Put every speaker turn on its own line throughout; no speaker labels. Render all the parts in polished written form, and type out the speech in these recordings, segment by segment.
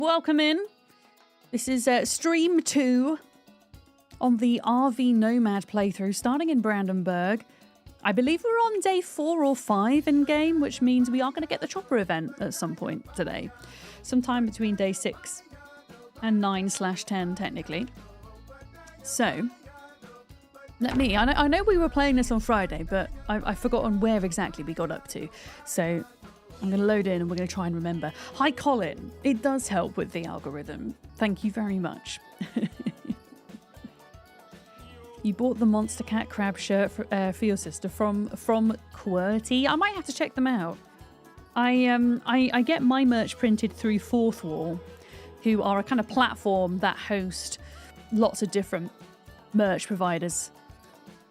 Welcome in. This is stream 2 on the RV Nomad playthrough, starting in Brandenberg. I believe we're on day 4 or 5 in game, which means we are going to get the chopper event at some point today. Sometime between day 6 and 9/10, technically. So, I know we were playing this on Friday, but I've forgotten where exactly we got up to. So, I'm going to load in and we're going to try and remember. Hi, Colin. It does help with the algorithm. Thank you very much. You bought the Monster Cat Crab shirt for your sister from QWERTY. I might have to check them out. I get my merch printed through Fourth Wall, who are a kind of platform that host lots of different merch providers.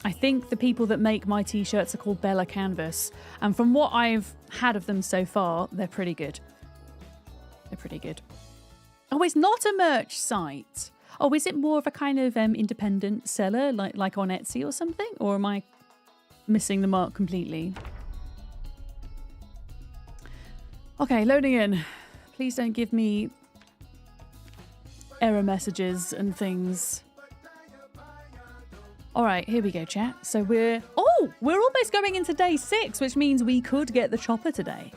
I think the people that make my t-shirts are called Bella Canvas, and from what I've had of them so far, they're pretty good. They're pretty good. Oh, it's not a merch site. Oh, is it more of a kind of independent seller, like on Etsy or something? Or am I missing the mark completely? Okay, loading in. Please don't give me error messages and things. All right, here we go, chat. So we're almost going into day 6, which means we could get the chopper today.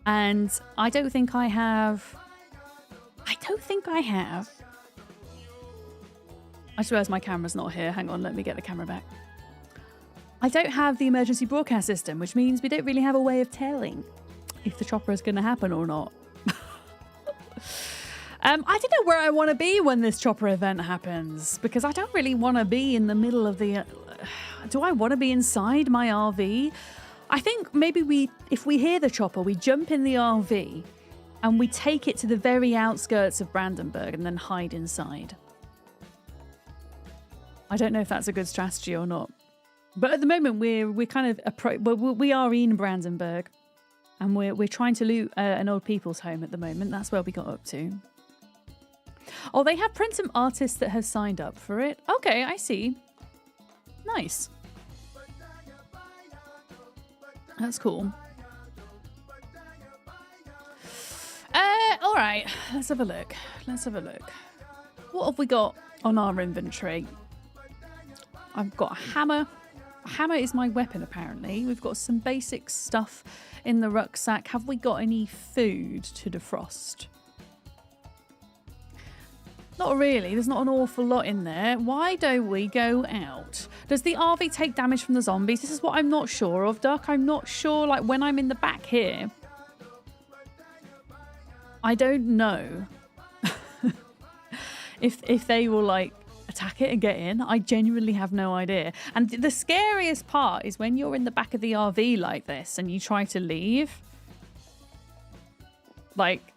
And I don't think I have. I just realised my camera's not here. Hang on, let me get the camera back. I don't have the emergency broadcast system, which means we don't really have a way of telling if the chopper is going to happen or not. I don't know where I want to be when this chopper event happens, because I don't really want to be in the middle of the... do I want to be inside my RV? I think maybe if we hear the chopper, we jump in the RV and we take it to the very outskirts of Brandenberg and then hide inside. I don't know if that's a good strategy or not. But at the moment, we're kind of... we are in Brandenberg, and we're trying to loot an old people's home at the moment. That's where we got up to. Oh, they have Princeton artists that have signed up for it. Okay, I see. Nice. That's cool. All right, let's have a look. What have we got on our inventory? I've got a hammer. A hammer is my weapon, apparently. We've got some basic stuff in the rucksack. Have we got any food to defrost? Not really. There's not an awful lot in there. Why don't we go out? Does the RV take damage from the zombies? This is what I'm not sure of, Duck. I'm not sure, like, when I'm in the back here. I don't know if they will, like, attack it and get in. I genuinely have no idea. And the scariest part is when you're in the back of the RV like this and you try to leave. Like...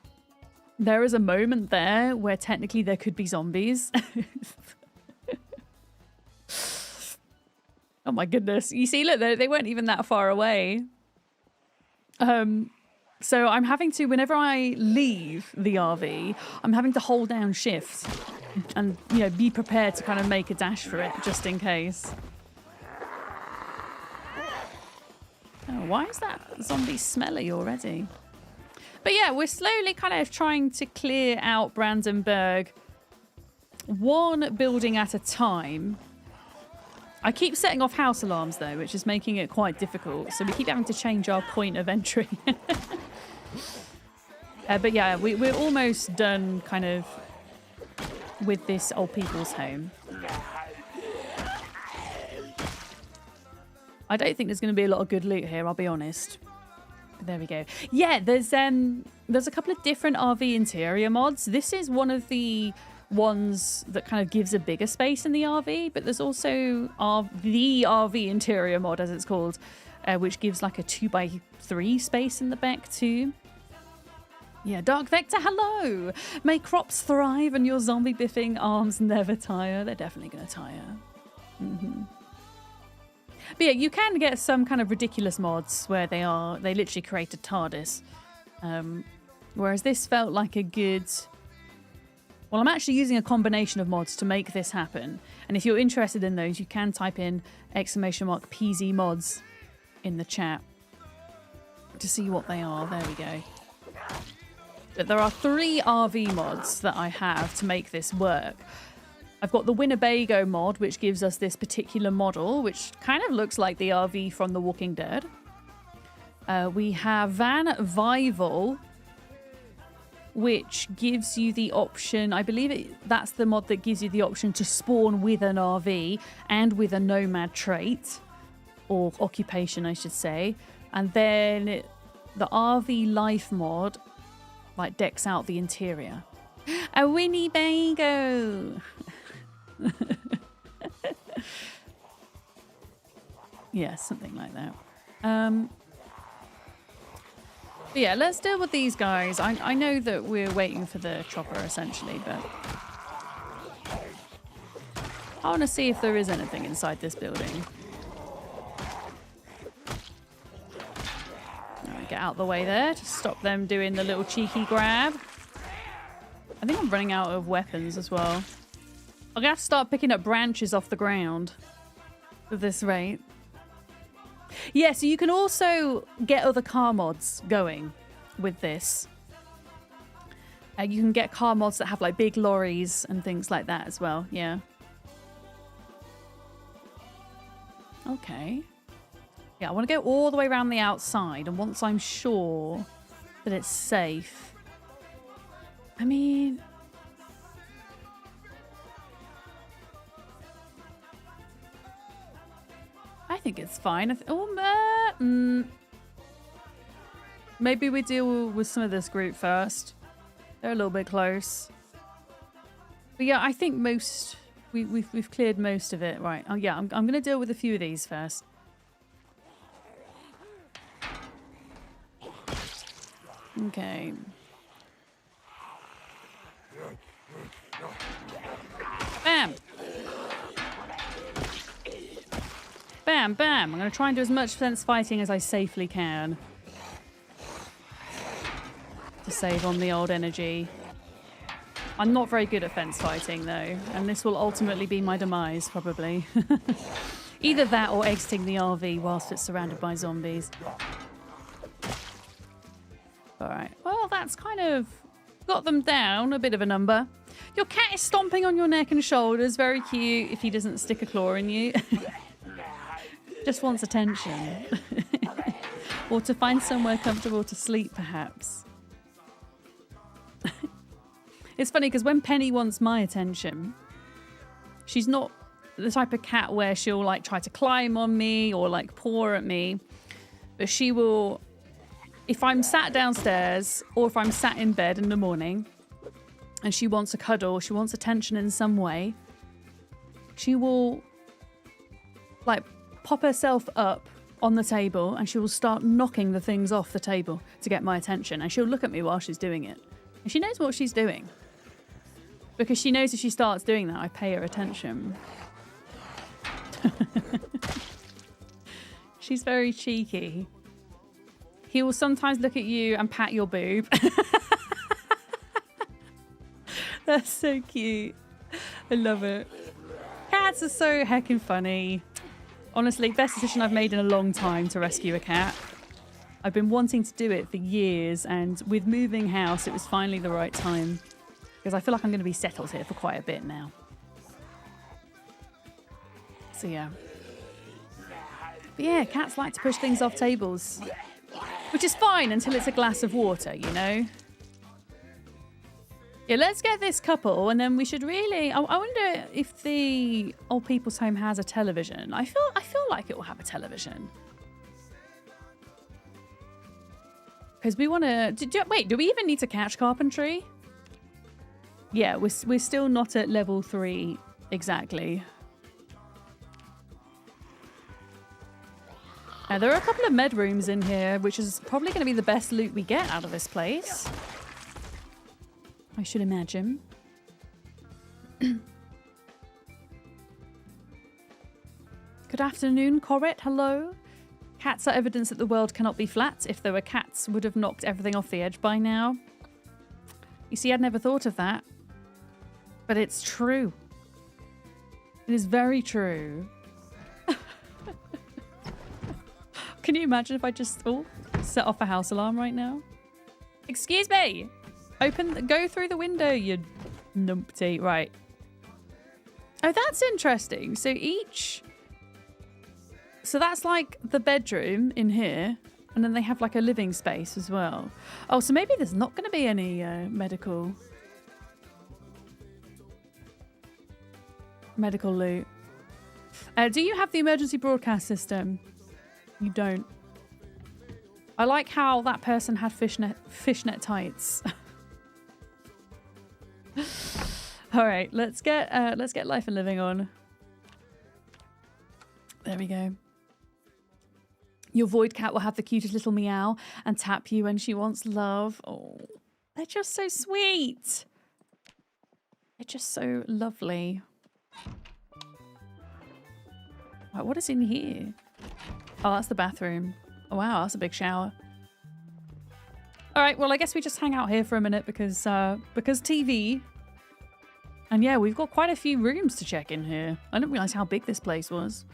there is a moment there where technically there could be zombies. Oh my goodness. You see, look, they weren't even that far away. So I'm having to, whenever I leave the RV, I'm having to hold down shift and, you know, be prepared to kind of make a dash for it just in case. Oh, why is that zombie smelly already? But yeah, we're slowly kind of trying to clear out Brandenberg one building at a time. I keep setting off house alarms though, which is making it quite difficult. So we keep having to change our point of entry. But yeah, we're almost done kind of with this old people's home. I don't think there's going to be a lot of good loot here, I'll be honest. There we go. Yeah, there's a couple of different RV interior mods. This is one of the ones that kind of gives a bigger space in the RV, but there's also the RV interior mod, as it's called, which gives like a 2x3 space in the back too. Yeah, Dark Vector, hello! May crops thrive and your zombie biffing arms never tire. They're definitely going to tire. Mm-hmm. But yeah, you can get some kind of ridiculous mods where they literally create a TARDIS. Whereas this felt like a good... well, I'm actually using a combination of mods to make this happen. And if you're interested in those, you can type in !PZ mods in the chat to see what they are. There we go. But there are 3 RV mods that I have to make this work. I've got the Winnebago mod, which gives us this particular model, which kind of looks like the RV from The Walking Dead. We have Van Vival, which gives you the option, I believe that's the mod that gives you the option to spawn with an RV and with a Nomad trait, or occupation, I should say. And then the RV Life mod, like, decks out the interior. A Winnebago! Yeah, something like that. But yeah, let's deal with these guys. I know that we're waiting for the chopper, essentially, but I want to see if there is anything inside this building. Right, get out the way there to stop them doing the little cheeky grab. I think I'm running out of weapons as well. I'm gonna have to start picking up branches off the ground at this rate. Yeah, so you can also get other car mods going with this. You can get car mods that have like big lorries and things like that as well, yeah. Okay. Yeah, I want to go all the way around the outside, and once I'm sure that it's safe... I mean... I think it's fine. Maybe we deal with some of this group first. They're a little bit close. But yeah, I think most... We've cleared most of it. Right. Oh yeah, I'm going to deal with a few of these first. Okay. Bam! Bam, bam. I'm going to try and do as much fence fighting as I safely can. To save on the old energy. I'm not very good at fence fighting, though. And this will ultimately be my demise, probably. Either that or exiting the RV whilst it's surrounded by zombies. Alright. Well, that's kind of got them down. A bit of a number. Your cat is stomping on your neck and shoulders. Very cute if he doesn't stick a claw in you. Just wants attention. Or to find somewhere comfortable to sleep, perhaps. It's funny because when Penny wants my attention, she's not the type of cat where she'll like try to climb on me or like paw at me. But she will, if I'm sat downstairs or if I'm sat in bed in the morning and she wants a cuddle, she wants attention in some way, she will like pop herself up on the table and she will start knocking the things off the table to get my attention. And she'll look at me while she's doing it. And she knows what she's doing. Because she knows if she starts doing that, I pay her attention. She's very cheeky. He will sometimes look at you and pat your boob. That's so cute. I love it. Cats are so heckin' funny. Honestly, best decision I've made in a long time to rescue a cat. I've been wanting to do it for years, and with moving house, it was finally the right time. Because I feel like I'm going to be settled here for quite a bit now. So yeah. But yeah, cats like to push things off tables. Which is fine until it's a glass of water, you know? Yeah, let's get this couple, and then we should really... I wonder if the old people's home has a television. I feel like it will have a television. Because we want to... Wait, do we even need to catch carpentry? Yeah, we're still not at level 3 exactly. There are a couple of med rooms in here, which is probably going to be the best loot we get out of this place. I should imagine. Good afternoon, Corette. Hello. Cats are evidence that the world cannot be flat. If there were cats, would have knocked everything off the edge by now. You see, I'd never thought of that. But it's true. It is very true. Can you imagine if I just set off a house alarm right now? Excuse me! Go through the window, you numpty. Right. Oh, that's interesting. So that's like the bedroom in here. And then they have like a living space as well. Oh, so maybe there's not going to be any medical loot. Do you have the emergency broadcast system? You don't. I like how that person had fishnet tights. All right, let's get life and living on. There we go. Your void cat will have the cutest little meow and tap you when she wants love. Oh, they're just so sweet. They're just so lovely. Right, what is in here? Oh, that's the bathroom. Oh, wow, that's a big shower. All right, well, I guess we just hang out here for a minute because TV. And yeah, we've got quite a few rooms to check in here. I didn't realize how big this place was.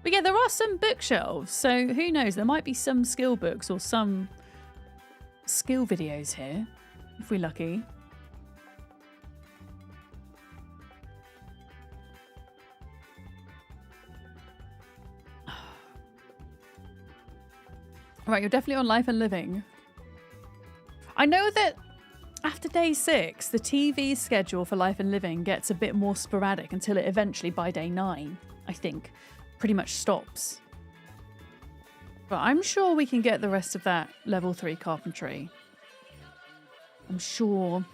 But yeah, there are some bookshelves, so who knows? There might be some skill books or some skill videos here, if we're lucky. Right, you're definitely on Life and Living. I know that after day 6, the TV schedule for Life and Living gets a bit more sporadic until it eventually, by day 9, I think, pretty much stops. But I'm sure we can get the rest of that level 3 carpentry. I'm sure.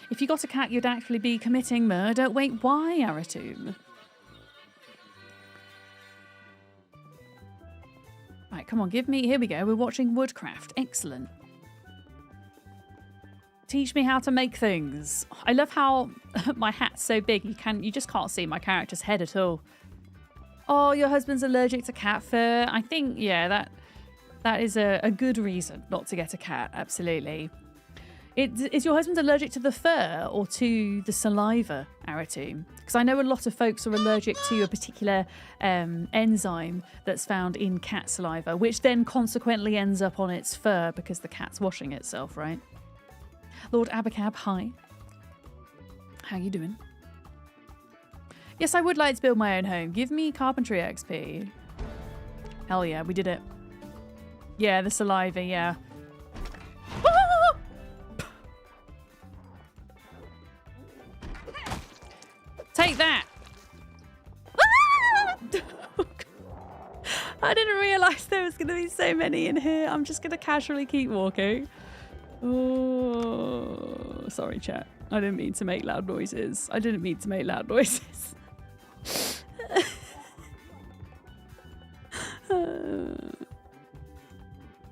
If you got a cat, you'd actually be committing murder. Wait, why, Aratum? Right, come on, give me... Here we go. We're watching Woodcraft. Excellent. Teach me how to make things. I love how my hat's so big you just can't see my character's head at all. Oh, your husband's allergic to cat fur. I think, yeah, that is a good reason not to get a cat. Absolutely. Is your husband allergic to the fur or to the saliva, Aratum? Because I know a lot of folks are allergic to a particular enzyme that's found in cat saliva, which then consequently ends up on its fur because the cat's washing itself, right? Lord Abacab, hi. How you doing? Yes, I would like to build my own home. Give me carpentry XP. Hell yeah, we did it. Yeah, the saliva, yeah. Take that! I didn't realise there was going to be so many in here. I'm just going to casually keep walking. Oh, sorry, chat. I didn't mean to make loud noises.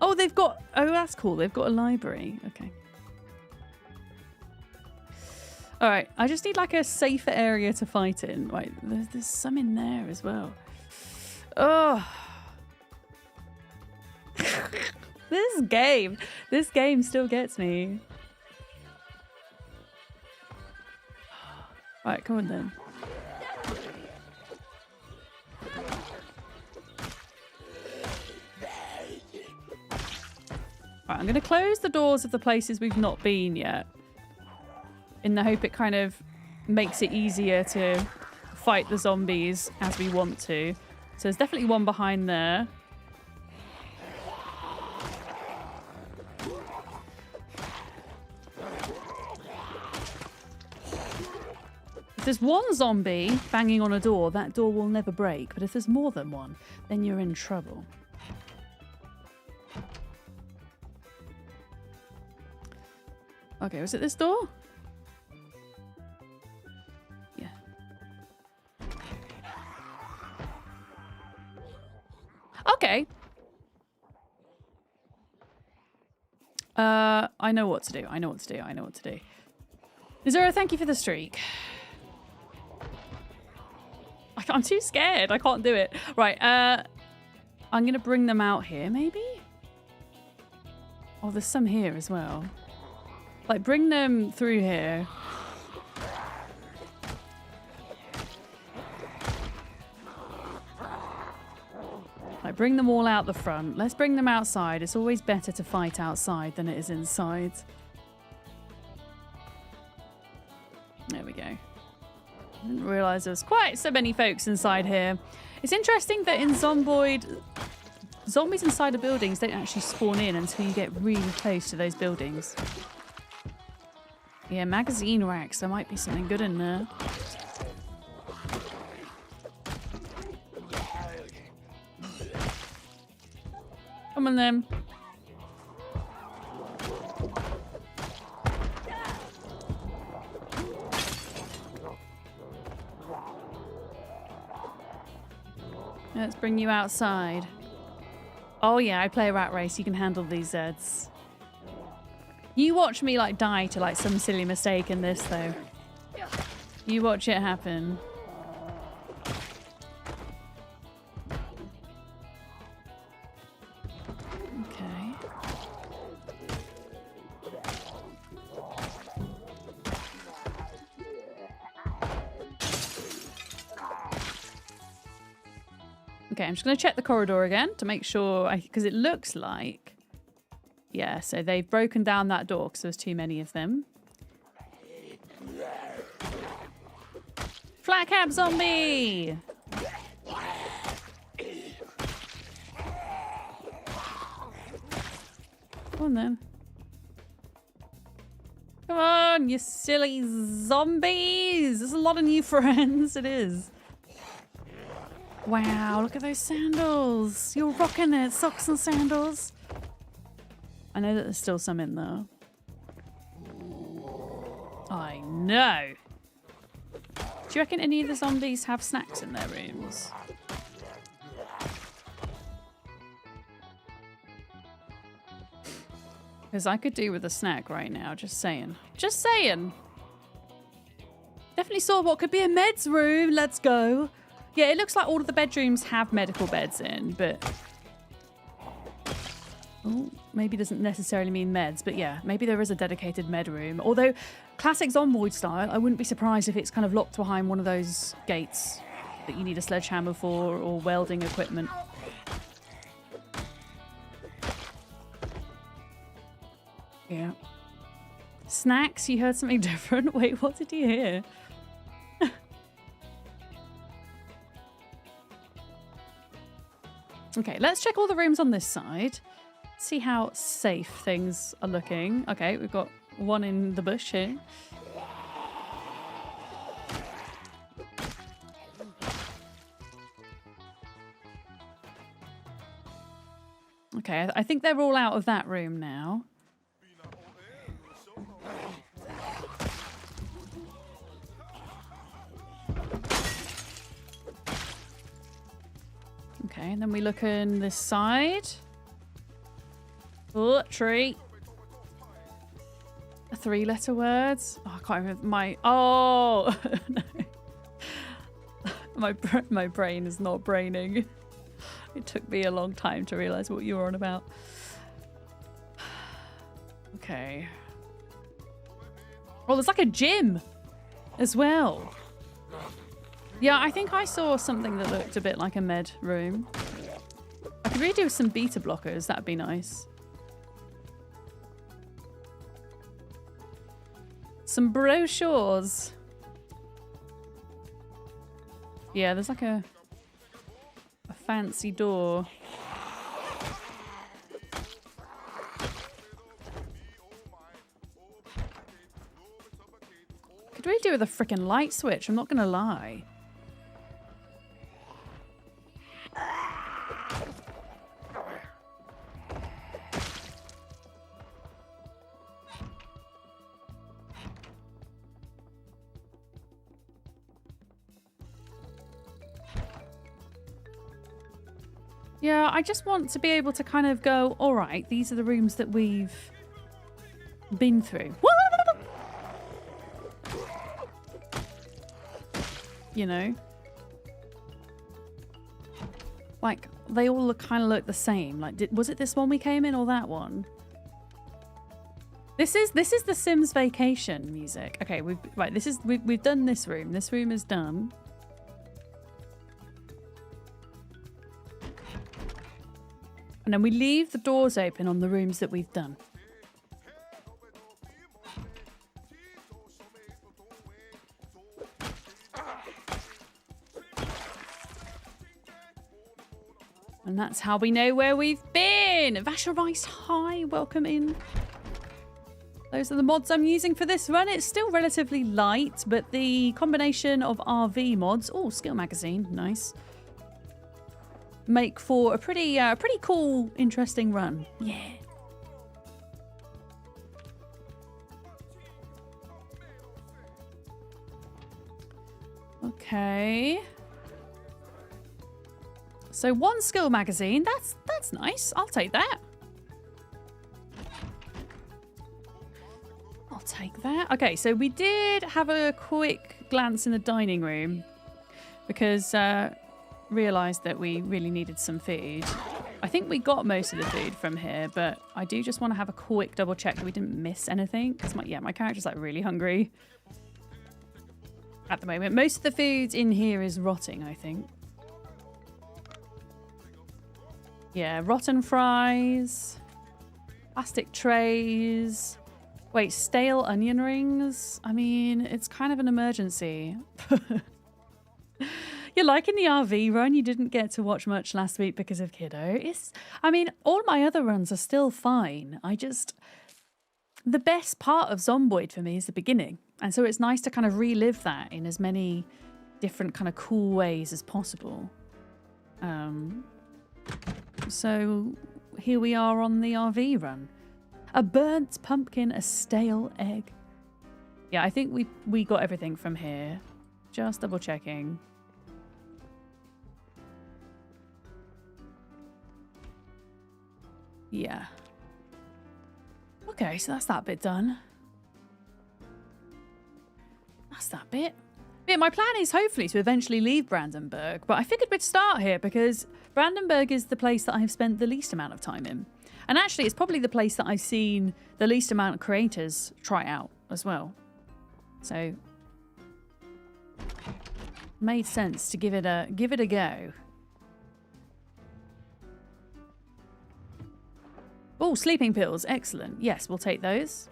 Oh, they've got... Oh, that's cool. They've got a library. Okay. All right. I just need like a safer area to fight in. Right. There's some in there as well. Oh. This game still gets me. All right. Come on then. Right, I'm going to close the doors of the places we've not been yet. In the hope it kind of makes it easier to fight the zombies as we want to. So there's definitely one behind there. If there's one zombie banging on a door, that door will never break. But if there's more than one, then you're in trouble. Okay, was it this door? Yeah. Okay. I know what to do. I know what to do. Zero, thank you for the streak. I'm too scared. I can't do it. Right, I'm going to bring them out here, maybe? Oh, there's some here as well. Like, bring them through here. bring them all out the front. Let's bring them outside. It's always better to fight outside than it is inside. There we go. I didn't realise there was quite so many folks inside here. It's interesting that in Zomboid, zombies inside of buildings don't actually spawn in until you get really close to those buildings. Yeah, magazine racks. There might be something good in there. Come on then. Let's bring you outside. Oh yeah, I play a rat race. You can handle these Zeds. You watch me like die to like some silly mistake in this though. You watch it happen. Okay. Okay, I'm just going to check the corridor again to make sure, because it looks like, yeah, so they've broken down that door because there's too many of them. Flat cap zombie! Come on then. Come on, you silly zombies! There's a lot of new friends, it is. Wow, look at those sandals. You're rocking it, socks and sandals. I know that there's still some in there. I know. Do you reckon any of the zombies have snacks in their rooms? Because I could do with a snack right now, just saying. Just saying. Definitely saw what could be a meds room. Let's go. Yeah, it looks like all of the bedrooms have medical beds in, but... Oh, maybe doesn't necessarily mean meds, but yeah, maybe there is a dedicated med room. Although, classic Zomboid style, I wouldn't be surprised if it's kind of locked behind one of those gates that you need a sledgehammer for, or welding equipment. Yeah. Snacks? You heard something different? Wait, what did you hear? Okay, let's check all the rooms on this side. See how safe things are looking. Okay, we've got one in the bush here. Okay, I think they're all out of that room now. Okay, and then we look in this side. Oh, tree. A 3-letter word. Oh, I can't remember my... Oh! No. My brain is not braining. It took me a long time to realise what you were on about. Okay. Oh, there's like a gym as well. Yeah, I think I saw something that looked a bit like a med room. I could really do with some beta blockers. That'd be nice. Some brochures. Yeah, there's like a fancy door. Could really do with a freaking light switch, I'm not gonna lie. Yeah, I just want to be able to kind of go, all right, these are the rooms that we've been through. You know? Like, they all kind of look the same. Like, was it this one we came in or that one? This is the Sims Vacation music. Okay, we've done this room. This room is done. And then we leave the doors open on the rooms that we've done. And that's how we know where we've been. Vasher Rice, hi, welcome in. Those are the mods I'm using for this run. It's still relatively light, but the combination of RV mods, oh, skill magazine, nice, make for a pretty cool, interesting run. Yeah. Okay. So 1 skill magazine, that's nice. I'll take that. I'll take that. Okay, so we did have a quick glance in the dining room because realised that we really needed some food. I think we got most of the food from here, but I do just want to have a quick double check that we didn't miss anything because my character's like really hungry at the moment. Most of the food in here is rotting, I think. Yeah, rotten fries, plastic trays. Wait, stale onion rings? I mean, it's kind of an emergency. You're liking the RV run? You didn't get to watch much last week because of Kiddo. I mean, all my other runs are still fine. The best part of Zomboid for me is the beginning. And so it's nice to kind of relive that in as many different kind of cool ways as possible. So here we are on the RV run. A burnt pumpkin, a stale egg. Yeah, I think we got everything from here. Just double checking. Yeah. Okay, so that's that bit done. That's that bit. Yeah, my plan is hopefully to eventually leave Brandenberg, but I figured we'd start here because Brandenberg is the place that I've spent the least amount of time in. And actually, it's probably the place that I've seen the least amount of creators try out as well. So, made sense to give it a go. Oh, sleeping pills, excellent. Yes, we'll take those.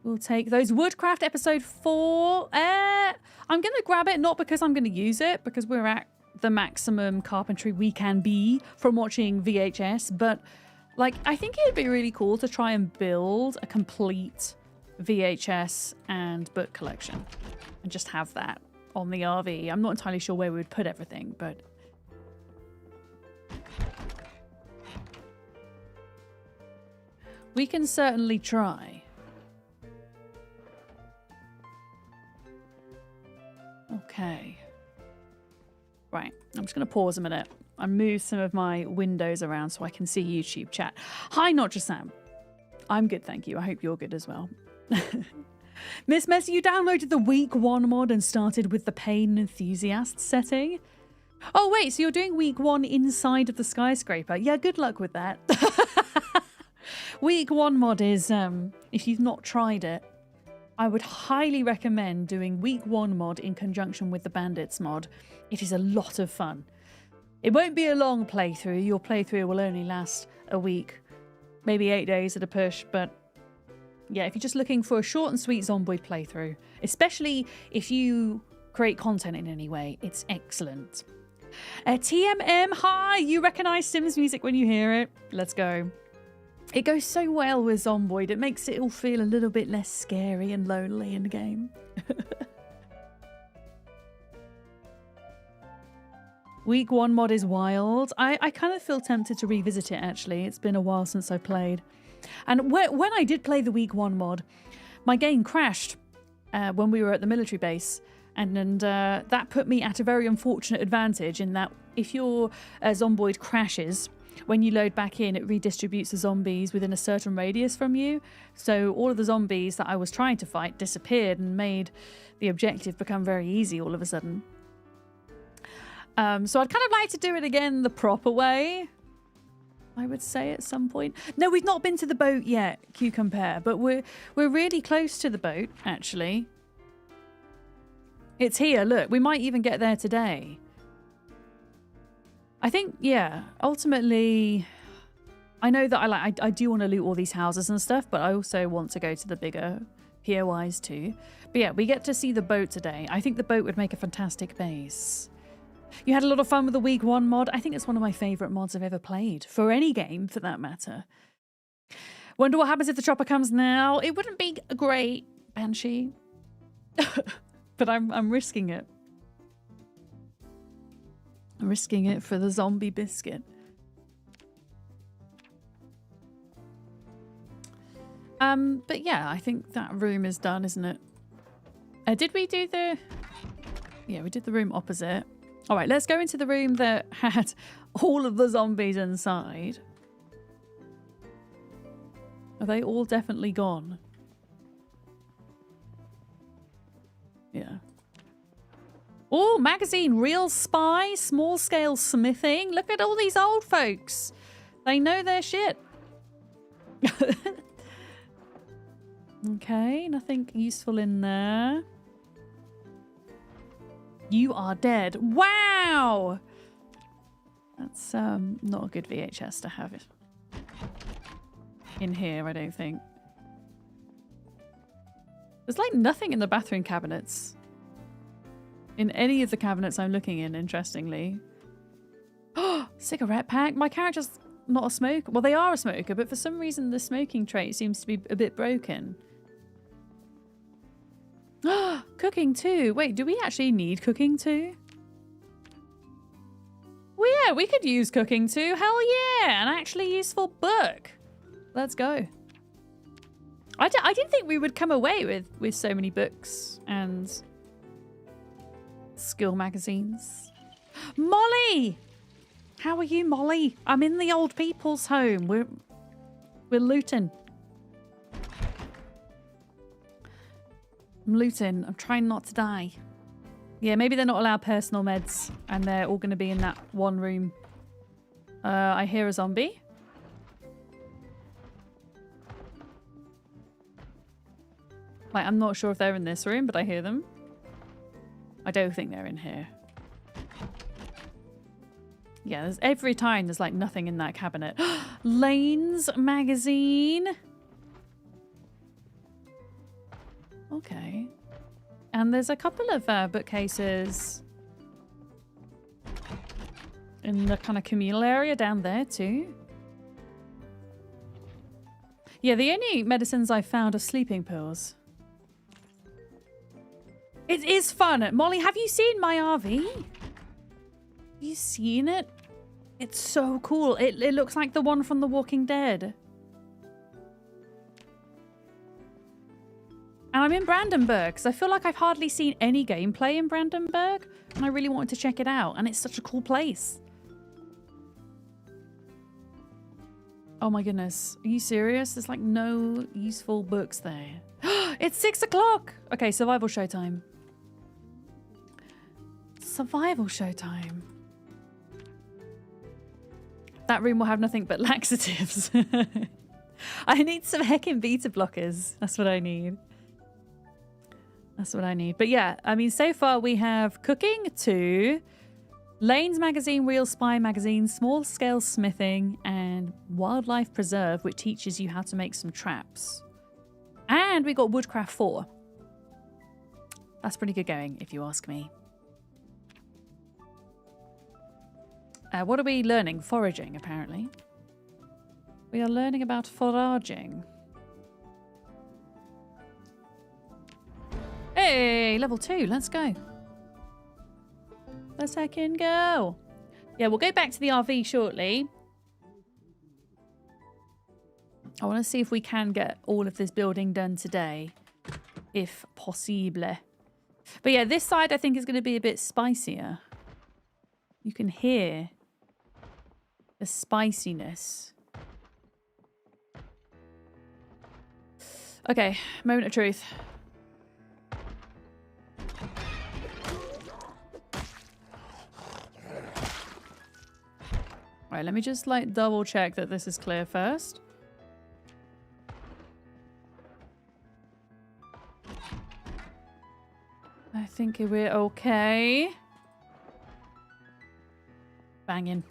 We'll take those. Woodcraft episode 4. I'm going to grab it, not because I'm going to use it, because we're at the maximum carpentry we can be from watching VHS, but like I think it'd be really cool to try and build a complete VHS and book collection and just have that on the RV. I'm not entirely sure where we would put everything, but we can certainly try. Okay. Right, I'm just going to pause a minute and move some of my windows around so I can see YouTube chat. Hi, Not Just Sam. I'm good, thank you. I hope you're good as well. Miss Messi, you downloaded the week 1 mod and started with the Pain Enthusiast setting. Oh, wait, so you're doing week 1 inside of the skyscraper. Yeah, good luck with that. Week 1 mod is, if you've not tried it, I would highly recommend doing week 1 mod in conjunction with the Bandits mod. It is a lot of fun. It won't be a long playthrough. Your playthrough will only last a week, maybe 8 days at a push. But yeah, if you're just looking for a short and sweet Zomboid playthrough, especially if you create content in any way, it's excellent. TMM, hi! You recognise Sims music when you hear it? Let's go. It goes so well with Zomboid. It makes it all feel a little bit less scary and lonely in the game. Week 1 mod is wild. I kind of feel tempted to revisit it, actually. It's been a while since I've played. And when I did play the week 1 mod, my game crashed when we were at the military base. And that put me at a very unfortunate advantage in that if your Zomboid crashes, when you load back in, it redistributes the zombies within a certain radius from you. So all of the zombies that I was trying to fight disappeared and made the objective become very easy all of a sudden. So I'd kind of like to do it again the proper way, I would say, at some point. No, we've not been to the boat yet, Q-Compare, but we're really close to the boat, actually. It's here, look. We might even get there today. I think, yeah, ultimately, I know that I do want to loot all these houses and stuff, but I also want to go to the bigger POIs too. But yeah, we get to see the boat today. I think the boat would make a fantastic base. You had a lot of fun with the week 1 mod. I think it's one of my favourite mods I've ever played, for any game for that matter. Wonder what happens if the chopper comes now. It wouldn't be great, Banshee. But I'm risking it. I'm risking it for the zombie biscuit. But yeah, I think that room is done, isn't it? Did we do the... Yeah, we did the room opposite. All right, let's go into the room that had all of the zombies inside. Are they all definitely gone? Yeah. Oh, magazine, real spy, small scale smithing. Look at all these old folks. They know their shit. Okay, nothing useful in there. You are dead. Wow! That's not a good VHS to have it in here, I don't think. There's like nothing in the bathroom cabinets. In any of the cabinets I'm looking in, interestingly. Oh, cigarette pack. My character's not a smoker. Well, they are a smoker, but for some reason the smoking trait seems to be a bit broken. Cooking too. Wait, do we actually need cooking too? Well, yeah, we could use cooking too. Hell yeah! An actually useful book. Let's go. I didn't think we would come away with so many books and skill magazines. Molly! How are you, Molly? I'm in the old people's home. We're looting. I'm looting. I'm trying not to die. Yeah, maybe they're not allowed personal meds and they're all going to be in that one room. I hear a zombie. Like, I'm not sure if they're in this room, but I hear them. I don't think they're in here. Yeah, there's every time there's like nothing in that cabinet. Lane's magazine. Okay. And there's a couple of bookcases in the kind of communal area down there too. Yeah, the only medicines I've found are sleeping pills. It is fun. Molly, have you seen my RV? Have you seen it? It's so cool. It looks like the one from The Walking Dead. And I'm in Brandenberg because I feel like I've hardly seen any gameplay in Brandenberg. And I really wanted to check it out. And it's such a cool place. Oh my goodness. Are you serious? There's like no useful books there. It's 6 o'clock. Okay, survival showtime. Survival showtime. That room will have nothing but laxatives. I need some heckin' beta blockers. That's what I need. That's what I need. But yeah, I mean, so far we have cooking 2, Lane's magazine, Real Spy magazine, small scale smithing, and wildlife preserve, which teaches you how to make some traps. And we got woodcraft 4. That's pretty good going, if you ask me. What are we learning? Foraging, apparently. We are learning about foraging. Hey, level 2. Let's go. Let's heckin' go. Yeah, we'll go back to the RV shortly. I want to see if we can get all of this building done today. If possible. But yeah, this side I think is going to be a bit spicier. You can hear the spiciness. Okay, moment of truth. Right, let me just like double check that this is clear first. I think we're okay. Banging.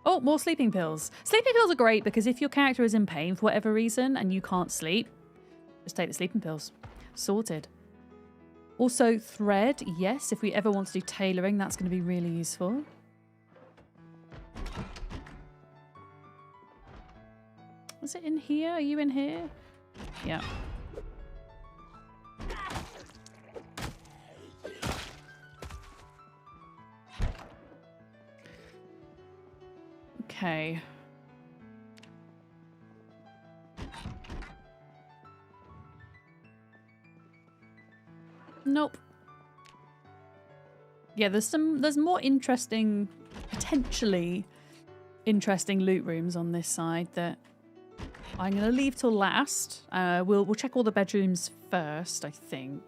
Oh, more sleeping pills. Sleeping pills are great because if your character is in pain for whatever reason and you can't sleep, just take the sleeping pills. Sorted. Also, thread. Yes, if we ever want to do tailoring, that's going to be really useful. Is it in here? Are you in here? Yeah. Okay. Nope. Yeah, there's more interesting, potentially interesting loot rooms on this side that I'm gonna leave till last. We'll check all the bedrooms first, I think.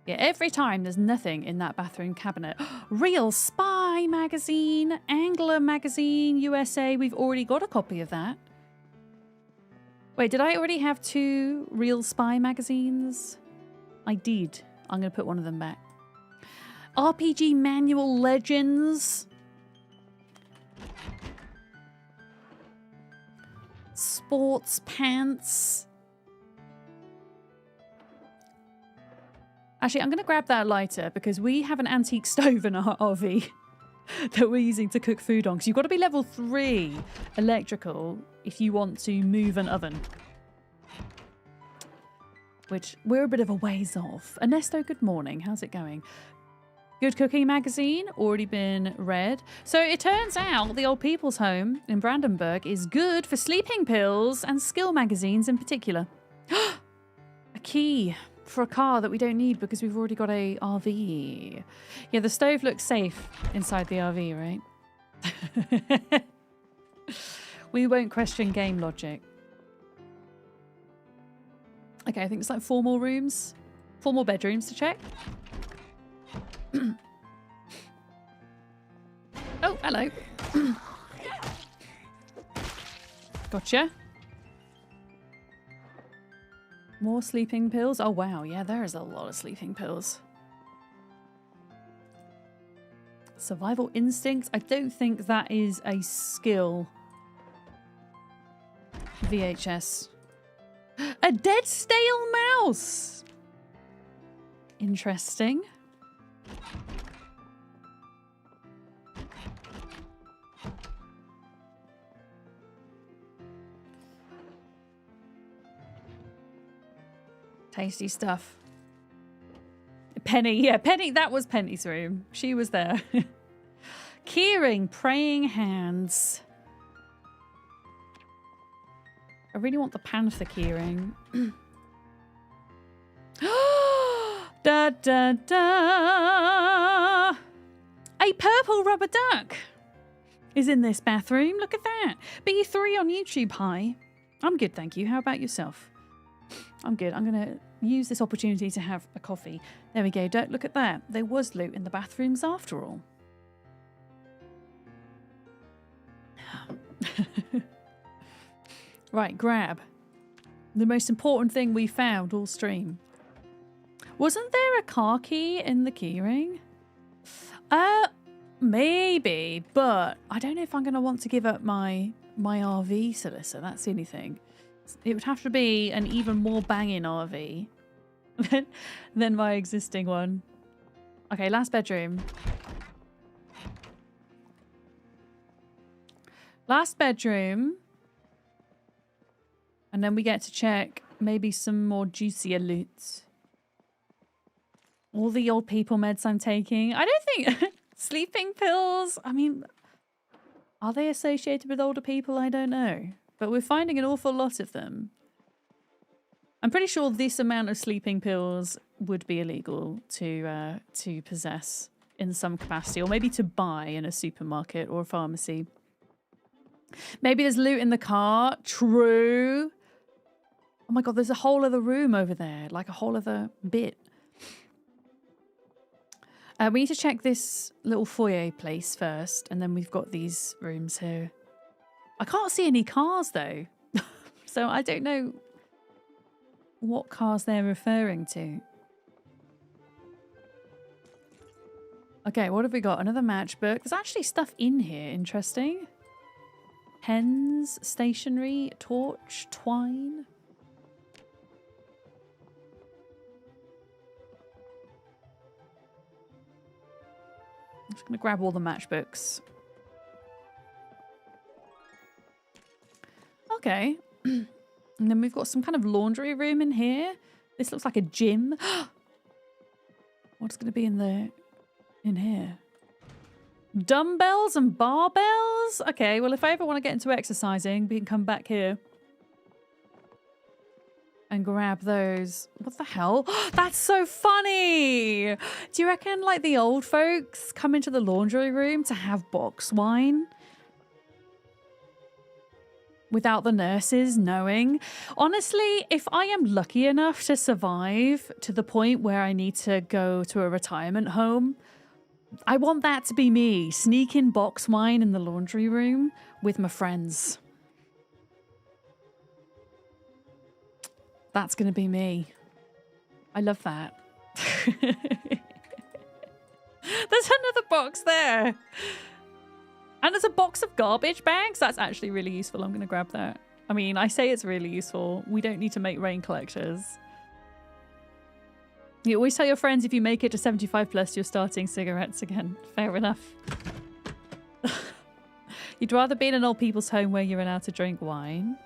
Yeah, every time there's nothing in that bathroom cabinet. Real Spy magazine, Angler magazine, USA. We've already got a copy of that. Wait, did I already have 2 Real Spy magazines? I did. I'm going to put one of them back. RPG Manual Legends. Sports Pants. Actually, I'm going to grab that lighter because we have an antique stove in our RV that we're using to cook food on. Because you've got to be level 3 electrical if you want to move an oven. Which we're a bit of a ways off. Ernesto, good morning. How's it going? Good Cooking magazine, already been read. So it turns out the Old People's Home in Brandenberg is good for sleeping pills and skill magazines in particular. A key for a car that we don't need because we've already got a RV. Yeah, the stove looks safe inside the RV, right? We won't question game logic. Okay, I think it's like 4 more rooms. 4 more bedrooms to check. Oh, hello. Gotcha. More sleeping pills. Oh, wow. Yeah, there is a lot of sleeping pills. Survival instincts. I don't think that is a skill. VHS. A dead stale mouse. Interesting. Tasty stuff. Penny, yeah, Penny, that was Penny's room. She was there. Keyring, praying hands. I really want the panther keyring. Da da da. A purple rubber duck is in this bathroom. Look at that. B3 on YouTube. Hi. I'm good, thank you. How about yourself? I'm good. I'm going to use this opportunity to have a coffee. There we go. Don't look at that. There was loot in the bathrooms after all. Right, grab. The most important thing we found all stream. Wasn't there a car key in the keyring? Maybe, but I don't know if I'm going to want to give up my RV solicitor. That's the only thing. It would have to be an even more banging RV than my existing one. Okay, last bedroom. Last bedroom. And then we get to check maybe some more juicier loot. All the old people meds I'm taking. I don't think... Sleeping pills? I mean, are they associated with older people? I don't know. But we're finding an awful lot of them. I'm pretty sure this amount of sleeping pills would be illegal to possess in some capacity. Or maybe to buy in a supermarket or a pharmacy. Maybe there's loot in the car. True. Oh my god, there's a whole other room over there. Like a whole other bit. We need to check this little foyer place first. And then we've got these rooms here. I can't see any cars though. So I don't know what cars they're referring to. Okay, what have we got? Another matchbook. There's actually stuff in here. Interesting. Pens, stationery, torch, twine. I'm just going to grab all the matchbooks. Okay. And then we've got some kind of laundry room in here. This looks like a gym. What's going to be in here? Dumbbells and barbells? Okay, well, if I ever want to get into exercising, we can come back here and grab those. What the hell? That's so funny! Do you reckon, like, the old folks come into the laundry room to have box wine? Without the nurses knowing? Honestly, if I am lucky enough to survive to the point where I need to go to a retirement home, I want that to be me, sneaking box wine in the laundry room with my friends. That's going to be me. I love that. There's another box there. And there's a box of garbage bags. That's actually really useful. I'm going to grab that. I mean, I say it's really useful. We don't need to make rain collectors. You always tell your friends if you make it to 75 plus, you're starting cigarettes again. Fair enough. You'd rather be in an old people's home where you're allowed to drink wine.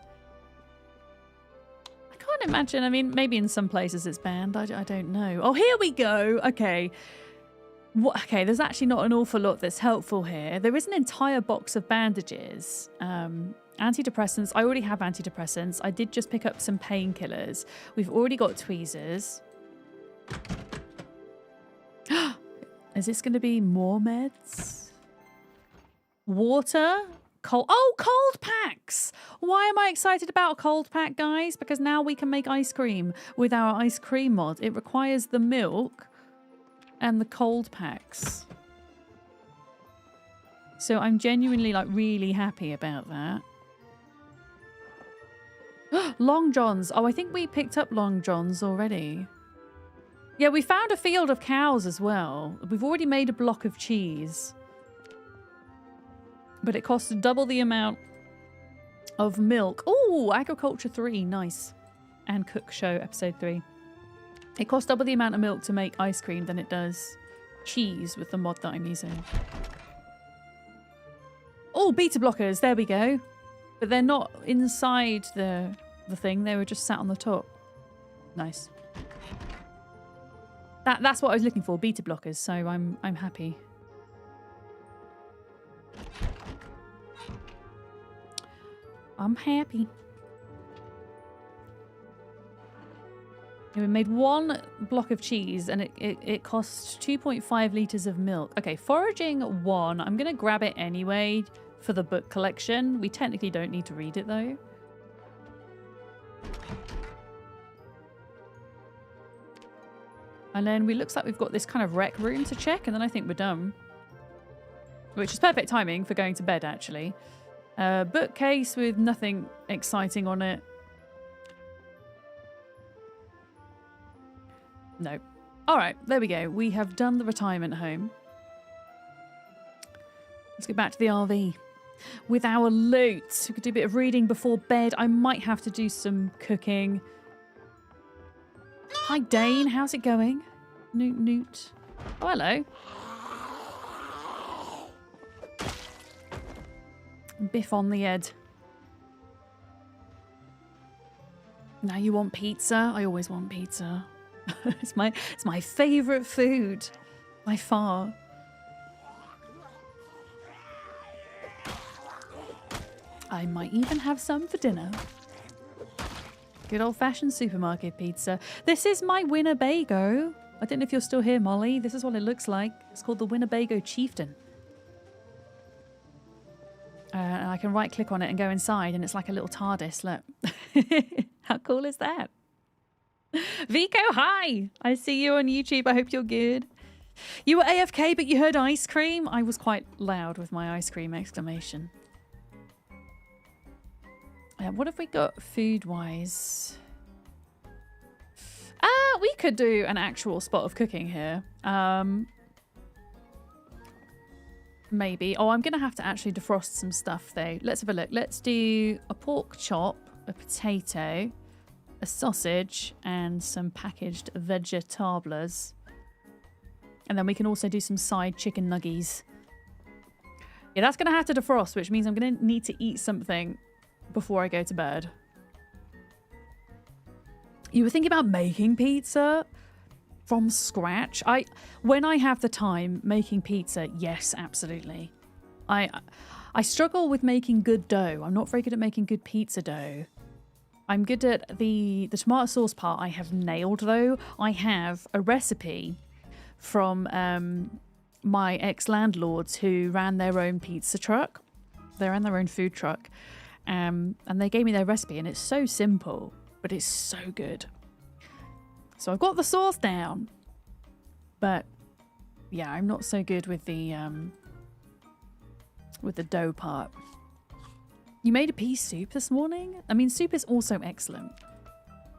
I can't imagine. I mean, maybe in some places it's banned. I don't know. Oh, here we go. Okay. Okay, there's actually not an awful lot that's helpful here. There is an entire box of bandages. Antidepressants. I already have antidepressants. I did just pick up some painkillers. We've already got tweezers. Is this going to be more meds? Water? Cold. Oh, cold packs! Why am I excited about a cold pack, guys? Because now we can make ice cream with our ice cream mod. It requires the milk and the cold packs. So I'm genuinely, like, really happy about that. Long Johns. Oh, I think we picked up Long Johns already. Yeah, we found a field of cows as well. We've already made a block of cheese. But it costs double the amount of milk. Oh, Agriculture 3. Nice. And Cook Show Episode 3. It costs double the amount of milk to make ice cream than it does cheese with the mod that I'm using. Oh, beta blockers. There we go. But they're not inside the thing. They were just sat on the top. Nice. That's what I was looking for. Beta blockers. So I'm happy. I'm happy. We made one block of cheese and it cost 2.5 litres of milk. Okay, foraging 1. I'm going to grab it anyway for the book collection. We technically don't need to read it though. And then looks like we've got this kind of rec room to check and then I think we're done. Which is perfect timing for going to bed actually. Bookcase with nothing exciting on it. No. All right, there we go. We have done the retirement home. Let's get back to the RV. With our loot, we could do a bit of reading before bed. I might have to do some cooking. Hi, Dane. How's it going? Newt, Newt. Oh, hello. Biff on the head. Now you want pizza? I always want pizza. It's my favourite food. By far. I might even have some for dinner. Good old-fashioned supermarket pizza. This is my Winnebago. I don't know if you're still here, Molly. This is what it looks like. It's called the Winnebago Chieftain. And I can right-click on it and go inside, and it's like a little TARDIS. Look. How cool is that? Vico, hi! I see you on YouTube. I hope you're good. You were AFK, but you heard ice cream? I was quite loud with my ice cream exclamation. What have we got food-wise? We could do an actual spot of cooking here. Maybe. Oh, I'm going to have to actually defrost some stuff, though. Let's have a look. Let's do a pork chop, a potato, a sausage, and some packaged vegetables. And then we can also do some side chicken nuggies. Yeah, that's going to have to defrost, which means I'm going to need to eat something before I go to bed. You were thinking about making pizza from scratch? When I have the time making pizza, yes, absolutely. I struggle with making good dough. I'm not very good at making good pizza dough. I'm good at the tomato sauce part. I have nailed, though. I have a recipe from my ex-landlords who ran their own pizza truck. They ran their own food truck. And they gave me their recipe, and it's so simple, but it's so good. So I've got the sauce down. But yeah, I'm not so good with the dough part. You made a pea soup this morning? I mean, soup is also excellent.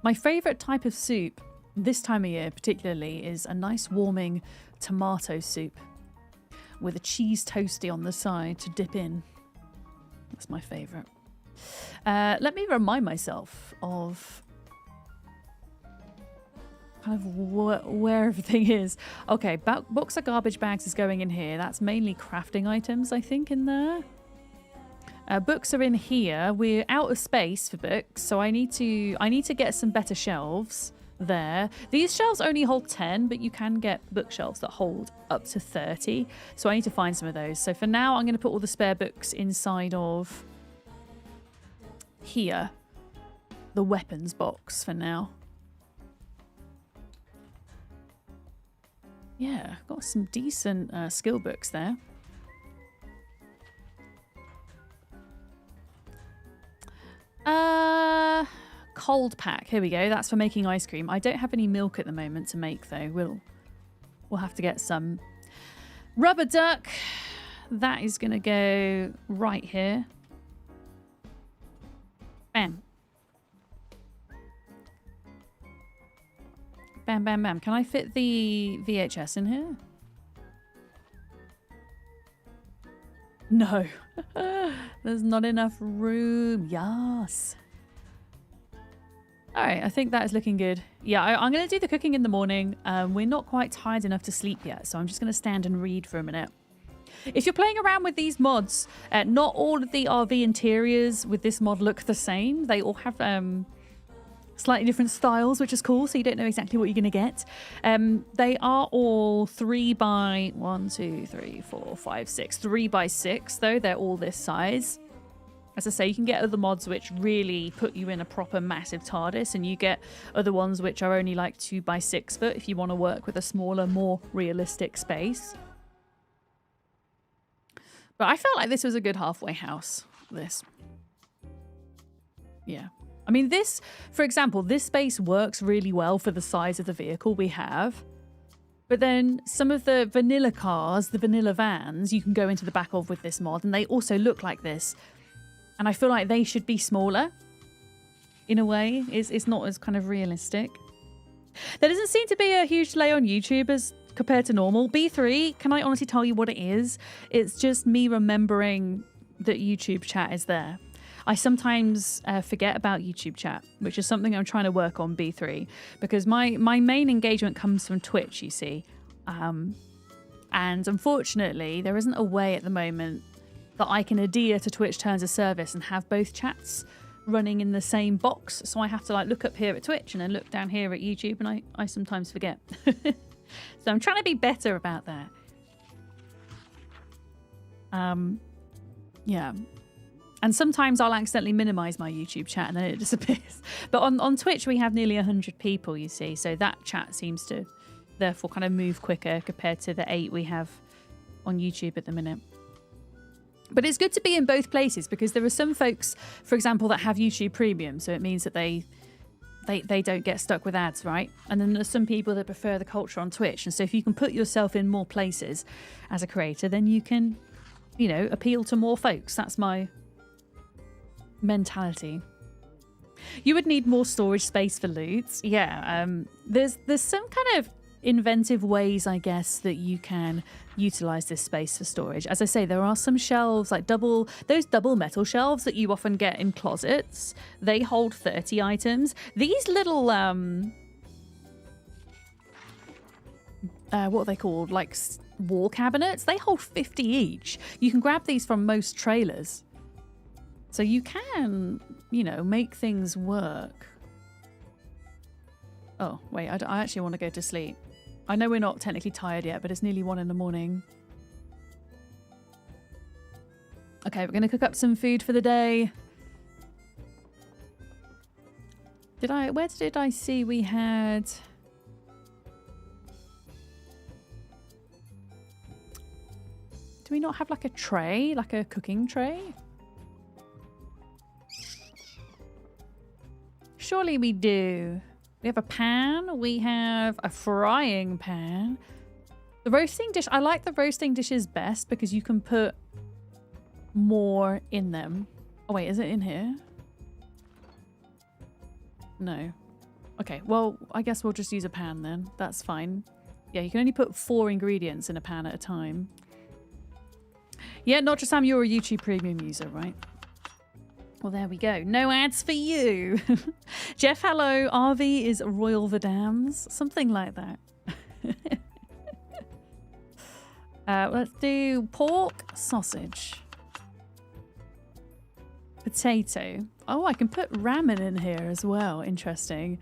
My favourite type of soup this time of year particularly is a nice warming tomato soup with a cheese toasty on the side to dip in. That's my favourite. Let me remind myself of kind of where everything is. Okay, books or garbage bags is going in here. That's mainly crafting items, I think, in there. Books are in here. We're out of space for books, so I need to get some better shelves there. These shelves only hold 10, but you can get bookshelves that hold up to 30. So I need to find some of those. So for now, I'm going to put all the spare books inside of here. The weapons box for now. Yeah, got some decent skill books there. Cold pack. Here we go. That's for making ice cream. I don't have any milk at the moment to make, though. We'll have to get some. Rubber duck. That is going to go right here. Bam. Bam, bam, bam. Can I fit the VHS in here? No. There's not enough room. Yes. All right, I think that is looking good. Yeah, I'm going to do the cooking in the morning. We're not quite tired enough to sleep yet, so I'm just going to stand and read for a minute. If you're playing around with these mods, not all of the RV interiors with this mod look the same. They all have slightly different styles, which is cool, so you don't know exactly what you're going to get. They are all 3 by 1, 2, 3, 4, 5, 6. 3 by 6, though. They're all this size. As I say, you can get other mods which really put you in a proper massive TARDIS, and you get other ones which are only like 2 by 6 foot if you want to work with a smaller, more realistic space. But I felt like this was a good halfway house, this. Yeah. I mean, this, for example, this space works really well for the size of the vehicle we have. But then some of the vanilla cars, the vanilla vans, you can go into the back of with this mod, and they also look like this. And I feel like they should be smaller, in a way. It's not as kind of realistic. There doesn't seem to be a huge delay on YouTube as compared to normal. B3, can I honestly tell you what it is? It's just me remembering that YouTube chat is there. I sometimes forget about YouTube chat, which is something I'm trying to work on, B3, because my main engagement comes from Twitch, you see. And unfortunately, there isn't a way at the moment that I can adhere to Twitch terms of service and have both chats running in the same box. So I have to like look up here at Twitch and then look down here at YouTube, and I sometimes forget. So I'm trying to be better about that. Yeah. And sometimes I'll accidentally minimize my YouTube chat and then it disappears. But on Twitch, we have nearly 100 people, you see. So that chat seems to therefore kind of move quicker compared to the 8 we have on YouTube at the minute. But it's good to be in both places because there are some folks, for example, that have YouTube Premium. So it means that they don't get stuck with ads, right? And then there's some people that prefer the culture on Twitch. And so if you can put yourself in more places as a creator, then you can, you know, appeal to more folks. That's my mentality. You would need more storage space for loot. Yeah, there's some kind of inventive ways, I guess, that you can utilize this space for storage. As I say, there are some shelves, like those double metal shelves that you often get in closets. They hold 30 items. These little, what are they called? Like wall cabinets? They hold 50 each. You can grab these from most trailers. So you can, you know, make things work. Oh, wait, I actually want to go to sleep. I know we're not technically tired yet, but it's nearly 1 in the morning. Okay, we're going to cook up some food for the day. Where did I see we had... Do we not have like a tray, like a cooking tray? Surely we do. We have a pan. We have a frying pan. The roasting dish. I like the roasting dishes best because you can put more in them. Oh, wait. Is it in here? No. Okay. Well, I guess we'll just use a pan then. That's fine. Yeah, you can only put 4 ingredients in a pan at a time. Yeah, not just Sam, you're a YouTube Premium user, right? Well, there we go. No ads for you. Jeff, hello. RV is Royal Vidams. Something like that. Let's do pork, sausage, potato. Oh, I can put ramen in here as well. Interesting.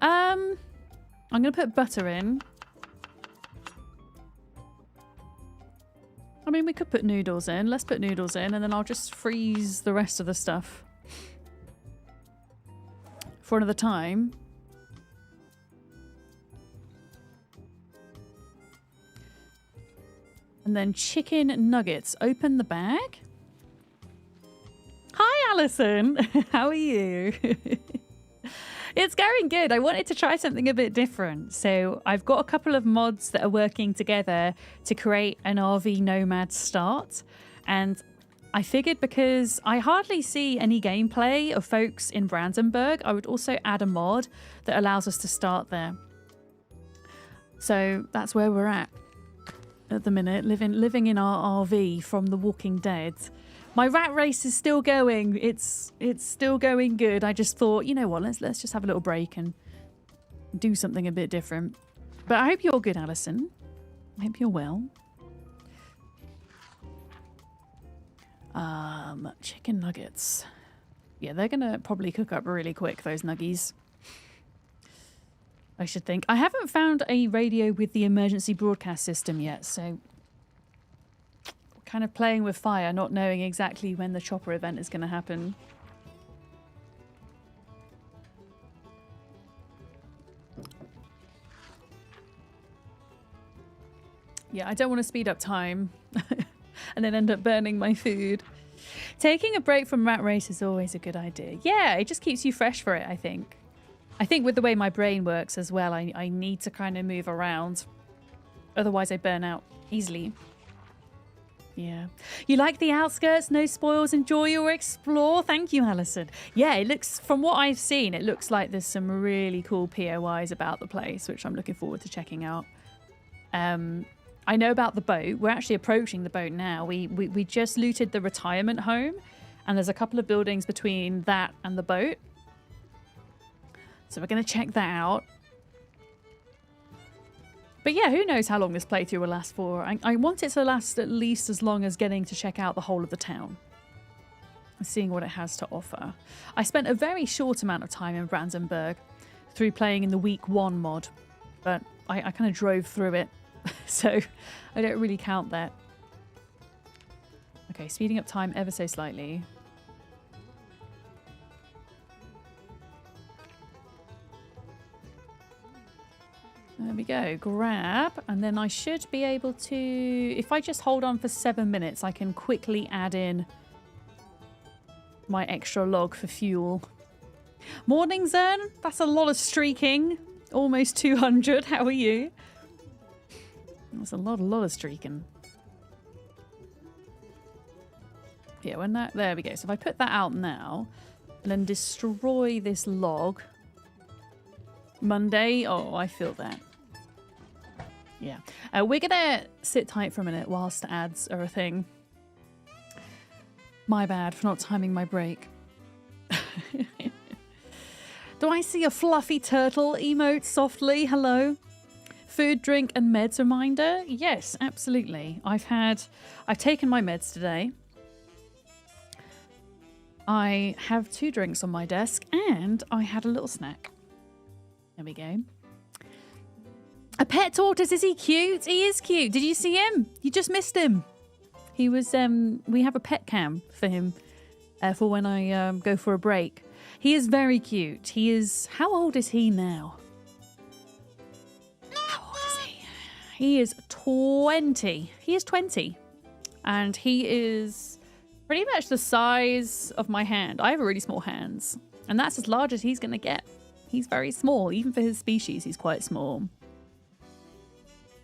I'm going to put butter in. I mean, we could put noodles in. Let's put noodles in, and then I'll just freeze the rest of the stuff for another time. And then chicken nuggets. Open the bag. Hi, Alison. How are you? It's going good. I wanted to try something a bit different. So I've got a couple of mods that are working together to create an RV Nomad start. And I figured because I hardly see any gameplay of folks in Brandenberg, I would also add a mod that allows us to start there. So that's where we're at the minute, living in our RV from The Walking Dead. My rat race is still going. It's still going good. I just thought, you know what, let's just have a little break and do something a bit different. But I hope you're good, Alison. I hope you're well. Chicken nuggets. Yeah, they're gonna probably cook up really quick, those nuggies. I should think. I haven't found a radio with the emergency broadcast system yet, so kind of playing with fire, not knowing exactly when the chopper event is going to happen. Yeah, I don't want to speed up time and then end up burning my food. Taking a break from rat race is always a good idea. Yeah, it just keeps you fresh for it, I think. I think with the way my brain works as well, I need to kind of move around. Otherwise I burn out easily. Yeah. You like the outskirts? No spoils, enjoy or explore? Thank you, Alison. Yeah, it looks, from what I've seen, it looks like there's some really cool POIs about the place, which I'm looking forward to checking out. I know about the boat. We're actually approaching the boat now. We just looted the retirement home, and there's a couple of buildings between that and the boat. So we're going to check that out. But yeah, who knows how long this playthrough will last for. I want it to last at least as long as getting to check out the whole of the town. And seeing what it has to offer. I spent a very short amount of time in Brandenberg through playing in the week 1 mod. But I kind of drove through it. So I don't really count that. Okay, speeding up time ever so slightly. There we go, grab, and then I should be able to, if I just hold on for 7 minutes, I can quickly add in my extra log for fuel. Morning, Zern. That's a lot of streaking. Almost 200. How are you? That's a lot of streaking. Yeah, when that, there we go. So if I put that out now and then destroy this log. Monday, oh, I feel that. Yeah. We're going to sit tight for a minute whilst ads are a thing. My bad for not timing my break. Do I see a fluffy turtle emote softly? Hello? Food, drink, and meds reminder? Yes, absolutely. I've taken my meds today. I have 2 drinks on my desk, and I had a little snack. There we go. A pet tortoise, is he cute? He is cute. Did you see him? You just missed him. He was, we have a pet cam for him for when I go for a break. He is very cute. He is, how old is he now? How old is he? He is 20. He is 20. And he is pretty much the size of my hand. I have really small hands. And that's as large as he's going to get. He's very small. Even for his species, he's quite small.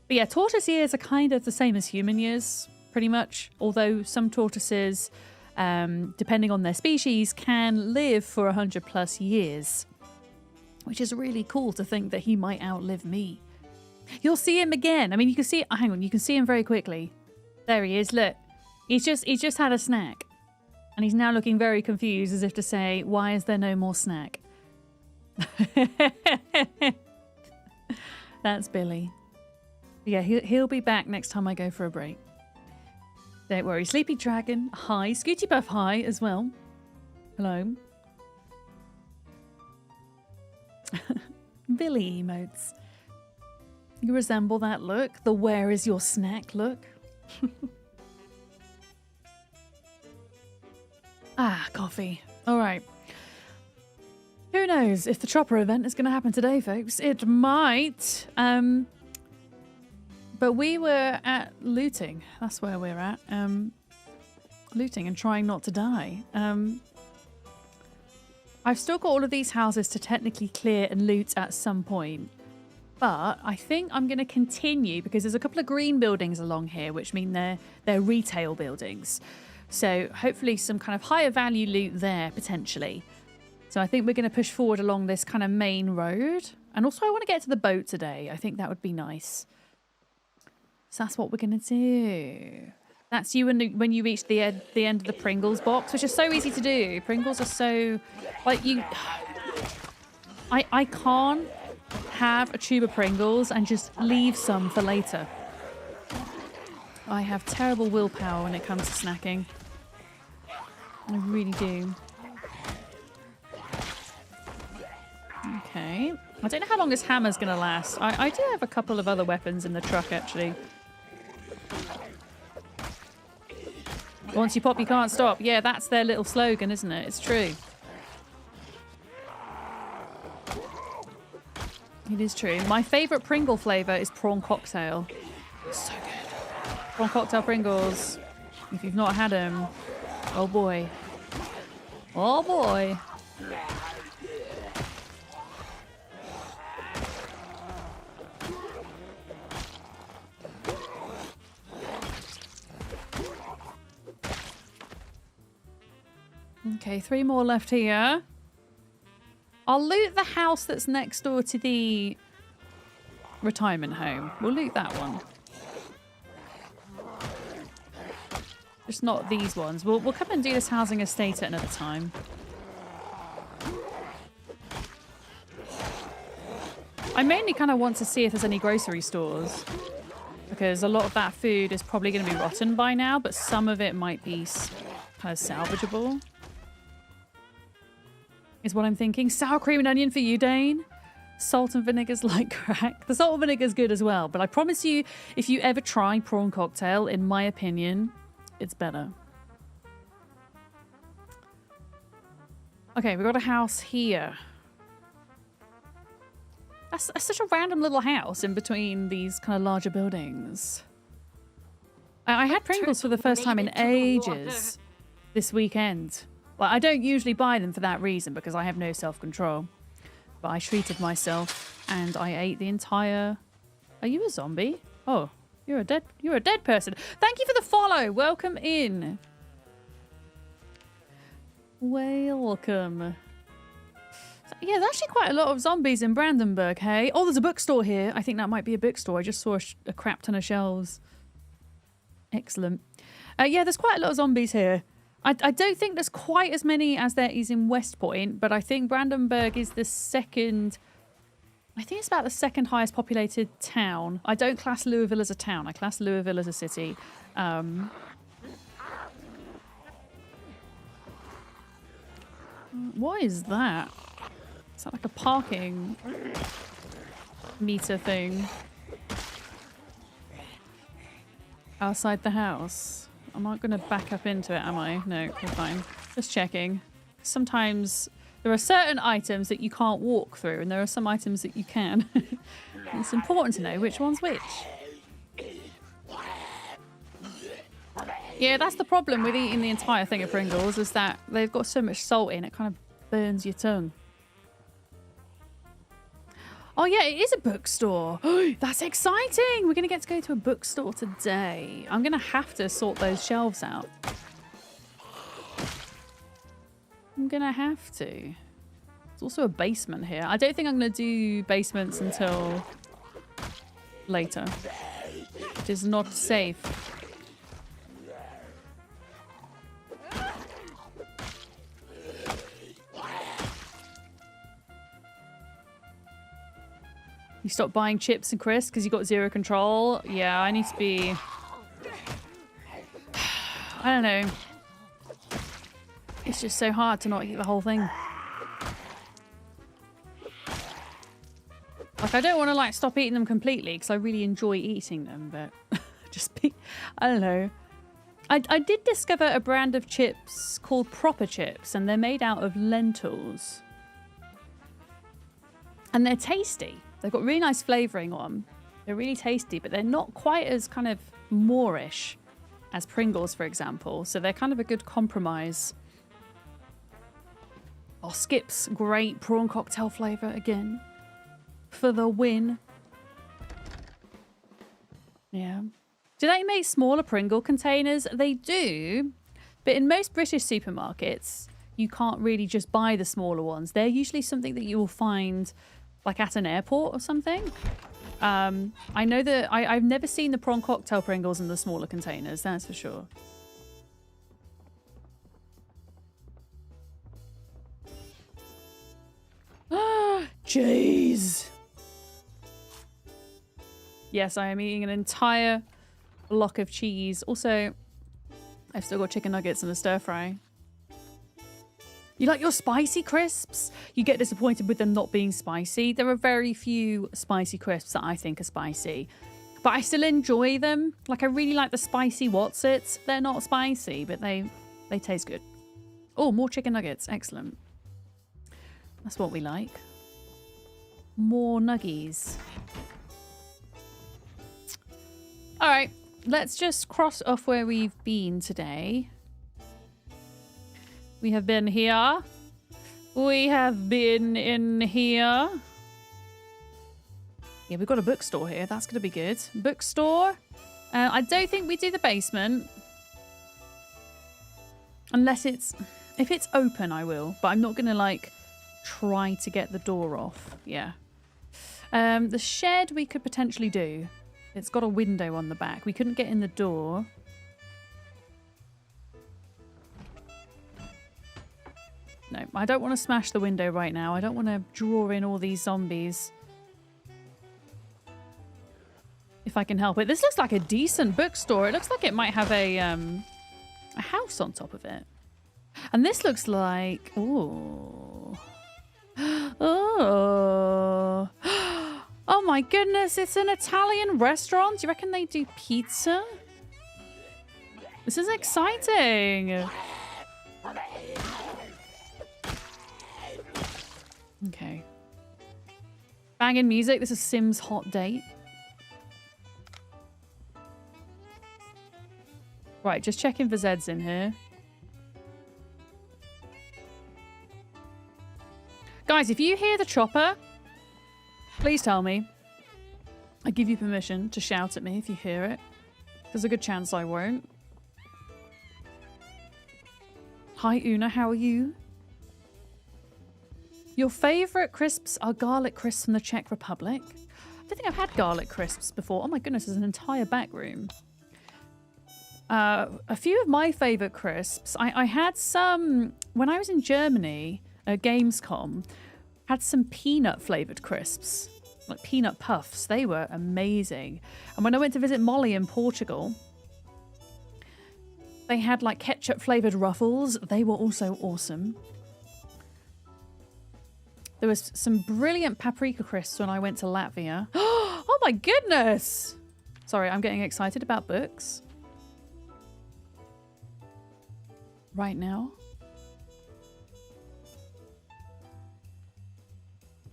But yeah, tortoise ears are kind of the same as human ears, pretty much. Although some tortoises, depending on their species, can live for 100+ years. Which is really cool to think that he might outlive me. You'll see him again. I mean, you can see, hang on, you can see him very quickly. There he is, look. He's just had a snack. And he's now looking very confused, as if to say, why is there no more snack? That's Billy. Yeah, he'll be back next time I go for a break. Don't worry. Sleepy Dragon, hi. Scooty Buff, hi as well. Hello. Billy emotes. You resemble that look. The where is your snack look. Ah, coffee. All right. Who knows if the chopper event is going to happen today, folks? It might. But we were at looting. That's where we're at. Looting and trying not to die. I've still got all of these houses to technically clear and loot at some point. But I think I'm going to continue because there's a couple of green buildings along here, which mean they're retail buildings. So hopefully some kind of higher value loot there, potentially. So I think we're going to push forward along this kind of main road. And also I want to get to the boat today. I think that would be nice. So that's what we're going to do. That's you when you reach the end of the Pringles box, which is so easy to do. Pringles are so... like you... I can't have a tube of Pringles and just leave some for later. I have terrible willpower when it comes to snacking. I really do. Okay. I don't know how long this hammer's going to last. I do have a couple of other weapons in the truck, actually. Once you pop, you can't stop. Yeah, that's their little slogan, isn't it? It's true. It is true. My favourite Pringle flavour is prawn cocktail. So good. Prawn cocktail Pringles. If you've not had them, oh boy. Oh boy. Okay, 3 more left here. I'll loot the house that's next door to the retirement home. We'll loot that one. Just not these ones. We'll come and do this housing estate at another time. I mainly kind of want to see if there's any grocery stores. Because a lot of that food is probably going to be rotten by now, but some of it might be kind of salvageable. Is what I'm thinking. Sour cream and onion for you, Dane. Salt and vinegar's like crack. The salt and vinegar's good as well, but I promise you, if you ever try prawn cocktail, in my opinion, it's better. Okay, we've got a house here. That's such a random little house in between these kind of larger buildings. I had Pringles for the first time in ages this weekend. Well, I don't usually buy them for that reason because I have no self-control. But I treated myself and I ate the entire... Are you a zombie? Oh, you're a dead person. Thank you for the follow. Welcome in. Welcome. Yeah, there's actually quite a lot of zombies in Brandenberg, hey? Oh, there's a bookstore here. I think that might be a bookstore. I just saw a crap ton of shelves. Excellent. Yeah, there's quite a lot of zombies here. I don't think there's quite as many as there is in West Point, but I think Brandenberg is the second... I think it's about the second highest populated town. I don't class Louisville as a town. I class Louisville as a city. What is that? Is that like a parking meter thing? Outside the house. I'm not going to back up into it, am I? No, we're fine. Just checking. Sometimes there are certain items that you can't walk through, and there are some items that you can. It's important to know which one's which. Yeah, that's the problem with eating the entire thing of Pringles, is that they've got so much salt in, it kind of burns your tongue. Oh yeah, it is a bookstore. That's exciting. We're going to get to go to a bookstore today. I'm going to have to sort those shelves out. I'm going to have to. There's also a basement here. I don't think I'm going to do basements until later. It is not safe. You stop buying chips and crisps because you got zero control. Yeah, I need to be... I don't know. It's just so hard to not eat the whole thing. Like, I don't want to, like, stop eating them completely because I really enjoy eating them, but just be... I don't know. I did discover a brand of chips called Proper Chips, and they're made out of lentils. And they're tasty. They've got really nice flavouring on them. They're really tasty, but they're not quite as kind of moreish as Pringles, for example. So they're kind of a good compromise. Oh, Skips. Great prawn cocktail flavour again. For the win. Yeah. Do they make smaller Pringle containers? They do. But in most British supermarkets, you can't really just buy the smaller ones. They're usually something that you will find... like at an airport or something. I know that I've never seen the prawn cocktail Pringles in the smaller containers, that's for sure. Jeez. Yes, I am eating an entire block of cheese. Also, I've still got chicken nuggets and a stir fry. You like your spicy crisps? You get disappointed with them not being spicy. There are very few spicy crisps that I think are spicy. But I still enjoy them. Like, I really like the spicy Wotsits. They're not spicy, but they taste good. Oh, more chicken nuggets. Excellent. That's what we like. More nuggies. All right. Let's just cross off where we've been today. We have been here. We have been in here. Yeah, we've got a bookstore here. That's going to be good. Bookstore. I don't think we do the basement. Unless it's... if it's open, I will. But I'm not going to, like, try to get the door off. Yeah. The shed we could potentially do. It's got a window on the back. We couldn't get in the door. No, I don't want to smash the window right now. I don't want to draw in all these zombies. If I can help it. This looks like a decent bookstore. It looks like it might have a house on top of it. And this looks like... ooh. Oh. Oh my goodness, it's an Italian restaurant. Do you reckon they do pizza? This is exciting. Okay. Banging music. This is Sim's hot date. Right, just checking for Zeds in here. Guys, if you hear the chopper, please tell me. I give you permission to shout at me if you hear it. There's a good chance I won't. Hi, Una. How are you? Your favourite crisps are garlic crisps from the Czech Republic. I don't think I've had garlic crisps before. Oh my goodness, there's an entire back room. A few of my favourite crisps. I had some when I was in Germany at Gamescom. Had some peanut flavoured crisps, like peanut puffs. They were amazing. And when I went to visit Molly in Portugal, they had like ketchup flavoured ruffles. They were also awesome. There was some brilliant paprika crisps when I went to Latvia. Oh my goodness! Sorry, I'm getting excited about books. Right now.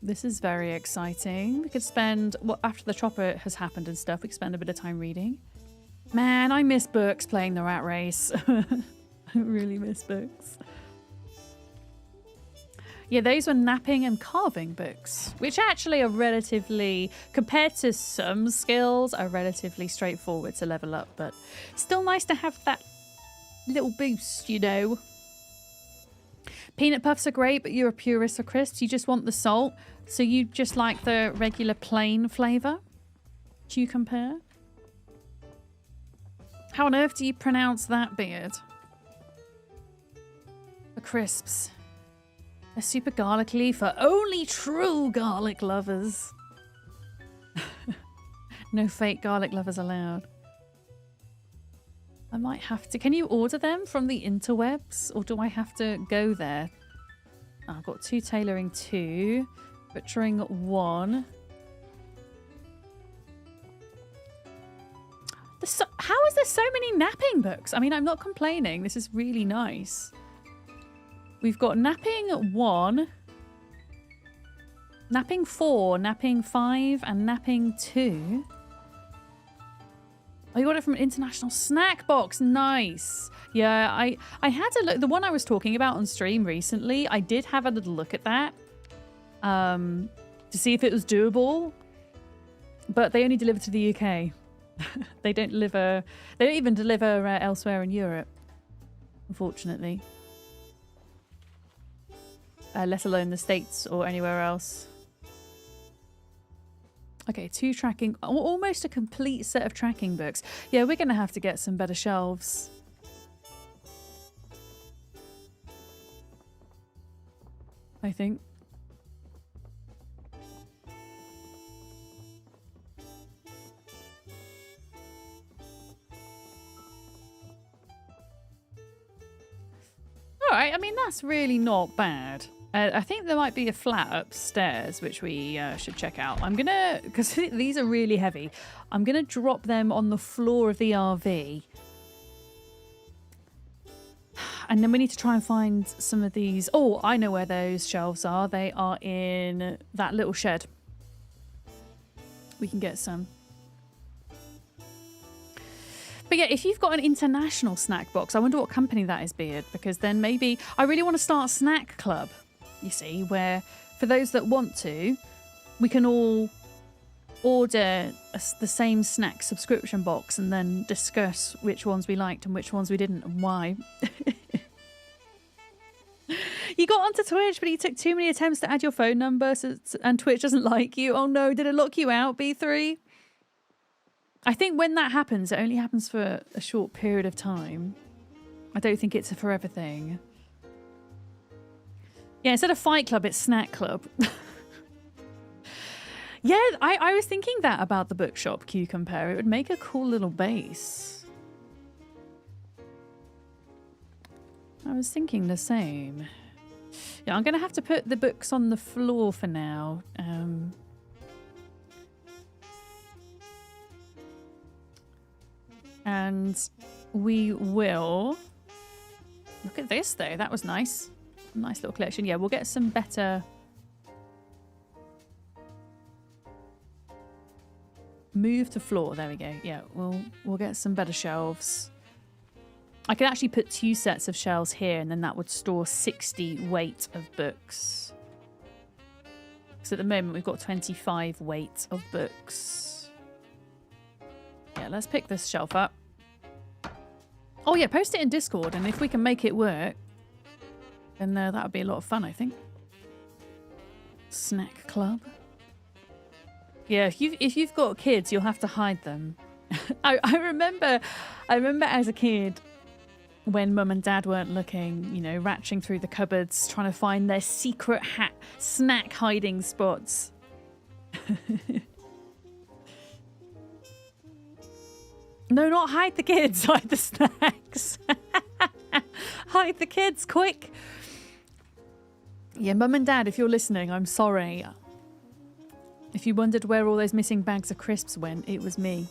This is very exciting. We could spend, well, after the chopper has happened and stuff, we could spend a bit of time reading. Man, I miss books playing the rat race. I really miss books. Yeah, those were napping and carving books, which actually are relatively, compared to some skills, are relatively straightforward to level up, but still nice to have that little boost, you know. Peanut puffs are great, but you're a purist for crisps. You just want the salt, so you just like the regular plain flavour. Do you compare? How on earth do you pronounce that, Beard? The crisps. They're super garlicky for only true garlic lovers. No fake garlic lovers allowed. I might have to... Can you order them from the interwebs? Or do I have to go there? Oh, I've got 2 tailoring 2. Butchering 1. How is there so many napping books? I mean, I'm not complaining. This is really nice. We've got napping 1. Napping 4. Napping 5. And napping 2. Oh, you got it from an international snack box. Nice. Yeah, I had a look. The one I was talking about on stream recently, I did have a little look at that to see if it was doable. But they only deliver to the UK. They don't deliver. They don't even deliver elsewhere in Europe, unfortunately. Let alone the States or anywhere else. Okay, 2 tracking, almost a complete set of tracking books. Yeah, we're going to have to get some better shelves. I think. All right, I mean, that's really not bad. I think there might be a flat upstairs, which we should check out. I'm going to, because these are really heavy, I'm going to drop them on the floor of the RV. And then we need to try and find some of these. Oh, I know where those shelves are. They are in that little shed. We can get some. But yeah, if you've got an international snack box, I wonder what company that is, Beard, because then maybe I really want to start a snack club. You see, where for those that want to, we can all order the same snack subscription box and then discuss which ones we liked and which ones we didn't and why. You got onto Twitch, but you took too many attempts to add your phone number and Twitch doesn't like you. Oh no, did it lock you out, B3? I think when that happens, it only happens for a short period of time. I don't think it's a forever thing. Yeah, instead of Fight Club, it's Snack Club. Yeah, I was thinking that about the bookshop Cucumber. It would make a cool little base. I was thinking the same. Yeah, I'm going to have to put the books on the floor for now. And we will... Look at this, though. That was nice. Nice little collection. Yeah, we'll get some better... Move to floor. There we go. Yeah, we'll get some better shelves. I could actually put 2 sets of shelves here, and then that would store 60 weight of books. Because at the moment we've got 25 weight of books. Yeah, let's pick this shelf up. Oh yeah, post it in Discord, and if we can make it work, then that would be a lot of fun, I think. Snack club. Yeah, if you've got kids, you'll have to hide them. I remember as a kid when mum and dad weren't looking, you know, ratcheting through the cupboards trying to find their secret snack hiding spots. No, not hide the kids, hide the snacks. Hide the kids, quick. Yeah, mum and dad, if you're listening, I'm sorry. If you wondered where all those missing bags of crisps went, it was me.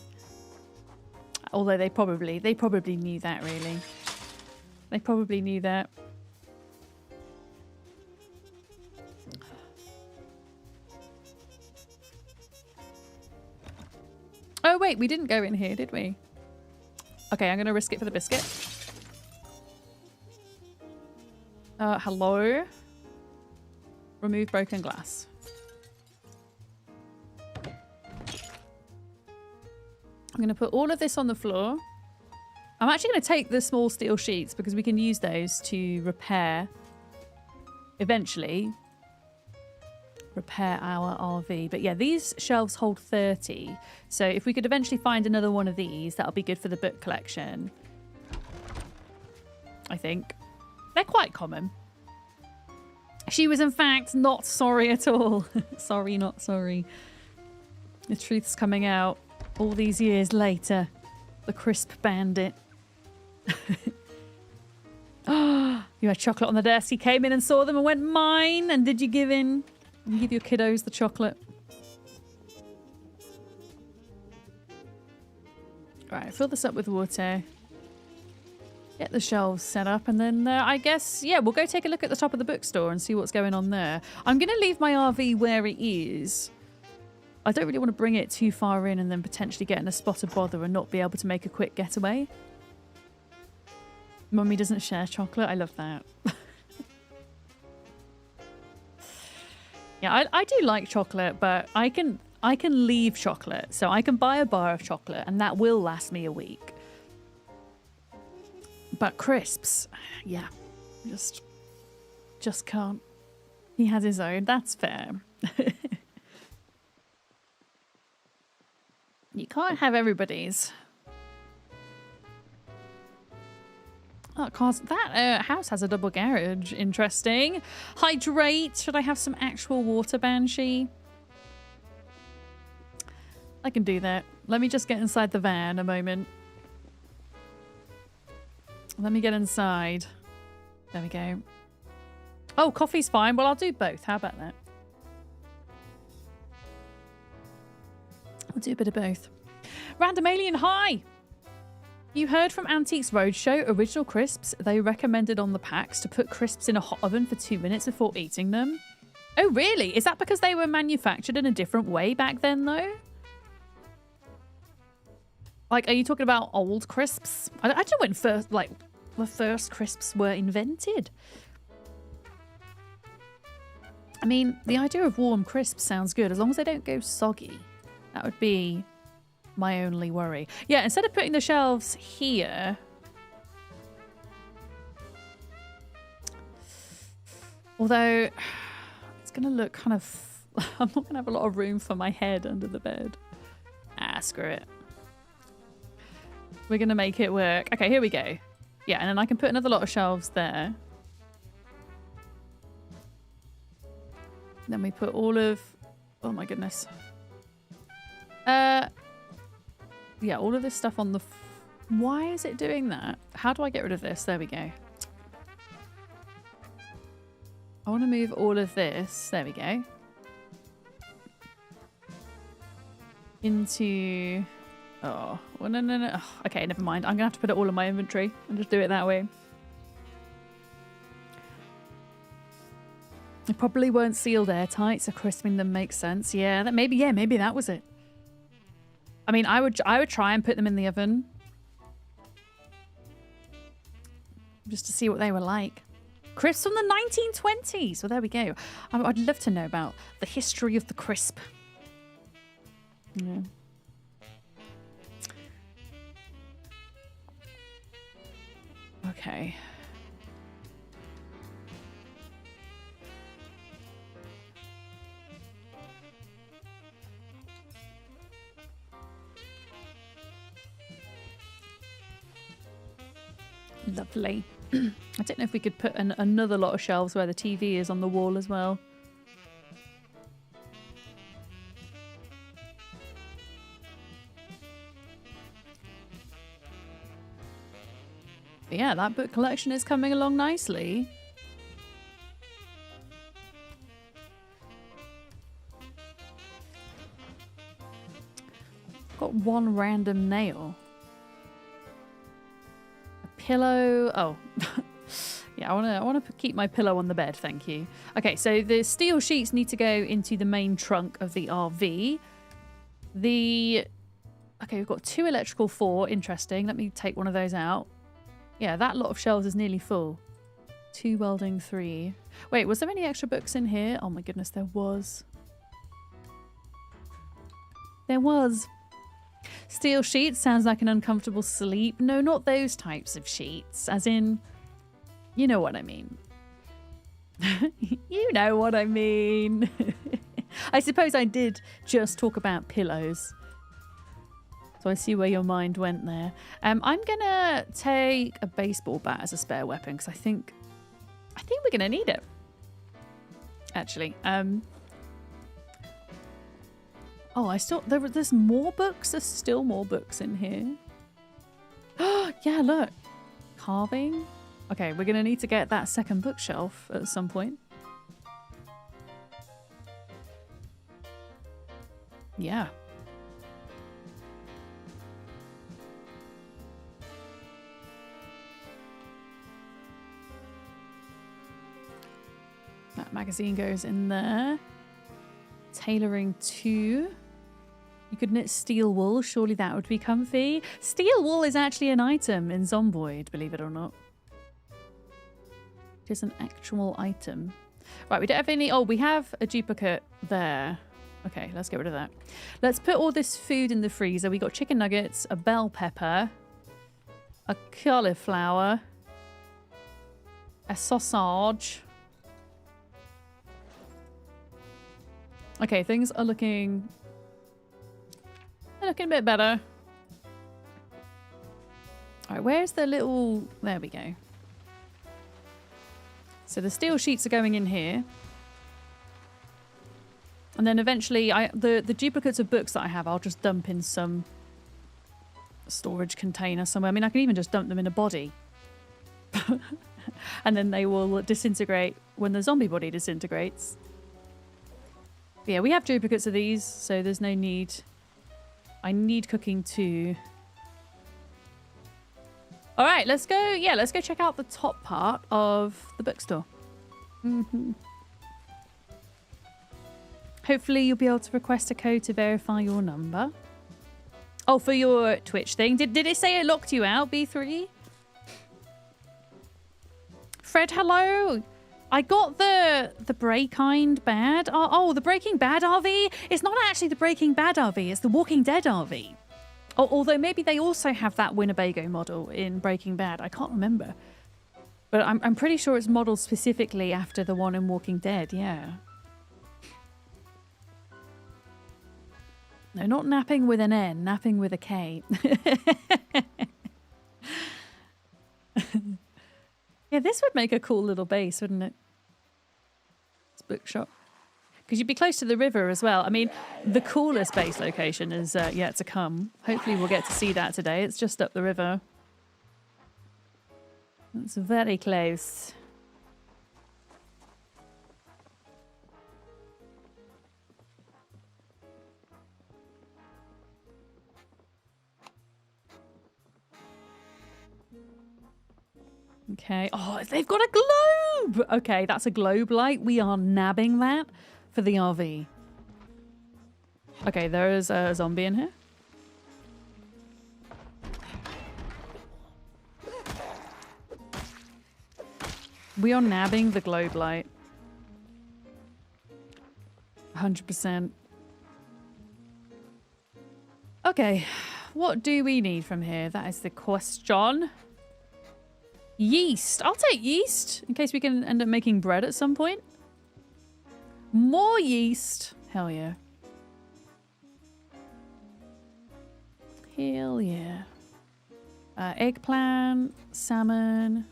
Although they probably knew that, really. They probably knew that. Oh, wait, we didn't go in here, did we? Okay, I'm going to risk it for the biscuit. Hello? Remove broken glass. I'm going to put all of this on the floor. I'm actually going to take the small steel sheets because we can use those to repair, eventually, repair our RV. But yeah, these shelves hold 30. So if we could eventually find another one of these, that'll be good for the book collection. I think. They're quite common. She was in fact not sorry at all. Sorry, not sorry. The truth's coming out all these years later. The crisp bandit. Oh, you had chocolate on the desk. He came in and saw them and went, mine. And did you give in? You give your kiddos the chocolate. Right, fill this up with water. Get the shelves set up, and then I guess, yeah, we'll go take a look at the top of the bookstore and see what's going on there. I'm going to leave my RV where it is. I don't really want to bring it too far in and then potentially get in a spot of bother and not be able to make a quick getaway. Mummy doesn't share chocolate. I love that. Yeah, I do like chocolate, but I can leave chocolate. So I can buy a bar of chocolate and that will last me a week. But crisps, yeah, just can't. He has his own. That's fair. You can't have everybody's. Oh, that house has a double garage. Interesting. Hydrate. Should I have some actual water, Banshee? I can do that. Let me just get inside the van a moment. Let me get inside. There we go. Oh, coffee's fine. Well, I'll do both. How about that? I'll do a bit of both. Random Alien, hi! You heard from Antiques Roadshow, original crisps. They recommended on the packs to put crisps in a hot oven for 2 minutes before eating them. Oh, really? Is that because they were manufactured in a different way back then, though? Like, are you talking about old crisps? I don't know when the first crisps were invented. I mean, the idea of warm crisps sounds good, as long as they don't go soggy. That would be my only worry. Yeah, instead of putting the shelves here... Although, it's going to look kind of... I'm not going to have a lot of room for my head under the bed. Ah, screw it. We're going to make it work. Okay, here we go. Yeah, and then I can put another lot of shelves there. Then we put all of... Oh my goodness. Yeah, all of this stuff on the... Why is it doing that? How do I get rid of this? There we go. I want to move all of this. There we go. Into... Oh, well, no. Oh, okay, never mind. I'm going to have to put it all in my inventory and just do it that way. It probably weren't sealed airtight, so crisping them makes sense. Yeah, maybe that was it. I mean, I would try and put them in the oven. Just to see what they were like. Crisps from the 1920s. Well, there we go. I'd love to know about the history of the crisp. Yeah. Okay. Lovely. I don't know if we could put another lot of shelves where the TV is on the wall as well. But yeah, that book collection is coming along nicely. Got one random nail. A pillow. Oh. Yeah, I want to keep my pillow on the bed, thank you. Okay, so the steel sheets need to go into the main trunk of the RV. Okay, we've got 2 electrical 4. Interesting. Let me take one of those out. Yeah, that lot of shelves is nearly full. 2 welding 3. Wait, was there any extra books in here? Oh my goodness, there was. There was. Steel sheets sounds like an uncomfortable sleep. No, not those types of sheets. As in, you know what I mean. You know what I mean. I suppose I did just talk about pillows. So I see where your mind went there. I'm gonna take a baseball bat as a spare weapon because I think we're gonna need it. Actually, oh, there's more books. There's still more books in here. Oh yeah, look, carving. Okay, we're gonna need to get that second bookshelf at some point. Yeah. That magazine goes in there. Tailoring 2. You could knit steel wool. Surely that would be comfy. Steel wool is actually an item in Zomboid, believe it or not. It is an actual item. Right, we don't have any... Oh, we have a duplicate there. Okay, let's get rid of that. Let's put all this food in the freezer. We got chicken nuggets, a bell pepper, a cauliflower, a sausage. Okay, things are looking... They're looking a bit better. Alright, where's the little... There we go. So the steel sheets are going in here. And then eventually, the duplicates of books that I have, I'll just dump in some storage container somewhere. I mean, I can even just dump them in a body. And then they will disintegrate when the zombie body disintegrates. But yeah, we have duplicates of these, so there's no need. I need cooking too. All right, let's go. Yeah, let's go check out the top part of the bookstore. Hopefully you'll be able to request a code to verify your number. Oh, for your Twitch thing. Did it say it locked you out, B3? Fred, hello. I got the Breakind Bad. Oh, the Breaking Bad RV. It's not actually the Breaking Bad RV. It's the Walking Dead RV. Oh, although maybe they also have that Winnebago model in Breaking Bad. I can't remember. But I'm pretty sure it's modeled specifically after the one in Walking Dead. Yeah. No, not napping with an N. Napping with a K. Yeah, this would make a cool little base, wouldn't it? It's bookshop. Because you'd be close to the river as well. I mean, the coolest base location is yet to come. Hopefully we'll get to see that today. It's just up the river. It's very close. Okay. Oh, they've got a globe! Okay, that's a globe light. We are nabbing that for the RV. Okay, there is a zombie in here. We are nabbing the globe light. 100%. Okay, what do we need from here? That is the question. Yeast. I'll take yeast in case we can end up making bread at some point. More yeast. Hell yeah. Hell yeah. Eggplant, salmon.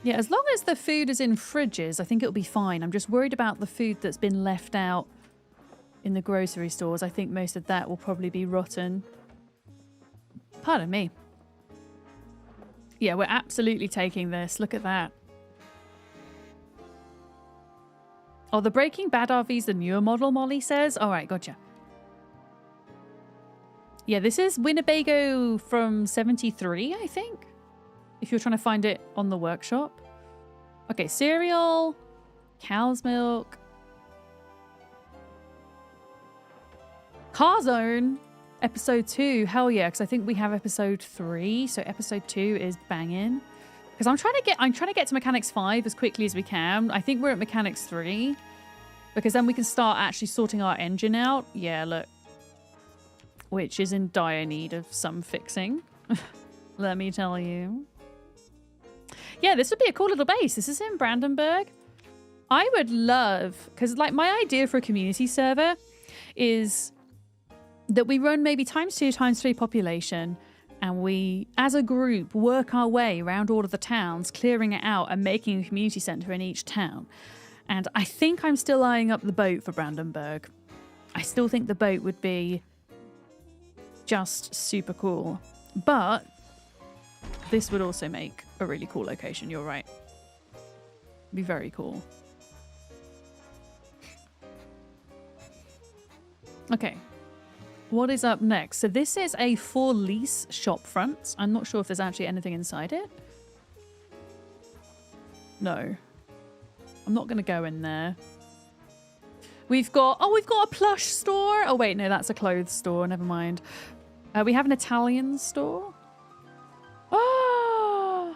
Yeah, as long as the food is in fridges, I think it'll be fine. I'm just worried about the food that's been left out in the grocery stores. I think most of that will probably be rotten. Pardon me. Yeah, we're absolutely taking this. Look at that. Oh, the Breaking Bad RV's the newer model, Molly says. All right, gotcha. Yeah, this is Winnebago from 73, I think. If you're trying to find it on the workshop. Okay, cereal, cow's milk. Car Zone, episode 2. Hell yeah, because I think we have episode 3. So episode 2 is banging. Because I'm trying to get to Mechanics 5 as quickly as we can. I think we're at Mechanics 3. Because then we can start actually sorting our engine out. Yeah, look. Which is in dire need of some fixing. Let me tell you. Yeah, this would be a cool little base. This is in Brandenberg. I would love, because like my idea for a community server is that we run maybe ×2, ×3 population, and we, as a group, work our way around all of the towns, clearing it out and making a community center in each town. And I think I'm still eyeing up the boat for Brandenberg. I still think the boat would be just super cool. But this would also make a really cool location. You're right. Be very cool. Okay. What is up next? So this is a for lease shop front. I'm not sure if there's actually anything inside it. No. I'm not going to go in there. We've got a plush store. Oh wait, no, that's a clothes store. Never mind. We have an Italian store. Oh!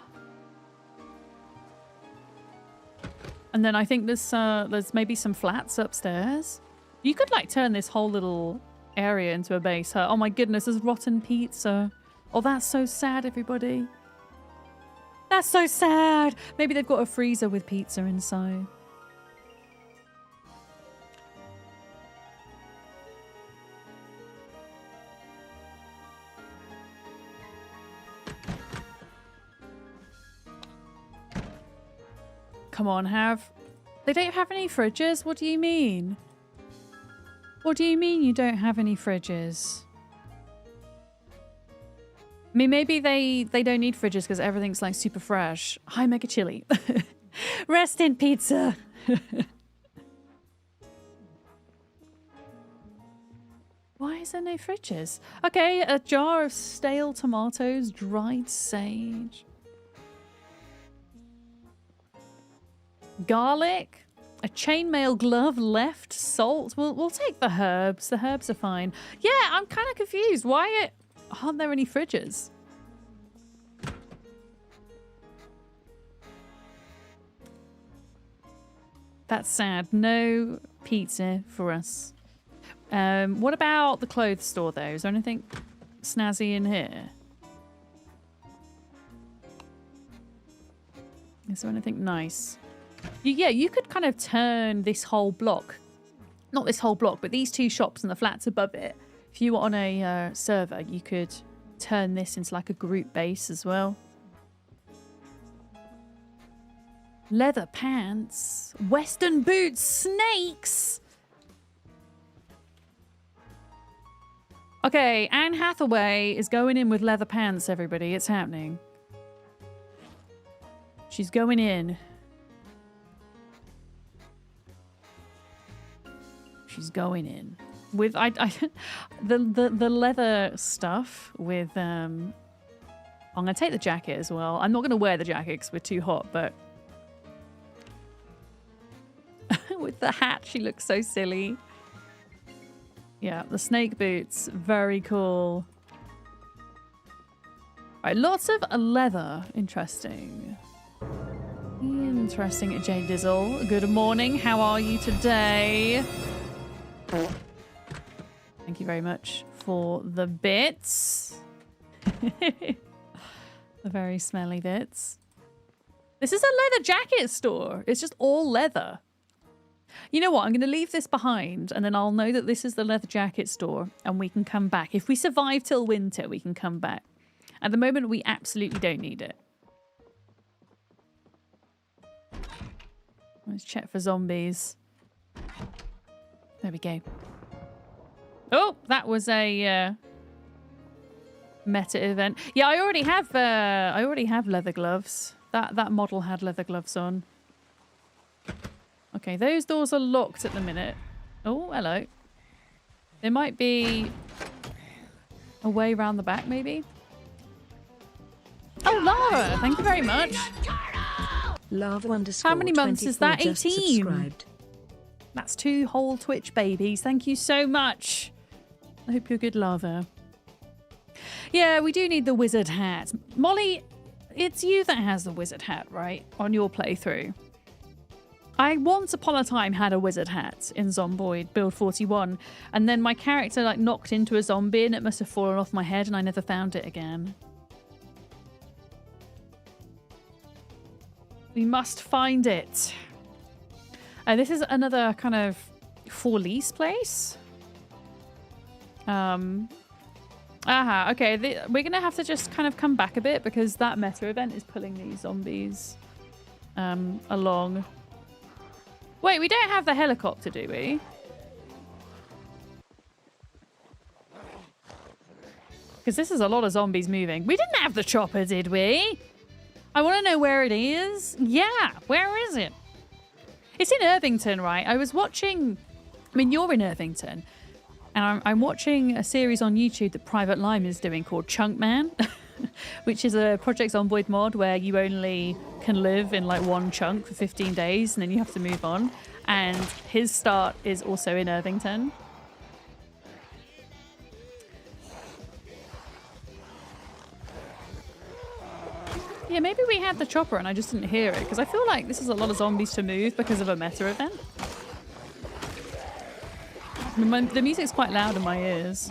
And then I think there's maybe some flats upstairs. You could like turn this whole little area into a base. Huh? Oh my goodness, there's rotten pizza. Oh, that's so sad, everybody. That's so sad. Maybe they've got a freezer with pizza inside. Come on, they don't have any fridges? What do you mean? What do you mean you don't have any fridges? I mean, maybe they don't need fridges because everything's like super fresh. Hi, Mega Chili. Rest in pizza. Why is there no fridges? Okay, a jar of stale tomatoes, dried sage. Garlic, a chainmail glove, left, salt. We'll take the herbs. The herbs are fine. Yeah, I'm kind of confused. Why aren't there any fridges? That's sad. No pizza for us. What about the clothes store though? Is there anything snazzy in here? Is there anything nice? Yeah, you could kind of turn this whole block, not this whole block, but these two shops and the flats above it. If you were on a server, you could turn this into like a group base as well. Leather pants, Western boots, snakes. Okay, Anne Hathaway is going in with leather pants, everybody. It's happening. She's going in. She's going in with the leather stuff with I'm gonna take the jacket as well. I'm not gonna wear the jacket because we're too hot, but with the hat she looks so silly. Yeah, the snake boots, very cool. Right, lots of leather. Interesting. Interesting, Jay Dizzle. Good morning. How are you today? Thank you very much for the bits. The very smelly bits. This is a leather jacket store. It's just all leather. You know what? I'm going to leave this behind and then I'll know that this is the leather jacket store and we can come back. If we survive till winter, we can come back. At the moment, we absolutely don't need it. Let's check for zombies. There we go. Oh, that was a meta event. Yeah, I already have leather gloves. That model had leather gloves on. Okay, those doors are locked at the minute. Oh, hello. There might be a way around the back, maybe. Oh, Lara! Thank you very much.
Lava_.
How many months is that? 18.
Subscribed.
That's 2 whole Twitch babies. Thank you so much. I hope you're good, Lava. Yeah, we do need the wizard hat. Molly, it's you that has the wizard hat, right? On your playthrough. I once upon a time had a wizard hat in Zomboid build 41, and then my character like knocked into a zombie and it must have fallen off my head and I never found it again. We must find it. This is another kind of for lease place. Okay, we're gonna have to just kind of come back a bit because that meta event is pulling these zombies along. Wait, we don't have the helicopter, do we? Because this is a lot of zombies moving. We didn't have the chopper, did we? I want to know where it is. Yeah, where is it? It's in Irvington, right? I was watching... I mean, you're in Irvington. And I'm watching a series on YouTube that Private Lime is doing called Chunk Man, which is a Project Zomboid mod where you only can live in like one chunk for 15 days and then you have to move on. And his start is also in Irvington. Yeah, maybe we had the chopper and I just didn't hear it because I feel like this is a lot of zombies to move because of a meta event. The music's quite loud in my ears.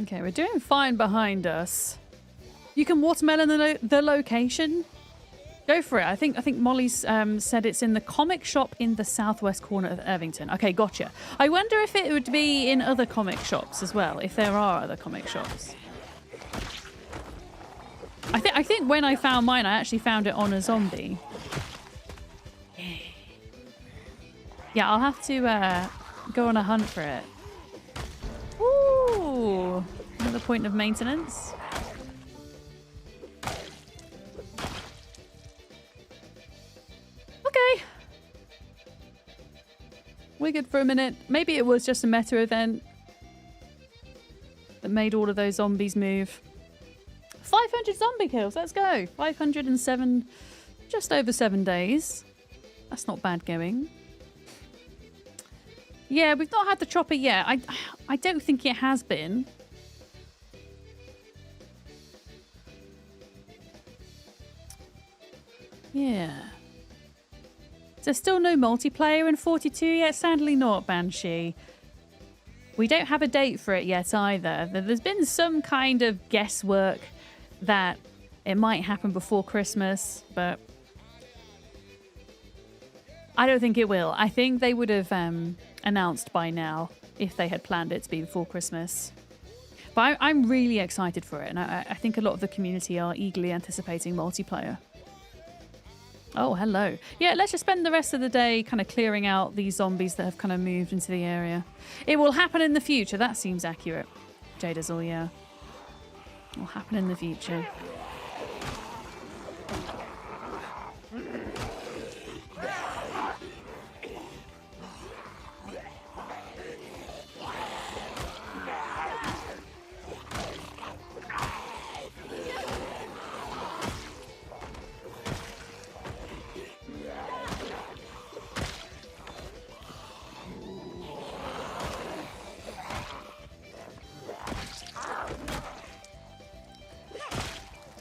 Okay, we're doing fine behind us. You can watermelon the location. Go for it. I think Molly's said it's in the comic shop in the southwest corner of Irvington. Okay, gotcha. I wonder if it would be in other comic shops as well, if there are other comic shops. I think when I found mine, I actually found it on a zombie. Yeah, I'll have to go on a hunt for it. Ooh, another point of maintenance. Okay. We're good for a minute. Maybe it was just a meta event that made all of those zombies move. 500 zombie kills. Let's go. 507, just over 7 days. That's not bad going. Yeah, we've not had the chopper yet. I don't think it has been. Yeah. There's still no multiplayer in 42 yet? Sadly not, Banshee. We don't have a date for it yet either. There's been some kind of guesswork that it might happen before Christmas, but I don't think it will. I think they would have announced by now if they had planned it to be before Christmas. But I'm really excited for it, and I think a lot of the community are eagerly anticipating multiplayer. Oh, hello. Yeah, let's just spend the rest of the day kind of clearing out these zombies that have kind of moved into the area. It will happen in the future. That seems accurate. Jadazzle, yeah. It will happen in the future.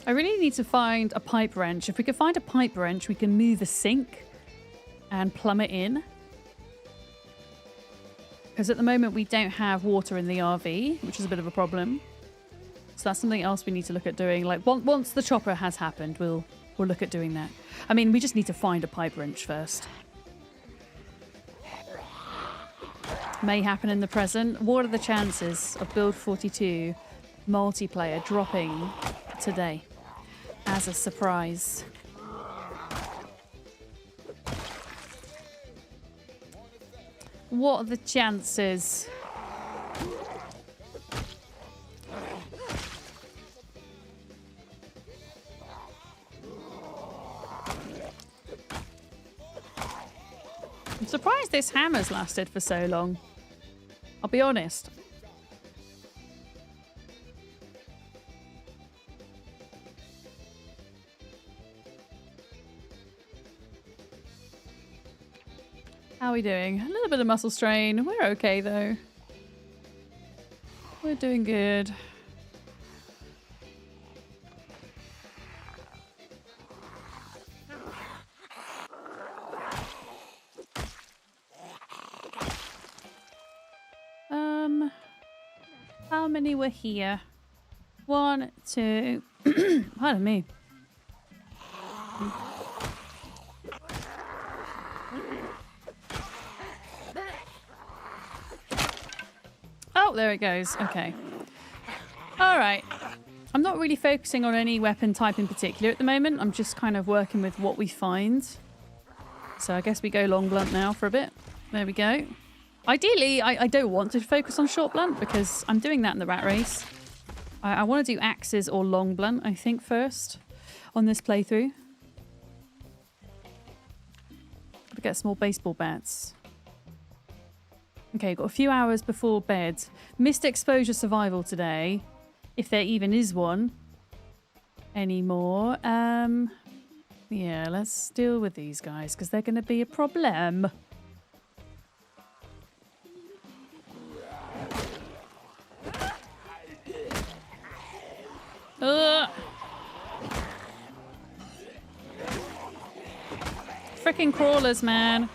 I really need to find a pipe wrench. If we could find a pipe wrench, we can move a sink and plumb it in. Because at the moment we don't have water in the RV, which is a bit of a problem. So that's something else we need to look at doing. Like once the chopper has happened, we'll look at doing that. I mean, we just need to find a pipe wrench first. May happen in the present. What are the chances of Build 42 multiplayer dropping today as a surprise? What are the chances? I'm surprised this hammer's lasted for so long. I'll be honest. How are we doing? A little bit of muscle strain. We're okay though. We're doing good. How many were here? 1, 2. Pardon me. Oh, there it goes. Okay. All right. I'm not really focusing on any weapon type in particular at the moment. I'm just kind of working with what we find. So I guess we go long blunt now for a bit. There we go. Ideally, I don't want to focus on short blunt because I'm doing that in the rat race. I want to do axes or long blunt, I think, first on this playthrough. Gotta get some more baseball bats. Okay, got a few hours before bed. Missed exposure survival today, if there even is one anymore. Yeah, let's deal with these guys because they're going to be a problem. Frickin' crawlers, man.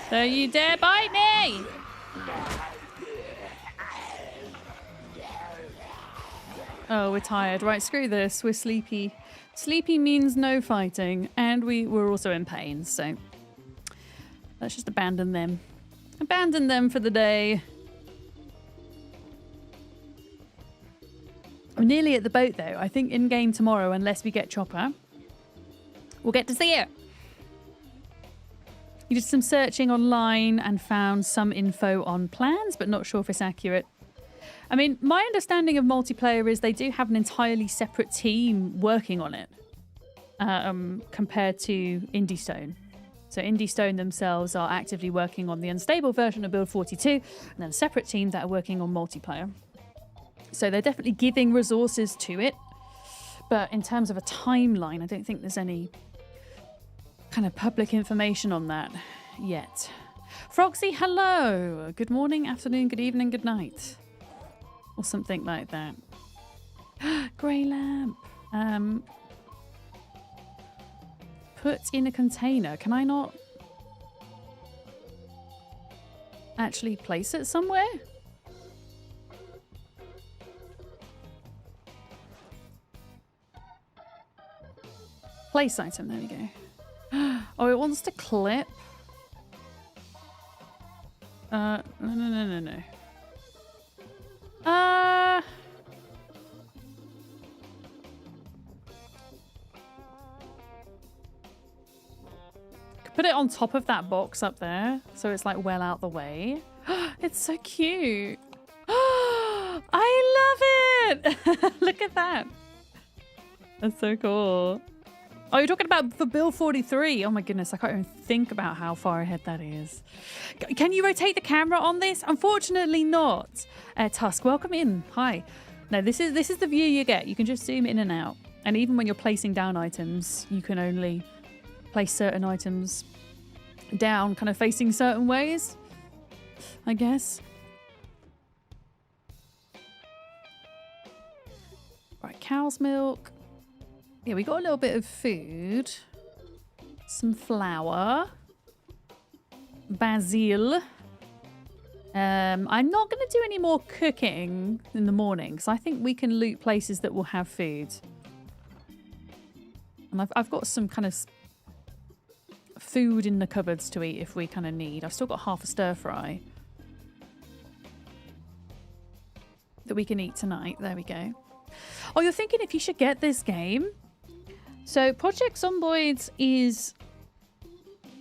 Don't you dare bite me! Oh, we're tired. Right, screw this. We're sleepy. Sleepy means no fighting, and we're also in pain, so let's just abandon them. Abandon them for the day. I'm nearly at the boat, though. I think in-game tomorrow, unless we get Chopper, we'll get to see it. You did some searching online and found some info on plans, but not sure if it's accurate. I mean, my understanding of multiplayer is they do have an entirely separate team working on it compared to Indie Stone. So Indie Stone themselves are actively working on the unstable version of Build 42, and then a separate team that are working on multiplayer. So they're definitely giving resources to it. But in terms of a timeline, I don't think there's any kind of public information on that yet. Froxy, hello. Good morning, afternoon, good evening, good night. Or something like that. Grey lamp. Put in a container. Can I not actually place it somewhere? Place item, there we go. Oh, it wants to clip. No. Put it on top of that box up there, so it's like well out the way. It's so cute. I love it. Look at that. That's so cool. Oh, you're talking about for Build 43. Oh my goodness, I can't even think about how far ahead that is. Can you rotate the camera on this? Unfortunately not. Tusk, welcome in. Hi. No, this is the view you get. You can just zoom in and out. And even when you're placing down items, you can only place certain items down, kind of facing certain ways, I guess. Right, cow's milk. Yeah, we got a little bit of food. Some flour. Basil. I'm not going to do any more cooking in the morning because I think we can loot places that will have food. And I've got some kind of food in the cupboards to eat if we kind of need. I've still got half a stir fry that we can eat tonight. There we go. Oh, you're thinking if you should get this game? So Project Zomboid is...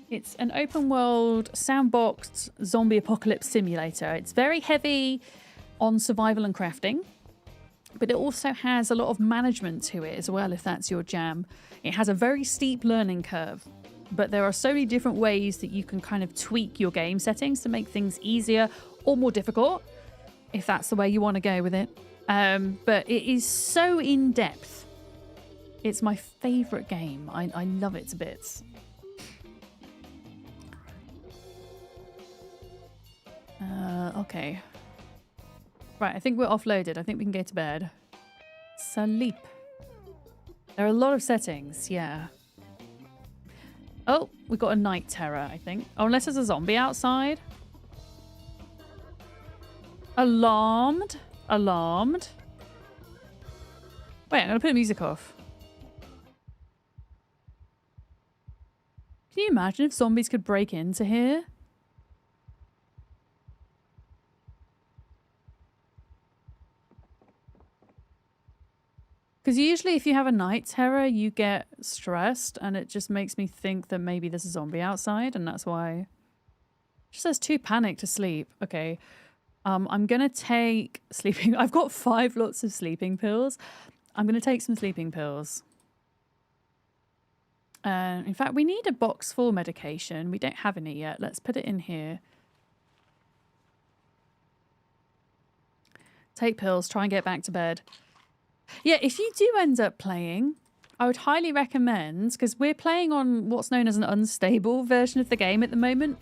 It's an open world, sandboxed zombie apocalypse simulator. It's very heavy on survival and crafting, but it also has a lot of management to it as well, if that's your jam. It has a very steep learning curve, but there are so many different ways that you can kind of tweak your game settings to make things easier or more difficult, if that's the way you want to go with it. But it is so in-depth. It's my favourite game. I love it to bits. Okay. Right, I think we're offloaded. I think we can go to bed. Sleep. There are a lot of settings, yeah. Oh, we got a night terror, I think. Oh, unless there's a zombie outside. Alarmed. Alarmed. Wait, I'm going to put the music off. Can you imagine if zombies could break into here? Because usually if you have a night terror, you get stressed, and it just makes me think that maybe there's a zombie outside, and that's why. It just says too panicked to sleep. Okay. I'm going to take sleeping... I've got 5 lots of sleeping pills. I'm going to take some sleeping pills. In fact, we need a box full medication. We don't have any yet. Let's put it in here. Take pills. Try and get back to bed. Yeah, if you do end up playing, I would highly recommend, because we're playing on what's known as an unstable version of the game at the moment,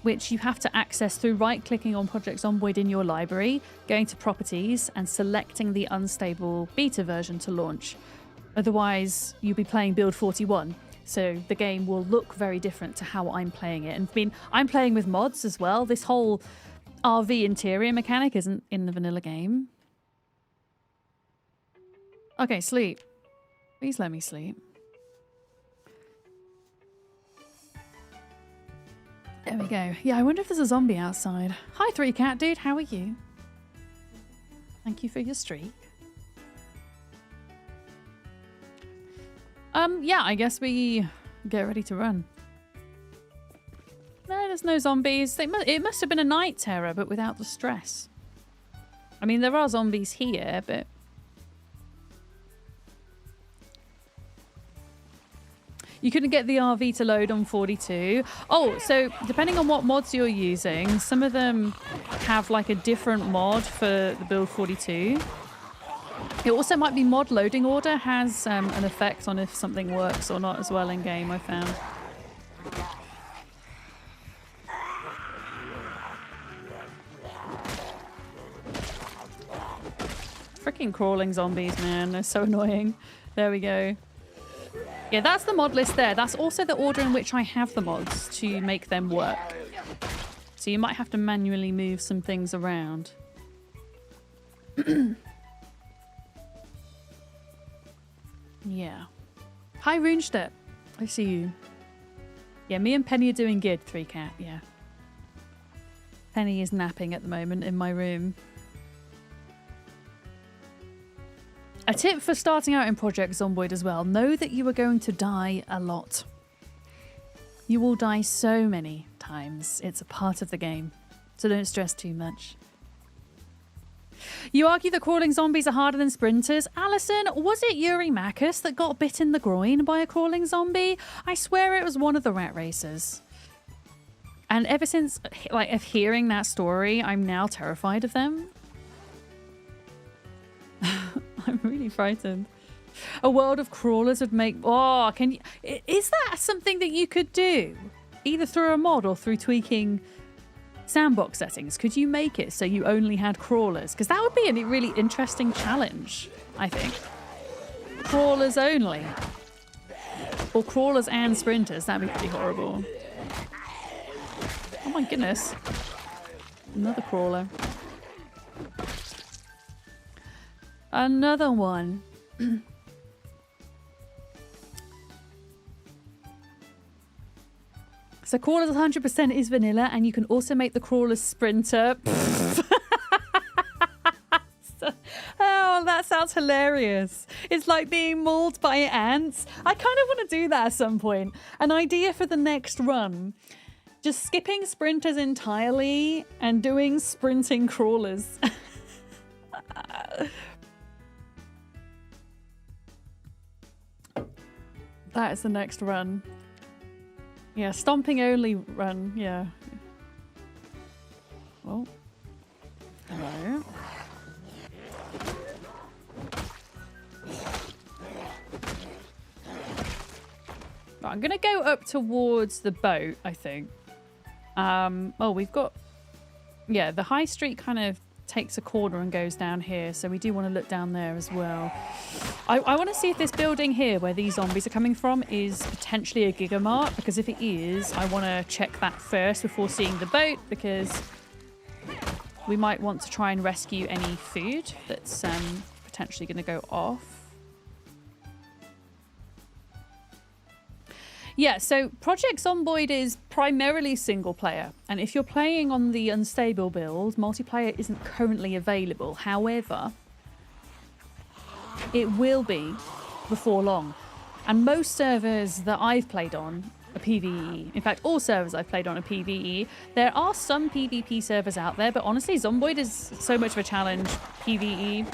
which you have to access through right-clicking on Project Zomboid in your library, going to Properties, and selecting the unstable beta version to launch. Otherwise, you'll be playing Build 41, so the game will look very different to how I'm playing it. And I'm playing with mods as well. This whole RV interior mechanic isn't in the vanilla game. Okay, sleep. Please let me sleep. There we go. Yeah, I wonder if there's a zombie outside. Hi, 3Cat dude. How are you? Thank you for your streak. Yeah, I guess we get ready to run. No, there's no zombies. It must have been a night terror, but without the stress. I mean, there are zombies here, but... You couldn't get the RV to load on 42. Oh, so depending on what mods you're using, some of them have like a different mod for the build 42. It also might be mod loading order has an effect on if something works or not as well in game, I found. Freaking crawling zombies, man. They're so annoying. There we go. Yeah, that's the mod list there. That's also the order in which I have the mods to make them work. So you might have to manually move some things around. Yeah. Hi, Runestep. I see you. Yeah, me and Penny are doing good, 3Cat, yeah. Penny is napping at the moment in my room. A tip for starting out in Project Zomboid as well. Know that you are going to die a lot. You will die so many times. It's a part of the game. So don't stress too much. You argue that crawling zombies are harder than sprinters. Alison, was it Yuri Marcus that got bit in the groin by a crawling zombie? I swear it was one of the rat racers. And ever since of hearing that story, I'm now terrified of them. I'm really frightened. A world of crawlers would make... Oh, can you... Is that something that you could do? Either through a mod or through tweaking sandbox settings? Could you make it so you only had crawlers? Because that would be a really interesting challenge, I think. crawlers only. Or crawlers and sprinters. That'd be pretty horrible. Oh my goodness. Another crawler. Another one. So crawlers 100% is vanilla, and you can also make the crawler sprinter. Oh, that sounds hilarious. It's like being mauled by ants. I kind of want to do that at some point. An idea for the next run. Just skipping sprinters entirely and doing sprinting crawlers. That is the next run. Yeah, stomping only run, yeah. Oh. Hello. Right, I'm gonna go up towards the boat, I think. Oh, we've got... Yeah, the high street kind of takes a corner and goes down here, so we do want to look down there as well. I want to see if this building here where these zombies are coming from is potentially a Gigamart, because if it is, I want to check that first before seeing the boat, because we might want to try and rescue any food that's potentially going to go off. Yeah, so Project Zomboid is primarily single player, and if you're playing on the unstable build, multiplayer isn't currently available. However, it will be before long. And most servers that I've played on are PvE. In fact, all servers I've played on are PvE. There are some PvP servers out there, but honestly, Zomboid is so much of a challenge PvE.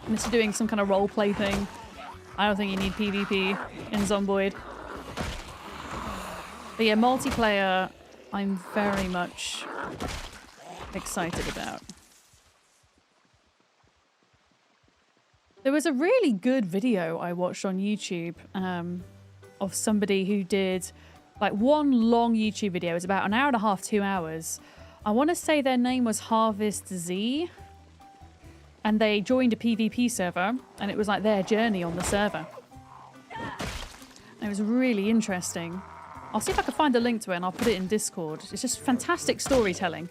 Unless you're doing some kind of roleplay thing. I don't think you need PvP in Zomboid. But yeah, multiplayer, I'm very much excited about. There was a really good video I watched on YouTube of somebody who did like one long YouTube video. It was about an hour and a half, 2 hours. I want to say their name was Harvest Z. And they joined a PvP server, and it was like their journey on the server. And it was really interesting. I'll see if I can find a link to it and I'll put it in Discord. It's just fantastic storytelling.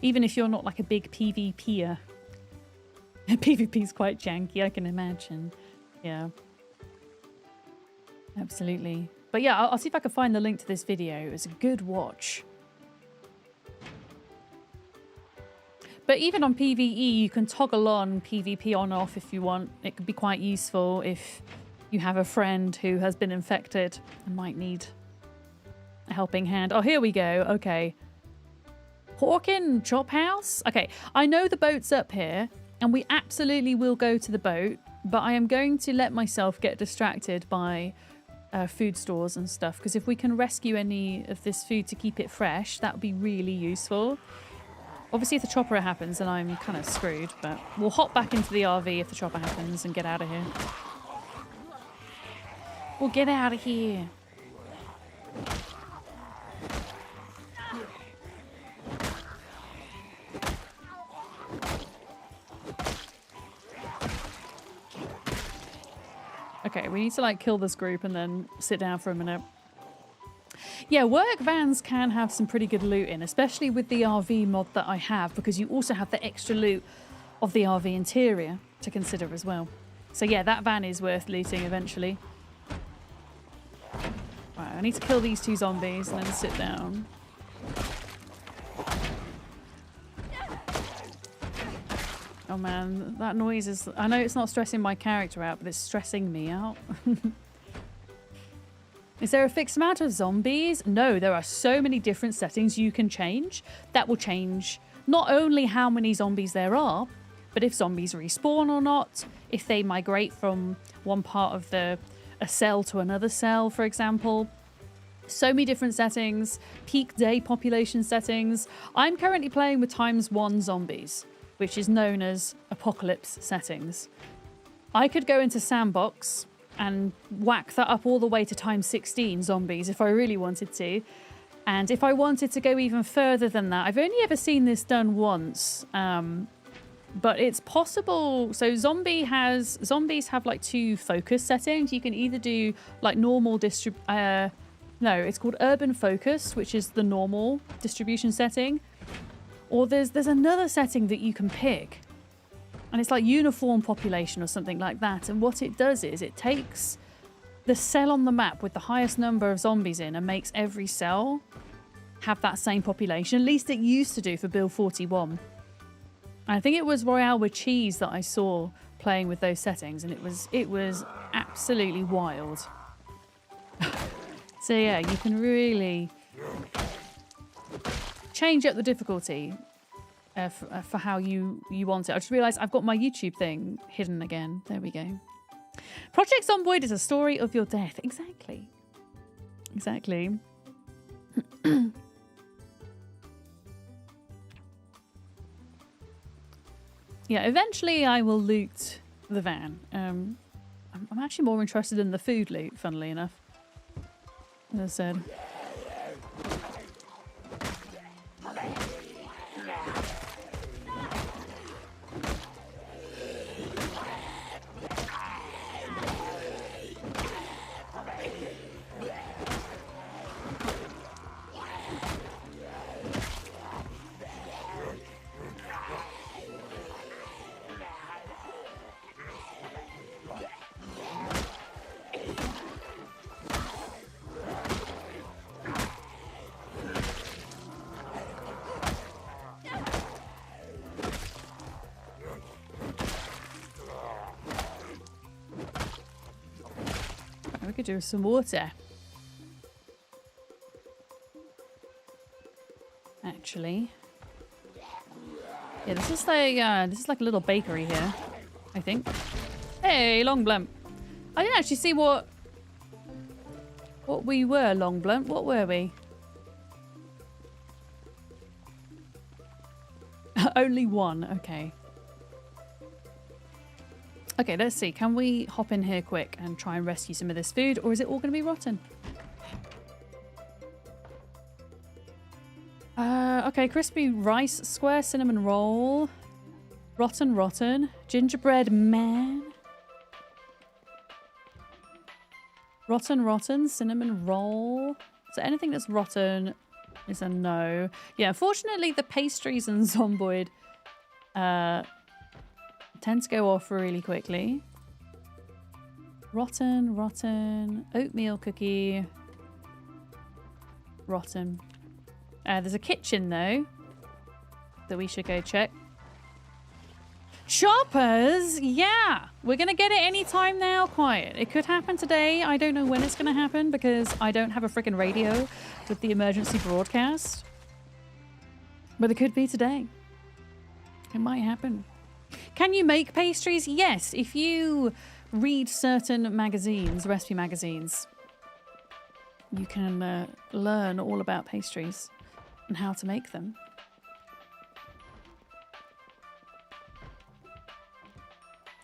Even if you're not like a big PvPer. PvP is quite janky, I can imagine. Yeah. Absolutely. But yeah, I'll see if I can find the link to this video. It was a good watch. But even on PvE, you can toggle on PvP on off if you want. It could be quite useful if you have a friend who has been infected and might need a helping hand. Oh, here we go. Okay. Hawkin Chop House? Okay, I know the boat's up here, and we absolutely will go to the boat, but I am going to let myself get distracted by food stores and stuff, because if we can rescue any of this food to keep it fresh, that would be really useful. Obviously, if the chopper happens, then I'm kind of screwed, but we'll hop back into the RV if the chopper happens and get out of here. We'll get out of here. Okay, we need to like kill this group and then sit down for a minute. Yeah, work vans can have some pretty good loot in, especially with the RV mod that I have, because you also have the extra loot of the RV interior to consider as well. So yeah, that van is worth looting eventually. Right, I need to kill these 2 zombies and then sit down. Oh man, that noise is... I know it's not stressing my character out, but it's stressing me out. Is there a fixed amount of zombies? No, there are so many different settings you can change. That will change not only how many zombies there are, but if zombies respawn or not, if they migrate from one part of a cell to another cell, for example. So many different settings, peak day population settings. I'm currently playing with ×1 zombies, which is known as apocalypse settings. I could go into sandbox and whack that up all the way to ×16 zombies if I really wanted to. And if I wanted to go even further than that, I've only ever seen this done once But it's possible. So zombies have like 2 focus settings. You can either do like normal no, it's called urban focus, which is the normal distribution setting. Or there's another setting that you can pick. And it's like uniform population or something like that. And what it does is it takes the cell on the map with the highest number of zombies in and makes every cell have that same population. At least it used to do for Build 41. And I think it was Royale with Cheese that I saw playing with those settings, and it was absolutely wild. So yeah, you can really change up the difficulty for how you want it. I just realised I've got my YouTube thing hidden again. There we go. Project Zomboid is a story of your death. Exactly. Exactly. Yeah, eventually I will loot the van. I'm actually more interested in the food loot, funnily enough. As I said. We could do with some water. Actually. Yeah, this is like a little bakery here, I think. Hey, Long Blunt. I didn't actually see what we were, Long Blunt. What were we? Only one. Okay. Okay, let's see. Can we hop in here quick and try and rescue some of this food, or is it all going to be rotten? Okay, crispy rice square, cinnamon roll, rotten, gingerbread man, rotten, cinnamon roll. So anything that's rotten is a no. Yeah, unfortunately, the pastries and Zomboid tend to go off really quickly. Rotten, oatmeal cookie, rotten. There's a kitchen though that we should go check. Choppers, yeah, we're gonna get it anytime now. Quiet. It could happen today. I don't know when it's gonna happen because I don't have a freaking radio with the emergency broadcast. But it could be today. It might happen. Can you make pastries? Yes, if you read certain magazines, recipe magazines, you can learn all about pastries and how to make them.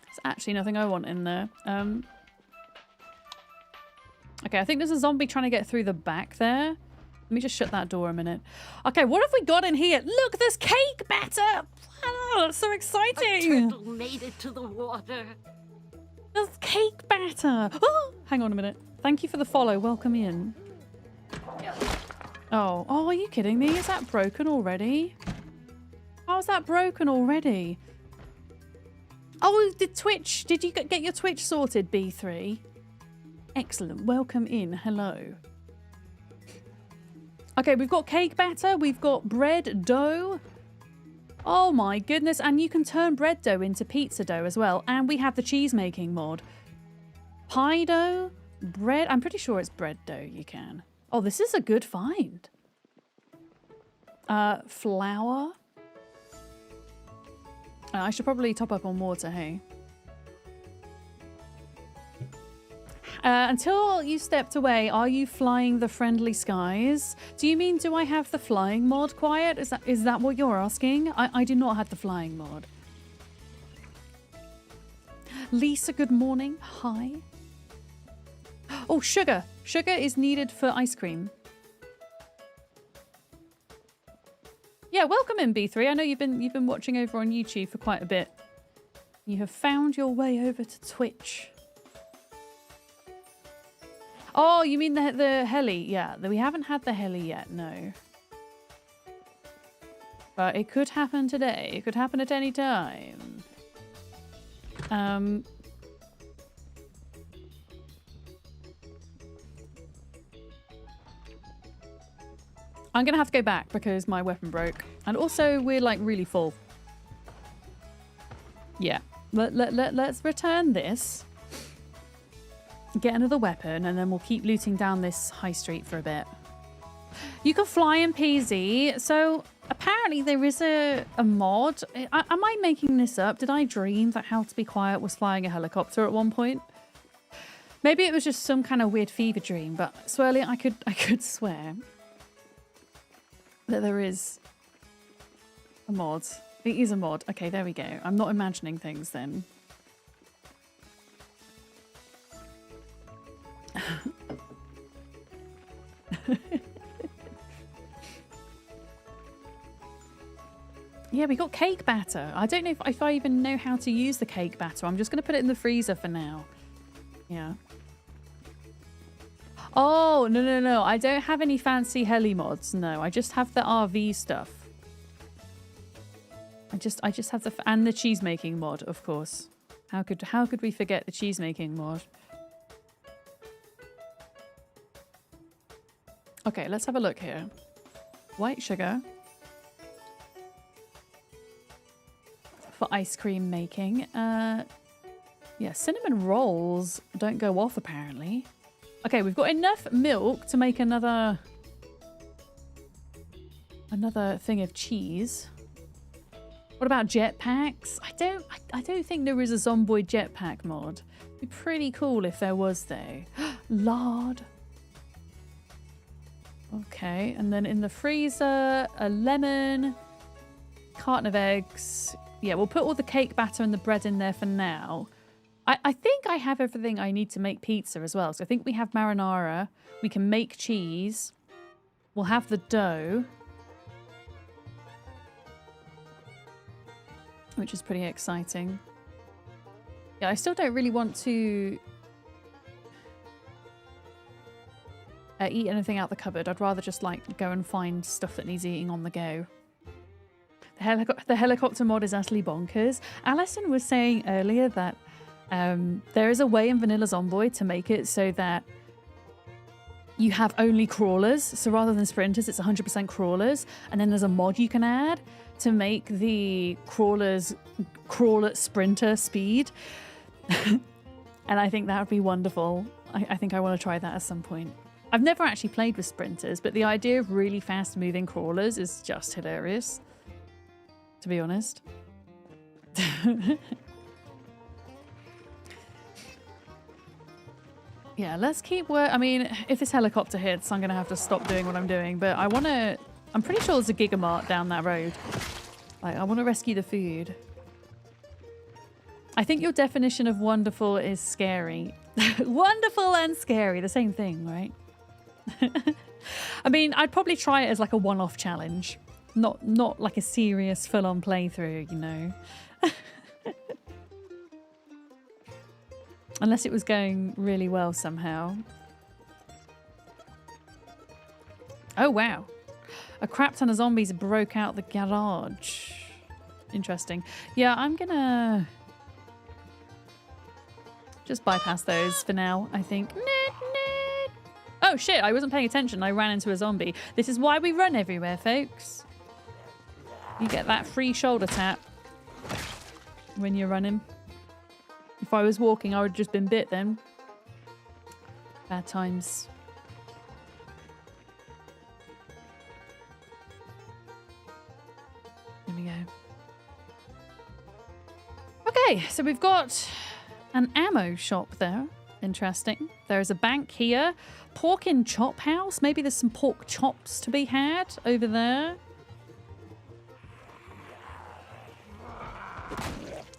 There's actually nothing I want in there. Okay, I think there's a zombie trying to get through the back there. Let me just shut that door a minute. Okay, what have we got in here? Look, there's cake batter! Oh, that's so exciting!
A turtle made it to the water.
There's cake batter! Oh, hang on a minute. Thank you for the follow. Welcome in. Oh, are you kidding me? Is that broken already? How's that broken already? Oh, did you get your Twitch sorted, B3? Excellent. Welcome in. Hello. Okay, we've got cake batter. We've got bread dough. Oh my goodness. And you can turn bread dough into pizza dough as well. And we have the cheese making mod. Pie dough, bread. I'm pretty sure it's bread dough you can. Oh, this is a good find. Flour. I should probably top up on water, hey? Until you stepped away, are you flying the friendly skies? Do you mean, do I have the flying mod, Quiet? Is that what you're asking? I do not have the flying mod. Lisa, good morning. Hi. Oh, sugar. Sugar is needed for ice cream. Yeah, welcome in, B3. I know you've been watching over on YouTube for quite a bit. You have found your way over to Twitch. Oh, you mean the heli? Yeah, we haven't had the heli yet, no. But it could happen today. It could happen at any time. I'm gonna have to go back because my weapon broke. And also, we're like really full. Yeah. Let's return this. Get another weapon, and then we'll keep looting down this high street for a bit. You can fly in PZ. So apparently there is a mod. Am I making this up? Did I dream that How to Be Quiet was flying a helicopter at one point? Maybe it was just some kind of weird fever dream, but Swirly, I could swear that there is a mod. It is a mod. Okay, there we go. I'm not imagining things then. Yeah, we got cake batter. I don't know if I even know how to use the cake batter. I'm just going to put it in the freezer for now. Yeah. Oh, no. I don't have any fancy heli mods. No, I just have the RV stuff. I just have and the cheese making mod, of course. How could we forget the cheese making mod? Okay, let's have a look here. White sugar. For ice cream making. Yeah, cinnamon rolls don't go off apparently. Okay, we've got enough milk to make another thing of cheese. What about jetpacks? I don't think there is a Zomboid jetpack mod. It'd be pretty cool if there was though. Lard. Okay, and then in the freezer, a lemon, carton of eggs. Yeah, we'll put all the cake batter and the bread in there for now. I think I have everything I need to make pizza as well. So I think we have marinara. We can make cheese. We'll have the dough. Which is pretty exciting. Yeah, I still don't really want to eat anything out the cupboard. I'd rather just like go and find stuff that needs eating on the go. The helicopter mod is utterly bonkers. Alison was saying earlier that there is a way in Vanilla Zomboid to make it so that you have only crawlers. So rather than sprinters, it's 100% crawlers. And then there's a mod you can add to make the crawlers crawl at sprinter speed. And I think that would be wonderful. I think I want to try that at some point. I've never actually played with sprinters, but the idea of really fast moving crawlers is just hilarious, to be honest. Yeah, let's keep work. I mean, if this helicopter hits, I'm going to have to stop doing what I'm doing, but I want to... I'm pretty sure there's a Gigamart down that road. Like, I want to rescue the food. I think your definition of wonderful is scary. Wonderful and scary, the same thing, right? I mean, I'd probably try it as like a one-off challenge. Not like a serious full-on playthrough, you know. Unless it was going really well somehow. Oh, wow. A crap ton of zombies broke out the garage. Interesting. Yeah, I'm gonna just bypass those for now, I think. Oh, shit, I wasn't paying attention. I ran into a zombie. This is why we run everywhere, folks. You get that free shoulder tap when you're running. If I was walking, I would have just been bit then. Bad times. There we go. Okay, so we've got an ammo shop there. Interesting. There is a bank here. Pork and chop house. Maybe there's some pork chops to be had over there.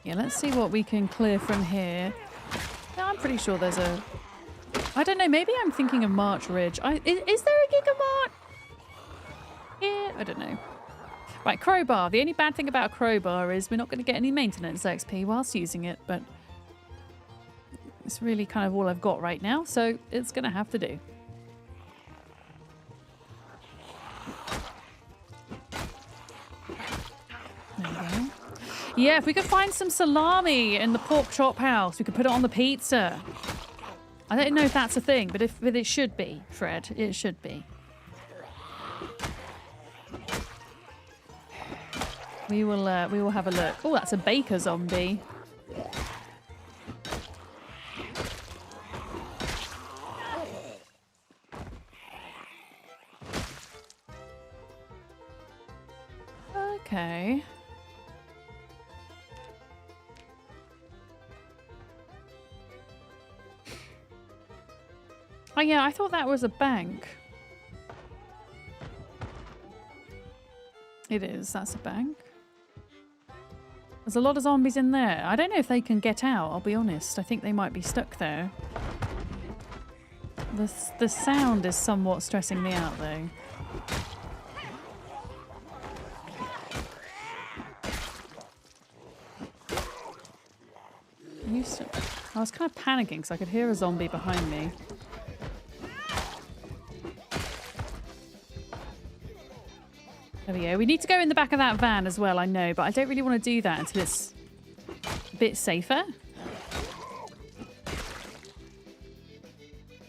Yeah, let's see what we can clear from here. Yeah, I'm pretty sure there's a... I don't know, maybe I'm thinking of March Ridge. Is there a Gigamart? Yeah, I don't know. Right, crowbar. The only bad thing about a crowbar is we're not going to get any maintenance XP whilst using it, but it's really kind of all I've got right now, so it's going to have to do. There we go. Yeah, if we could find some salami in the pork chop house, we could put it on the pizza. I don't know if that's a thing, but it should be, Fred. It should be. We will have a look. Oh, that's a baker zombie. Okay. Oh yeah, I thought that was a bank. It is, that's a bank. There's a lot of zombies in there. I don't know if they can get out, I'll be honest. I think they might be stuck there. The sound is somewhat stressing me out though. I was kind of panicking because I could hear a zombie behind me. There we go. We need to go in the back of that van as well, I know, but I don't really want to do that until it's a bit safer.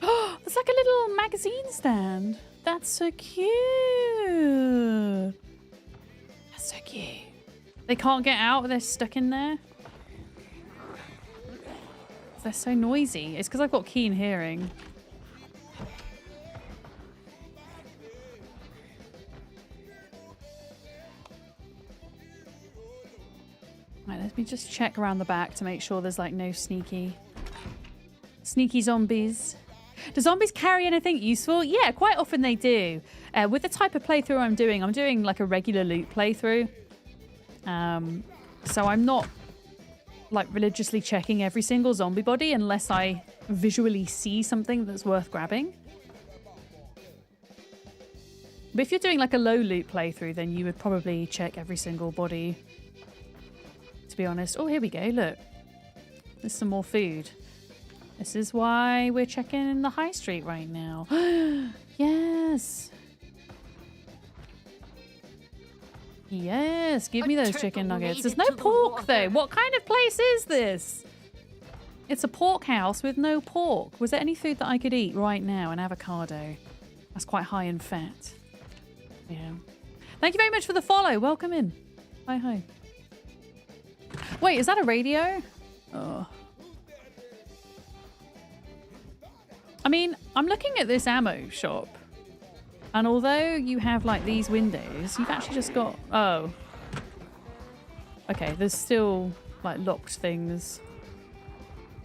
Oh, there's like a little magazine stand. That's so cute. That's so cute. They can't get out. They're stuck in there. They're so noisy. It's because I've got keen hearing. Right, let me just check around the back to make sure there's like no sneaky zombies. Do zombies carry anything useful? Yeah, quite often they do. With the type of playthrough I'm doing like a regular loot playthrough. So I'm not like religiously checking every single zombie body unless I visually see something that's worth grabbing. But if you're doing like a low loot playthrough, then you would probably check every single body, to be honest. Oh, here we go, look. There's some more food. This is why we're checking the high street right now. Yes. Yes, give me those chicken nuggets. There's no pork though. What kind of place is this? It's a pork house with no pork. Was there any food that I could eat right now? An avocado. That's quite high in fat. Yeah. Thank you very much for the follow. Welcome in. Hi, hi. Wait, is that a radio? Oh. I mean, I'm looking at this ammo shop. And although you have like these windows, you've actually just got... Oh. Okay, there's still like locked things.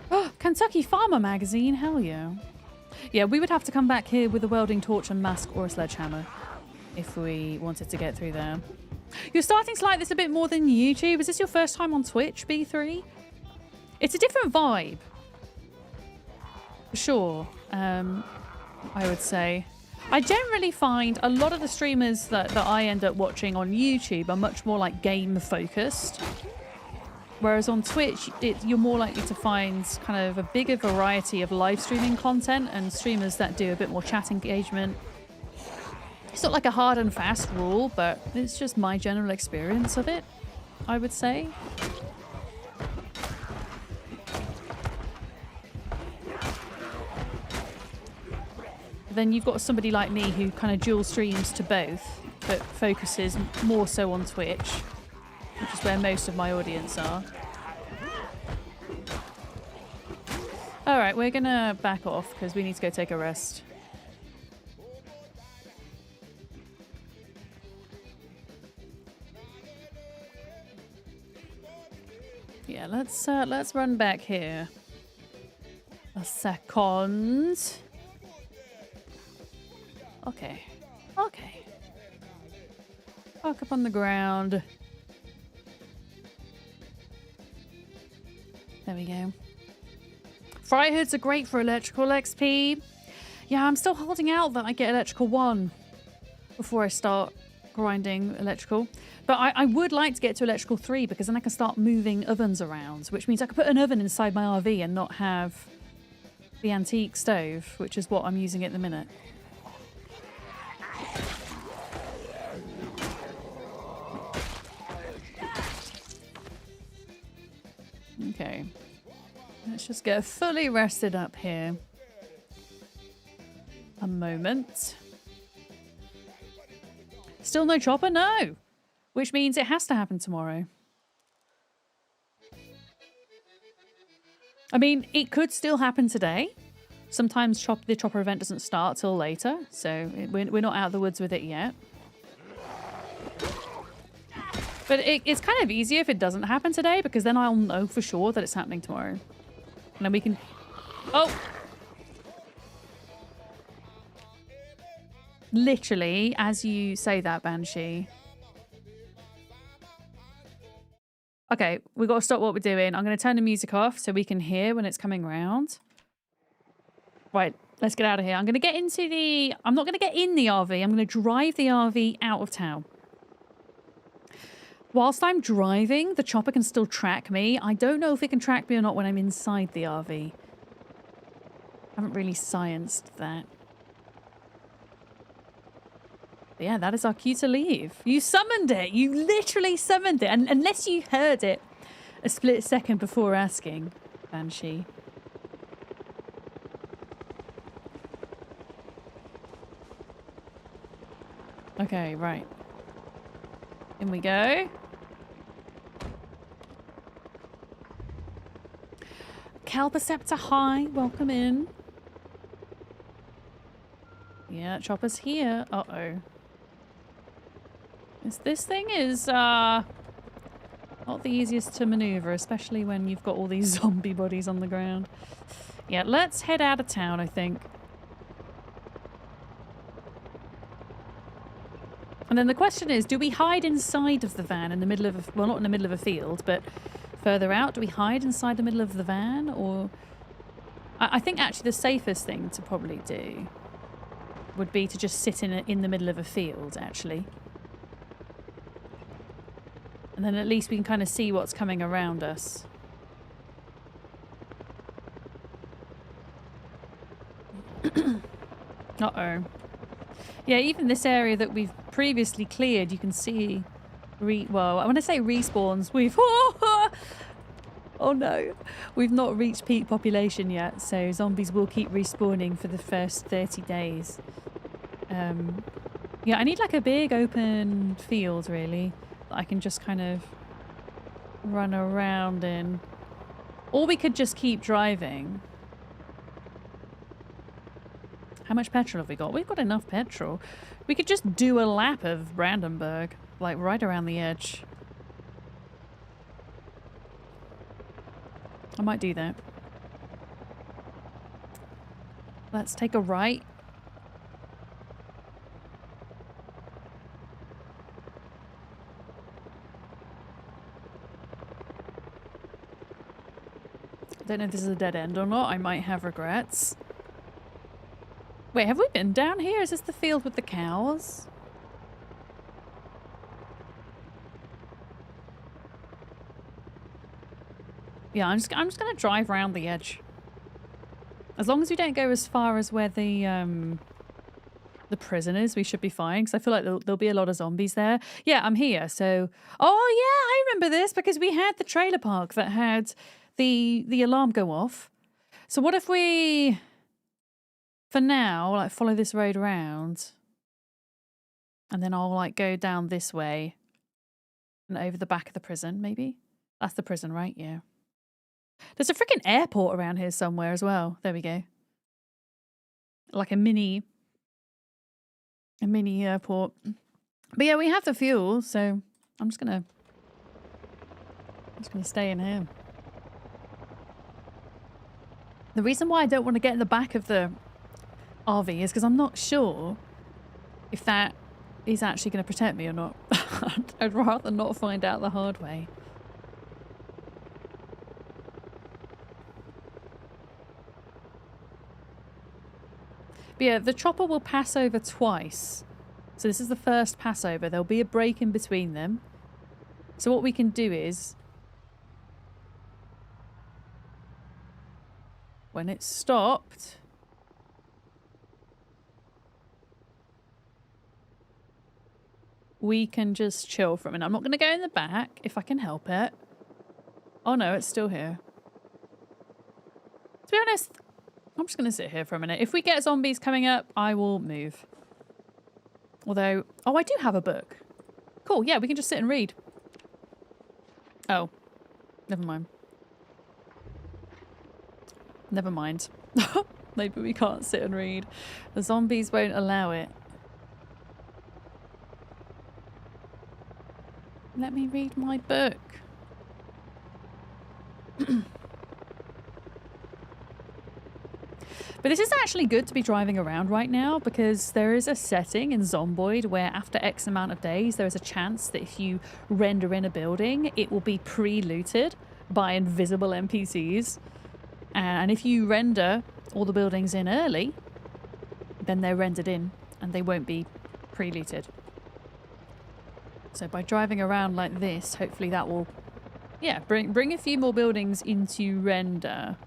Oh, Kentucky Farmer magazine, hell yeah. Yeah, we would have to come back here with a welding torch and mask or a sledgehammer if we wanted to get through there. You're starting to like this a bit more than YouTube. Is this your first time on Twitch, B3? It's a different vibe. For sure, I would say. I generally find a lot of the streamers that I end up watching on YouTube are much more like game focused. Whereas on Twitch, you're more likely to find kind of a bigger variety of live streaming content and streamers that do a bit more chat engagement. It's not like a hard and fast rule, but it's just my general experience of it, I would say. Then you've got somebody like me who kind of dual streams to both, but focuses more so on Twitch, which is where most of my audience are. Alright, we're gonna back off because we need to go take a rest. Yeah, let's run back here. A second. Okay. Okay. Park up on the ground. There we go. Fry hoods are great for electrical XP. Yeah, I'm still holding out that I get electrical 1 before I start grinding electrical. But I would like to get to electrical 3 because then I can start moving ovens around, which means I can put an oven inside my RV and not have the antique stove, which is what I'm using at the minute. Okay. Let's just get fully rested up here. A moment. Still no chopper? No! Which means it has to happen tomorrow. I mean, it could still happen today. Sometimes the chopper event doesn't start till later, so we're not out of the woods with it yet. But it's kind of easier if it doesn't happen today, because then I'll know for sure that it's happening tomorrow. And then we can... Oh! Literally, as you say that, Banshee. Okay, we've got to stop what we're doing. I'm going to turn the music off so we can hear when it's coming round. Right, let's get out of here. I'm going to get into the... I'm not going to get in the RV. I'm going to drive the RV out of town. Whilst I'm driving, the chopper can still track me. I don't know if it can track me or not when I'm inside the RV. I haven't really scienced that. But yeah, that is our cue to leave. You summoned it. You literally summoned it. And unless you heard it a split second before asking, Banshee. Okay, right. In we go. Calperceptor, hi. Welcome in. Yeah, chopper's here. Uh-oh. This thing is not the easiest to maneuver, especially when you've got all these zombie bodies on the ground. Yeah, let's head out of town, I think. And then the question is, do we hide inside of the van in the middle of a... Well, not in the middle of a field, but further out? Do we hide inside the middle of the van? Or... I think actually the safest thing to probably do would be to just sit in the middle of a field, actually. And then at least we can kind of see what's coming around us. Uh-oh. Yeah, even this area that we've previously cleared, you can see... Well, I want to say respawns. We've... Oh no. We've not reached peak population yet, so zombies will keep respawning for the first 30 days. Yeah, I need like a big open field, really. That I can just kind of run around in. Or we could just keep driving. How much petrol have we got? We've got enough petrol. We could just do a lap of Brandenberg, like right around the edge. I might do that. Let's take a right. I don't know if this is a dead end or not. I might have regrets. Wait, have we been down here? Is this the field with the cows? Yeah, I'm just gonna drive around the edge. As long as we don't go as far as where the prison is, we should be fine. Because I feel like there'll be a lot of zombies there. Yeah, I'm here. So, oh yeah, I remember this because we had the trailer park that had the alarm go off. So what if we, for now, like follow this road around, and then I'll like go down this way and over the back of the prison, maybe? That's the prison, right? Yeah. There's a freaking airport around here somewhere as well. There we go. Like a mini airport. But yeah, we have the fuel, so I'm just gonna stay in here. The reason why I don't want to get in the back of the RV is because I'm not sure if that is actually going to protect me or not. I'd rather not find out the hard way. But yeah, the chopper will pass over twice. So this is the first passover. There'll be a break in between them. So what we can do is, when it's stopped, we can just chill for a minute. I'm not going to go in the back if I can help it. Oh no, it's still here. To be honest, I'm just going to sit here for a minute. If we get zombies coming up, I will move. Although, oh, I do have a book. Cool, yeah, we can just sit and read. Oh, never mind. Never mind. Maybe we can't sit and read. The zombies won't allow it. Let me read my book. But this is actually good to be driving around right now because there is a setting in Zomboid where after X amount of days there is a chance that if you render in a building it will be pre-looted by invisible NPCs. And if you render all the buildings in early, then they're rendered in and they won't be pre-looted. So by driving around like this, hopefully that will, yeah, bring a few more buildings into render.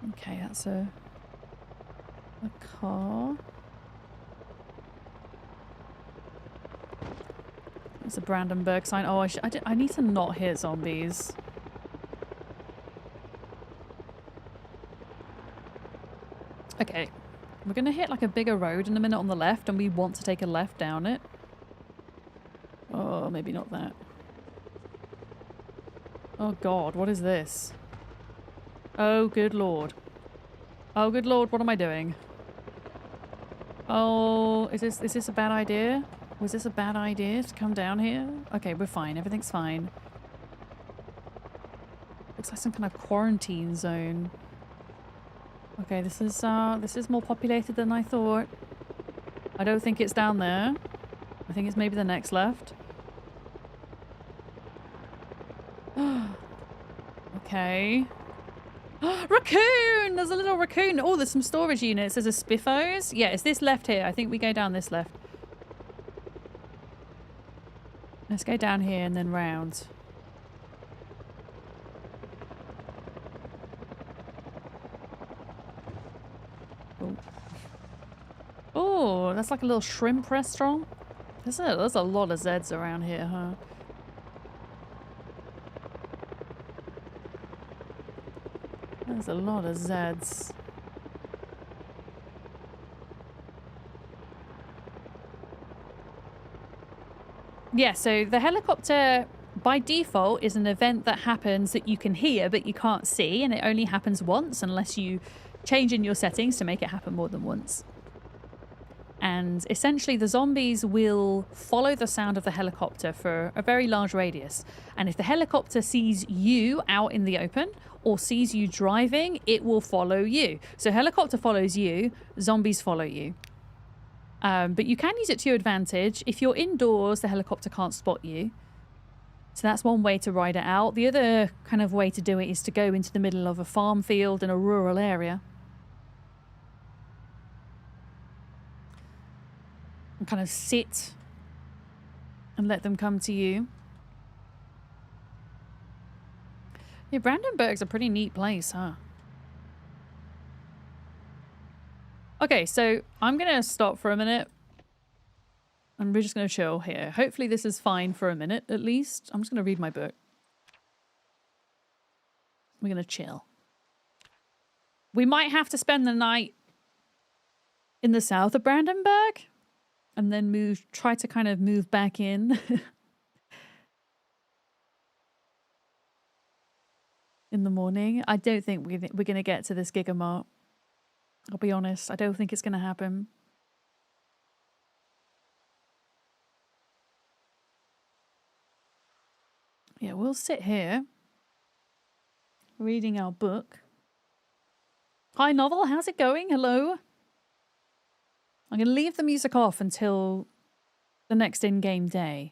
Okay, that's a car. There's a Brandenberg sign. Oh, I need to not hit zombies. Okay, we're going to hit like a bigger road in a minute on the left and we want to take a left down it. Oh, maybe not that. Oh god, what is this? Oh, good lord. Oh, good lord, what am I doing? Oh, is this a bad idea? Was this a bad idea to come down here? Okay, we're fine. Everything's fine. Looks like some kind of quarantine zone. Okay, this is more populated than I thought. I don't think it's down there. I think it's maybe the next left. Okay. Raccoon! There's a little raccoon. Oh, there's some storage units. There's a Spiffos. Yeah, it's this left here. I think we go down this left. Let's go down here and then round. Oh. Oh, that's like a little shrimp restaurant. There's a lot of Zeds around here, huh? There's a lot of Zeds. Yeah, so the helicopter by default is an event that happens that you can hear but you can't see, and it only happens once unless you change in your settings to make it happen more than once. And essentially the zombies will follow the sound of the helicopter for a very large radius. And if the helicopter sees you out in the open or sees you driving, it will follow you. So helicopter follows you, zombies follow you. But you can use it to your advantage. If you're indoors, the helicopter can't spot you. So that's one way to ride it out. The other kind of way to do it is to go into the middle of a farm field in a rural area. And kind of sit and let them come to you. Yeah, Brandenberg's a pretty neat place, huh? Okay, so I'm going to stop for a minute. And we're just going to chill here. Hopefully this is fine for a minute, at least. I'm just going to read my book. We're going to chill. We might have to spend the night in the south of Brandenberg. And then try to kind of move back in. In the morning. I don't think we're going to get to this Gigamart. I'll be honest. I don't think it's going to happen. Yeah, we'll sit here. Reading our book. Hi, Novel. How's it going? Hello. I'm going to leave the music off until the next in-game day.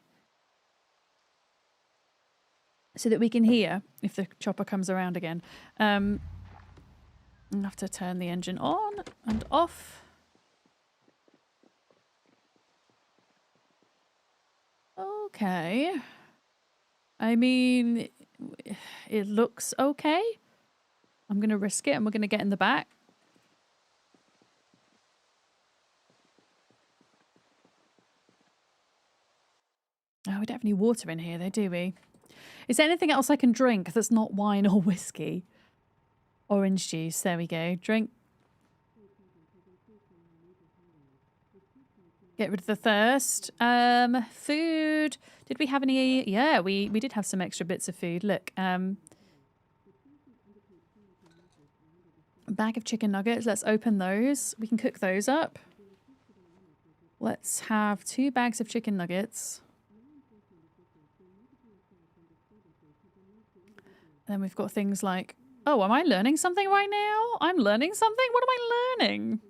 So that we can hear if the chopper comes around again. I'll have to turn the engine on and off. Okay. I mean, it looks okay. I'm going to risk it and we're going to get in the back. Oh, we don't have any water in here though, do we? Is there anything else I can drink that's not wine or whiskey? Orange juice. There we go. Drink. Get rid of the thirst. Food. Did we have any? Yeah, we did have some extra bits of food. Look. A bag of chicken nuggets. Let's open those. We can cook those up. Let's have 2 bags of chicken nuggets. Then we've got things like, oh, am I learning something right now? I'm learning something? What am I learning?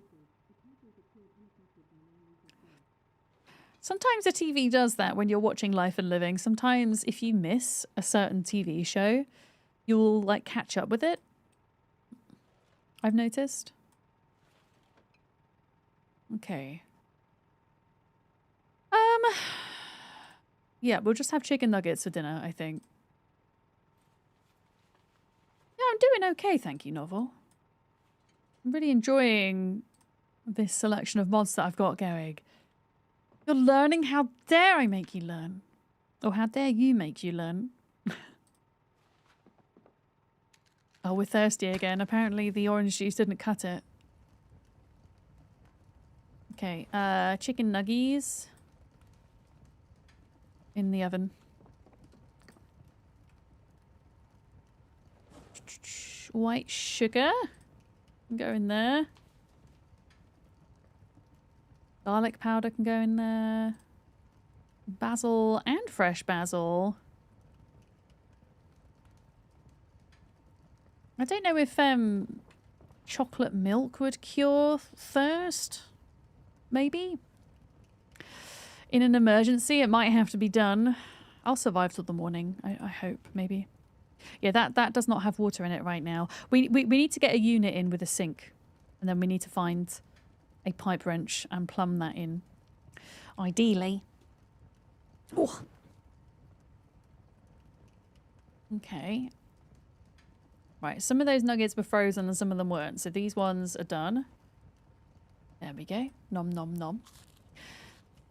Sometimes a TV does that when you're watching Life and Living. Sometimes if you miss a certain TV show, you'll like catch up with it. I've noticed. Okay. Yeah, we'll just have chicken nuggets for dinner, I think. Yeah, I'm doing okay, thank you, Novel. I'm really enjoying this selection of mods that I've got going. You're learning? How dare I make you learn? Or how dare you make you learn? Oh, we're thirsty again. Apparently the orange juice didn't cut it. Okay, chicken nuggies. In the oven. White sugar. Can go in there. Garlic powder can go in there. Basil and fresh basil. I don't know if chocolate milk would cure thirst. Maybe. In an emergency, it might have to be done. I'll survive till the morning. I hope, maybe. Yeah, that does not have water in it right now. We need to get a unit in with a sink. And then we need to find a pipe wrench and plumb that in. Ideally. Oh. Okay. Right, some of those nuggets were frozen and some of them weren't. So these ones are done. There we go. Nom nom nom.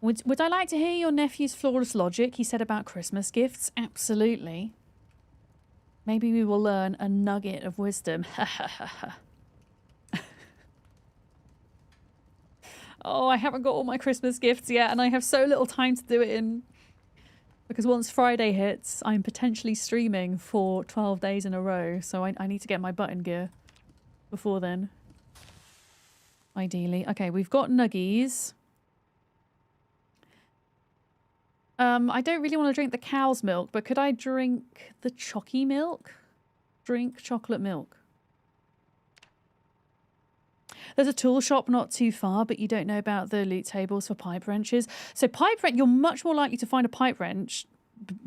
Would I like to hear your nephew's flawless logic he said about Christmas gifts? Absolutely. Maybe we will learn a nugget of wisdom. Ha ha ha ha. Oh, I haven't got all my Christmas gifts yet, and I have so little time to do it in. Because once Friday hits, I'm potentially streaming for 12 days in a row, so I need to get my button gear before then. Ideally. Okay, we've got nuggies. I don't really want to drink the cow's milk, but could I drink the chocky milk? Drink chocolate milk. There's a tool shop not too far, but you don't know about the loot tables for pipe wrenches. So pipe wrench, you're much more likely to find a pipe wrench,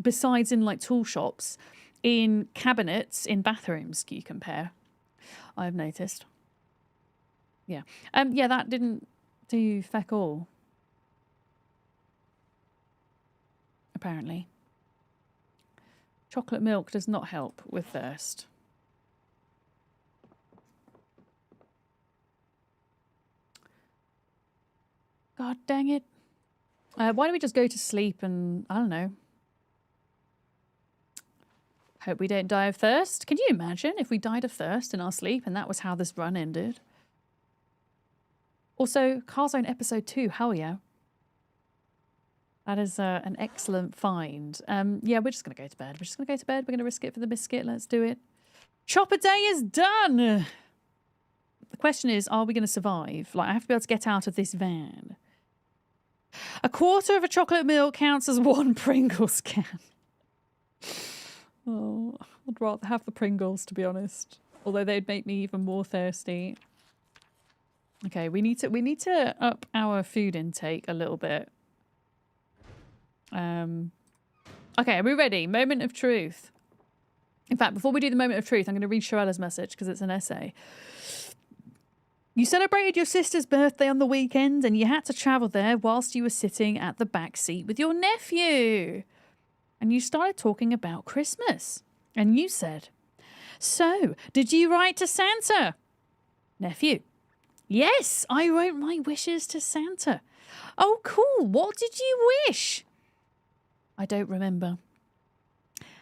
besides in like tool shops, in cabinets, in bathrooms, you compare. I've noticed. Yeah. Yeah, that didn't do feck all. Apparently. Chocolate milk does not help with thirst. God dang it. Why don't we just go to sleep and, I don't know. Hope we don't die of thirst. Can you imagine if we died of thirst in our sleep and that was how this run ended? Also, Carzone episode 2, hell yeah. That is an excellent find. Yeah, we're just going to go to bed. We're just going to go to bed. We're going to risk it for the biscuit. Let's do it. Chopper day is done! The question is, are we going to survive? Like, I have to be able to get out of this van. A quarter of a chocolate milk counts as 1 Pringles can. Oh, I'd rather have the Pringles, to be honest. Although they'd make me even more thirsty. Okay, we need to up our food intake a little bit. Okay, are we ready? Moment of truth. In fact, before we do the moment of truth, I'm going to read Shorella's message because it's an essay. You celebrated your sister's birthday on the weekend and you had to travel there whilst you were sitting at the back seat with your nephew. And you started talking about Christmas. And you said, "So, did you write to Santa?" Nephew: "Yes, I wrote my wishes to Santa." "Oh, cool. What did you wish?" "I don't remember."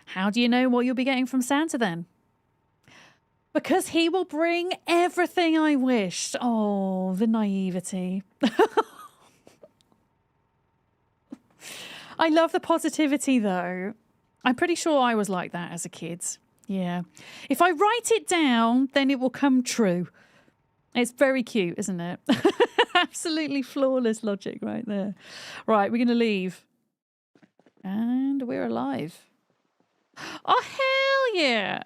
"How do you know what you'll be getting from Santa then?" "Because he will bring everything I wished." Oh, the naivety. I love the positivity, though. I'm pretty sure I was like that as a kid. Yeah. If I write it down, then it will come true. It's very cute, isn't it? Absolutely flawless logic right there. Right, we're going to leave. And we're alive. Oh, hell yeah.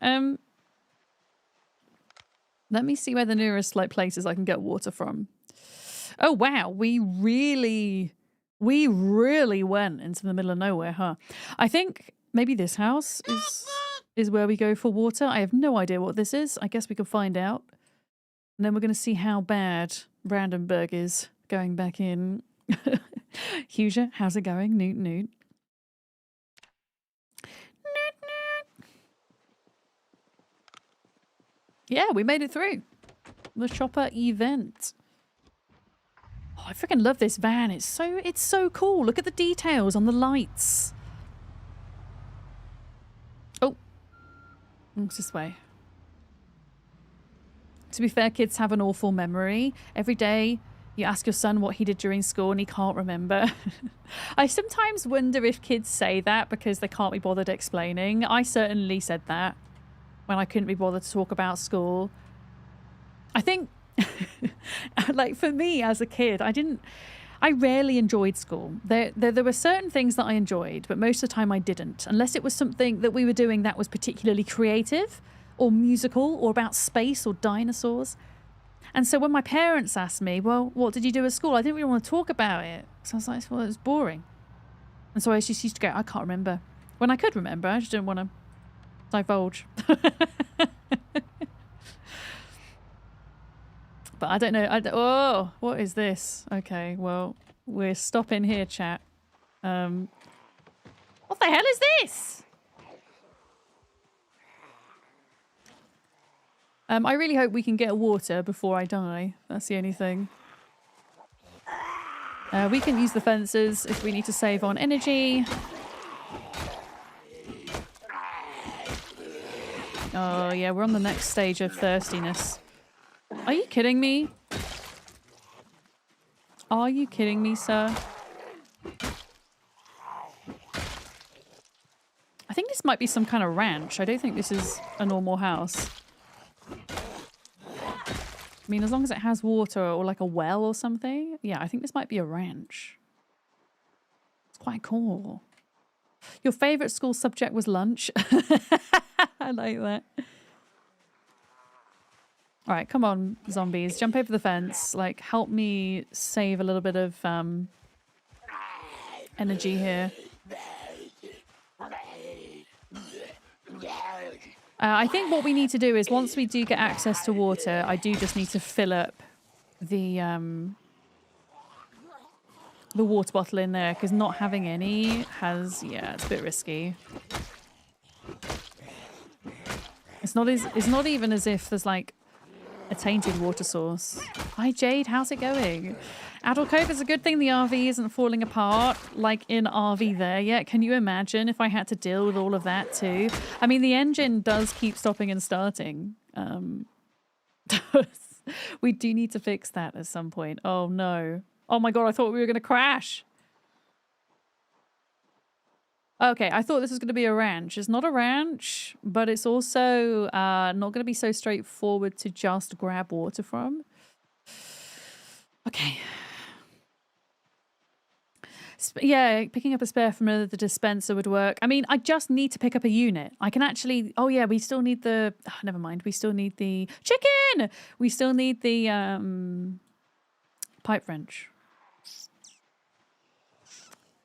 Let me see where the nearest places I can get water from. Oh, wow. We really went into the middle of nowhere, huh? I think maybe this house is where we go for water. I have no idea what this is. I guess we could find out. And then we're going to see how bad Brandenberg is going back in. Huger, how's it going? Newt, Newt. Yeah, we made it through the shopper event. Oh, I freaking love this van. It's so cool. Look at the details on the lights. Oh, what's this way? To be fair, kids have an awful memory. Every day you ask your son what he did during school and he can't remember. I sometimes wonder if kids say that because they can't be bothered explaining. I certainly said that when I couldn't be bothered to talk about school. I think, like for me as a kid, I rarely enjoyed school. There were certain things that I enjoyed, but most of the time I didn't, unless it was something that we were doing that was particularly creative or musical or about space or dinosaurs. And so when my parents asked me, "Well, what did you do at school?" I didn't really want to talk about it. So I was like, well, it was boring. And so I just used to go, I can't remember. When I could remember, I just didn't want to divulge. But I don't know. Oh, what is this? Okay, well, we're stopping here, chat. What the hell is this? I really hope we can get water before I die. That's the only thing. We can use the fences if we need to save on energy. Oh, yeah, we're on the next stage of thirstiness. Are you kidding me? Are you kidding me, sir? I think this might be some kind of ranch. I don't think this is a normal house. I mean, as long as it has water or like a well or something. Yeah, I think this might be a ranch. It's quite cool. Your favorite school subject was lunch. I like that. All right, come on, zombies. Jump over the fence. Like, help me save a little bit of energy here. I think what we need to do is once we do get access to water, I do just need to fill up the water bottle in there, because not having any has, yeah, it's a bit risky. It's not even as if there's like a tainted water source. Hi Jade, how's it going? Adult Cove, is a good thing the RV isn't falling apart like in RV there yet. Can you imagine if I had to deal with all of that too? I mean, the engine does keep stopping and starting. We do need to fix that at some point. Oh no. Oh my god, I thought we were going to crash. Okay, I thought this was going to be a ranch. It's not a ranch, but it's also not going to be so straightforward to just grab water from. Okay. Yeah, picking up a spare from the dispenser would work. I mean, I just need to pick up a unit. I can actually... Oh, yeah, we still need the... Oh, never mind. We still need the... Chicken! We still need the pipe wrench.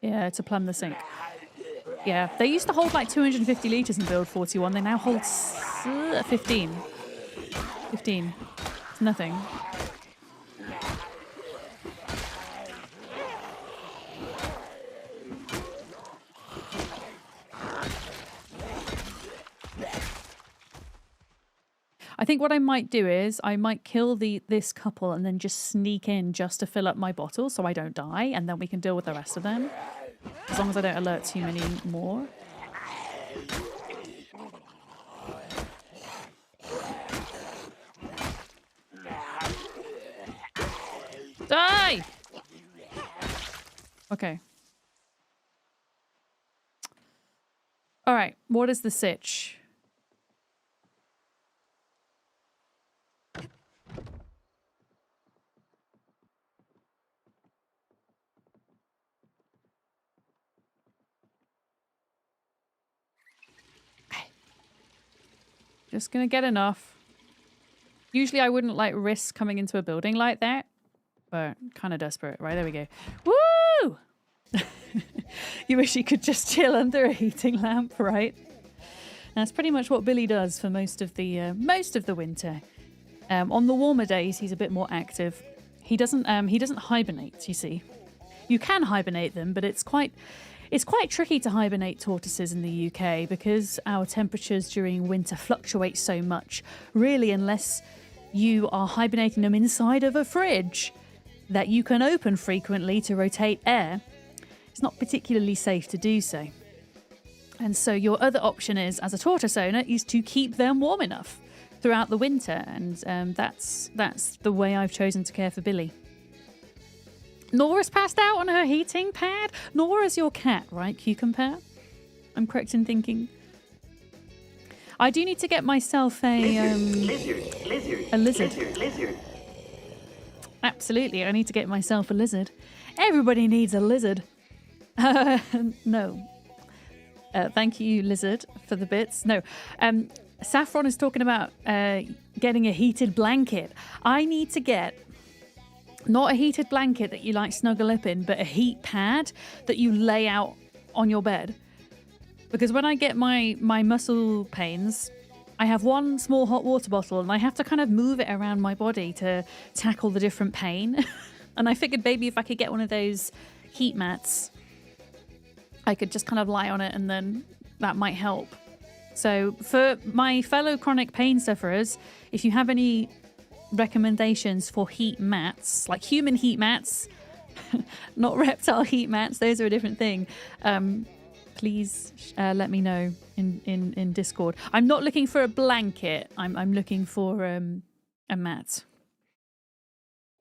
Yeah, to plumb the sink. Yeah, they used to hold like 250 litres in Build 41. They now hold 15. 15. It's nothing. I think what I might do is I might kill this couple and then just sneak in just to fill up my bottle so I don't die, and then we can deal with the rest of them. As long as I don't alert too many more. Die! Okay. All right, what is the sitch? Just gonna get enough. Usually I wouldn't like risk coming into a building like that, but kind of desperate. Right, there we go. Woo! You wish you could just chill under a heating lamp, right? That's pretty much what Billy does for most of the winter. On the warmer days, he's a bit more active. He doesn't hibernate. You see, you can hibernate them, but it's quite tricky to hibernate tortoises in the UK because our temperatures during winter fluctuate so much. Really, unless you are hibernating them inside of a fridge that you can open frequently to rotate air, it's not particularly safe to do so. And so your other option is, as a tortoise owner, is to keep them warm enough throughout the winter. And that's the way I've chosen to care for Billy. Nora's passed out on her heating pad. Nora's your cat, right, Cucumber? I'm correct in thinking. I do need to get myself a lizard. Absolutely, I need to get myself a lizard. Everybody needs a lizard. No. Thank you, lizard, for the bits. No. Saffron is talking about getting a heated blanket. I need to get not a heated blanket that you like snuggle up in, but a heat pad that you lay out on your bed. Because when I get my muscle pains, I have one small hot water bottle and I have to kind of move it around my body to tackle the different pain. And I figured maybe if I could get one of those heat mats, I could just kind of lie on it and then that might help. So for my fellow chronic pain sufferers, if you have any recommendations for heat mats, like human heat mats, not reptile heat mats, those are a different thing, please let me know in Discord. I'm not looking for a blanket. I'm looking for a mat.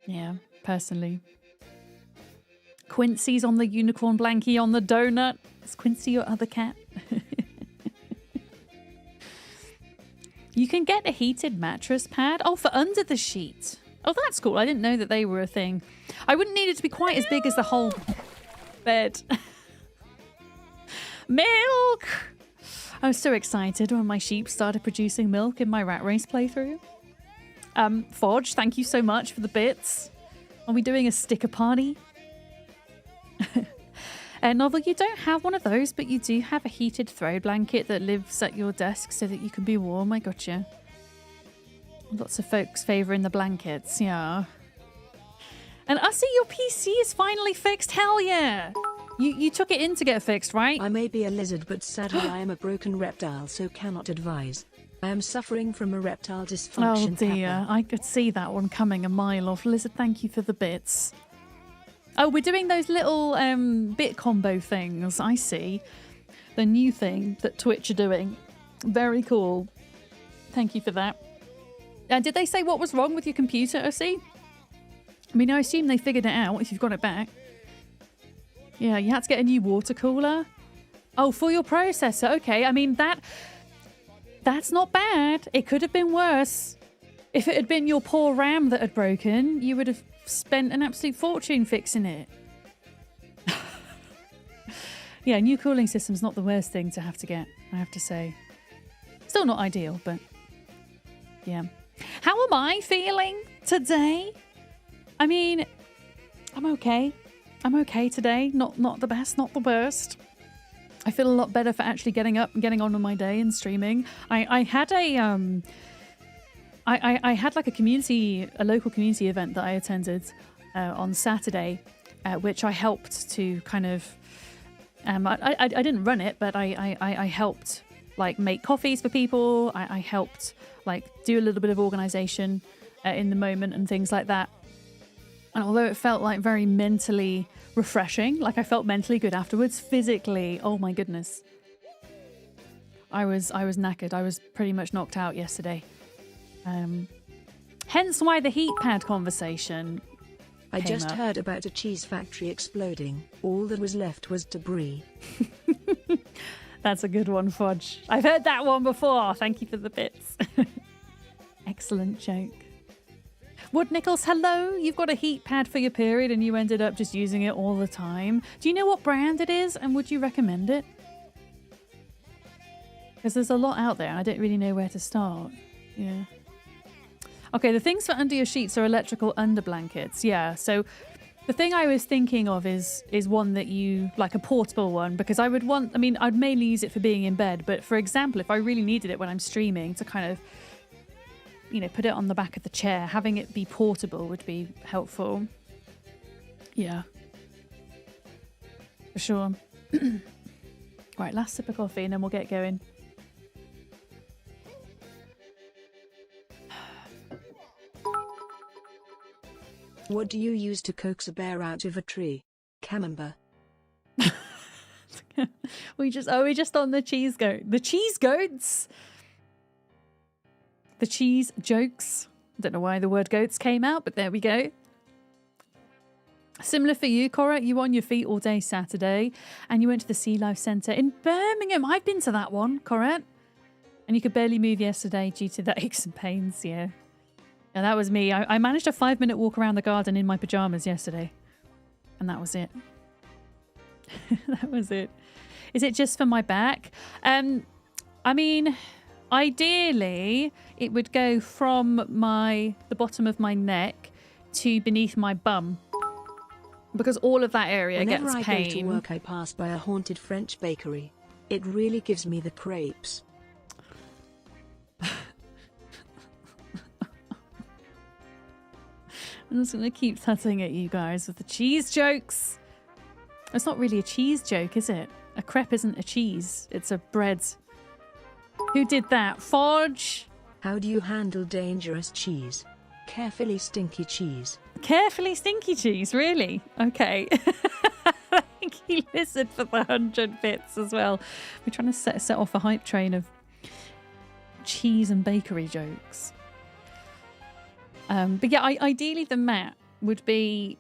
Yeah, personally. Quincy's on the unicorn, Blanky on the donut. Is Quincy your other cat? You can get a heated mattress pad. Oh, for under the sheet. Oh, that's cool. I didn't know that they were a thing. I wouldn't need it to be quite as big as the whole bed. Milk! I was so excited when my sheep started producing milk in my rat race playthrough. Fodge, thank you so much for the bits. Are we doing a sticker party? Novel, you don't have one of those, but you do have a heated throw blanket that lives at your desk so that you can be warm. I gotcha. Lots of folks favouring the blankets, yeah. And I see your PC is finally fixed. Hell yeah! You took it in to get fixed, right?
I may be a lizard, but sadly I am a broken reptile, so cannot advise. I am suffering from a reptile dysfunction.
Oh dear,
Papa.
I could see that one coming a mile off. Lizard, thank you for the bits. Oh, we're doing those little bit combo things. I see. The new thing that Twitch are doing. Very cool. Thank you for that. Did they say what was wrong with your computer, OC? I mean, I assume they figured it out if you've got it back. Yeah, you had to get a new water cooler. Oh, for your processor. Okay, I mean, that's not bad. It could have been worse. If it had been your poor RAM that had broken, you would have spent an absolute fortune fixing it. Yeah, new cooling system's not the worst thing to have to get, I have to say. Still not ideal, but yeah. How am I feeling today? I mean, I'm okay. I'm okay today. Not the best, not the worst. I feel a lot better for actually getting up and getting on with my day and streaming. I had a I had like a local community event that I attended on Saturday, which I helped to kind of, I didn't run it, but I helped like make coffees for people. I helped like do a little bit of organization in the moment and things like that. And although it felt like very mentally refreshing, like I felt mentally good afterwards, physically, oh my goodness, I was knackered. I was pretty much knocked out yesterday. Hence why the heat pad conversation
I just
up.
heard about a cheese factory exploding. All that was left was debris.
That's a good one, Fudge. I've heard that one before. Thank you for the bits. Excellent joke. Wood Nichols, hello. You've got a heat pad for your period and you ended up just using it all the time. Do you know what brand it is and would you recommend it? Because there's a lot out there and I don't really know where to start. Yeah. Okay, the things for under your sheets are electrical under blankets. Yeah, so the thing I was thinking of is one that you, like a portable one, because I would want, I mean, I'd mainly use it for being in bed, but for example, if I really needed it when I'm streaming to kind of, you know, put it on the back of the chair, having it be portable would be helpful. Yeah. For sure. Right, last sip of coffee and then we'll get going.
What do you use to coax a bear out of a tree? Camembert.
we just on the cheese goat. The cheese goats? The cheese jokes. I don't know why the word goats came out, but there we go. Similar for you, Cora. You were on your feet all day Saturday and you went to the Sea Life Centre in Birmingham. I've been to that one, Cora. And you could barely move yesterday due to the aches and pains, yeah. And that was me. I managed a 5-minute walk around the garden in my pajamas yesterday. And that was it. That was it. Is it just for my back? I mean, ideally, it would go from the bottom of my neck to beneath my bum. Because all of that area gets pain.
Whenever I go to work, I pass by a haunted French bakery. It really gives me the crepes.
I'm just going to keep tutting at you guys with the cheese jokes. It's not really a cheese joke, is it? A crepe isn't a cheese. It's a bread. Who did that? Fudge?
How do you handle dangerous cheese? Carefully stinky cheese.
Carefully stinky cheese, really? Okay. Thank you, Lizard, for the 100 bits as well. We're trying to set off a hype train of cheese and bakery jokes. But yeah, ideally the mat would be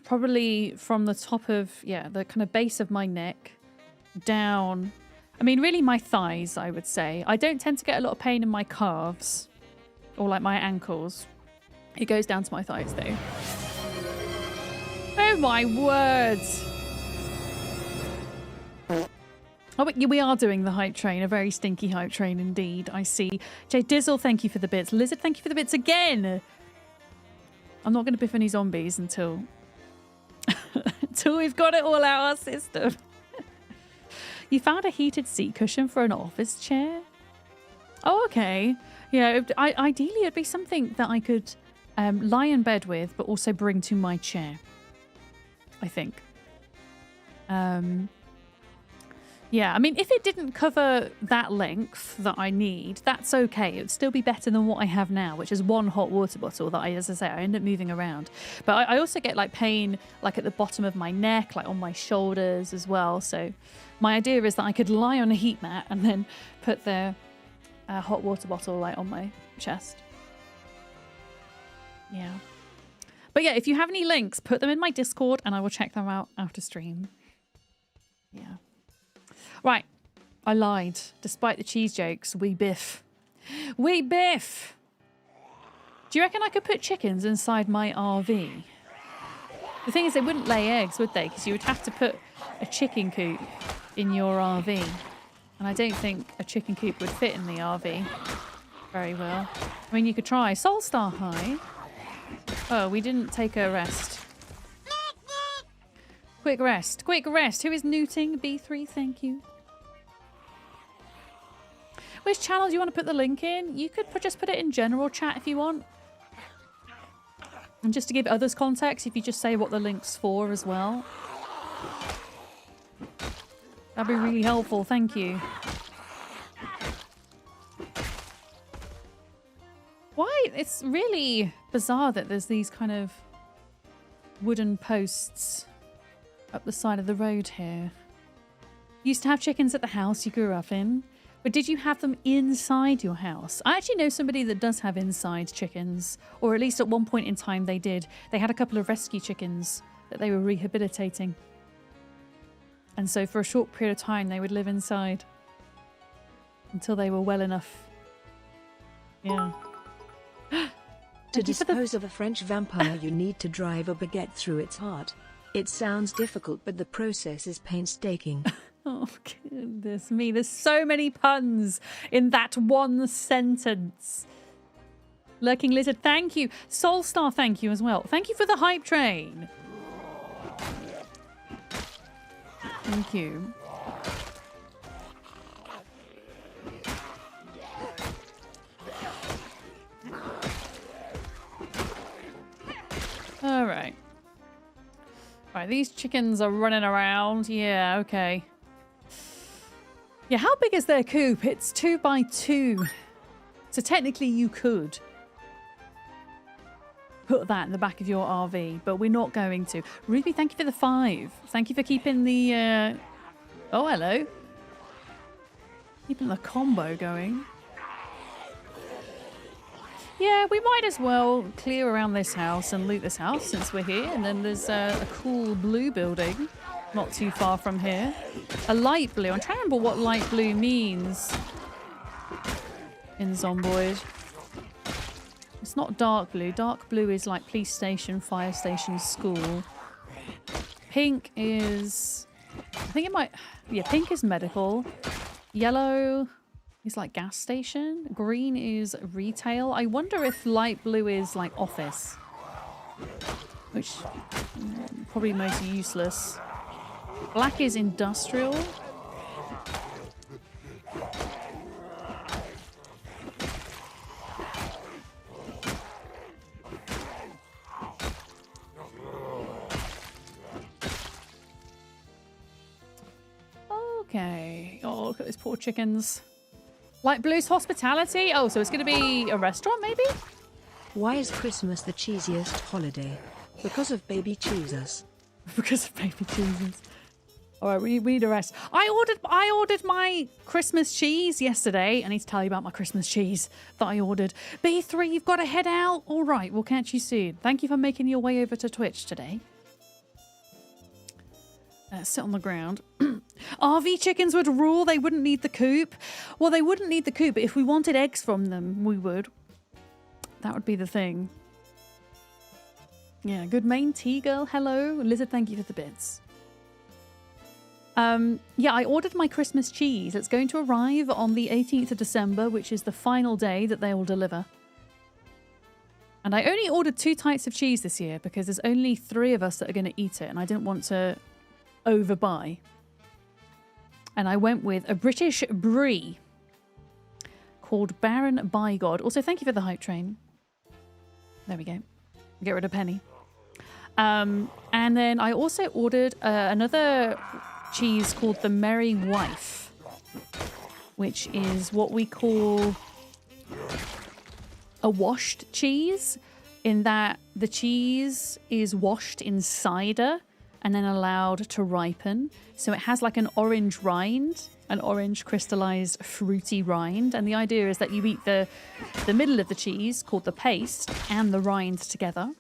probably from the top of, the kind of base of my neck down. I mean, really my thighs, I would say. I don't tend to get a lot of pain in my calves or like my ankles. It goes down to my thighs though. Oh my words. Oh, but we are doing the hype train, a very stinky hype train indeed, I see. Jay Dizzle, thank you for the bits. Lizard, thank you for the bits again. I'm not going to biff any zombies until we've got it all out our system. You found a heated seat cushion for an office chair? Oh, okay. Yeah, ideally it'd be something that I could lie in bed with, but also bring to my chair, I think. Yeah, I mean, if it didn't cover that length that I need, that's okay. It would still be better than what I have now, which is one hot water bottle that as I say, I end up moving around. But I also get like pain like at the bottom of my neck, like on my shoulders as well. So my idea is that I could lie on a heat mat and then put the hot water bottle like on my chest. Yeah. But yeah, if you have any links, put them in my Discord and I will check them out after stream. Yeah. Right, I lied. Despite the cheese jokes, we biff. We biff! Do you reckon I could put chickens inside my RV? The thing is, they wouldn't lay eggs, would they? Because you would have to put a chicken coop in your RV. And I don't think a chicken coop would fit in the RV very well. I mean, you could try. Soulstar High. Oh, we didn't take a rest. Quick rest. Quick rest. Who is newting? B3, thank you. Which channel do you want to put the link in? You could just put it in general chat if you want. And just to give others context, if you just say what the link's for as well. That'd be really helpful. Thank you. it's really bizarre that there's these kind of wooden posts up the side of the road here. You used to have chickens at the house you grew up in, but did you have them inside your house? I actually know somebody that does have inside chickens, or at least at one point in time they did. They had a couple of rescue chickens that they were rehabilitating. And so for a short period of time they would live inside until they were well enough. Yeah.
To dispose of a French vampire, you need to drive a baguette through its heart. It sounds difficult, but the process is painstaking.
Oh, goodness me. There's so many puns in that one sentence. Lurking Lizard, thank you. Soulstar, thank you as well. Thank you for the hype train. Thank you. All right. All right, these chickens are running around. Yeah, okay. Yeah, how big is their coop? It's 2 by 2. So technically you could put that in the back of your RV, but we're not going to. Ruby, thank you for the 5. Thank you for keeping the... Oh, hello. Keeping the combo going. Yeah, we might as well clear around this house and loot this house since we're here. And then there's a cool blue building not too far from here. A light blue. I'm trying to remember what light blue means in Zomboid. It's not dark blue. Dark blue is like police station, fire station, school. Pink is... I think it might... Yeah, pink is medical. Yellow... is like gas station. Green is retail. I wonder if light blue is like office, which probably most useless. Black is industrial. Okay. Oh, look at those poor chickens. Light blue's hospitality? Oh, so it's going to be a restaurant, maybe?
Why is Christmas the cheesiest holiday? Because of baby Jesus.
Because of baby Jesus. All right, we need a rest. I ordered my Christmas cheese yesterday. I need to tell you about my Christmas cheese that I ordered. B3, you've got to head out. All right, we'll catch you soon. Thank you for making your way over to Twitch today. Sit on the ground. RV chickens would rule. They wouldn't need the coop. Well, they wouldn't need the coop, but if we wanted eggs from them, we would. That would be the thing. Yeah, good main tea girl. Hello. Lizard, thank you for the bits. Yeah, I ordered my Christmas cheese. It's going to arrive on the 18th of December, which is the final day that they will deliver. And I only ordered 2 types of cheese this year because there's only 3 of us that are going to eat it, and I didn't want to overbuy. And I went with a British brie called Baron by God. Also, thank you for the hype train. There we go. Get rid of Penny. And then I also ordered another cheese called the Merry Wife, which is what we call a washed cheese, in that the cheese is washed in cider and then allowed to ripen. So it has like an orange rind, an orange crystallized fruity rind. And the idea is that you eat the middle of the cheese, called the paste, and the rind together.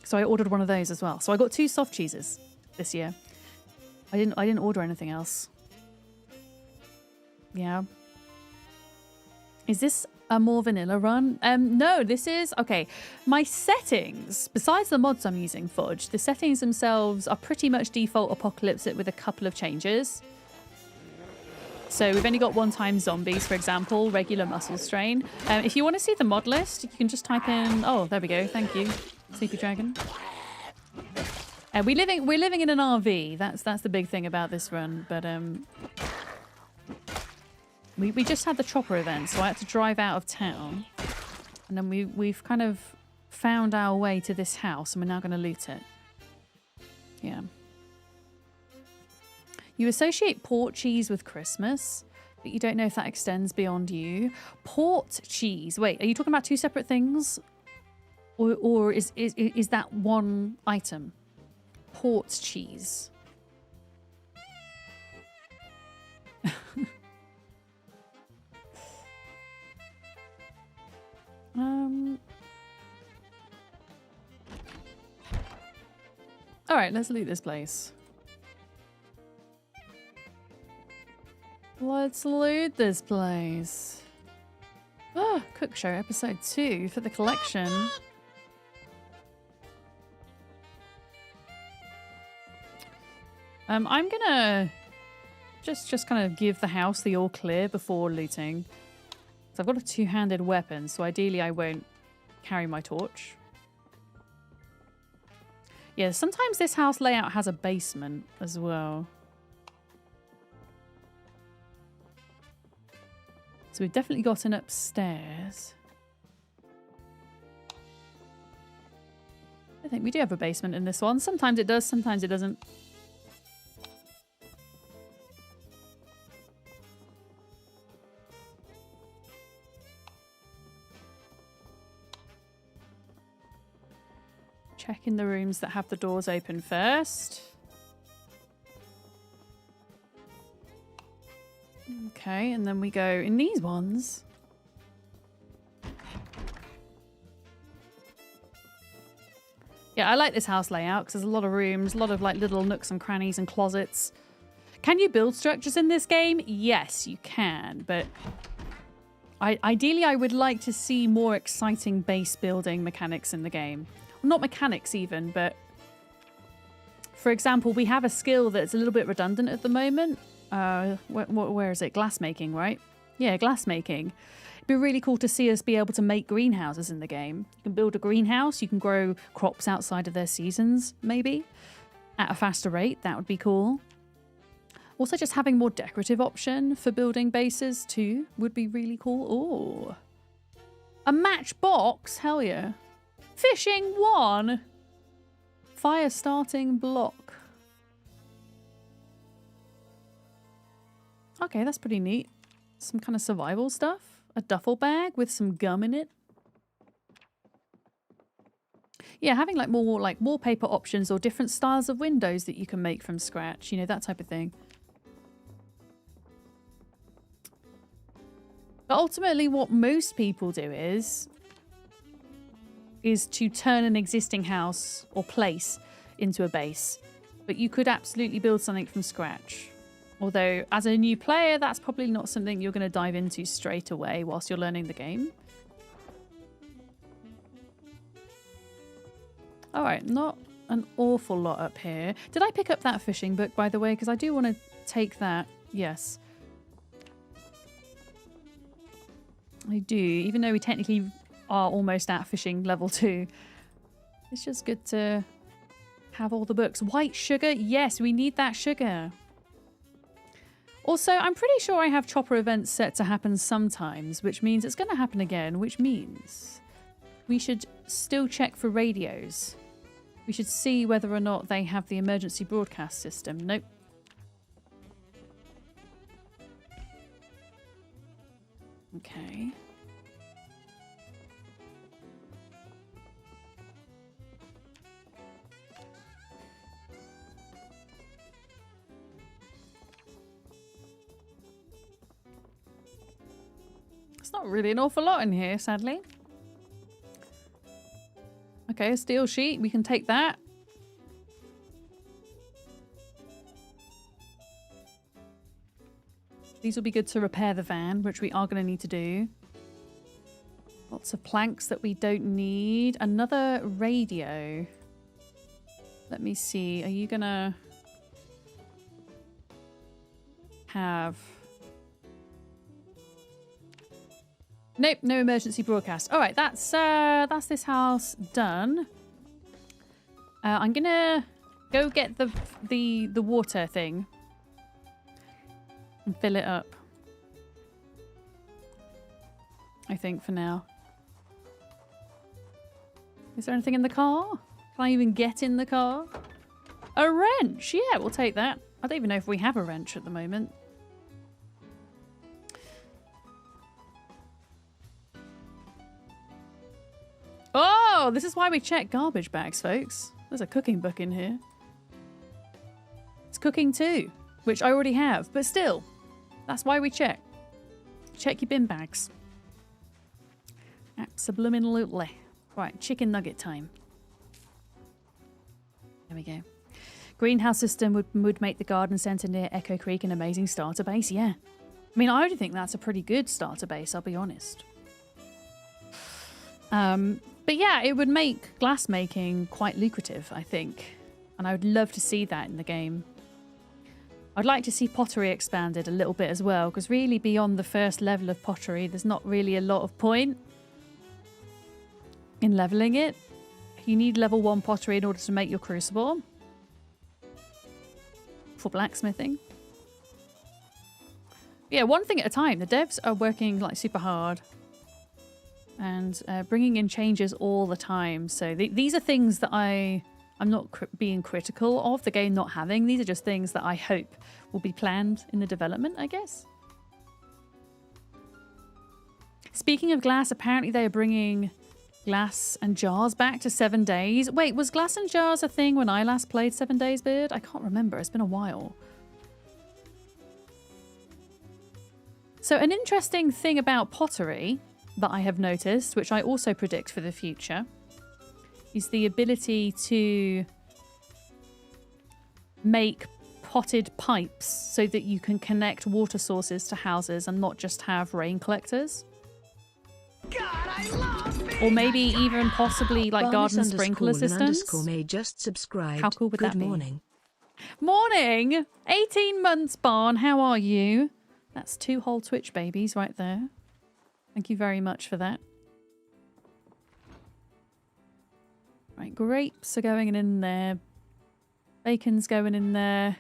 So I ordered one of those as well. So I got 2 soft cheeses this year. I didn't order anything else. Yeah. Is this a more vanilla run? No, this is... Okay, my settings, besides the mods I'm using, Fudge, the settings themselves are pretty much default apocalyptic with a couple of changes. So we've only got 1-time zombies, for example, regular muscle strain. If you want to see the mod list, you can just type in... Oh, there we go. Thank you, Sleepy Dragon. We're living in an RV. That's the big thing about this run. But we just had the chopper event, so I had to drive out of town, and then we've kind of found our way to this house, and we're now going to loot it. Yeah. You associate port cheese with Christmas. but you don't know if that extends beyond you. Port cheese. Wait, are you talking about two separate things? Or is that one item? Port cheese. All right, let's loot this place. Let's loot this place. Ah, Cook Show episode 2 for the collection. I'm gonna just kind of give the house the all clear before looting. So I've got a two-handed weapon, so ideally I won't carry my torch. Yeah, sometimes this house layout has a basement as well. So we've definitely got an upstairs. I think we do have a basement in this one. Sometimes it does, sometimes it doesn't. Checking the rooms that have the doors open first. Okay, and then we go in these ones. Yeah, I like this house layout because there's a lot of rooms, a lot of like little nooks and crannies and closets. Can you build structures in this game? Yes, you can, but ideally I would like to see more exciting base building mechanics in the game. Not mechanics even, but for example, we have a skill that's a little bit redundant at the moment. Where is it? Glassmaking, right? Yeah, glassmaking. It'd be really cool to see us be able to make greenhouses in the game. You can build a greenhouse, you can grow crops outside of their seasons, maybe, at a faster rate. That would be cool. Also, just having more decorative option for building bases too would be really cool. Oh, a matchbox? Hell yeah. Fishing 1. Fire starting block. Okay, that's pretty neat. Some kind of survival stuff. A duffel bag with some gum in it. Yeah, having like more like wallpaper options or different styles of windows that you can make from scratch. You know, that type of thing. But ultimately what most people do is to turn an existing house or place into a base. But you could absolutely build something from scratch. Although, as a new player, that's probably not something you're going to dive into straight away whilst you're learning the game. Alright, not an awful lot up here. Did I pick up that fishing book, by the way? Because I do want to take that. Yes. I do, even though we technically are almost at fishing level 2. It's just good to have all the books. White sugar? Yes, we need that sugar. Also, I'm pretty sure I have chopper events set to happen sometimes, which means it's going to happen again, which means we should still check for radios. We should see whether or not they have the emergency broadcast system. Nope. Okay. It's not really an awful lot in here, sadly. Okay, a steel sheet. We can take that. These will be good to repair the van, which we are going to need to do. Lots of planks that we don't need. Another radio. Let me see. Are you going to have... Nope, no emergency broadcast. All right, that's this house done. I'm gonna go get the water thing and fill it up. I think for now. Is there anything in the car? Can I even get in the car? A wrench. Yeah, we'll take that. I don't even know if we have a wrench at the moment. Oh, this is why we check garbage bags, folks. There's a cooking book in here. It's cooking too, which I already have, but still, that's why we check. Check your bin bags. Absolutely. Right, chicken nugget time. There we go. Greenhouse system would make the garden centre near Echo Creek an amazing starter base. Yeah. I mean, I already think that's a pretty good starter base, I'll be honest. But yeah, it would make glass making quite lucrative, I think. And I would love to see that in the game. I'd like to see pottery expanded a little bit as well, because really beyond the first level of pottery, there's not really a lot of point in leveling it. You need level 1 pottery in order to make your crucible for blacksmithing. Yeah, one thing at a time. The devs are working like super hard and bringing in changes all the time. So these are things that I'm not being critical of the game not having. These are just things that I hope will be planned in the development, I guess. Speaking of glass, apparently they are bringing glass and jars back to 7 days. Wait, was glass and jars a thing when I last played 7 Days, Bird? I can't remember. It's been a while. So an interesting thing about pottery that I have noticed, which I also predict for the future, is the ability to make potted pipes so that you can connect water sources to houses and not just have rain collectors.
God, I love
or maybe even possibly like garden sprinkler systems.
May just subscribed.
How cool would that be?
Good morning.
Morning! 18 months, Barn. How are you? That's 2 whole Twitch babies right there. Thank you very much for that. Right, grapes are going in there. Bacon's going in there.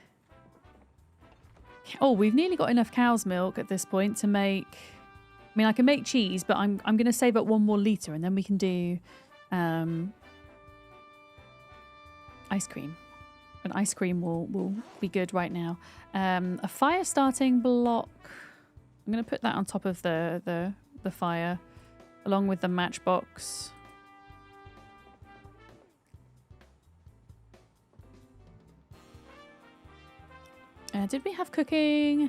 Oh, we've nearly got enough cow's milk at this point to make... I mean, I can make cheese, but I'm going to save up 1 more litre and then we can do ice cream. And ice cream will be good right now. A fire starting block. I'm going to put that on top of the fire along with the matchbox. Did we have cooking?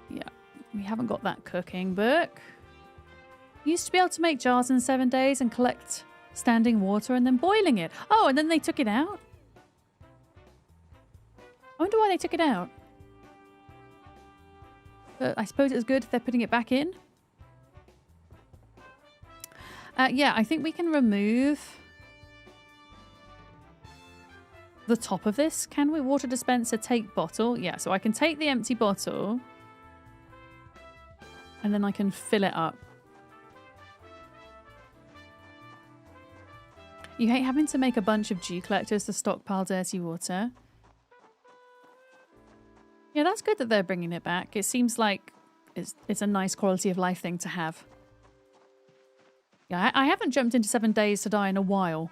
Yeah, we haven't got that cooking book. Used to be able to make jars in 7 days and collect standing water and then boiling it. Oh, and then they took it out? I wonder why they took it out. But I suppose it's good if they're putting it back in. Yeah, I think we can remove the top of this. Can we? Water dispenser, take bottle. Yeah, so I can take the empty bottle and then I can fill it up. You hate having to make a bunch of dew collectors to stockpile dirty water. Yeah, that's good that they're bringing it back. It seems like it's a nice quality of life thing to have. Yeah, I haven't jumped into 7 days to die in a while.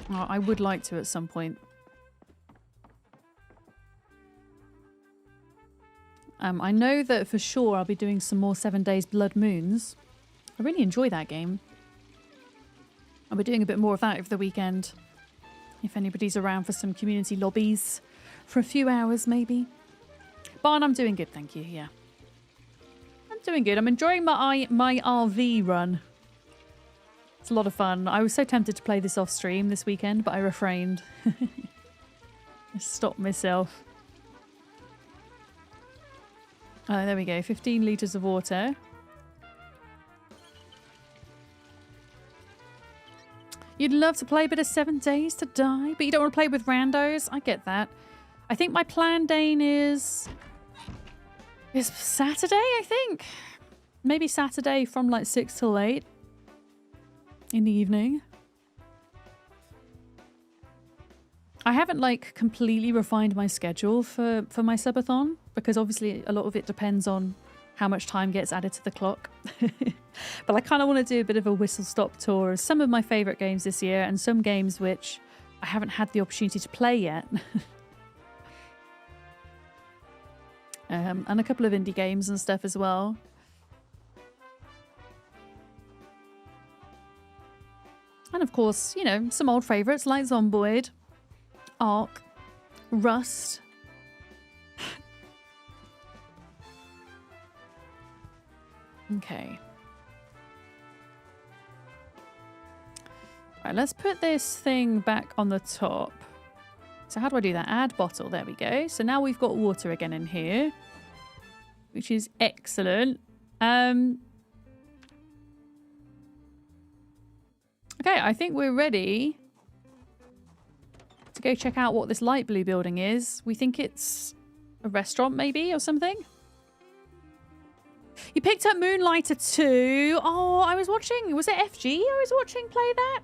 Oh, I would like to at some point. I know that for sure I'll be doing some more 7 Days Blood Moons. I really enjoy that game. I'll be doing a bit more of that over the weekend. If anybody's around for some community lobbies for a few hours, maybe. Barn, I'm doing good, thank you, yeah. I'm doing good. I'm enjoying my RV run. It's a lot of fun. I was so tempted to play this off stream this weekend, but I refrained. I stopped myself. There we go, 15 litres of water. You'd love to play a bit of 7 Days to Die, but you don't want to play with randos? I get that. I think my plan, Dane, is Saturday, I think. Maybe Saturday from like 6 till 8 in the evening. I haven't like completely refined my schedule for my subathon because obviously a lot of it depends on how much time gets added to the clock. But I kind of want to do a bit of a whistle-stop tour of some of my favourite games this year and some games which I haven't had the opportunity to play yet. And a couple of indie games and stuff as well. of course, you know, some old favourites like Zomboid, Ark, Rust. Okay. Right, let's put this thing back on the top. So how do I do that? Add bottle. There we go. So now we've got water again in here, which is excellent. Okay, I think we're ready to go check out what this light blue building is. We think it's a restaurant maybe or something. You picked up Moonlighter 2. Oh, I was watching. Was it FG I was watching play that?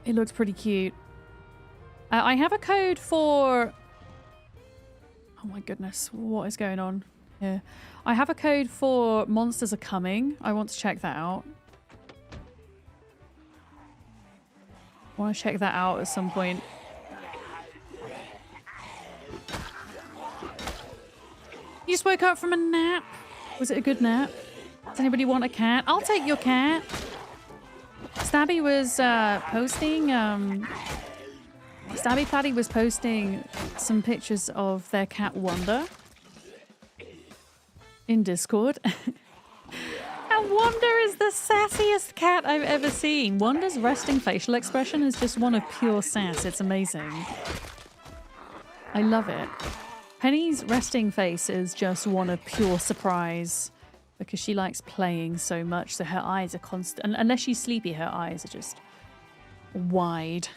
It looks pretty cute. I have a code for... Oh my goodness. What is going on here? I have a code for Monsters Are Coming. I want to check that out. I want to check that out at some point. You just woke up from a nap? Was it a good nap? Does anybody want a cat? I'll take your cat. Stabby was posting... Stabby Patty was posting some pictures of their cat Wanda in Discord. And Wanda is the sassiest cat I've ever seen. Wanda's resting facial expression is just one of pure sass. It's amazing. I love it. Penny's resting face is just one of pure surprise because she likes playing so much, so her eyes are constant. Unless she's sleepy, her eyes are just wide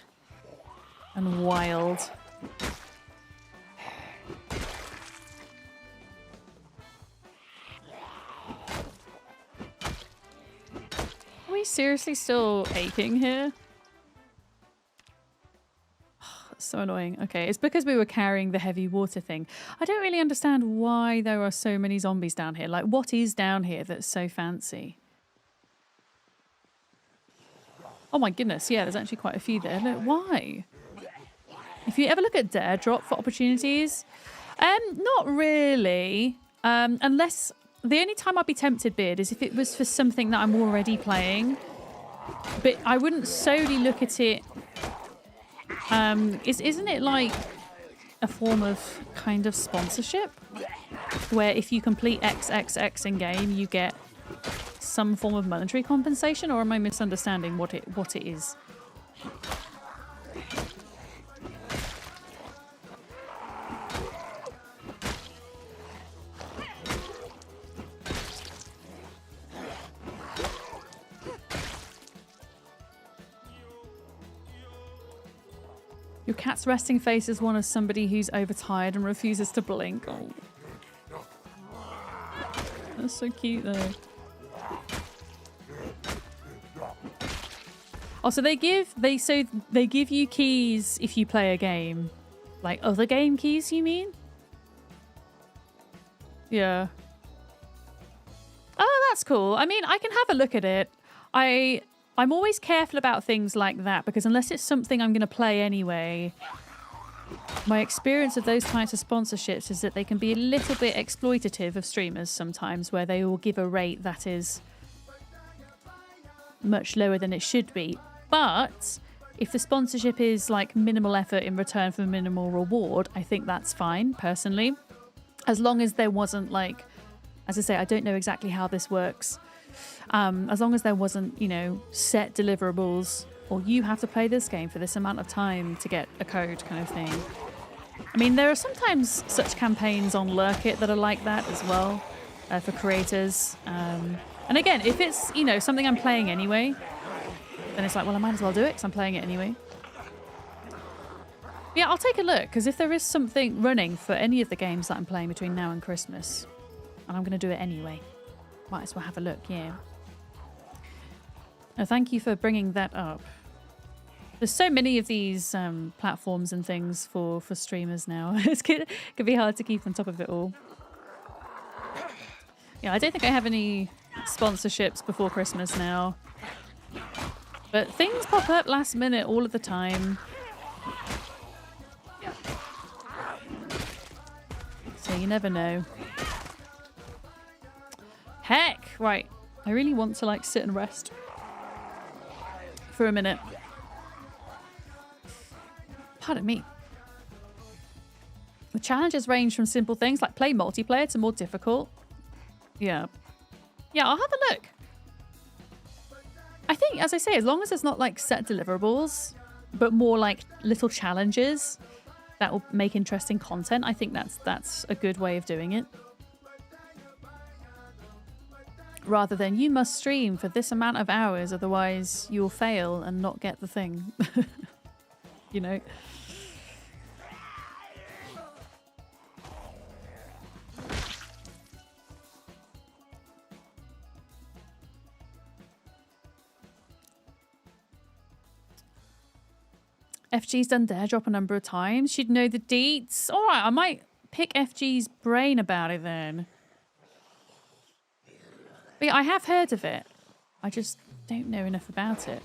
and wild. Are we seriously still aching here? So annoying. Okay, it's because we were carrying the heavy water thing. I don't really understand why there are so many zombies down here. Like, what is down here that's so fancy? Oh my goodness, yeah, there's actually quite a few there. Look, why? If you ever look at Dare Drop for opportunities, not really. Unless the only time I'd be tempted, Beard, is if it was for something that I'm already playing. But I wouldn't solely look at it. Isn't it like a form of kind of sponsorship? Where if you complete XXX in game, you get some form of monetary compensation, or am I misunderstanding what it is? Your cat's resting face is one of somebody who's overtired and refuses to blink. Oh. That's so cute though. Oh, so they give you keys if you play a game. Like other game keys, you mean? Yeah. Oh, that's cool. I mean, I can have a look at it. I'm always careful about things like that because unless it's something I'm going to play anyway, my experience of those types of sponsorships is that they can be a little bit exploitative of streamers sometimes, where they will give a rate that is much lower than it should be. But if the sponsorship is like minimal effort in return for minimal reward, I think that's fine, personally. As long as there wasn't like, as I say, I don't know exactly how this works. As long as there wasn't, you know, set deliverables or you have to play this game for this amount of time to get a code kind of thing. I mean, there are sometimes such campaigns on Lurkit that are like that as well for creators. And again, if it's, you know, something I'm playing anyway, then it's like, well, I might as well do it because I'm playing it anyway. Yeah, I'll take a look because if there is something running for any of the games that I'm playing between now and Christmas, and I'm going to do it anyway, might as well have a look, yeah. No, thank you for bringing that up. There's so many of these platforms and things for streamers now. It could be hard to keep on top of it all. Yeah, I don't think I have any sponsorships before Christmas now. But things pop up last minute all of the time. So you never know. Heck! Right. I really want to like sit and rest. for a minute. Pardon me. The challenges range from simple things like play multiplayer to more difficult. Yeah. Yeah, I'll have a look. I think, as I say, as long as it's not like set deliverables, but more like little challenges that will make interesting content, I think that's a good way of doing it. Rather than you must stream for this amount of hours, otherwise you'll fail and not get the thing. You know? FG's done Dare Drop a number of times. She'd know the deets. All right, I might pick FG's brain about it then. But yeah, I have heard of it. I just don't know enough about it.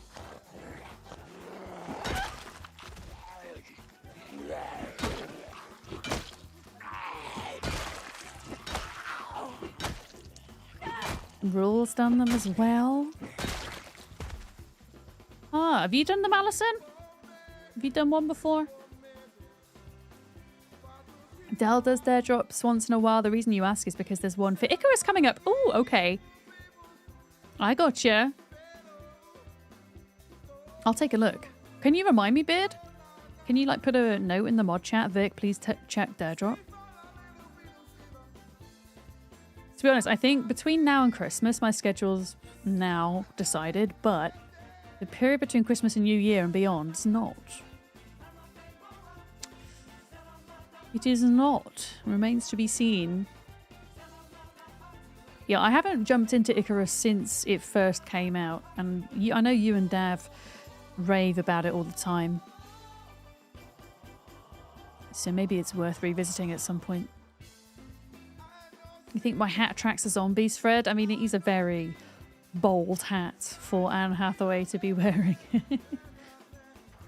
Rules done them as well. Ah, have you done them, Alison? Have you done one before? Dell does Dare Drops once in a while. The reason you ask is because there's one for Icarus coming up. Oh, okay. I gotcha. I'll take a look. Can you remind me, Beard? Can you like put a note in the mod chat? Vic, please check Dare Drop. To be honest, I think between now and Christmas, my schedule's now decided, but the period between Christmas and New Year and beyond is not. It is not. Remains to be seen. Yeah, I haven't jumped into Icarus since it first came out, and I know you and Dav rave about it all the time. So maybe it's worth revisiting at some point. You think my hat attracts the zombies, Fred? I mean, it is a very bold hat for Anne Hathaway to be wearing.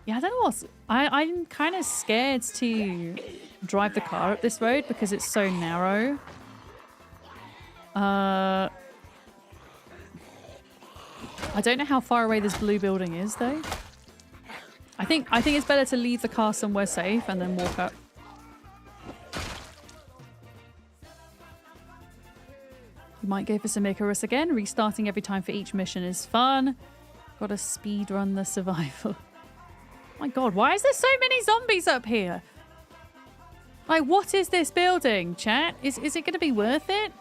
Yeah, I don't know what's... I'm kind of scared to drive the car up this road because it's so narrow. I don't know how far away this blue building is, though. I think it's better to leave the car somewhere safe and then walk up. You might go for some Icarus again. Restarting every time for each mission is fun. Gotta speed run the survival. My god, why is there so many zombies up here? Like, what is this building, chat? Is it going to be worth it?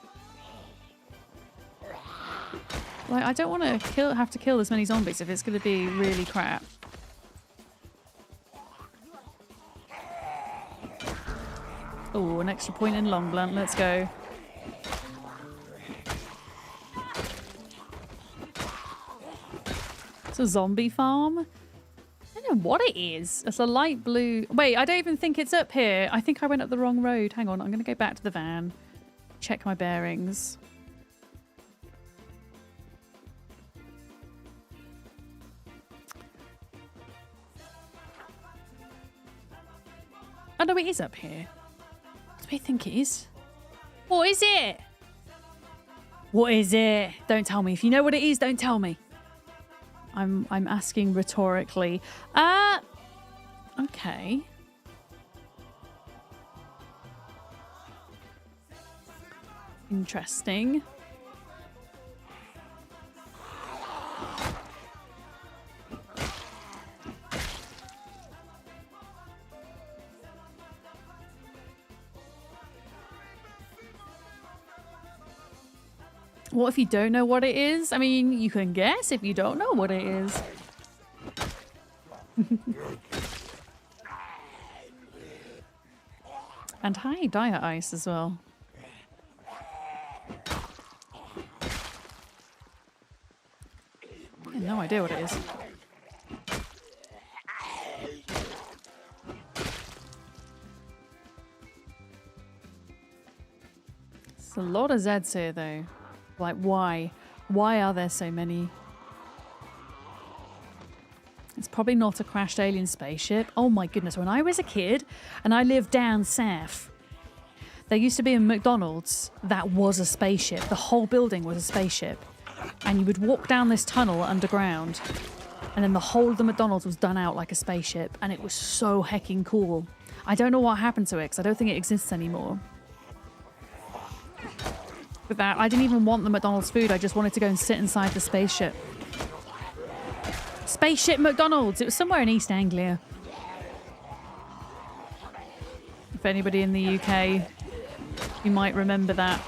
Like, I don't want to have to kill as many zombies if it's going to be really crap. Oh, an extra point in long blunt. Let's go. It's a zombie farm. I don't know what it is. It's a light blue... Wait, I don't even think it's up here. I think I went up the wrong road. Hang on, I'm going to go back to the van. Check my bearings. Oh no, it is up here. What do we think it is? What is it? What is it? Don't tell me. If you know what it is, don't tell me. I'm asking rhetorically. Okay. Interesting. What if you don't know what it is? I mean, you can guess if you don't know what it is. And hi, Dire Ice as well. I have no idea what it is. It's a lot of Zeds here, though. Like, why? Why are there so many? It's probably not a crashed alien spaceship. Oh my goodness, when I was a kid and I lived down south, there used to be a McDonald's that was a spaceship. The whole building was a spaceship. And you would walk down this tunnel underground And then the whole of the McDonald's was done out like a spaceship, and it was so hecking cool. I don't know what happened to it because I don't think it exists anymore. But that, I didn't even want the McDonald's food. I just wanted to go and sit inside the spaceship. Spaceship McDonald's. It was somewhere in East Anglia. If anybody in the UK, you might remember that.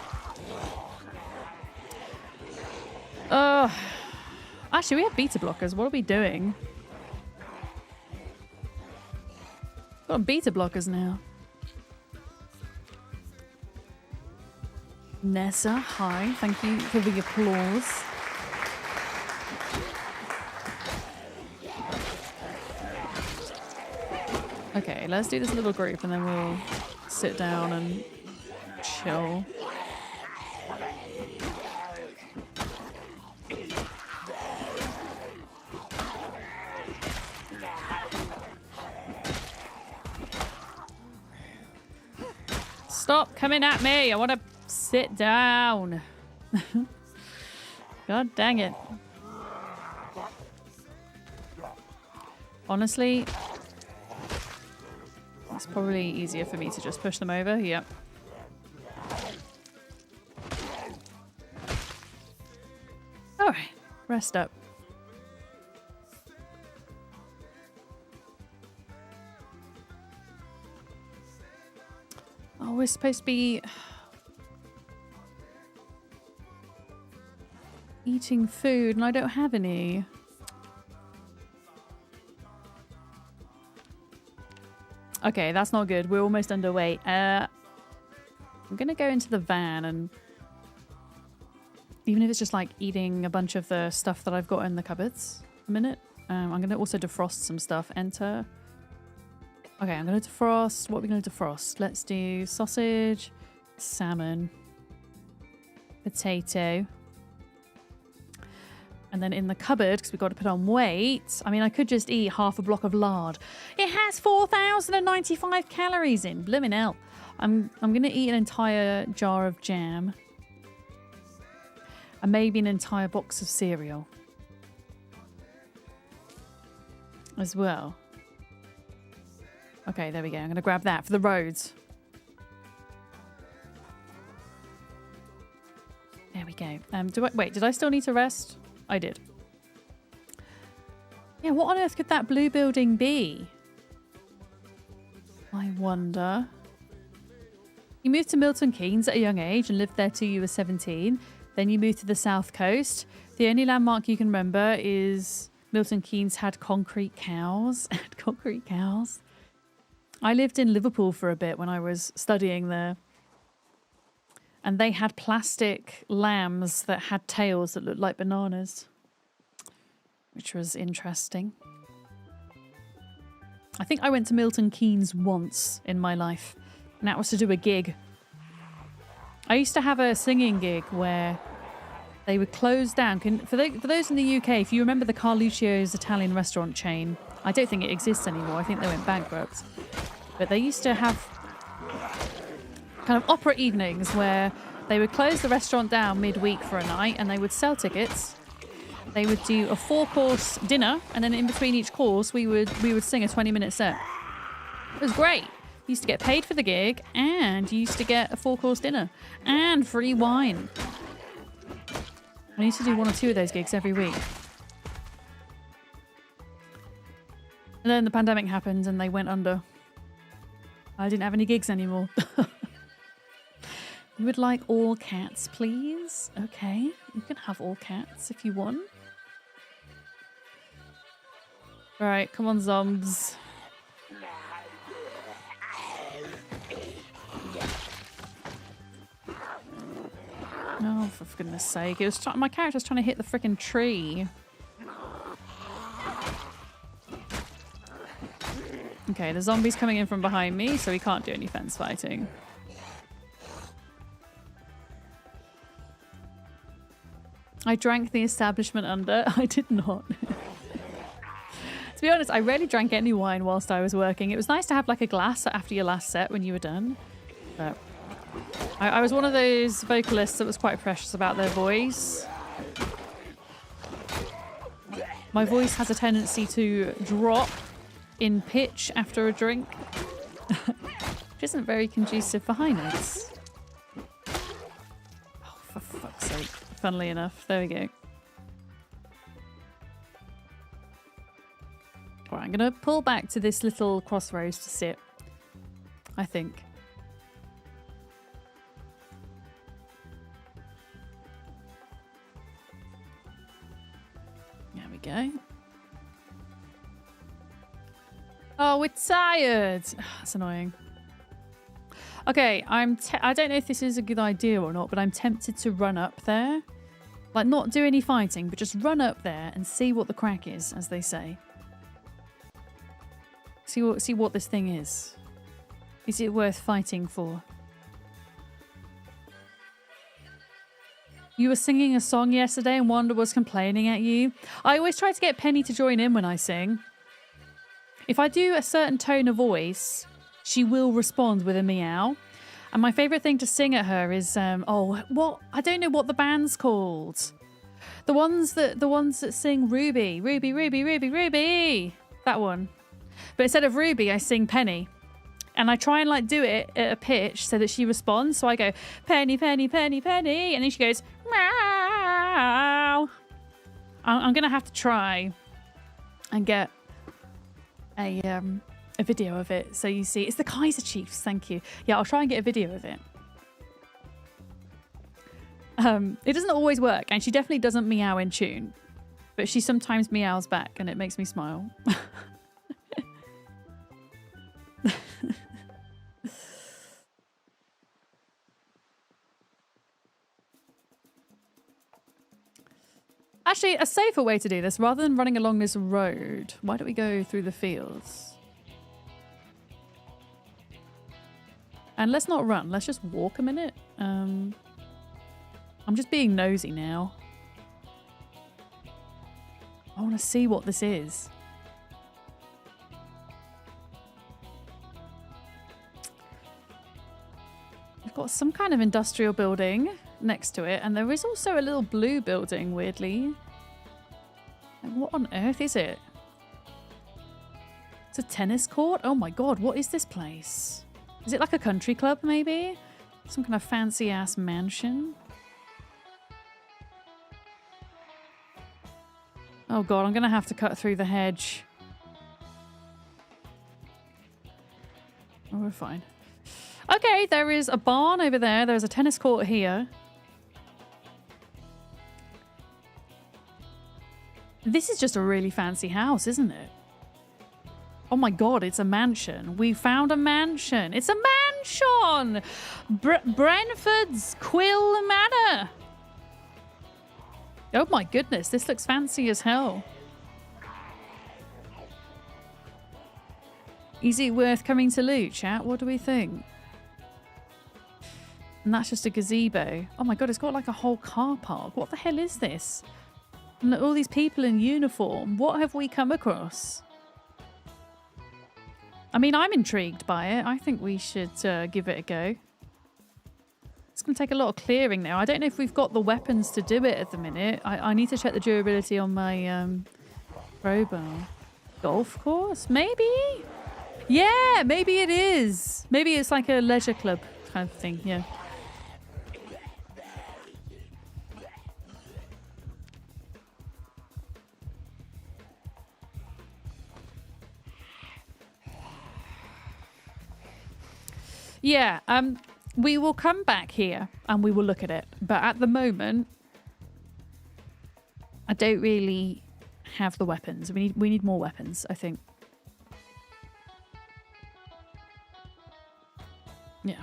Actually, we have beta blockers. What are we doing? Got beta blockers now. Nessa, hi. Thank you for the applause. Okay, let's do this little group and then we'll sit down and chill. Stop coming at me. I want to sit down. God dang it. Honestly, it's probably easier for me to just push them over. Yep. All right. Rest up. Oh, we're supposed to be eating food and I don't have any. Okay, that's not good. We're almost underweight. I'm gonna go into the van and even if it's just like eating a bunch of the stuff that I've got in the cupboards a minute. I'm gonna also defrost some stuff. Enter. Okay, I'm gonna defrost. What are we gonna defrost? Let's do sausage, salmon, potato. And then in the cupboard, because we've got to put on weight, I mean, I could just eat half a block of lard. It has 4,095 calories in. Blimmin' hell. I'm going to eat an entire jar of jam. And maybe an entire box of cereal. As well. Okay, there we go. I'm going to grab that for the roads. There we go. Wait, did I still need to rest? I did. Yeah, what on earth could that blue building be? I wonder. You moved to Milton Keynes at a young age and lived there till you were 17. Then you moved to the south coast. The only landmark you can remember is Milton Keynes had concrete cows. Concrete cows. I lived in Liverpool for a bit when I was studying there. And they had plastic lambs that had tails that looked like bananas. Which was interesting. I think I went to Milton Keynes once in my life. And that was to do a gig. I used to have a singing gig where they would close down. For those in the UK, if you remember the Carluccio's Italian restaurant chain, I don't think it exists anymore. I think they went bankrupt. But they used to have kind of opera evenings where they would close the restaurant down midweek for a night and they would sell tickets. They would do a 4-course dinner and then in between each course we would sing a 20-minute set. It was great. You used to get paid for the gig and you used to get a 4-course dinner and free wine. I used to do 1 or 2 of those gigs every week. And then the pandemic happened and they went under. I didn't have any gigs anymore. You would like all cats, please? Okay, you can have all cats if you want. Alright, come on, zombs. Oh, for goodness sake. It was my character's trying to hit the frickin' tree. Okay, the zombie's coming in from behind me, so we can't do any fence fighting. I drank the establishment under. I did not. To be honest, I rarely drank any wine whilst I was working. It was nice to have like a glass after your last set when you were done. But I was one of those vocalists that was quite precious about their voice. My voice has a tendency to drop in pitch after a drink, which isn't very conducive for high notes. Oh, for fuck's sake. Funnily enough. There we go. Alright, I'm going to pull back to this little crossroads to sit, I think. There we go. Oh, we're tired. That's annoying. Okay, I don't know if this is a good idea or not, but I'm tempted to run up there. Like, not do any fighting, but just run up there and see what the crack is, as they say. See what this thing is. Is it worth fighting for? You were singing a song yesterday and Wanda was complaining at you. I always try to get Penny to join in when I sing. If I do a certain tone of voice, she will respond with a meow. And my favourite thing to sing at her is, what? I don't know what the band's called. The ones that sing Ruby. Ruby, Ruby, Ruby, Ruby. That one. But instead of Ruby, I sing Penny. And I try and like do it at a pitch so that she responds. So I go, Penny, Penny, Penny, Penny. And then she goes, meow. I'm going to have to try and get a video of it so you see. It's the Kaiser Chiefs, thank you. Yeah, I'll try and get a video of it. It doesn't always work, and she definitely doesn't meow in tune. But she sometimes meows back, and it makes me smile. Actually, a safer way to do this, rather than running along this road, why don't we go through the fields? And let's not run, let's just walk a minute. I'm just being nosy now. I want to see what this is. We've got some kind of industrial building next to it, and there is also a little blue building, weirdly. Like, what on earth is it? It's a tennis court? Oh my god, what is this place? Is it like a country club, maybe? Some kind of fancy-ass mansion? Oh god, I'm gonna have to cut through the hedge. Oh, we're fine. Okay, there is a barn over there. There's a tennis court here. This is just a really fancy house, isn't it? Oh my god, it's a mansion. We found a mansion. It's a mansion! Brentford's Quill Manor. Oh my goodness, this looks fancy as hell. Is it worth coming to loot, chat? What do we think? And that's just a gazebo. Oh my god, it's got like a whole car park. What the hell is this? And look, all these people in uniform. What have we come across? I mean, I'm intrigued by it. I think we should give it a go. It's going to take a lot of clearing now. I don't know if we've got the weapons to do it at the minute. I need to check the durability on my crowbar. Golf course? Maybe? Yeah, maybe it is. Maybe it's like a leisure club kind of thing, yeah. Yeah, we will come back here and we will look at it. But at the moment, I don't really have the weapons. We need more weapons, I think. Yeah.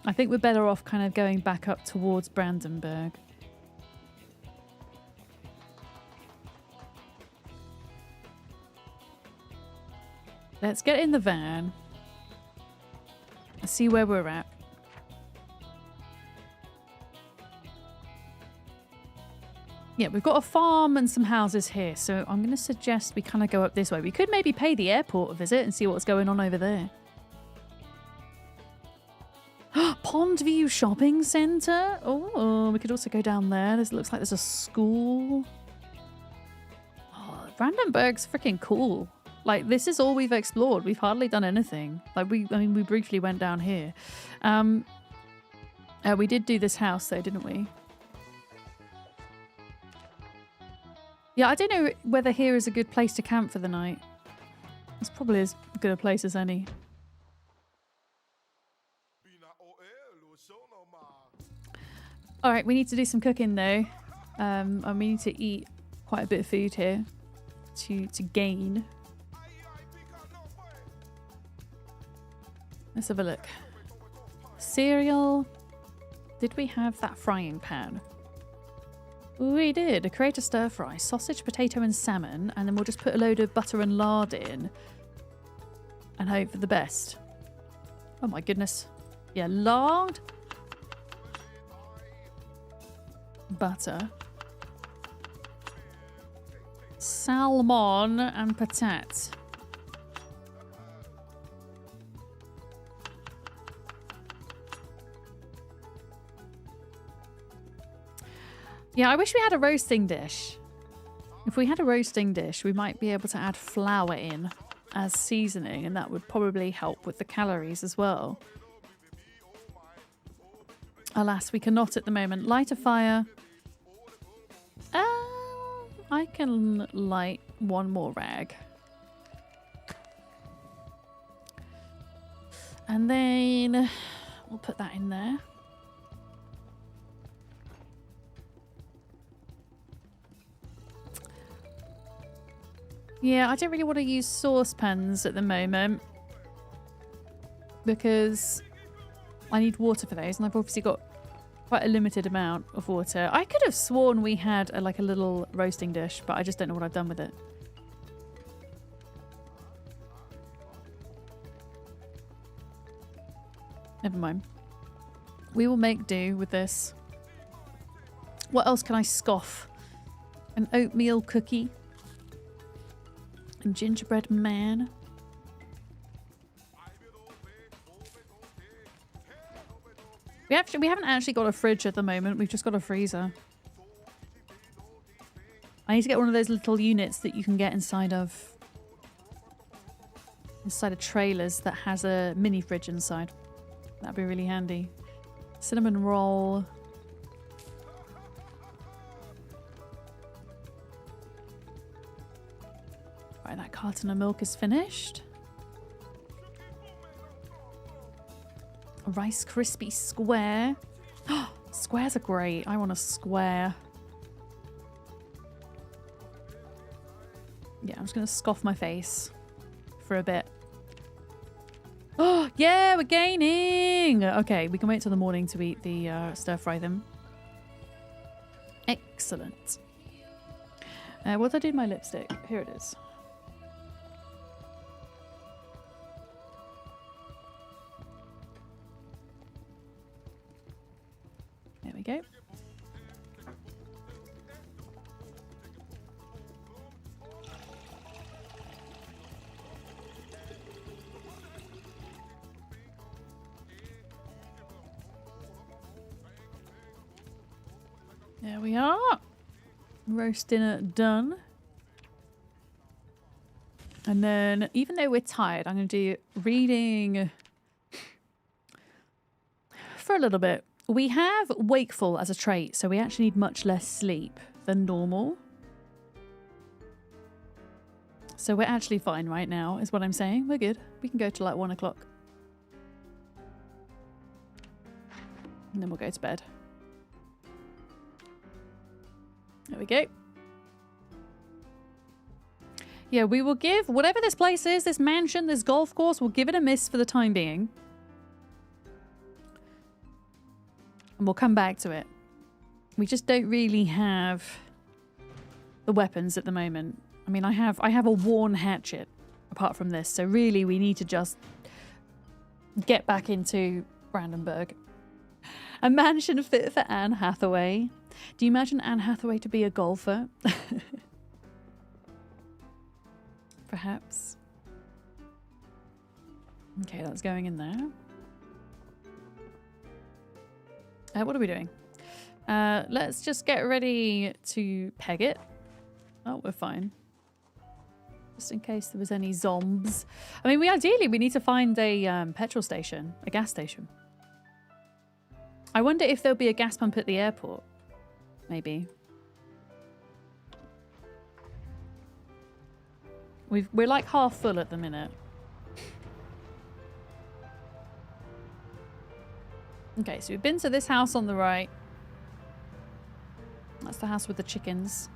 I think we're better off kind of going back up towards Brandenberg. Let's get in the van. Let's see where we're at. Yeah, we've got a farm and some houses here, so I'm going to suggest we kind of go up this way. We could maybe pay the airport a visit and see what's going on over there. Pondview Shopping Centre. Oh, we could also go down there. This looks like there's a school. Oh, Brandenberg's freaking cool. Like, this is all we've explored. We've hardly done anything. Like, we briefly went down here. We did do this house, though, didn't we? Yeah, I don't know whether here is a good place to camp for the night. It's probably as good a place as any. All right, we need to do some cooking, though. And we need to eat quite a bit of food here to gain. Let's have a look. Cereal. Did we have that frying pan? We did. Create a stir fry. Sausage, potato and salmon. And then we'll just put a load of butter and lard in. And hope for the best. Oh my goodness. Yeah, lard. Butter. Salmon and patat. Yeah, I wish we had a roasting dish. If we had a roasting dish, we might be able to add flour in as seasoning, and that would probably help with the calories as well. Alas, we cannot at the moment. Light a fire. I can light one more rag. And then we'll put that in there. Yeah, I don't really want to use saucepans at the moment because I need water for those, and I've obviously got quite a limited amount of water. I could have sworn we had like a little roasting dish, but I just don't know what I've done with it. Never mind. We will make do with this. What else can I scoff? An oatmeal cookie. And gingerbread man. We haven't actually got a fridge at the moment. We've just got a freezer. I need to get one of those little units that you can get inside of trailers that has a mini fridge inside. That'd be really handy. Cinnamon roll. Right, that carton of milk is finished. A Rice Krispie square. Squares are great. I want a square. Yeah, I'm just going to scoff my face for a bit. Oh, yeah, we're gaining. Okay, we can wait till the morning to eat the stir fry them. Excellent. What did I do with my lipstick? Here it is. There we go. There we are. Roast dinner done. And then, even though we're tired, I'm going to do reading for a little bit. We have wakeful as a trait, so we actually need much less sleep than normal. So we're actually fine right now, is what I'm saying. We're good. We can go to like 1 o'clock. And then we'll go to bed. There we go. Yeah, we will give whatever this place is, this mansion, this golf course, we'll give it a miss for the time being. And we'll come back to it. We just don't really have the weapons at the moment. I mean, I have a worn hatchet apart from this, so really we need to just get back into Brandenberg. A mansion fit for Anne Hathaway. Do you imagine Anne Hathaway to be a golfer? Perhaps. Okay, that's going in there. What are we doing? Let's just get ready to peg it. Oh, we're fine. Just in case there was any zombs. I mean, ideally, we need to find a petrol station, a gas station. I wonder if there'll be a gas pump at the airport. Maybe. We're like half full at the minute. Okay, so we've been to this house on the right. That's the house with the chickens.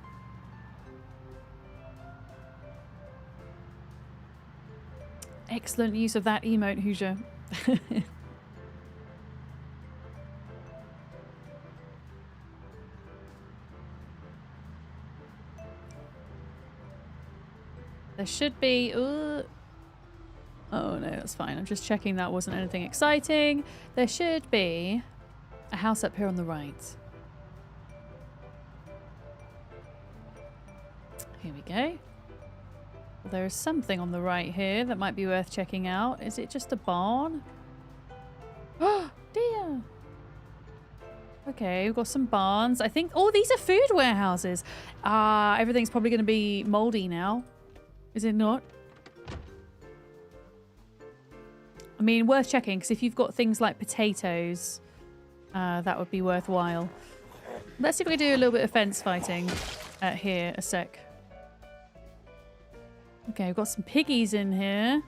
Excellent use of that emote, Hoosier. There should be... Oh no, that's fine. I'm just checking that wasn't anything exciting. There should be a house up here on the right. Here we go. Well, there is something on the right here that might be worth checking out. Is it just a barn? Oh, dear. Okay, we've got some barns. I think... Oh, these are food warehouses. Everything's probably going to be moldy now. Is it not? I mean, worth checking, because if you've got things like potatoes, that would be worthwhile. Let's see if we can do a little bit of fence fighting here a sec. Okay, we've got some piggies in here.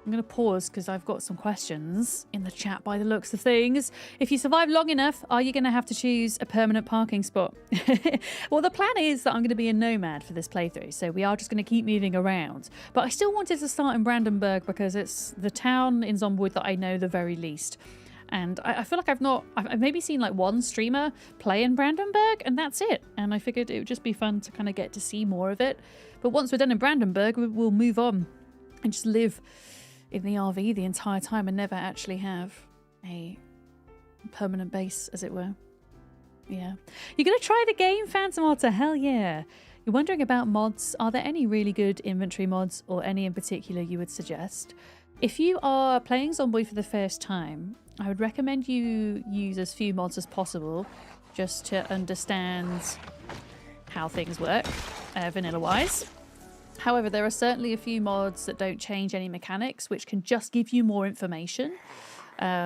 I'm going to pause because I've got some questions in the chat by the looks of things. If you survive long enough, are you going to have to choose a permanent parking spot? Well, the plan is that I'm going to be a nomad for this playthrough, so we are just going to keep moving around. But I still wanted to start in Brandenberg because it's the town in Zomboid that I know the very least. And I feel like I've maybe seen like one streamer play in Brandenberg, and that's it. And I figured it would just be fun to kind of get to see more of it. But once we're done in Brandenberg, we'll move on and just live in the RV the entire time and never actually have a permanent base, as it were. Yeah. You're going to try the game, Phantom Otter? Hell yeah. You're wondering about mods. Are there any really good inventory mods or any in particular you would suggest? If you are playing Zomboid for the first time, I would recommend you use as few mods as possible just to understand how things work, vanilla-wise. However, there are certainly a few mods that don't change any mechanics, which can just give you more information,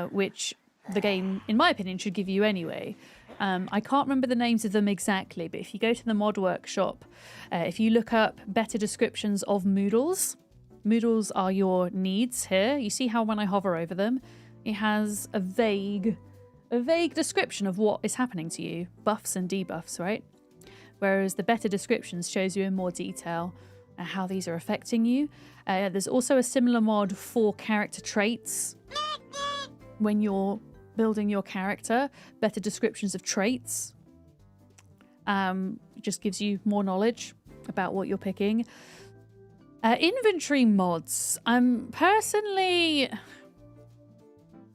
which the game, in my opinion, should give you anyway. I can't remember the names of them exactly, but if you go to the mod workshop, if you look up better descriptions of moodles, moodles are your needs here. You see how when I hover over them, it has a vague description of what is happening to you, buffs and debuffs, right? Whereas the better descriptions shows you in more detail how these are affecting you. There's also a similar mod for character traits. When you're building your character, better descriptions of traits. It just gives you more knowledge about what you're picking. Inventory mods. Personally,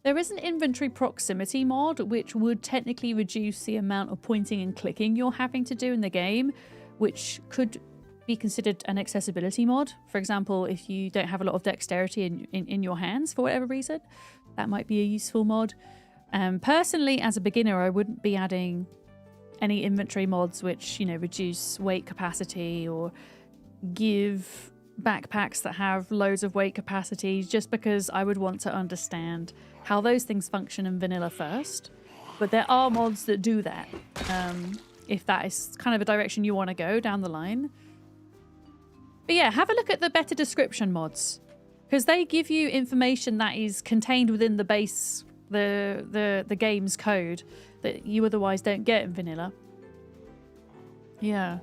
there is an inventory proximity mod, which would technically reduce the amount of pointing and clicking you're having to do in the game, which could be considered an accessibility mod. For example, if you don't have a lot of dexterity in your hands for whatever reason, that might be a useful mod. Personally, as a beginner, I wouldn't be adding any inventory mods which, you know, reduce weight capacity or give backpacks that have loads of weight capacity, just because I would want to understand how those things function in vanilla first. But there are mods that do that, if that is kind of a direction you want to go down the line. But yeah, have a look at the better description mods, because they give you information that is contained within the base, the game's code, that you otherwise don't get in vanilla. Yeah.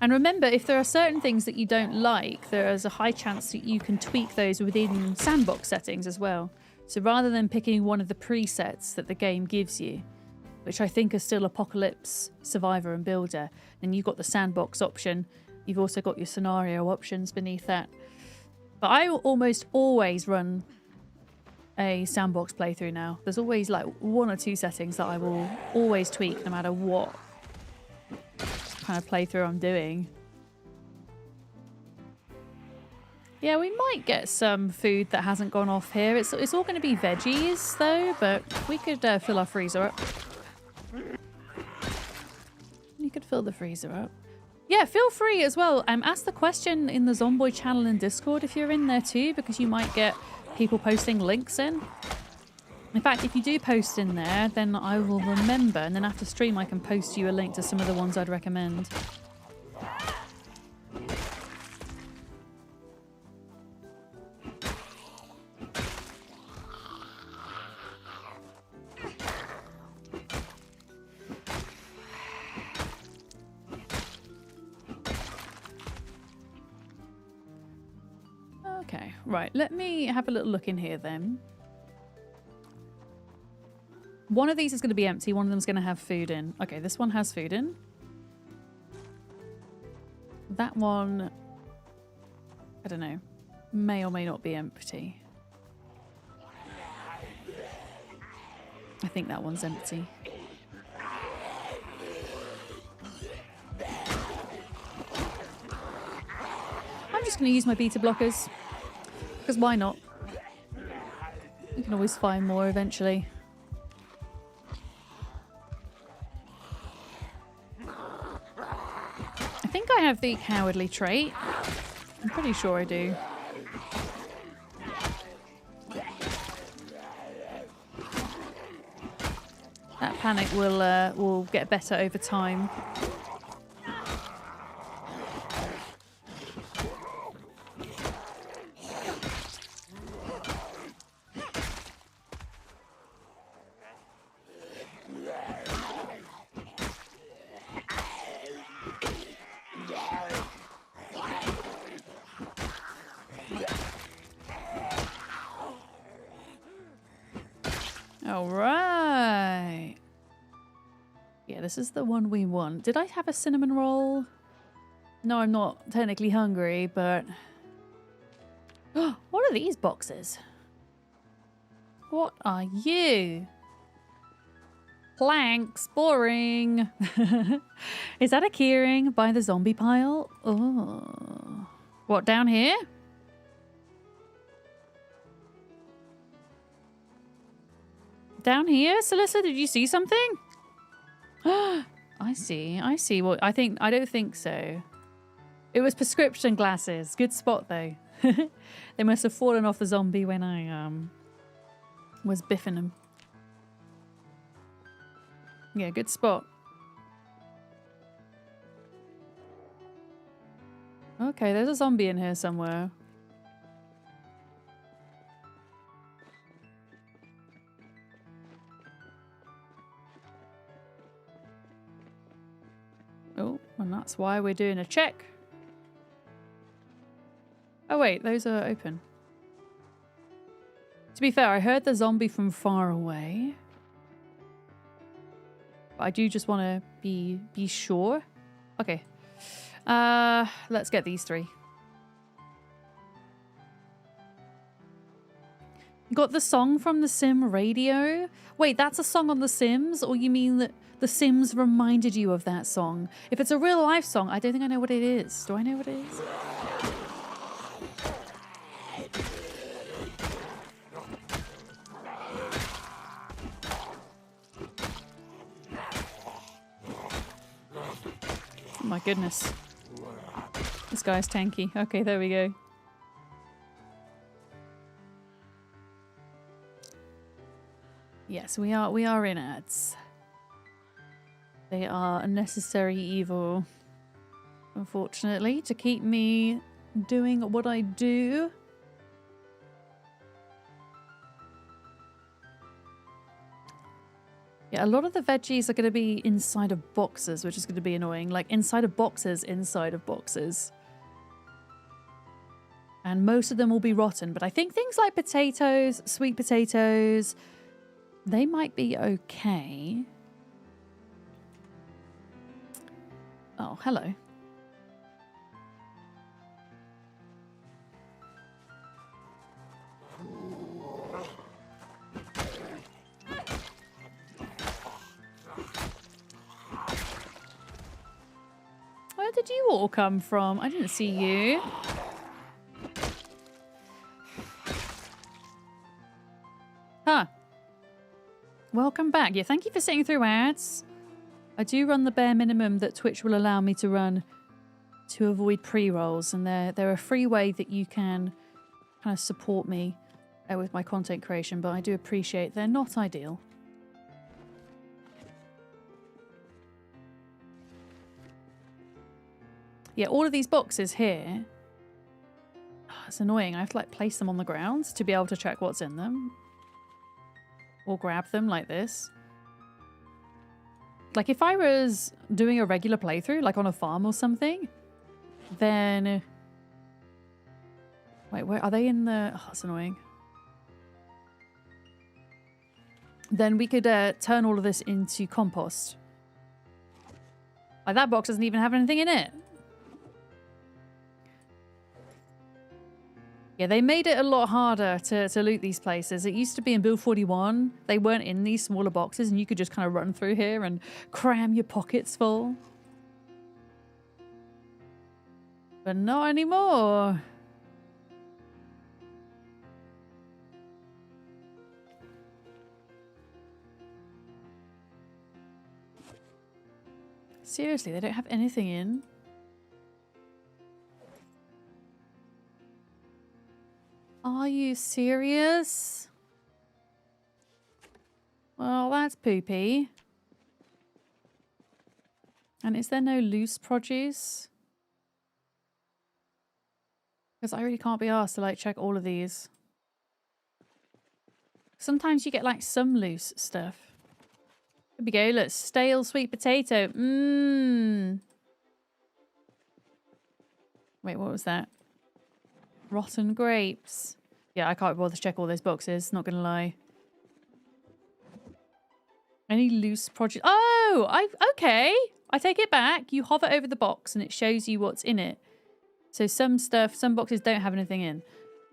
And remember, if there are certain things that you don't like, there is a high chance that you can tweak those within sandbox settings as well. So rather than picking one of the presets that the game gives you, which I think are still Apocalypse, Survivor and Builder, and you've got the sandbox option, you've also got your scenario options beneath that. But I almost always run a sandbox playthrough now. There's always like one or two settings that I will always tweak no matter what kind of playthrough I'm doing. Yeah, we might get some food that hasn't gone off here. It's all going to be veggies, though, but we could fill our freezer up. You could fill the freezer up. Yeah, feel free as well. Ask the question in the Zomboid channel in Discord if you're in there too, because you might get people posting links in. In fact, if you do post in there, then I will remember, and then after stream I can post you a link to some of the ones I'd recommend. Okay, right, let me have a little look in here then. One of these is going to be empty, one of them's going to have food in. Okay, this one has food in. That one, I don't know, may or may not be empty. I think that one's empty. I'm just going to use my beta blockers. Because why not? You can always find more eventually. I think I have the cowardly trait. I'm pretty sure I do. That panic will get better over time. Alright. Yeah, this is the one we want. Did I have a cinnamon roll? No, I'm not technically hungry, but... What are these boxes? What are you? Planks. Boring. Is that a keyring by the zombie pile? Oh. What, down here? Down here? Celissa, did you see something? I see. I see. Well, I don't think so. It was prescription glasses. Good spot, though. They must have fallen off the zombie when I was biffing them. Yeah, good spot. Okay, there's a zombie in here somewhere. Oh, and that's why we're doing a check. Oh wait, those are open. To be fair, I heard the zombie from far away. But I do just want to be sure. Okay. Let's get these three. Got the song from the Sim radio? Wait, that's a song on The Sims? Or you mean that The Sims reminded you of that song? If it's a real life song, I don't think I know what it is. Do I know what it is? Oh my goodness. This guy's tanky. Okay, there we go. Yes, we are in ads. They are a necessary evil, unfortunately, to keep me doing what I do. Yeah, a lot of the veggies are going to be inside of boxes, which is going to be annoying. Like inside of boxes, inside of boxes. And most of them will be rotten, but I think things like potatoes, sweet potatoes, they might be okay. Oh, hello. Where did you all come from? I didn't see you. Welcome back. Yeah, thank you for sitting through ads. I do run the bare minimum that Twitch will allow me to run to avoid pre-rolls, and they're a free way that you can kind of support me with my content creation, but I do appreciate they're not ideal. Yeah, all of these boxes here, it's annoying. I have to like place them on the ground to be able to check what's in them. Or grab them like this. Like if I was doing a regular playthrough, like on a farm or something, then... Wait, where are they in the... Oh, that's annoying. Then we could turn all of this into compost. Like that box doesn't even have anything in it. Yeah, they made it a lot harder to loot these places. It used to be in Build 41. They weren't in these smaller boxes and you could just kind of run through here and cram your pockets full. But not anymore. Seriously, they don't have anything in. Are you serious? Well, that's poopy. And is there no loose produce? Because I really can't be asked to like check all of these. Sometimes you get like some loose stuff. Here we go, look, stale sweet potato. Mmm. Wait, what was that? Rotten grapes. Yeah, I can't bother to check all those boxes, not gonna lie. Any loose produce? Oh, okay. I take it back. You hover over the box and it shows you what's in it. So some boxes don't have anything in,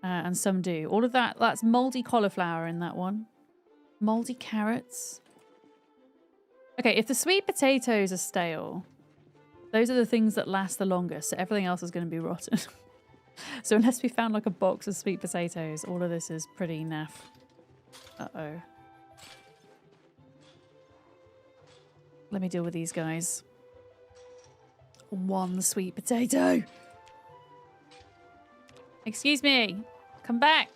and some do. All of that's moldy cauliflower in that one. Moldy carrots. Okay, if the sweet potatoes are stale, those are the things that last the longest, so everything else is going to be rotten. So unless we found like a box of sweet potatoes, all of this is pretty naff. Uh-oh. Let me deal with these guys. One sweet potato. Excuse me. Come back.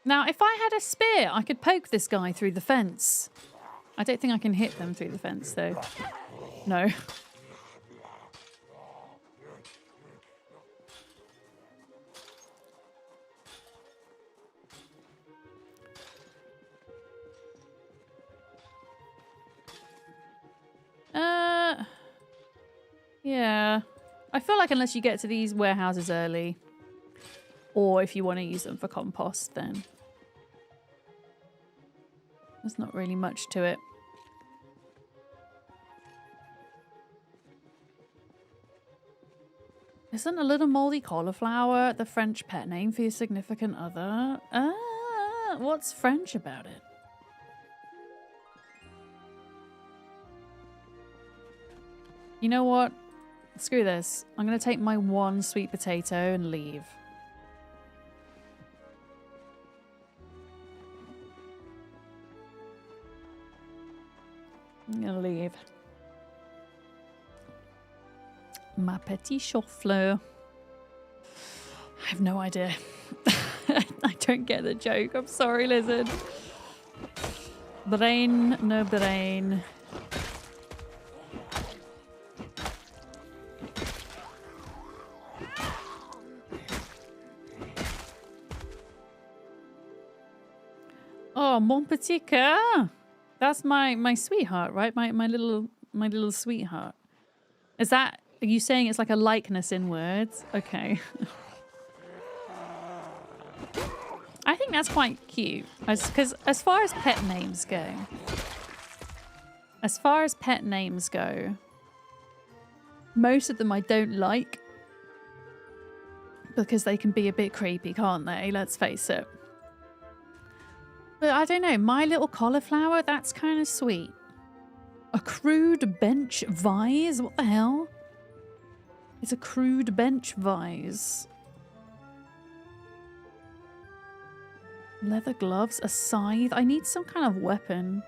Now, if I had a spear, I could poke this guy through the fence. I don't think I can hit them through the fence, though. No. Yeah. I feel like unless you get to these warehouses early, or if you want to use them for compost, then there's not really much to it. Isn't a little moldy cauliflower the French pet name for your significant other? What's French about it? You know what? Screw this. I'm going to take my one sweet potato and leave. I'm going to leave. Ma petit chou-fleur. I have no idea. I don't get the joke. I'm sorry, lizard. Brain, no brain. Oh, mon petit cœur. That's my sweetheart, right? My little sweetheart. Is that... Are you saying it's like a likeness in words? Okay. I think that's quite cute. Because as far as pet names go, most of them I don't like. Because they can be a bit creepy, can't they? Let's face it. But I don't know. My little cauliflower, that's kind of sweet. A crude bench vise? What the hell? It's a crude bench vise. Leather gloves, a scythe. I need some kind of weapon.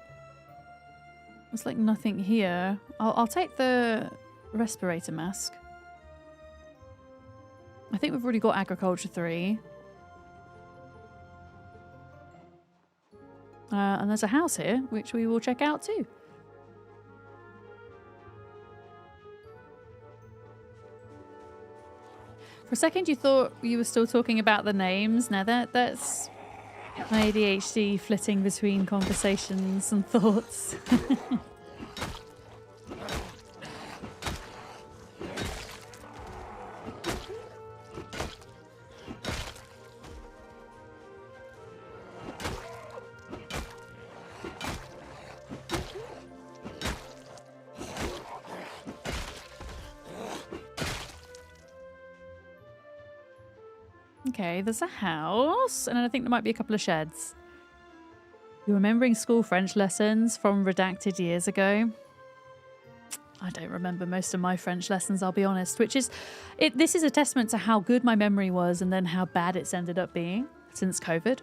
There's like nothing here. I'll take the respirator mask. I think we've already got agriculture 3. And there's a house here, which we will check out too. For a second you thought you were still talking about the names. Now that's my ADHD flitting between conversations and thoughts. Okay, there's a house, and I think there might be a couple of sheds. You're remembering school French lessons from redacted years ago? I don't remember most of my French lessons, I'll be honest, which is... This is a testament to how good my memory was and then how bad it's ended up being since COVID.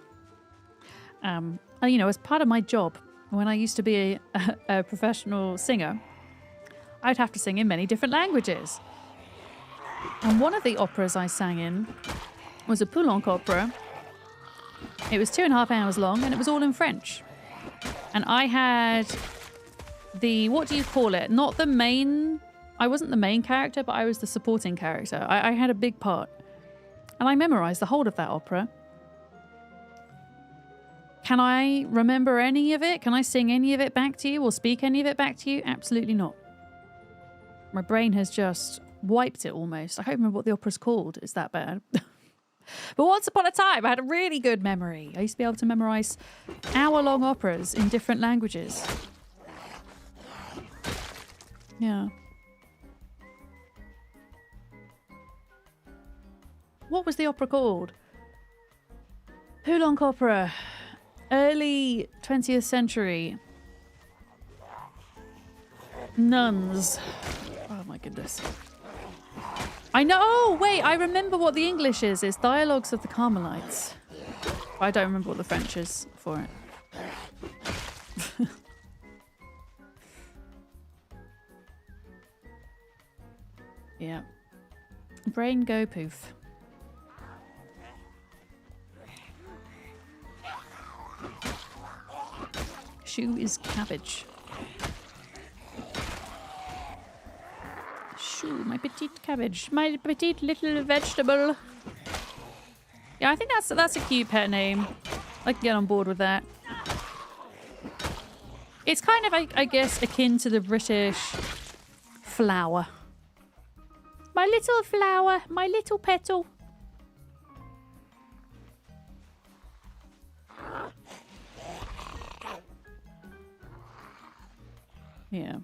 And, you know, as part of my job, when I used to be a professional singer, I'd have to sing in many different languages. And one of the operas I sang in was a Poulenc opera. It was 2.5 hours long and it was all in French. And I had the, what do you call it? Not the main, I wasn't the main character, but I was the supporting character. I had a big part. And I memorized the whole of that opera. Can I remember any of it? Can I sing any of it back to you or speak any of it back to you? Absolutely not. My brain has just wiped it almost. I can't remember what the opera's called. It's that bad. But once upon a time, I had a really good memory. I used to be able to memorize hour-long operas in different languages. Yeah. What was the opera called? Poulenc opera. Early 20th century. Nuns. Oh my goodness. I know. Oh, wait, I remember what the English is. It's Dialogues of the Carmelites. I don't remember what the French is for it. Yeah. Brain go poof. Shoe is cabbage. Shoo, my petite cabbage. My petite little vegetable. Yeah, I think that's a cute pet name. I can get on board with that. It's kind of, I guess, akin to the British flower. My little flower, my little petal. Yeah.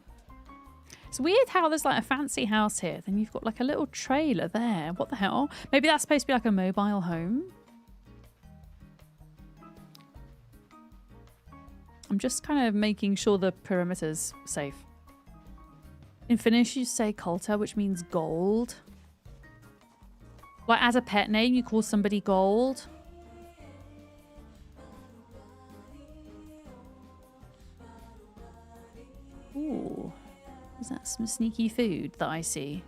It's weird how there's like a fancy house here, then you've got like a little trailer there. What the hell? Maybe that's supposed to be like a mobile home? I'm just kind of making sure the perimeter's safe. In Finnish, you say kolta, which means gold. Like as a pet name, you call somebody gold. Ooh. Is that some sneaky food that I see?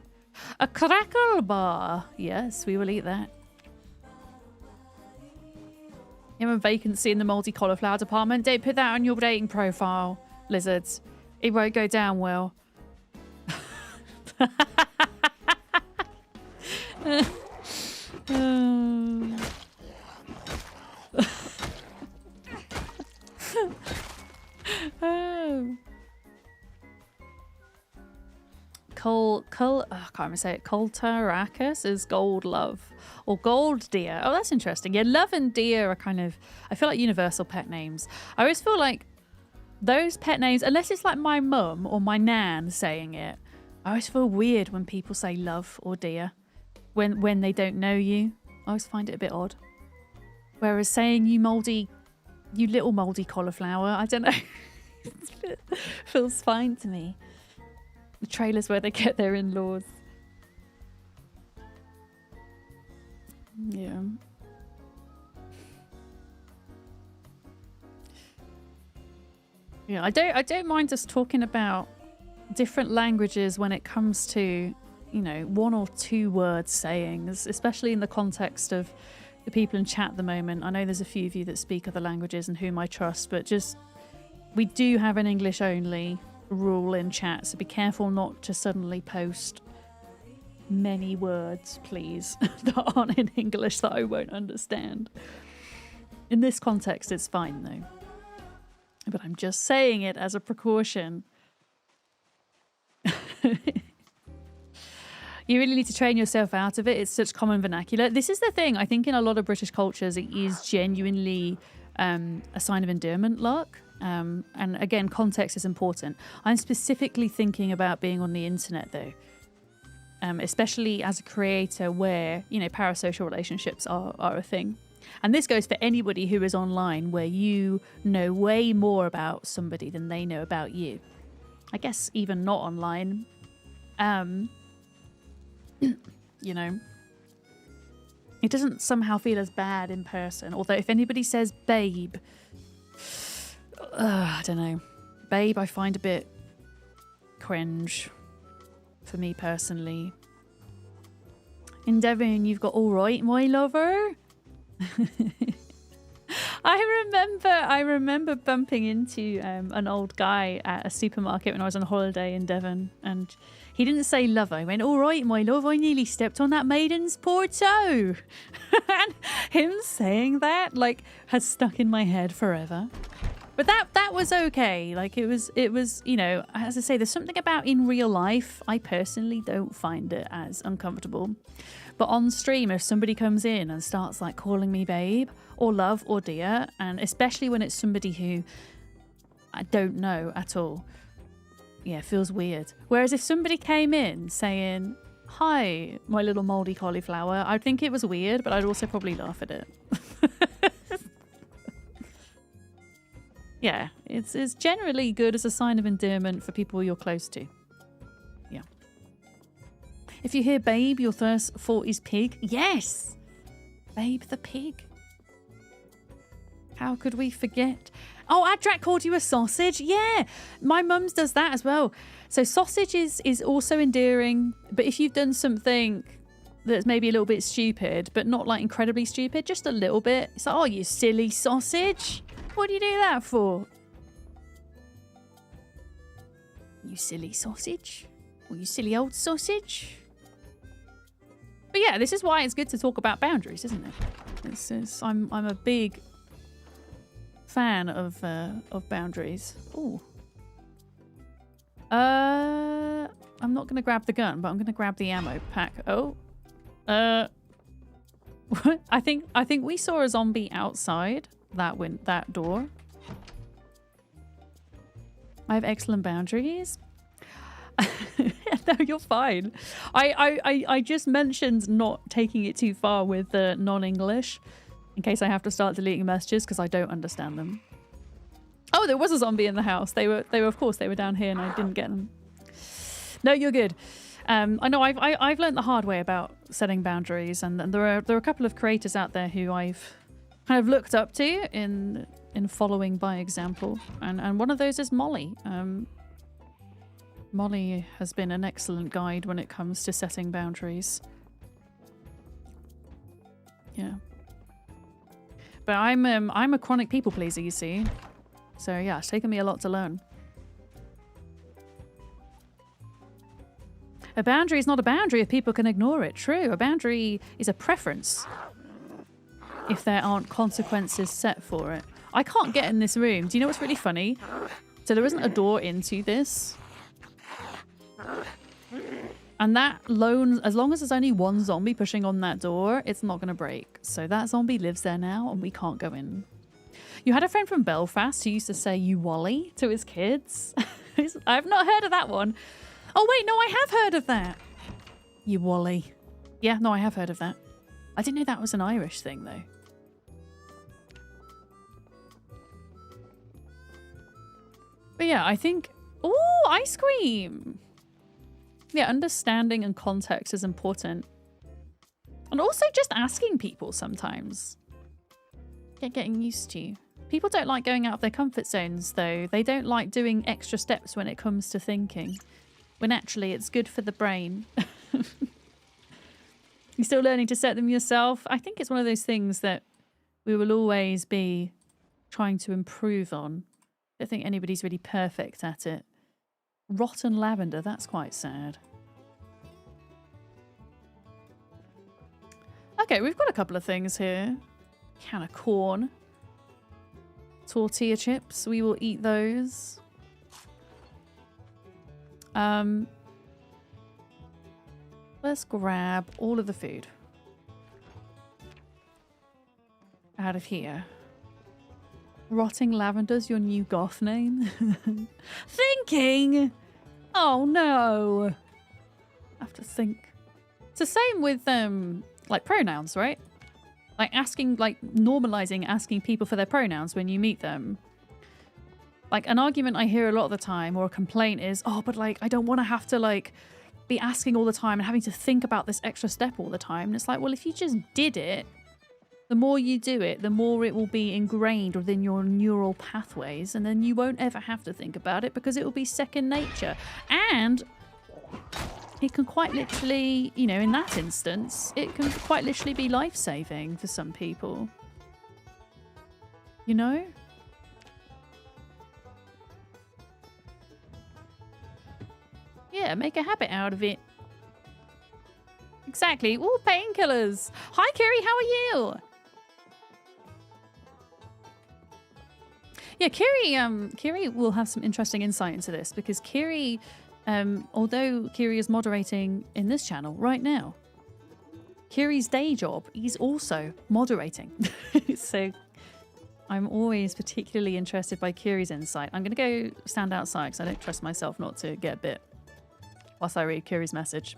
A crackle bar. Yes, we will eat that. You have a vacancy in the multi-cauliflower department. Don't put that on your dating profile, lizards. It won't go down well. Oh. I can't even say it. Coltaracus is gold love or gold deer. Oh, that's interesting. Yeah, love and deer are kind of, I feel like universal pet names. I always feel like those pet names, unless it's like my mum or my nan saying it, I always feel weird when people say love or deer when they don't know you. I always find it a bit odd. Whereas saying you little moldy cauliflower, I don't know. It feels fine to me. The trailers where they get their in-laws. Yeah. Yeah, I don't mind us talking about different languages when it comes to, you know, 1 or 2 word sayings, especially in the context of the people in chat at the moment. I know there's a few of you that speak other languages and whom I trust, but just, we do have an English only rule in chat, so be careful not to suddenly post many words, please, that aren't in English that I won't understand. In this context, it's fine though. But I'm just saying it as a precaution. You really need to train yourself out of it. It's such common vernacular. This is the thing. I think in a lot of British cultures, it is genuinely a sign of endearment, luck. And again, context is important. I'm specifically thinking about being on the internet, though. Especially as a creator where, you know, parasocial relationships are a thing. And this goes for anybody who is online where you know way more about somebody than they know about you. I guess even not online. You know, it doesn't somehow feel as bad in person. Although if anybody says babe, I don't know. Babe, I find a bit cringe for me personally. In Devon, you've got all right, my lover. I remember bumping into an old guy at a supermarket when I was on holiday in Devon, and he didn't say lover. He went, all right, my love, I nearly stepped on that maiden's poor toe. And him saying that, like, has stuck in my head forever. But that was okay. Like, it was, you know, as I say, there's something about in real life, I personally don't find it as uncomfortable. But on stream, if somebody comes in and starts like calling me babe or love or dear, and especially when it's somebody who I don't know at all, yeah, it feels weird. Whereas if somebody came in saying, hi, my little mouldy cauliflower, I'd think it was weird, but I'd also probably laugh at it. Yeah, it's generally good as a sign of endearment for people you're close to. Yeah. If you hear babe, your first thought is pig. Yes! Babe the pig. How could we forget? Oh, Adrak called you a sausage. Yeah, my mum's does that as well. So sausage is also endearing, but if you've done something that's maybe a little bit stupid, but not like incredibly stupid, just a little bit. It's like, oh, you silly sausage. What do you do that for? You silly sausage? Or you silly old sausage? But yeah, this is why it's good to talk about boundaries, isn't it? I'm a big fan of boundaries. Ooh. I'm not gonna grab the gun, but I'm gonna grab the ammo pack. Oh. I think we saw a zombie outside that door. I have excellent boundaries. No, you're fine. I just mentioned not taking it too far with the non-English in case I have to start deleting messages because I don't understand them. Oh, there was a zombie in the house. They were of course they were down here and I didn't get them. No, you're good. I know I've learned the hard way about setting boundaries, and there are a couple of creators out there who I've kind of looked up to in following by example, and one of those is Molly. Molly has been an excellent guide when it comes to setting boundaries. Yeah. But I'm a chronic people pleaser, you see. So yeah, it's taken me a lot to learn. A boundary is not a boundary if people can ignore it. True, a boundary is a preference if there aren't consequences set for it. I can't get in this room. Do you know what's really funny? So there isn't a door into this. And that as long as there's only one zombie pushing on that door, it's not going to break. So that zombie lives there now and we can't go in. You had a friend from Belfast who used to say "you Wally" to his kids. I've not heard of that one. Oh wait, no, I have heard of that. You Wally. Yeah, no, I have heard of that. I didn't know that was an Irish thing though. But yeah, I think... Oh, ice cream! Yeah, understanding and context is important. And also just asking people sometimes. Getting used to. People don't like going out of their comfort zones, though. They don't like doing extra steps when it comes to thinking. When actually it's good for the brain. You're still learning to set them yourself. I think it's one of those things that we will always be trying to improve on. I don't think anybody's really perfect at it. Rotten lavender, that's quite sad. Okay, we've got a couple of things here. Can of corn. Tortilla chips, we will eat those. Let's grab all of the food out of here. Rotting Lavender's your new goth name? Thinking! Oh no! I have to think. It's the same with like pronouns, right? Like normalizing asking people for their pronouns when you meet them. Like an argument I hear a lot of the time, or a complaint is, oh, but like I don't want to have to like be asking all the time and having to think about this extra step all the time. And it's like, well, if you just did it, the more you do it, the more it will be ingrained within your neural pathways, and then you won't ever have to think about it because it will be second nature. And it can quite literally, you know, in that instance, it can quite literally be life-saving for some people. You know? Yeah, make a habit out of it. Exactly. Ooh, painkillers. Hi, Kiri, how are you? Yeah, Kiri will have some interesting insight into this because Kiri, although Kiri is moderating in this channel right now, Kiri's day job, he's also moderating. So I'm always particularly interested by Kiri's insight. I'm going to go stand outside because I don't trust myself not to get bit whilst I read Kiri's message.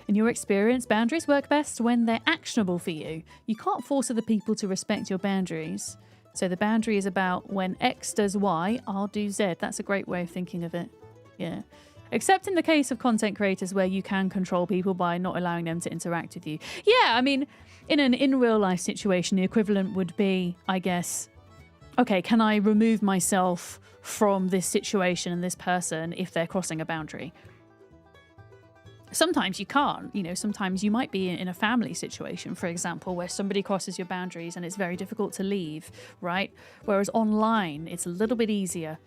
In your experience, boundaries work best when they're actionable for you. You can't force other people to respect your boundaries. So the boundary is about when X does Y, I'll do Z. That's a great way of thinking of it. Yeah. Except in the case of content creators where you can control people by not allowing them to interact with you. Yeah, I mean, in real life situation, the equivalent would be, I guess, okay, can I remove myself from this situation and this person if they're crossing a boundary? Sometimes you can't, you know, sometimes you might be in a family situation, for example, where somebody crosses your boundaries and it's very difficult to leave, right? Whereas online, it's a little bit easier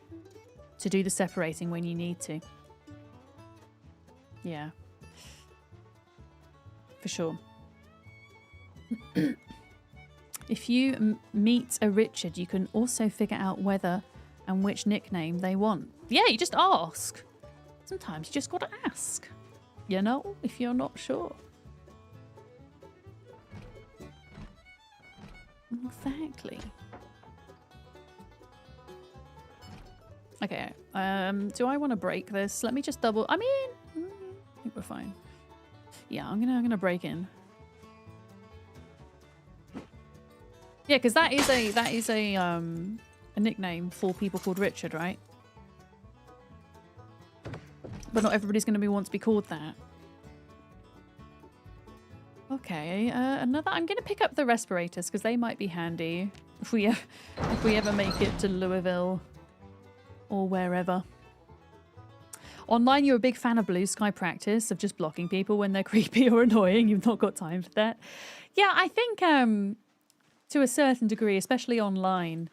to do the separating when you need to. Yeah. For sure. If you meet a Richard, you can also figure out whether and which nickname they want. Yeah, you just ask. Sometimes you just gotta ask. You know, if you're not sure. Exactly. Okay, do I want to break this? Let me just double... I mean, I think we're fine. Yeah, I'm gonna break in. Yeah, because that is a nickname for people called Richard, right? But not everybody's going to want to be called that. Okay, another... I'm going to pick up the respirators because they might be handy if we ever make it to Louisville or wherever. Online, you're a big fan of blue sky practice, of just blocking people when they're creepy or annoying. You've not got time for that. Yeah, I think to a certain degree, especially online,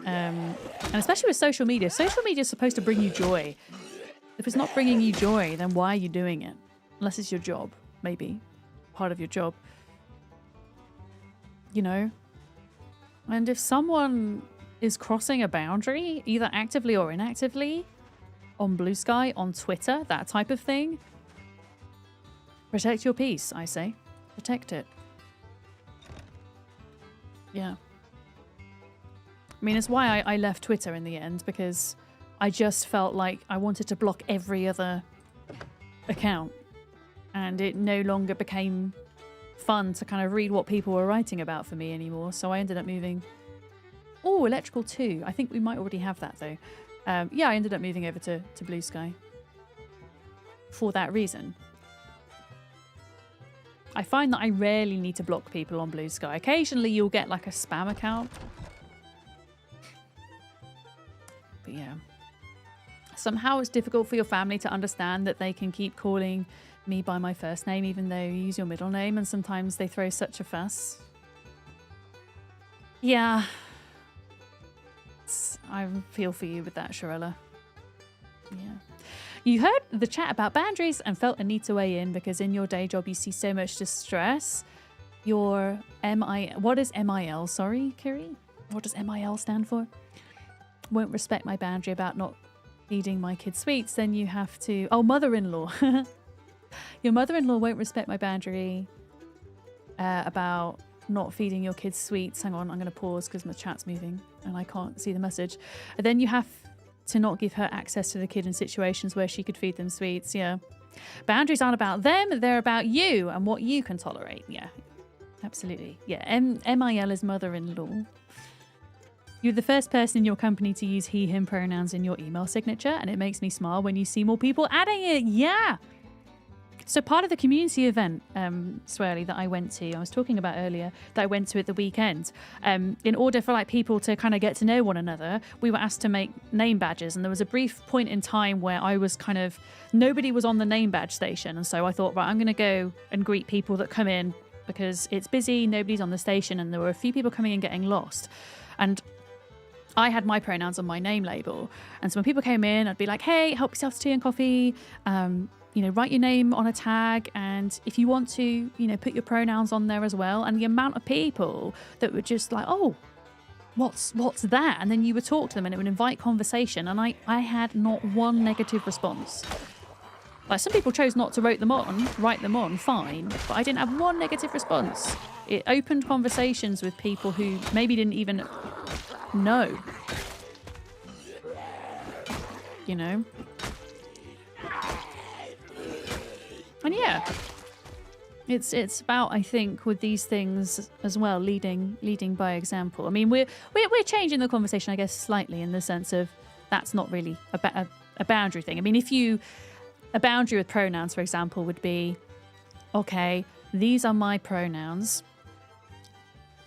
and especially with social media is supposed to bring you joy. If it's not bringing you joy, then why are you doing it? Unless it's your job, maybe. Part of your job. You know? And if someone is crossing a boundary, either actively or inactively, on Blue Sky, on Twitter, that type of thing, protect your peace, I say. Protect it. Yeah. I mean, it's why I left Twitter in the end, because I just felt like I wanted to block every other account, and it no longer became fun to kind of read what people were writing about for me anymore, so I ended up moving. Oh, Electrical 2. I think we might already have that though. Yeah, I ended up moving over to Blue Sky for that reason. I find that I rarely need to block people on Blue Sky. Occasionally you'll get like a spam account. But yeah. Somehow it's difficult for your family to understand that they can keep calling me by my first name even though you use your middle name, and sometimes they throw such a fuss. Yeah. I feel for you with that, Shirella. Yeah. You heard the chat about boundaries and felt a need to weigh in because in your day job you see so much distress. Your what is MIL? Sorry, Kiri? What does MIL stand for? Won't respect my boundary about not feeding my kids sweets, then you have to... Oh, mother-in-law. Your mother-in-law won't respect my boundary about not feeding your kids sweets. Hang on, I'm going to pause because my chat's moving and I can't see the message. And then you have to not give her access to the kid in situations where she could feed them sweets. Yeah. Boundaries aren't about them, they're about you and what you can tolerate. Yeah, absolutely. Yeah, MIL is mother-in-law. You're the first person in your company to use he, him pronouns in your email signature, and it makes me smile when you see more people adding it. Yeah. So part of the community event, Swirly, that I went to, I was talking about earlier, that I went to at the weekend, in order for like people to kind of get to know one another, we were asked to make name badges. And there was a brief point in time where I was kind of, nobody was on the name badge station. And so I thought, right, I'm going to go and greet people that come in because it's busy, nobody's on the station. And there were a few people coming and getting lost. And I had my pronouns on my name label. And so when people came in, I'd be like, hey, help yourself to tea and coffee. You know, write your name on a tag. And if you want to, you know, put your pronouns on there as well. And the amount of people that were just like, oh, what's that? And then you would talk to them and it would invite conversation. And I had not one negative response. Like some people chose not to write them on, fine. But I didn't have one negative response. It opened conversations with people who maybe didn't even know. You know? And yeah, it's about, I think, with these things as well, leading by example. I mean, we're changing the conversation, I guess, slightly in the sense of that's not really a boundary thing. I mean, a boundary with pronouns, for example, would be, okay, these are my pronouns.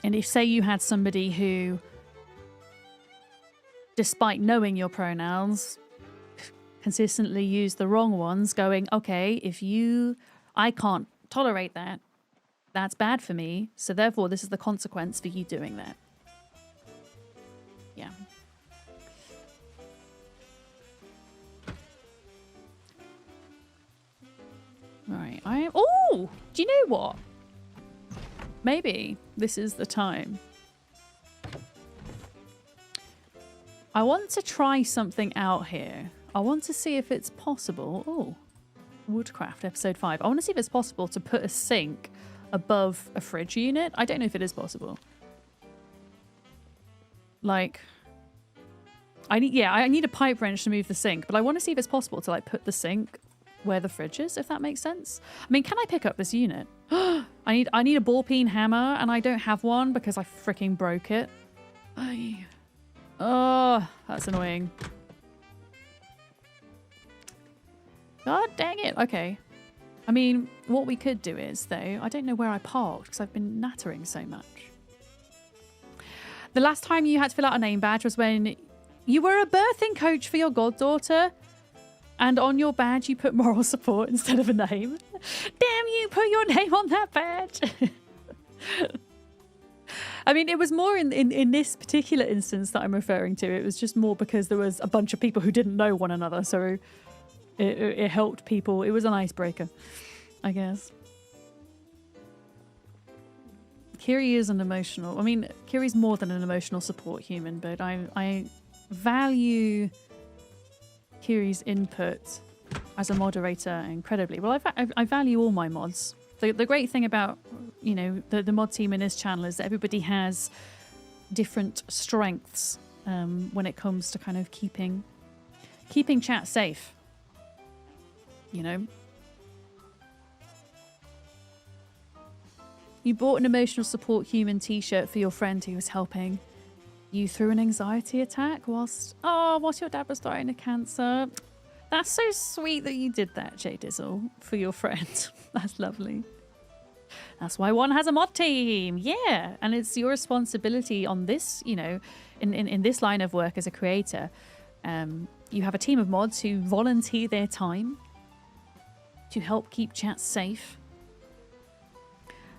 And if, say, you had somebody who, despite knowing your pronouns, consistently use the wrong ones, going, okay, I can't tolerate that, that's bad for me, so therefore this is the consequence for you doing that. Yeah. Right, oh, do you know what? Maybe this is the time. I want to try something out here. I want to see if it's possible. Oh, Woodcraft episode 5. I want to see if it's possible to put a sink above a fridge unit. I don't know if it is possible. Like, I need a pipe wrench to move the sink, but I want to see if it's possible to like put the sink where the fridge is, if that makes sense. I mean, can I pick up this unit? I need a ball peen hammer, and I don't have one because I freaking broke it. Oh, that's annoying. God dang it. Okay. I mean, what we could do is, though, I don't know where I parked because I've been nattering so much. The last time you had to fill out a name badge was when you were a birthing coach for your goddaughter, and on your badge you put moral support instead of a name. Damn you, put your name on that badge. I mean, it was more in this particular instance that I'm referring to. It was just more because there was a bunch of people who didn't know one another, so it helped people. It was an icebreaker, I guess. Kiri is an emotional... I mean, Kiri's more than an emotional support human, but I value Kiri's input as a moderator incredibly. Well, I value all my mods. The great thing about, you know, the mod team in this channel is that everybody has different strengths when it comes to kind of keeping chat safe. You know? You bought an emotional support human t-shirt for your friend who was helping you through an anxiety attack whilst your dad was dying of cancer. That's so sweet that you did that, Jay Dizzle, for your friend. That's lovely. That's why one has a mod team. Yeah. And it's your responsibility on this, you know, in this line of work as a creator. You have a team of mods who volunteer their time to help keep chats safe.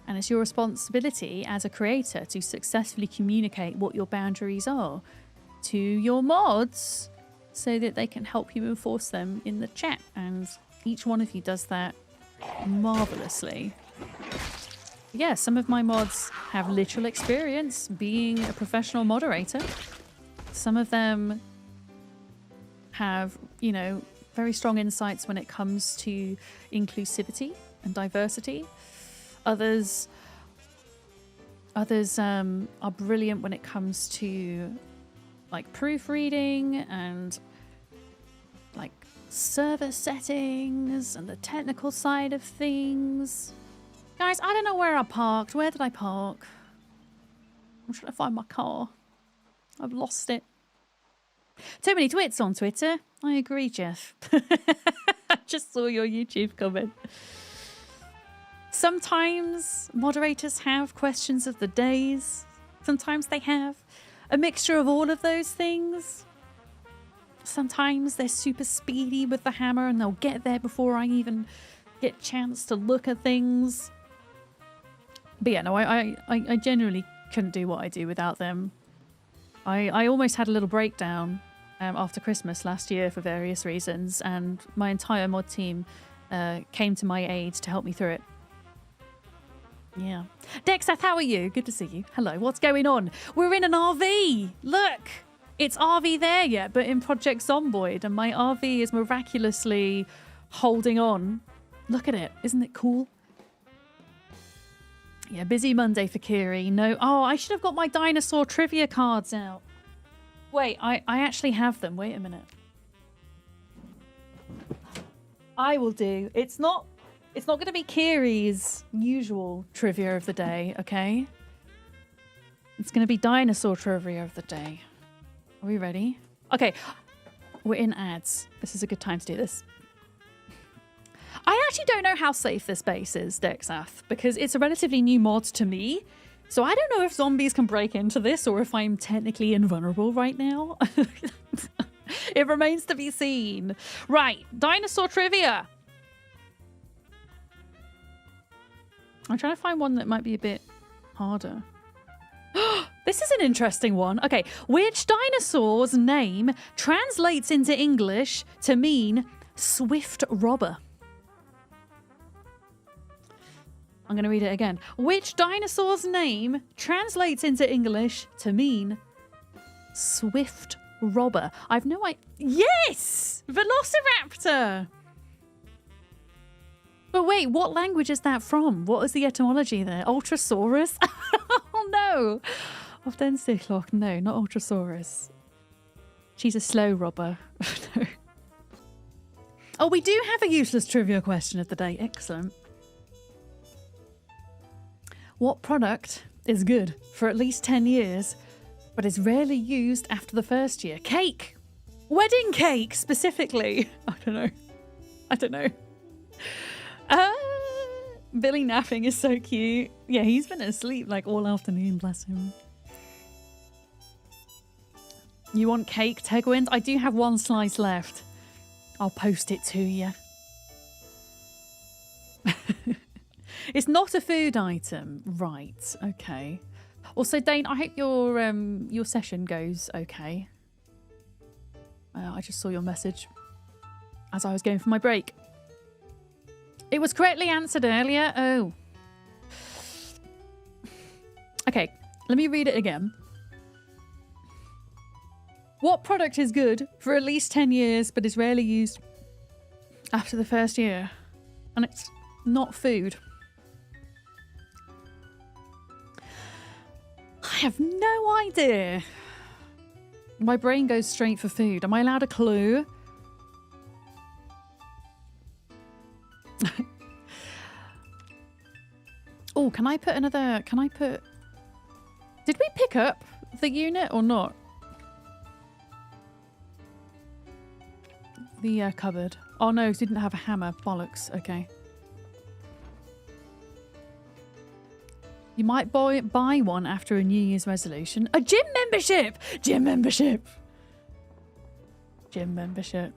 And it's your responsibility as a creator to successfully communicate what your boundaries are to your mods so that they can help you enforce them in the chat. And each one of you does that marvelously. Yeah, some of my mods have literal experience being a professional moderator. Some of them have, you know, very strong insights when it comes to inclusivity and diversity. Others are brilliant when it comes to like proofreading and like server settings and the technical side of things. Guys, I don't know where I parked. Where did I park? I'm trying to find my car. I've lost it. Too many twits on Twitter. I agree, Jeff. I just saw your YouTube comment. Sometimes moderators have questions of the days. Sometimes they have a mixture of all of those things. Sometimes they're super speedy with the hammer and they'll get there before I even get a chance to look at things. But yeah, no, I genuinely couldn't do what I do without them. I almost had a little breakdown after Christmas last year for various reasons, and my entire mod team came to my aid to help me through it. Yeah. Dexath, how are you? Good to see you. Hello, what's going on? We're in an RV! Look! It's RV there yet, but in Project Zomboid, and my RV is miraculously holding on. Look at it. Isn't it cool? Yeah, busy Monday for Kiri. No. Oh, I should have got my dinosaur trivia cards out. Wait, I actually have them. Wait a minute. I will do. It's not going to be Kiri's usual trivia of the day, okay? It's going to be dinosaur trivia of the day. Are we ready? Okay, we're in ads. This is a good time to do this. I actually don't know how safe this base is, Dexath, because it's a relatively new mod to me. So I don't know if zombies can break into this or if I'm technically invulnerable right now. It remains to be seen. Right, dinosaur trivia. I'm trying to find one that might be a bit harder. This is an interesting one. Okay, which dinosaur's name translates into English to mean swift robber? I'm going to read it again. Which dinosaur's name translates into English to mean swift robber? I've no idea. Yes! Velociraptor! But wait, what language is that from? What is the etymology there? Ultrasaurus? Oh no! Of den Cyclock. No, not Ultrasaurus. She's a slow robber. No. Oh, we do have a useless trivia question of the day. Excellent. What product is good for at least 10 years, but is rarely used after the first year? Cake! Wedding cake, specifically. I don't know. Billy napping is so cute. Yeah, he's been asleep like all afternoon, bless him. You want cake, Tegwind? I do have one slice left. I'll post it to you. It's not a food item. Right, okay. Also, Dane, I hope your session goes okay. I just saw your message as I was going for my break. It was correctly answered earlier. Oh. Okay, let me read it again. What product is good for at least 10 years but is rarely used after the first year? And it's not food. I have no idea. My brain goes straight for food. Am I allowed a clue? Oh, can I put... Did we pick up the unit or not? The cupboard. Oh no, it didn't have a hammer. Bollocks. Okay. You might buy one after a New Year's resolution. A gym membership! Gym membership! Gym membership.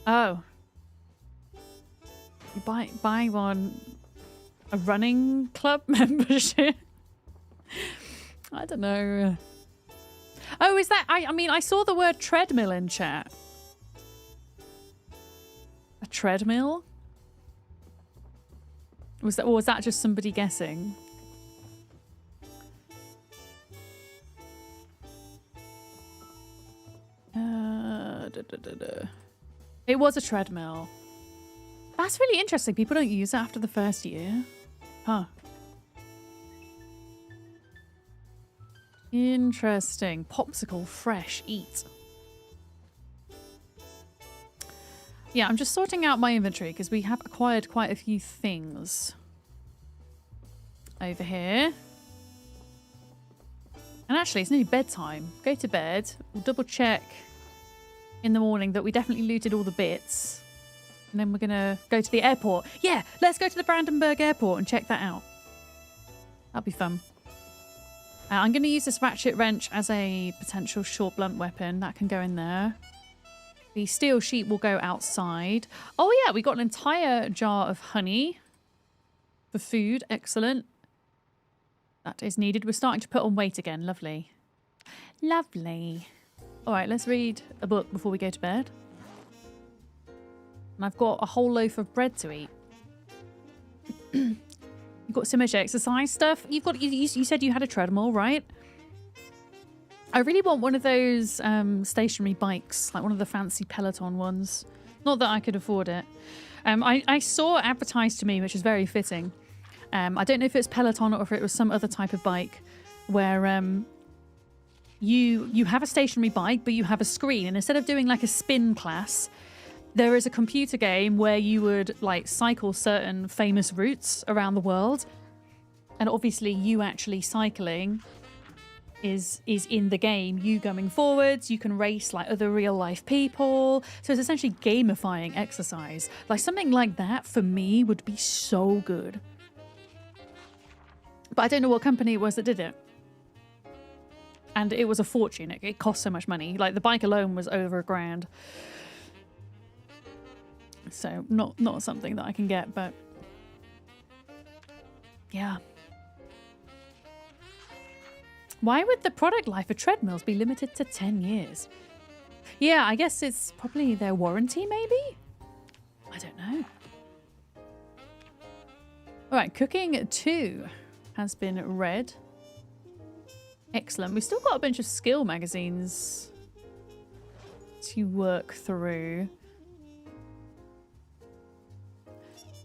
Oh. You buy one... A running club membership? I don't know. Oh, is that... I mean, I saw the word treadmill in chat. A treadmill? Was that just somebody guessing? It was a treadmill. That's really interesting. People don't use it after the first year. Huh. Interesting. Popsicle, fresh, eat. Yeah, I'm just sorting out my inventory because we have acquired quite a few things over here. And actually, it's nearly bedtime. Go to bed. We'll double check in the morning that we definitely looted all the bits. And then we're going to go to the airport. Yeah, let's go to the Brandenberg airport and check that out. That'll be fun. I'm going to use this ratchet wrench as a potential short blunt weapon. That can go in there. The steel sheet will go outside. Oh yeah, we got an entire jar of honey for food. Excellent. That is needed. We're starting to put on weight again. Lovely. Lovely. All right, let's read a book before we go to bed. And I've got a whole loaf of bread to eat. You've got so much exercise stuff. You've got. You said you had a treadmill, right? I really want one of those stationary bikes, like one of the fancy Peloton ones. Not that I could afford it. I saw advertised to me, which is very fitting. I don't know if it's Peloton or if it was some other type of bike where you have a stationary bike, but you have a screen. And instead of doing like a spin class, there is a computer game where you would like cycle certain famous routes around the world. And obviously you actually cycling is in the game. You going forwards, you can race like other real life people. So it's essentially gamifying exercise. Like something like that for me would be so good. But I don't know what company it was that did it. And it was a fortune. It cost so much money. Like the bike alone was over $1,000. So not something that I can get, but yeah. Why would the product life of treadmills be limited to 10 years? Yeah, I guess it's probably their warranty, maybe? I don't know. All right, cooking 2 has been read. Excellent. We've still got a bunch of skill magazines to work through.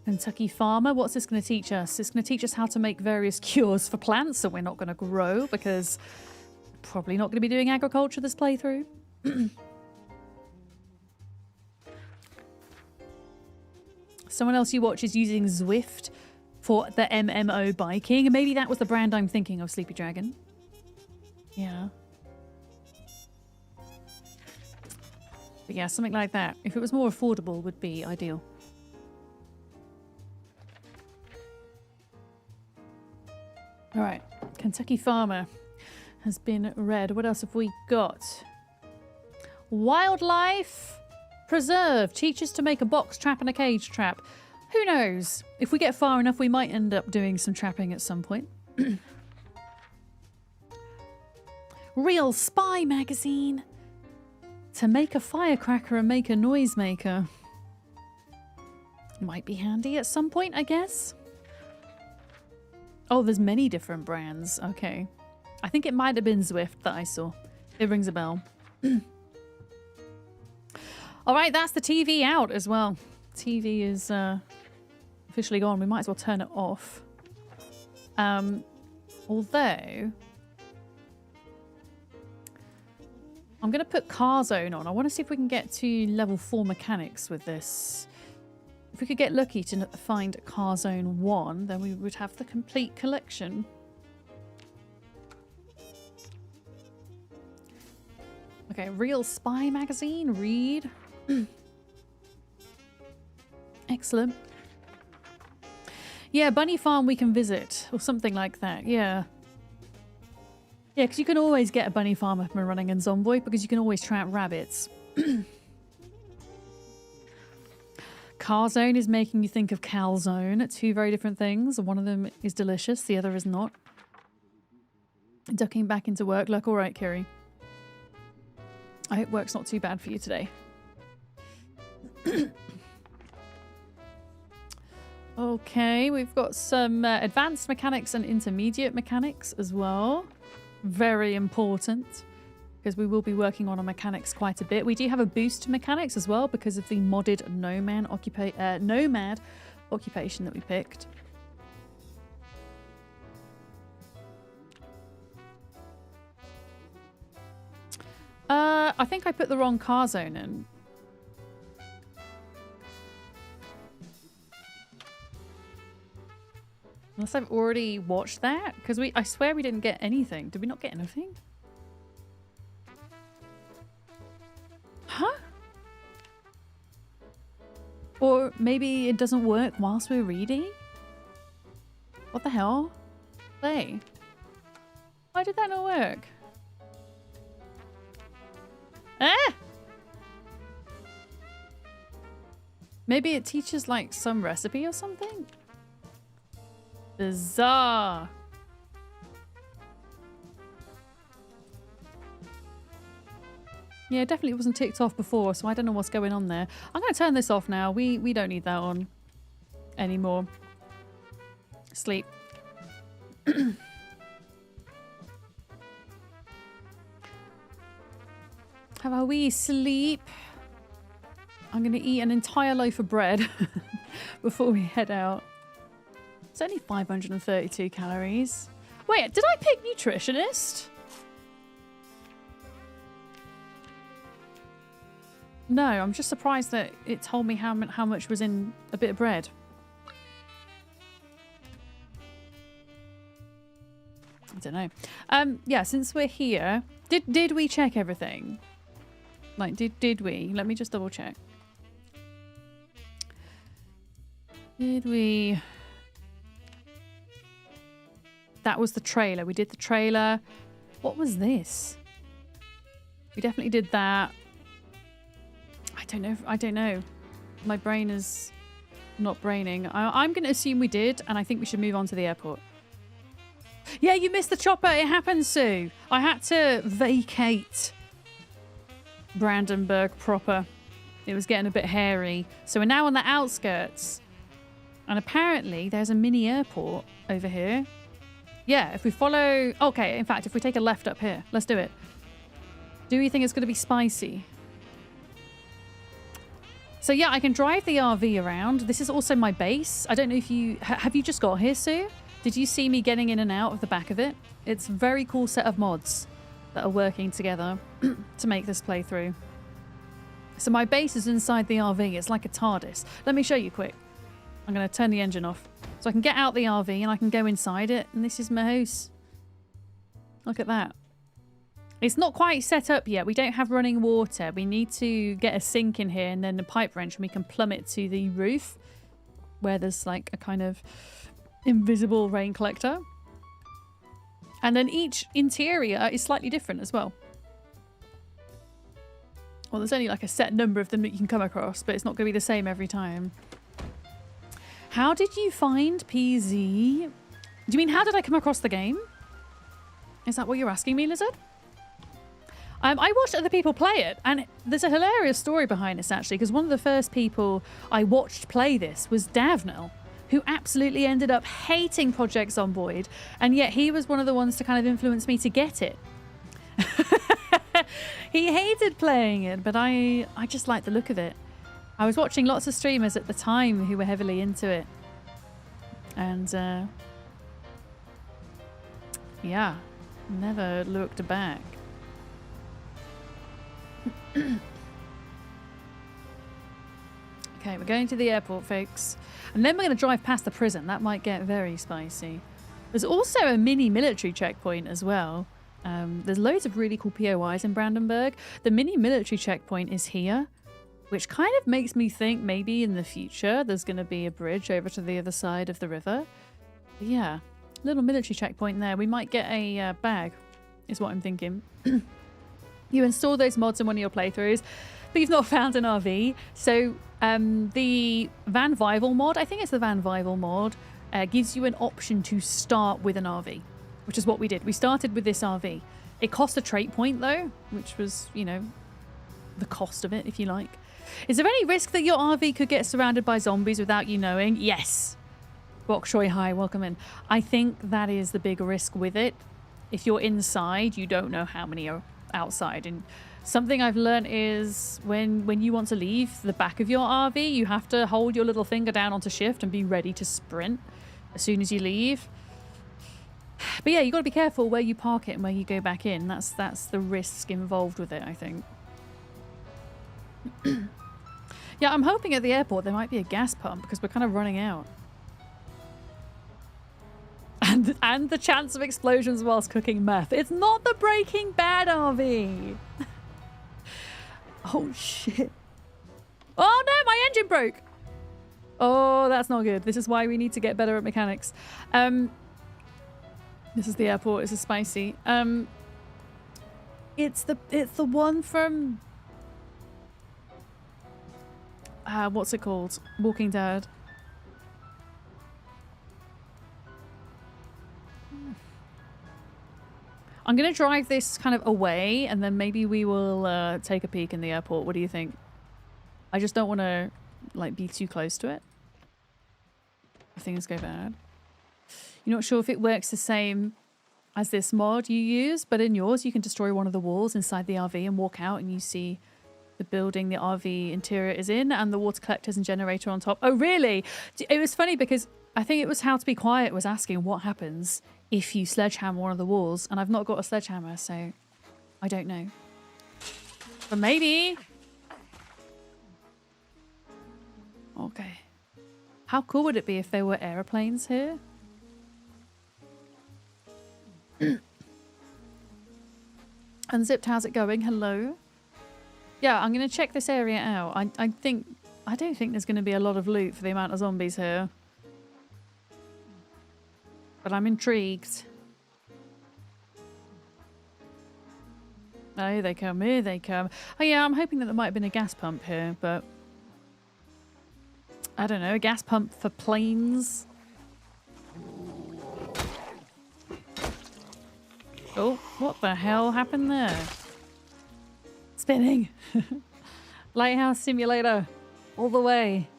Kentucky Farmer, what's this going to teach us? It's going to teach us how to make various cures for plants that we're not going to grow because we're probably not going to be doing agriculture this playthrough. Someone else you watch is using Zwift for the MMO biking. And maybe that was the brand I'm thinking of, Sleepy Dragon. Yeah. But yeah, something like that. If it was more affordable, would be ideal. All right, Kentucky Farmer has been read. What else have we got? Wildlife Preserve teaches to make a box trap and a cage trap. Who knows? If we get far enough, we might end up doing some trapping at some point. Real Spy magazine. To make a firecracker and make a noisemaker. Might be handy at some point, I guess. Oh, there's many different brands. Okay. I think it might have been Zwift that I saw. It rings a bell. All right, that's the TV out as well. TV is officially gone. We might as well turn it off. Although... I'm going to put Car Zone on. I want to see if we can get to level 4 mechanics with this. If we could get lucky to find Car Zone 1, then we would have the complete collection. Okay, Real Spy magazine, read. Excellent. Yeah, bunny farm we can visit, or something like that, yeah. Yeah, because you can always get a bunny farm up and running in Zomboid, because you can always trap rabbits. Car Zone is making you think of calzone. Two very different things. One of them is delicious, the other is not. Ducking back into work. Look, all right, Kiri. I hope work's not too bad for you today. Okay, we've got some advanced mechanics and intermediate mechanics as well. Very important, because we will be working on our mechanics quite a bit. We do have a boost to mechanics as well because of the modded Nomad occupation that we picked. I think I put the wrong car zone in. Unless I've already watched that, because I swear we didn't get anything. Did we not get anything? Huh? Or maybe it doesn't work whilst we're reading? What the hell? Play. Why did that not work? Ah! Maybe it teaches like some recipe or something? Bizarre. Yeah, it definitely wasn't ticked off before, so I don't know what's going on there. I'm going to turn this off now. We don't need that on anymore. Sleep. Have a wee sleep. I'm going to eat an entire loaf of bread before we head out. It's only 532 calories. Wait, did I pick nutritionist? No, I'm just surprised that it told me how much was in a bit of bread. I don't know. Yeah, since we're here, did we check everything? Like, did we? Let me just double check. Did we? That was the trailer. We did the trailer. What was this? We definitely did that. I don't know. My brain is not braining. I'm going to assume we did, and I think we should move on to the airport. Yeah, you missed the chopper. It happened, Sue. I had to vacate Brandenberg proper. It was getting a bit hairy. So we're now on the outskirts. And apparently there's a mini airport over here. Yeah, if we follow... Okay, in fact, if we take a left up here. Let's do it. Do we think it's going to be spicy? So yeah, I can drive the RV around. This is also my base. I don't know if you... Have you just got here, Sue? Did you see me getting in and out of the back of it? It's a very cool set of mods that are working together to make this playthrough. So my base is inside the RV. It's like a TARDIS. Let me show you quick. I'm going to turn the engine off. So I can get out the RV and I can go inside it. And this is my house. Look at that. It's not quite set up yet. We don't have running water. We need to get a sink in here and then a pipe wrench and we can plumb it to the roof where there's like a kind of invisible rain collector. And then each interior is slightly different as well. Well, there's only like a set number of them that you can come across, but it's not going to be the same every time. How did you find PZ? Do you mean how did I come across the game? Is that what you're asking me, Lizard? I watched other people play it, and there's a hilarious story behind this, actually, because one of the first people I watched play this was Davnell, who absolutely ended up hating Project Zomboid, and yet he was one of the ones to kind of influence me to get it. He hated playing it, but I just liked the look of it. I was watching lots of streamers at the time who were heavily into it. And, yeah, never looked back. Okay, we're going to the airport, folks. And then we're going to drive past the prison. That might get very spicy. There's also a mini military checkpoint as well. There's loads of really cool POIs in Brandenberg. The mini military checkpoint is here. which kind of makes me think maybe in the future there's going to be a bridge over to the other side of the river. But yeah, little military checkpoint there. We might get a bag, is what I'm thinking. You install those mods in one of your playthroughs, but you've not found an RV. So the Van Vival mod, I think it's the Van Vival mod, gives you an option to start with an RV, which is what we did. We started with this RV. It cost a trait point though, which was, you know, the cost of it, if you like. Is there any risk that your RV could get surrounded by zombies without you knowing? Yes. Bok Choy, hi, welcome in. I think that is the big risk with it. If you're inside, you don't know how many are outside. And something I've learned is when you want to leave the back of your RV, you have to hold your little finger down onto shift and be ready to sprint as soon as you leave. But yeah, you got to be careful where you park it and where you go back in. That's the risk involved with it, I think. Yeah, I'm hoping at the airport there might be a gas pump because we're kind of running out. And the chance of explosions whilst cooking meth. It's not the Breaking Bad RV. Oh shit. Oh no, my engine broke. Oh, that's not good. This is why we need to get better at mechanics. This is the airport. This is spicy. It's the one from what's it called? Walking Dead. I'm going to drive this kind of away and then maybe we will take a peek in the airport. What do you think? I just don't want to like be too close to it if things go bad. You're not sure if it works the same as this mod you use, but in yours you can destroy one of the walls inside the RV and walk out and you see the building the RV interior is in and the water collectors and generator on top. Oh really? It was funny because I think it was How to Be Quiet was asking what happens if you sledgehammer one of the walls, and I've not got a sledgehammer, so I don't know. But maybe. Okay. How cool would it be if there were aeroplanes here? Unzipped, how's it going? Hello. Yeah, I'm going to check this area out. I don't think there's going to be a lot of loot for the amount of zombies here. But I'm intrigued. Oh, here they come, here they come. Oh yeah, I'm hoping that there might have been a gas pump here, but I don't know, a gas pump for planes. Oh, what the hell happened there? Spinning. Lighthouse Simulator. All the way.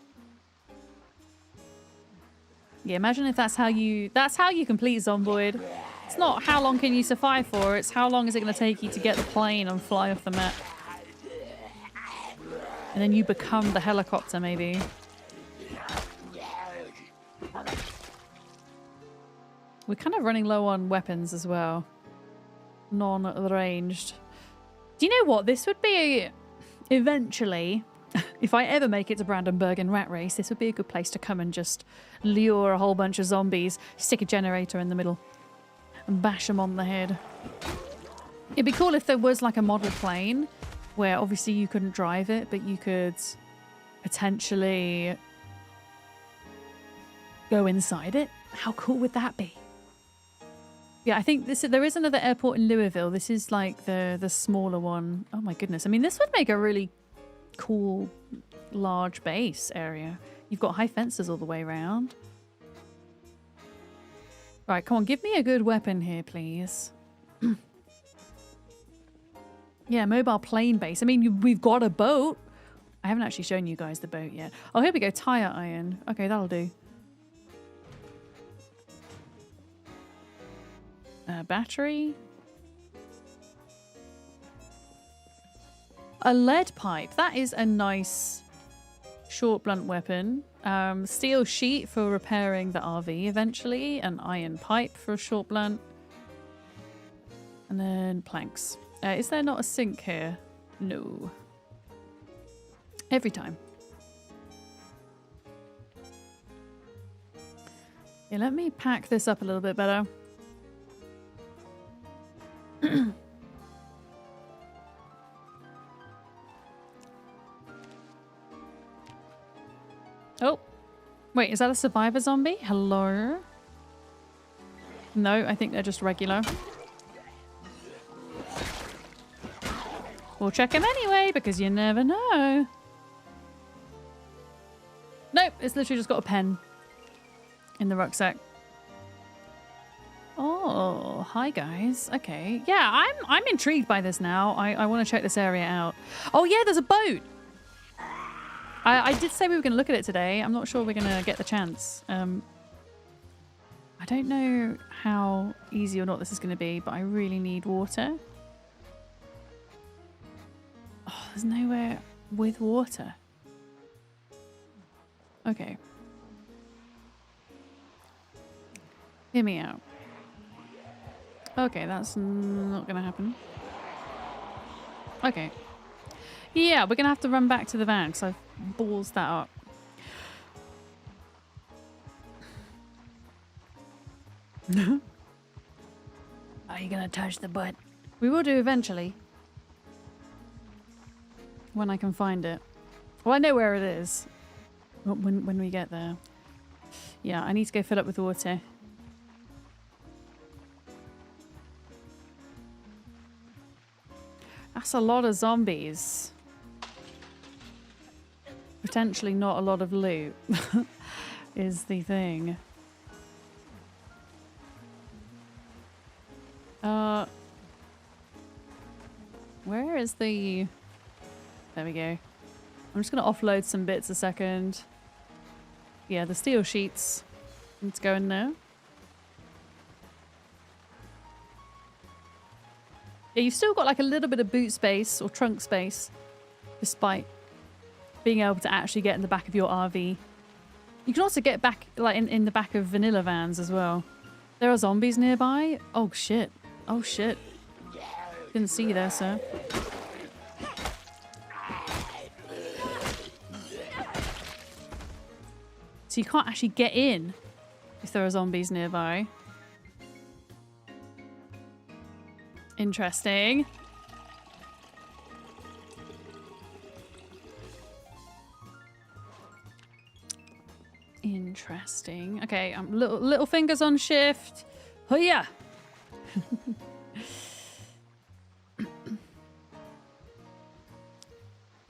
Yeah, imagine if that's how you complete Zomboid. It's not how long can you survive for, it's how long is it going to take you to get the plane and fly off the map. And then you become the helicopter, maybe. We're kind of running low on weapons as well. Non-ranged. Do you know what? This would be eventually, if I ever make it to Brandenberg in Rat Race, this would be a good place to come and just lure a whole bunch of zombies, stick a generator in the middle, and bash them on the head. It'd be cool if there was like a model plane where obviously you couldn't drive it, but you could potentially go inside it. How cool would that be? Yeah, I think there is another airport in Louisville. This is like the smaller one. Oh my goodness. I mean, this would make a really cool large base area. You've got high fences all the way around. Right, come on, give me a good weapon here, please. Yeah, mobile plane base. I mean, we've got a boat. I haven't actually shown you guys the boat yet. Oh, here we go, tire iron. Okay, that'll do. Battery. A lead pipe. That is a nice short blunt weapon. Steel sheet for repairing the RV eventually. An iron pipe for a short blunt. And then planks. Is there not a sink here? No. Every time. Yeah, let me pack this up a little bit better. Oh. Wait, is that a survivor zombie? Hello? No, I think they're just regular. We'll check him anyway, because you never know. Nope, it's literally just got a pen in the rucksack. Oh, hi guys. Okay. Yeah, I'm intrigued by this now. I want to check this area out. Oh yeah, there's a boat. I did say we were going to look at it today. I'm not sure we're going to get the chance. I don't know how easy or not this is going to be, but I really need water. Oh, there's nowhere with water. Okay. Hear me out. Okay, that's not going to happen. Okay. Yeah, we're going to have to run back to the van because I've ballsed that up. Are you going to touch the butt? We will do eventually. When I can find it. Well, I know where it is. When we get there. Yeah, I need to go fill up with water. That's a lot of zombies. Potentially not a lot of loot is the thing. Where is the... There we go. I'm just going to offload some bits a second. Yeah, the steel sheets. Let's go in there. Yeah, you've still got like a little bit of boot space or trunk space, despite being able to actually get in the back of your RV. You can also get back like in the back of vanilla vans as well. There are zombies nearby. Oh shit. Oh shit. Didn't see you there, sir. So you can't actually get in if there are zombies nearby. Interesting. Interesting. Okay, little fingers on shift. Oh yeah.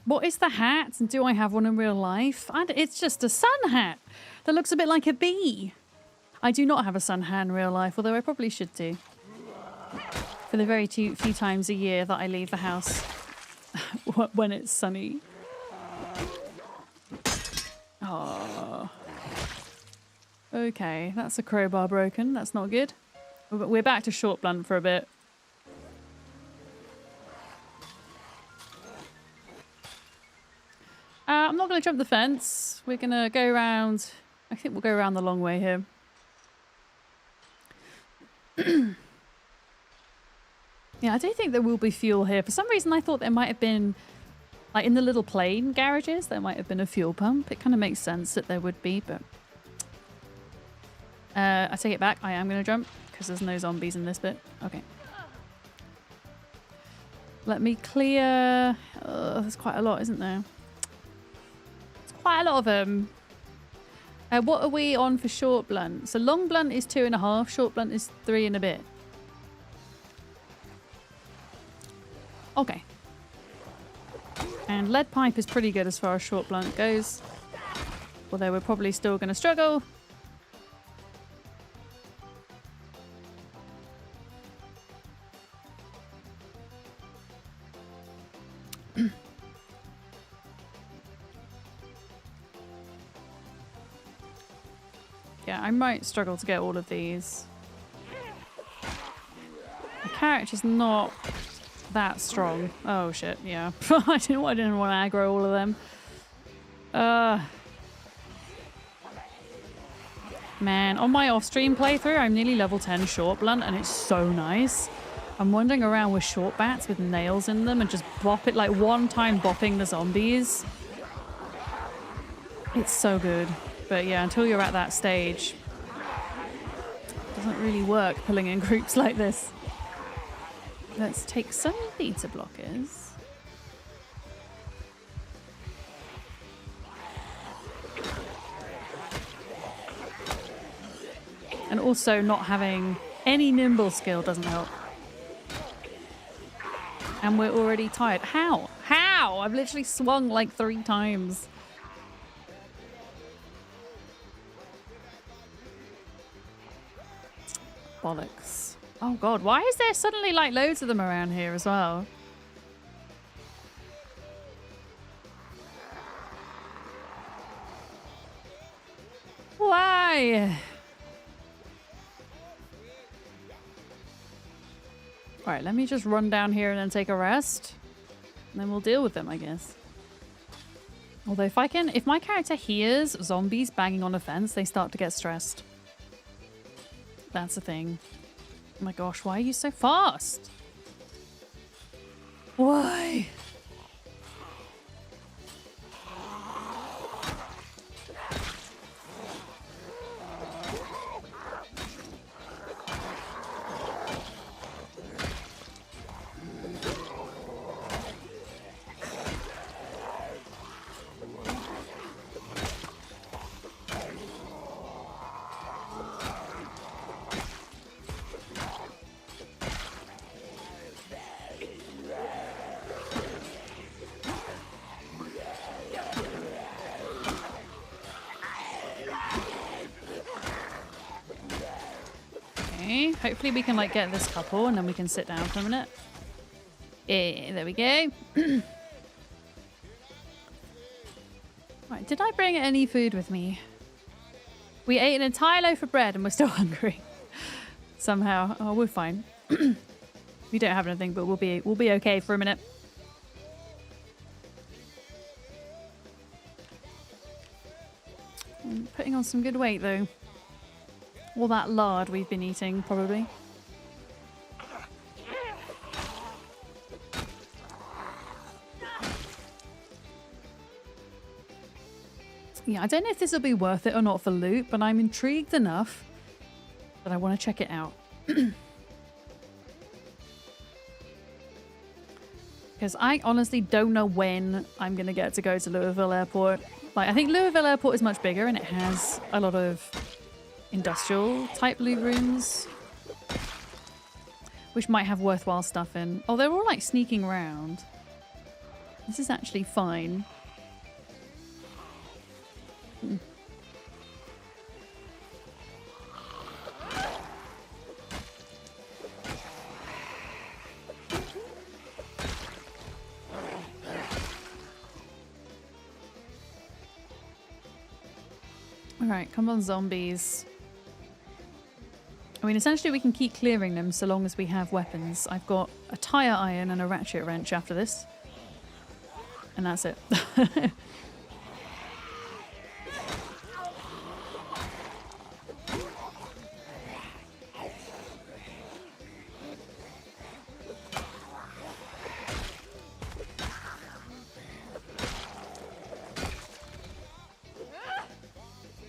What is the hat? And do I have one in real life? And it's just a sun hat that looks a bit like a bee. I do not have a sun hat in real life, although I probably should do. For the very few times a year that I leave the house when it's sunny. Oh. Okay, that's a crowbar broken. That's not good. We're back to short blunt for a bit. I'm not going to jump the fence. We're going to go around. I think we'll go around the long way here. Yeah, I do think there will be fuel here. For some reason, I thought there might have been, like in the little plane garages, there might have been a fuel pump. It kind of makes sense that there would be, but... I take it back. I am going to jump because there's no zombies in this bit. Okay. Let me clear... there's quite a lot, isn't there? There's quite a lot of them. What are we on for short blunt? So long blunt is 2.5. Short blunt is 3 and a bit. Okay. And lead pipe is pretty good as far as short blunt goes. Although we're probably still going to struggle. Yeah, I might struggle to get all of these. The character's not that strong. Oh shit, yeah. I didn't want to aggro all of them. Man, on my off-stream playthrough, I'm nearly level 10 short blunt, and it's so nice. I'm wandering around with short bats with nails in them and just bop it, like one time bopping the zombies. It's so good. But yeah, until you're at that stage, it doesn't really work pulling in groups like this. Let's take some beta blockers. also not having any nimble skill doesn't help. And we're already tired. How? How? I've literally swung like 3 times. Bollocks. Oh god, why is there suddenly like loads of them around here as well? Why? Alright, let me just run down here and then take a rest. And then we'll deal with them, I guess. Although if my character hears zombies banging on a fence, they start to get stressed. That's the thing. Oh my gosh, why are you so fast? Why? Hopefully we can like get this couple and then we can sit down for a minute. Yeah, there we go. Right, did I bring any food with me? We ate an entire loaf of bread and we're still hungry. Somehow. Oh, we're fine. We don't have anything, but we'll be okay for a minute. I'm putting on some good weight though. All that lard we've been eating, probably. Yeah, I don't know if this will be worth it or not for loot, but I'm intrigued enough that I want to check it out. Because I honestly don't know when I'm going to get to go to Louisville Airport. Like, I think Louisville Airport is much bigger and it has a lot of industrial type loot rooms, which might have worthwhile stuff in. Oh, they're all like sneaking around. This is actually fine. All right, come on, zombies. I mean, essentially we can keep clearing them so long as we have weapons. I've got a tire iron and a ratchet wrench after this. And that's it.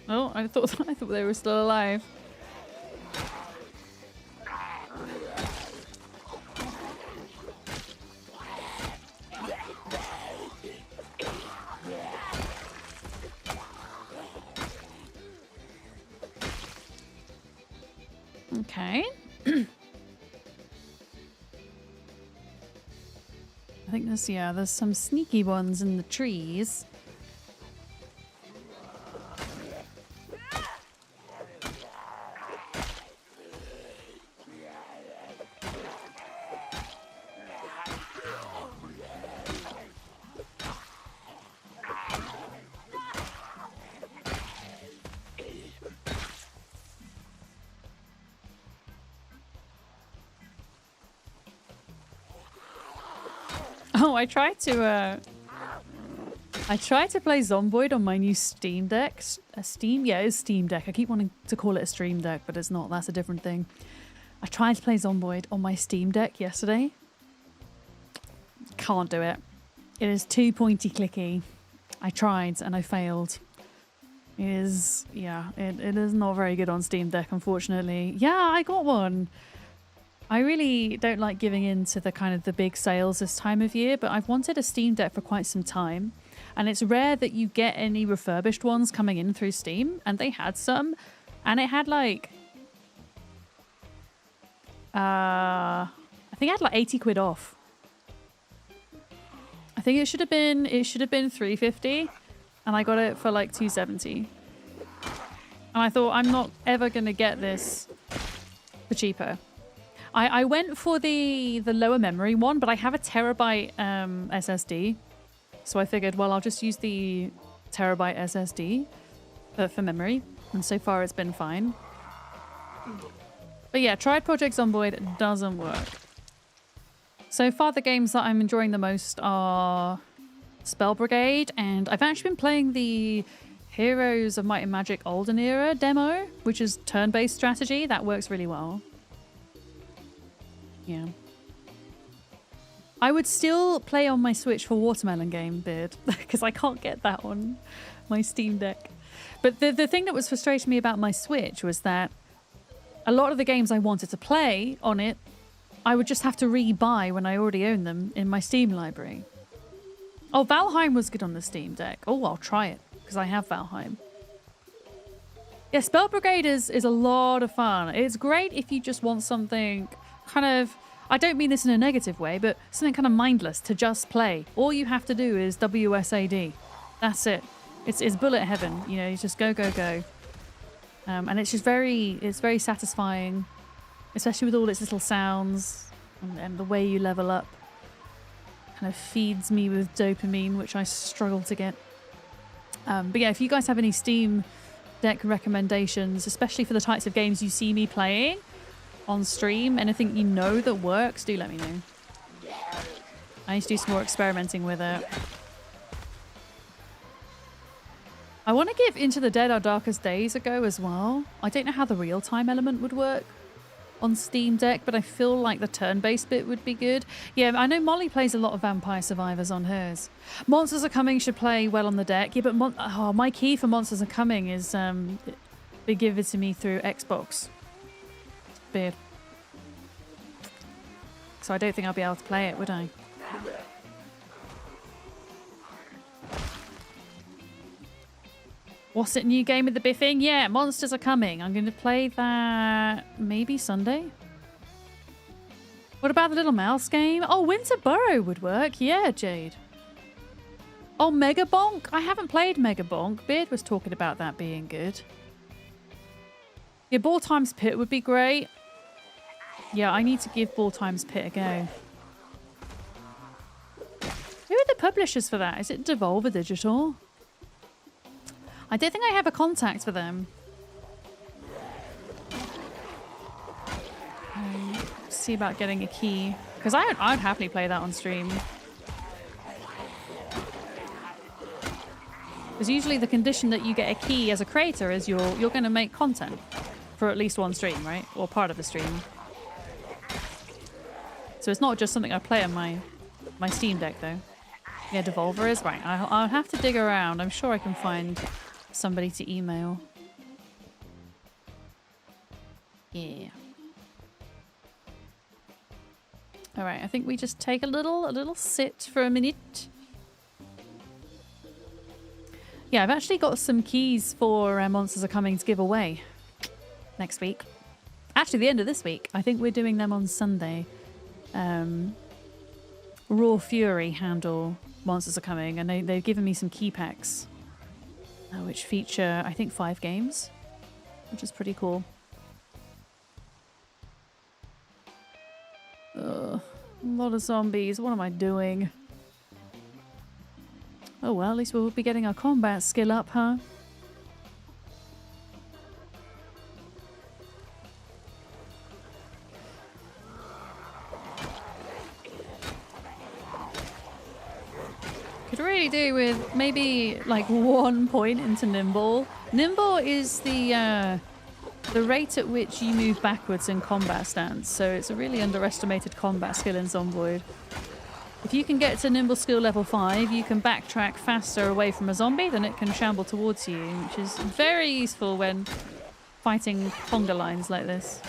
Oh, I thought they were still alive. Okay. I think there's some sneaky ones in the trees. Oh, I tried to play Zomboid on my new Steam Deck. Yeah, it's Steam Deck. I keep wanting to call it a Stream Deck, but it's not. That's a different thing. I tried to play Zomboid on my Steam Deck yesterday. Can't do it. It is too pointy clicky. I tried and I failed. It is not very good on Steam Deck, unfortunately. Yeah, I got one. I really don't like giving in to the kind of the big sales this time of year, but I've wanted a Steam Deck for quite some time. And it's rare that you get any refurbished ones coming in through Steam, and they had some. And it had like I think I had like 80 quid off. I think it should have been 350 and I got it for like 270. And I thought I'm not ever gonna get this for cheaper. I went for the lower memory one, but I have a terabyte SSD. So I figured, well, I'll just use the terabyte SSD for memory. And so far it's been fine. But yeah, tried Project Zomboid, it doesn't work. So far the games that I'm enjoying the most are Spell Brigade, and I've actually been playing the Heroes of Might and Magic Olden Era demo, which is turn-based strategy. That works really well. Yeah. I would still play on my Switch for Watermelon Game, Beard, because I can't get that on my Steam Deck. But the thing that was frustrating me about my Switch was that a lot of the games I wanted to play on it, I would just have to re-buy when I already own them in my Steam library. Oh, Valheim was good on the Steam Deck. Oh, I'll try it, because I have Valheim. Yeah, Spell Brigade is a lot of fun. It's great if you just want something kind of... I don't mean this in a negative way, but something kind of mindless to just play. All you have to do is WSAD. That's it. It's bullet heaven. You know, you just go, go, go. And it's just very satisfying, especially with all its little sounds and the way you level up. Kind of feeds me with dopamine, which I struggle to get. But yeah, if you guys have any Steam Deck recommendations, especially for the types of games you see me playing on stream, anything you know that works, do let me know. I need to do some more experimenting with it. I want to give Into the Dead Our Darkest Days a go as well. I don't know how the real-time element would work on Steam Deck, but I feel like the turn-based bit would be good. Yeah, I know Molly plays a lot of Vampire Survivors on hers. Monsters Are Coming should play well on the deck. Yeah, but my key for Monsters Are Coming is they give it to me through Xbox. Beard. So I don't think I'll be able to play it, would I? What's it, new game with the biffing? Yeah, Monsters Are Coming. I'm going to play that maybe Sunday. What about the Little Mouse game? Oh, Winter Burrow would work. Yeah, Jade. Oh, Mega Bonk? I haven't played Mega Bonk. Beard was talking about that being good. Yeah, Ball Times Pit would be great. Yeah, I need to give Ball Times Pit a go. Who are the publishers for that? Is it Devolver Digital? I don't think I have a contact for them. See about getting a key. Because I'd happily play that on stream. Because usually the condition that you get a key as a creator is you're going to make content for at least one stream, right? Or part of the stream. So it's not just something I play on my Steam Deck, though. Yeah, Devolver is right. I'll have to dig around. I'm sure I can find somebody to email. Yeah. All right, I think we just take a little sit for a minute. Yeah, I've actually got some keys for Monsters Are Coming to give away next week. Actually, the end of this week. I think we're doing them on Sunday. Raw Fury handle Monsters Are Coming, and they've given me some key packs, which feature, I think, 5 games, which is pretty cool. Ugh, a lot of zombies. What am I doing? Oh well, at least we'll be getting our combat skill up, huh? Could really do with maybe like 1 point into Nimble. Nimble is the rate at which you move backwards in combat stance, so it's a really underestimated combat skill in Zomboid. If you can get to Nimble skill level 5, you can backtrack faster away from a zombie than it can shamble towards you, which is very useful when fighting conga lines like this.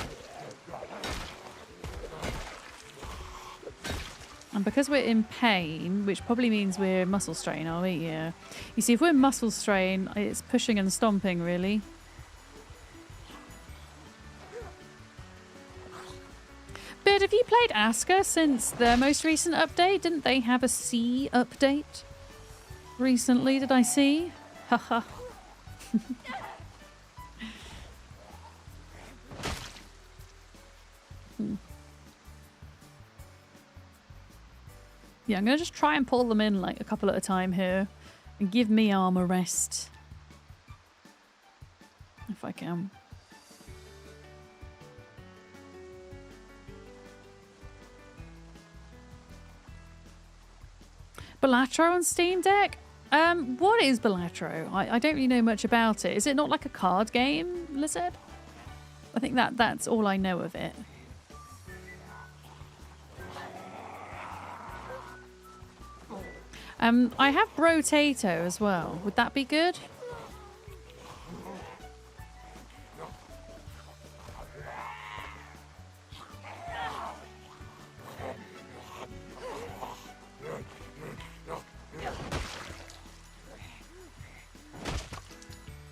And because we're in pain, which probably means we're muscle strain, are we? Yeah. You see, if we're muscle strain, it's pushing and stomping, really. played Aska since their most recent update? Didn't they have a C update recently? Did I see? Haha. Yeah, I'm going to just try and pull them in like a couple at a time here and give me armor rest. If I can. Balatro on Steam Deck? What is Balatro? I don't really know much about it. Is it not like a card game, Lizard? I think that's all I know of it. I have Brotato as well. Would that be good?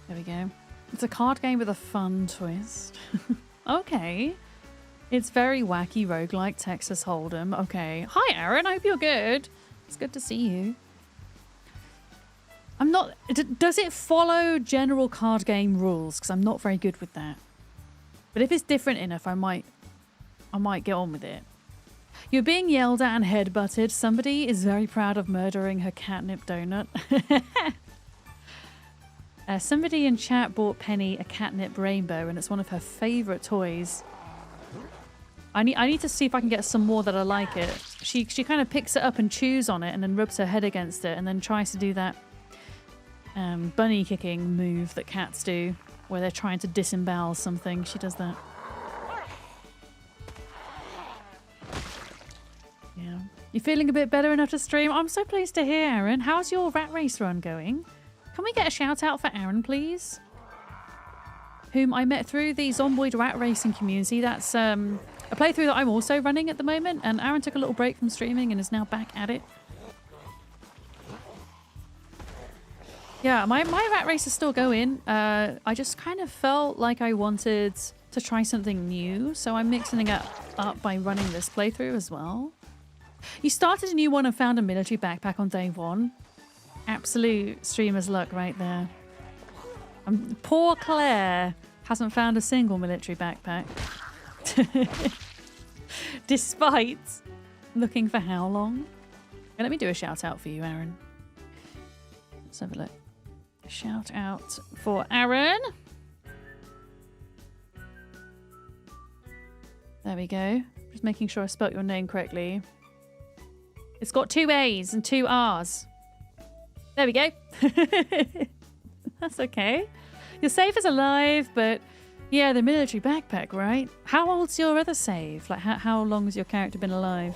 There we go. It's a card game with a fun twist. Okay. It's very wacky roguelike Texas Hold'em. Okay. Hi, Aaron. I hope you're good. It's good to see you. I'm not... Does it follow general card game rules? Because I'm not very good with that. But if it's different enough, I might get on with it. You're being yelled at and headbutted. Somebody is very proud of murdering her catnip donut. Somebody in chat bought Penny a catnip rainbow, and it's one of her favourite toys. I need to see if I can get some more that are like it. She kind of picks it up and chews on it and then rubs her head against it and then tries to do that bunny kicking move that cats do where they're trying to disembowel something. She does that. Yeah. You feeling a bit better enough to stream? I'm so pleased to hear, Aaron. How's your rat race run going? Can we get a shout out for Aaron, please? Whom I met through the Zomboid rat racing community. That's a playthrough that I'm also running at the moment, and Aaron took a little break from streaming and is now back at it. Yeah, my rat race is still going. I just kind of felt like I wanted to try something new, so I'm mixing it up by running this playthrough as well. You started a new one and found a military backpack on day one. Absolute streamer's luck right there. Poor Claire hasn't found a single military backpack. Despite looking for how long? Okay, let me do a shout out for you, Aaron. Let's have a look. Shout out for Aaron. There we go. Just making sure I spelt your name correctly. It's got 2 A's and 2 R's. There we go. That's okay. Your save is alive, but yeah, the military backpack, right? How old's your other save? Like, how long has your character been alive?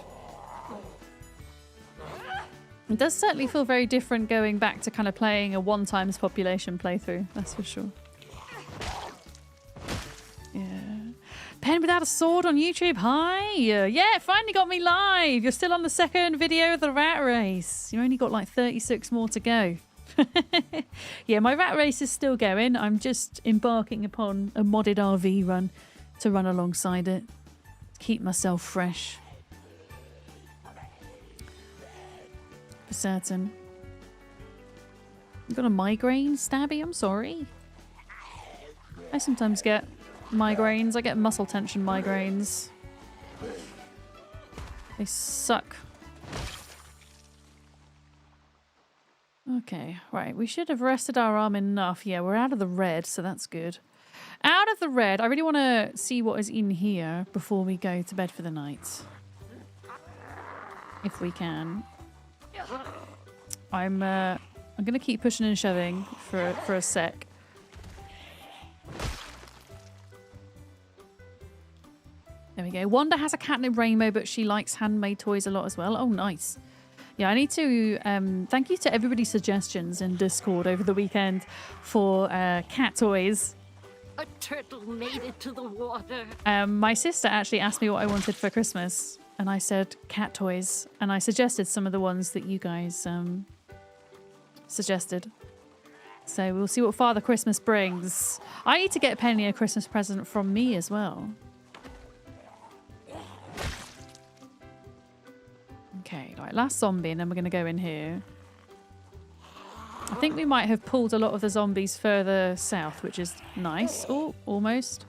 It does certainly feel very different going back to kind of playing a 1 times population playthrough, that's for sure. Yeah. Pen without a sword on YouTube, hi! Yeah, it finally got me live! You're still on the 2nd video of the rat race. You only got like 36 more to go. Yeah, my rat race is still going. I'm just embarking upon a modded RV run to run alongside it. To keep myself fresh. For certain. You got a migraine, Stabby? I'm sorry. I sometimes get migraines. I get muscle tension migraines. They suck. Okay, right. We should have rested our arm enough. Yeah, we're out of the red, so that's good. Out of the red. I really want to see what is in here before we go to bed for the night. If we can. I'm gonna keep pushing and shoving for a sec. There we go. Wanda has a catnip rainbow, but she likes handmade toys a lot as well. Oh, nice. Yeah, I need to thank you to everybody's suggestions in Discord over the weekend for cat toys.
A turtle made it to the water.
My sister actually asked me what I wanted for Christmas, and I said cat toys, and I suggested some of the ones that you guys suggested. So we'll see what Father Christmas brings. I need to get Penny a Christmas present from me as well. Okay, right, last zombie, and then we're going to go in here. I think we might have pulled a lot of the zombies further south, which is nice. Oh, almost.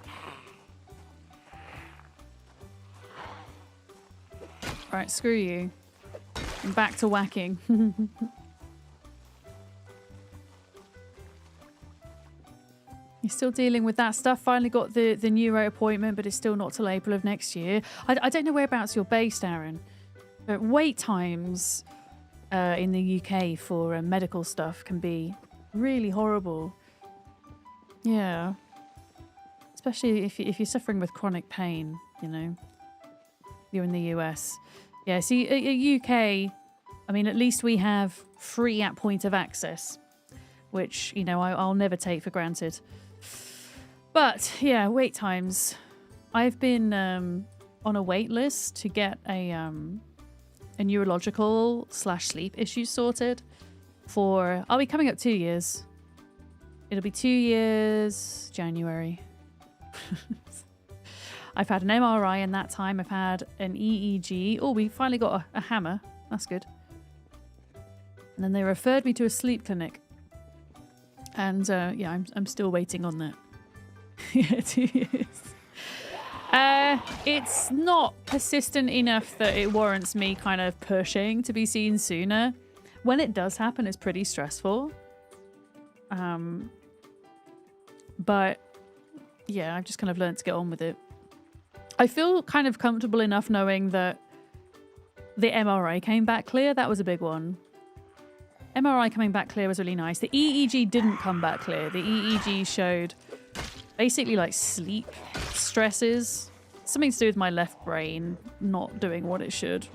Right, screw you. I'm back to whacking. You're still dealing with that stuff. Finally got the neuro appointment, but it's still not till April of next year. I don't know whereabouts you're based, Aaron. But wait times in the UK for medical stuff can be really horrible. Yeah. Especially if you're suffering with chronic pain, you know. You're in the US. Yeah, see, UK, I mean, at least we have free at point of access, which, you know, I'll never take for granted. But, yeah, wait times. I've been on a wait list to get a neurological / sleep issue sorted for... I'll be coming up 2 years. It'll be 2 years, January. I've had an MRI in that time. I've had an EEG. Oh, we finally got a hammer. That's good. And then they referred me to a sleep clinic. And yeah, I'm still waiting on that. Yeah, 2 years. It's not persistent enough that it warrants me kind of pushing to be seen sooner. When it does happen, it's pretty stressful. But yeah, I've just kind of learned to get on with it. I feel kind of comfortable enough knowing that the MRI came back clear. That was a big one. MRI coming back clear was really nice. The EEG didn't come back clear. The EEG showed basically like sleep stresses. Something to do with my left brain not doing what it should.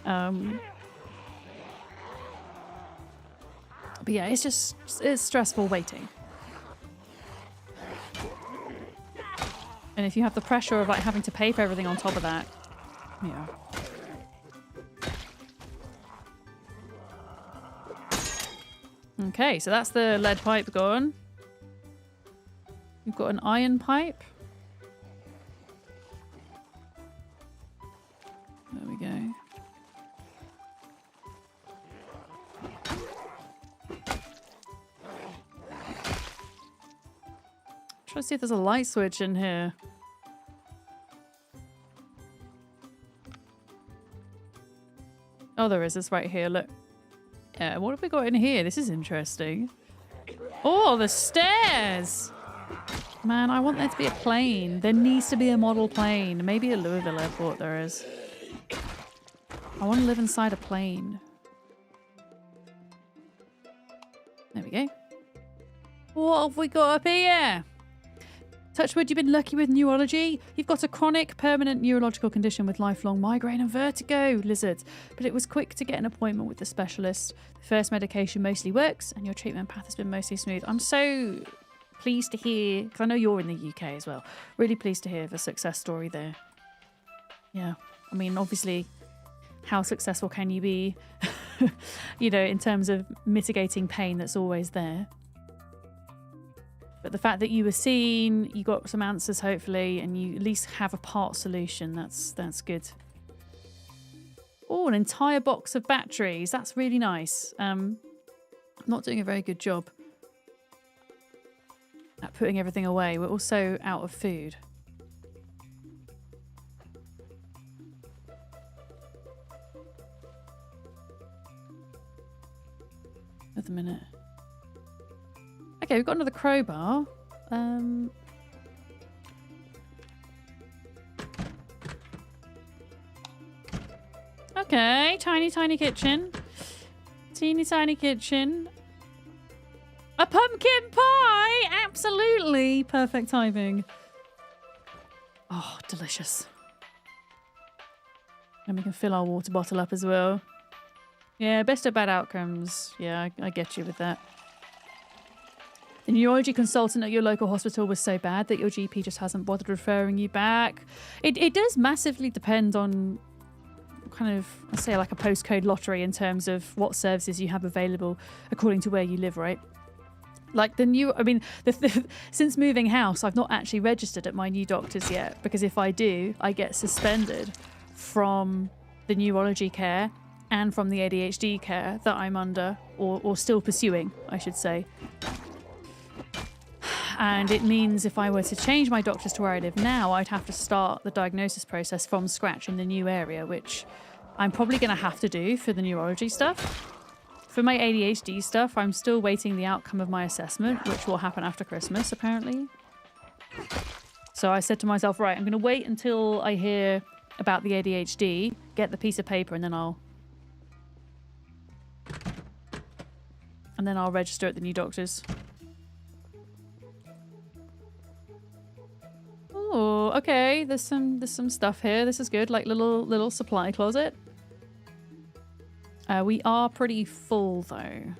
But yeah, it's stressful waiting. And if you have the pressure of like having to pay for everything on top of that, yeah. Okay, so that's the lead pipe gone. We've got an iron pipe. There we go. Try to see if there's a light switch in here. Oh, there is. It's right here. Look. Yeah, what have we got in here? This is interesting. Oh, the stairs! Man, I want there to be a plane. There needs to be a model plane. Maybe at Louisville Airport there is. I want to live inside a plane. There we go. What have we got up here? Touchwood, you've been lucky with neurology. You've got a chronic, permanent neurological condition with lifelong migraine and vertigo, Lizard. But it was quick to get an appointment with the specialist. The first medication mostly works, and your treatment path has been mostly smooth. I'm so pleased to hear, because I know you're in the UK as well, really pleased to hear the success story there. Yeah, I mean, obviously, how successful can you be, you know, in terms of mitigating pain that's always there. But the fact that you were seen, you got some answers hopefully, and you at least have a part solution, that's good. Oh, an entire box of batteries. That's really nice. Not doing a very good job at putting everything away. We're also out of food. Wait a minute. Okay, we've got another crowbar. Okay, tiny kitchen. Teeny tiny kitchen. A pumpkin pie! Absolutely! Perfect timing. Oh, delicious. And we can fill our water bottle up as well. Yeah, best of bad outcomes. Yeah, I get you with that. The neurology consultant at your local hospital was so bad that your GP just hasn't bothered referring you back. It does massively depend on kind of, let's say, like a postcode lottery in terms of what services you have available according to where you live, right? Like since moving house, I've not actually registered at my new doctor's yet, because if I do, I get suspended from the neurology care and from the ADHD care that I'm under, or still pursuing, I should say. And it means if I were to change my doctors to where I live now, I'd have to start the diagnosis process from scratch in the new area, which I'm probably going to have to do for the neurology stuff. For my ADHD stuff, I'm still waiting the outcome of my assessment, which will happen after Christmas, apparently. So I said to myself, right, I'm going to wait until I hear about the ADHD, get the piece of paper, and then I'll register at the new doctors. Oh, okay. There's some stuff here. This is good. Like little supply closet. We are pretty full though. I'm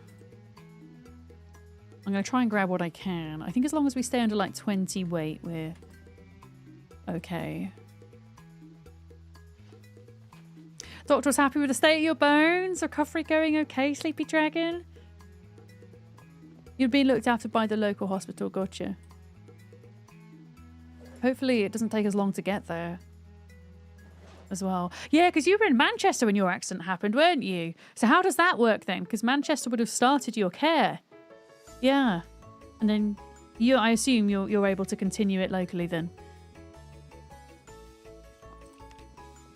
gonna try and grab what I can. I think as long as we stay under like 20 weight, we're okay. Doctor was happy with the state of your bones. Recovery going okay, Sleepy Dragon? You've been looked after by the local hospital, gotcha. Hopefully it doesn't take as long to get there as well. Yeah, because you were in Manchester when your accident happened, weren't you? So how does that work then? Because Manchester would have started your care. Yeah. And then I assume you're able to continue it locally then.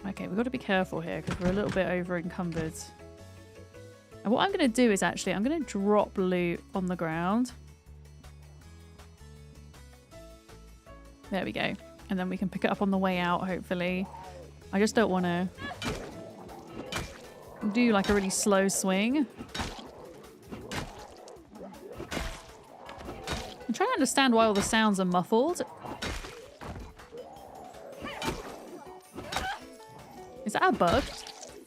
Okay, we've got to be careful here because we're a little bit over encumbered. And what I'm going to do is actually, I'm going to drop loot on the ground. There we go. And then we can pick it up on the way out, hopefully. I just don't want to do like a really slow swing. I'm trying to understand why all the sounds are muffled. Is that a bug?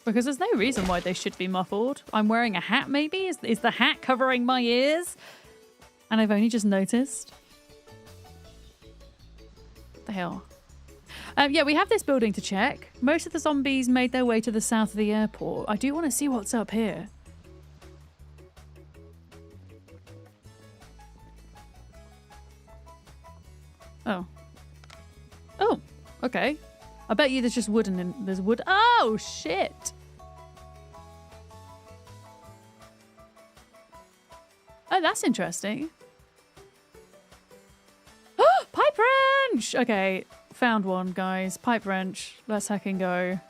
Because there's no reason why they should be muffled. I'm wearing a hat maybe? Is the hat covering my ears? And I've only just noticed. The hell? Yeah, we have this building to check. Most of the zombies made their way to the south of the airport. I do want to see what's up here. Oh. Oh, okay. I bet you there's just wood and there's wood. Oh, shit. Oh, that's interesting. Pipe wrench! Okay, found one, guys. Pipe wrench. Let's heckin' go.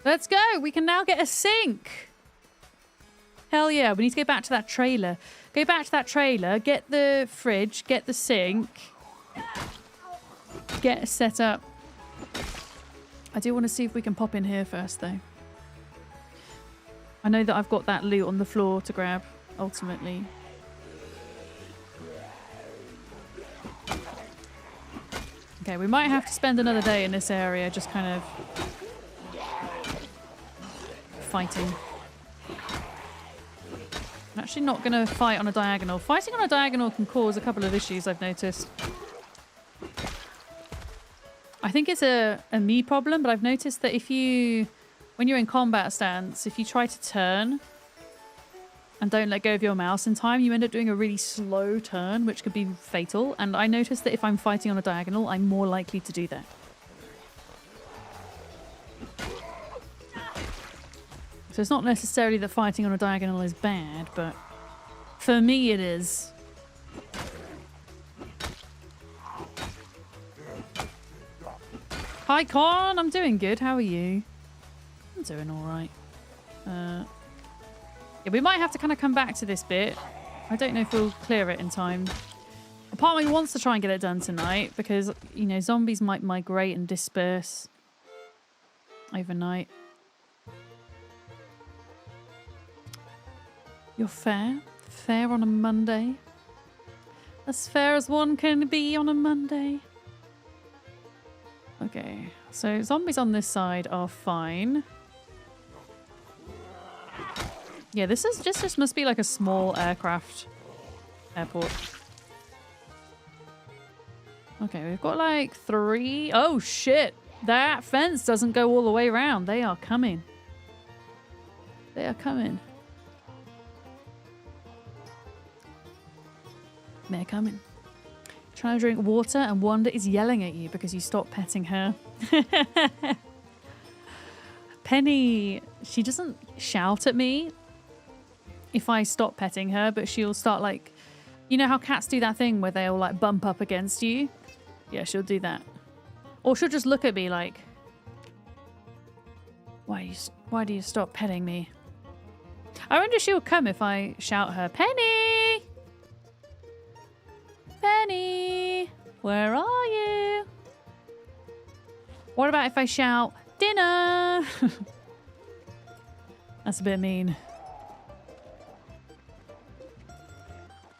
Let's go! We can now get a sink! Hell yeah, we need to go back to that trailer. Go back to that trailer, get the fridge, get the sink. Get set up. I do want to see if we can pop in here first, though. I know that I've got that loot on the floor to grab, ultimately. Okay, we might have to spend another day in this area just kind of fighting. I'm actually not going to fight on a diagonal. Fighting on a diagonal can cause a couple of issues, I've noticed. I think it's a me problem, but I've noticed that when you're in combat stance, if you try to turn and don't let go of your mouse in time, you end up doing a really slow turn, which could be fatal. And I noticed that if I'm fighting on a diagonal, I'm more likely to do that. So it's not necessarily that fighting on a diagonal is bad, but for me it is. Hi Con, I'm doing good. How are you? I'm doing alright. Yeah, we might have to kind of come back to this bit. I don't know if we'll clear it in time. A part of me wants to try and get it done tonight because, you know, zombies might migrate and disperse overnight. You're fair. Fair on a Monday. As fair as one can be on a Monday. Okay, so zombies on this side are fine. Yeah, this must be like a small aircraft airport. Okay, we've got like 3. Oh shit! That fence doesn't go all the way around. They are coming. They are coming. They're coming. Trying to drink water and Wanda is yelling at you because you stopped petting her. Penny, she doesn't shout at me if I stop petting her, but she'll start like, you know how cats do that thing where they'll like bump up against you? Yeah, she'll do that. Or she'll just look at me like, why do you stop petting me? I wonder if she'll come if I shout her, Penny! Penny! Where are you? What about if I shout, dinner? That's a bit mean.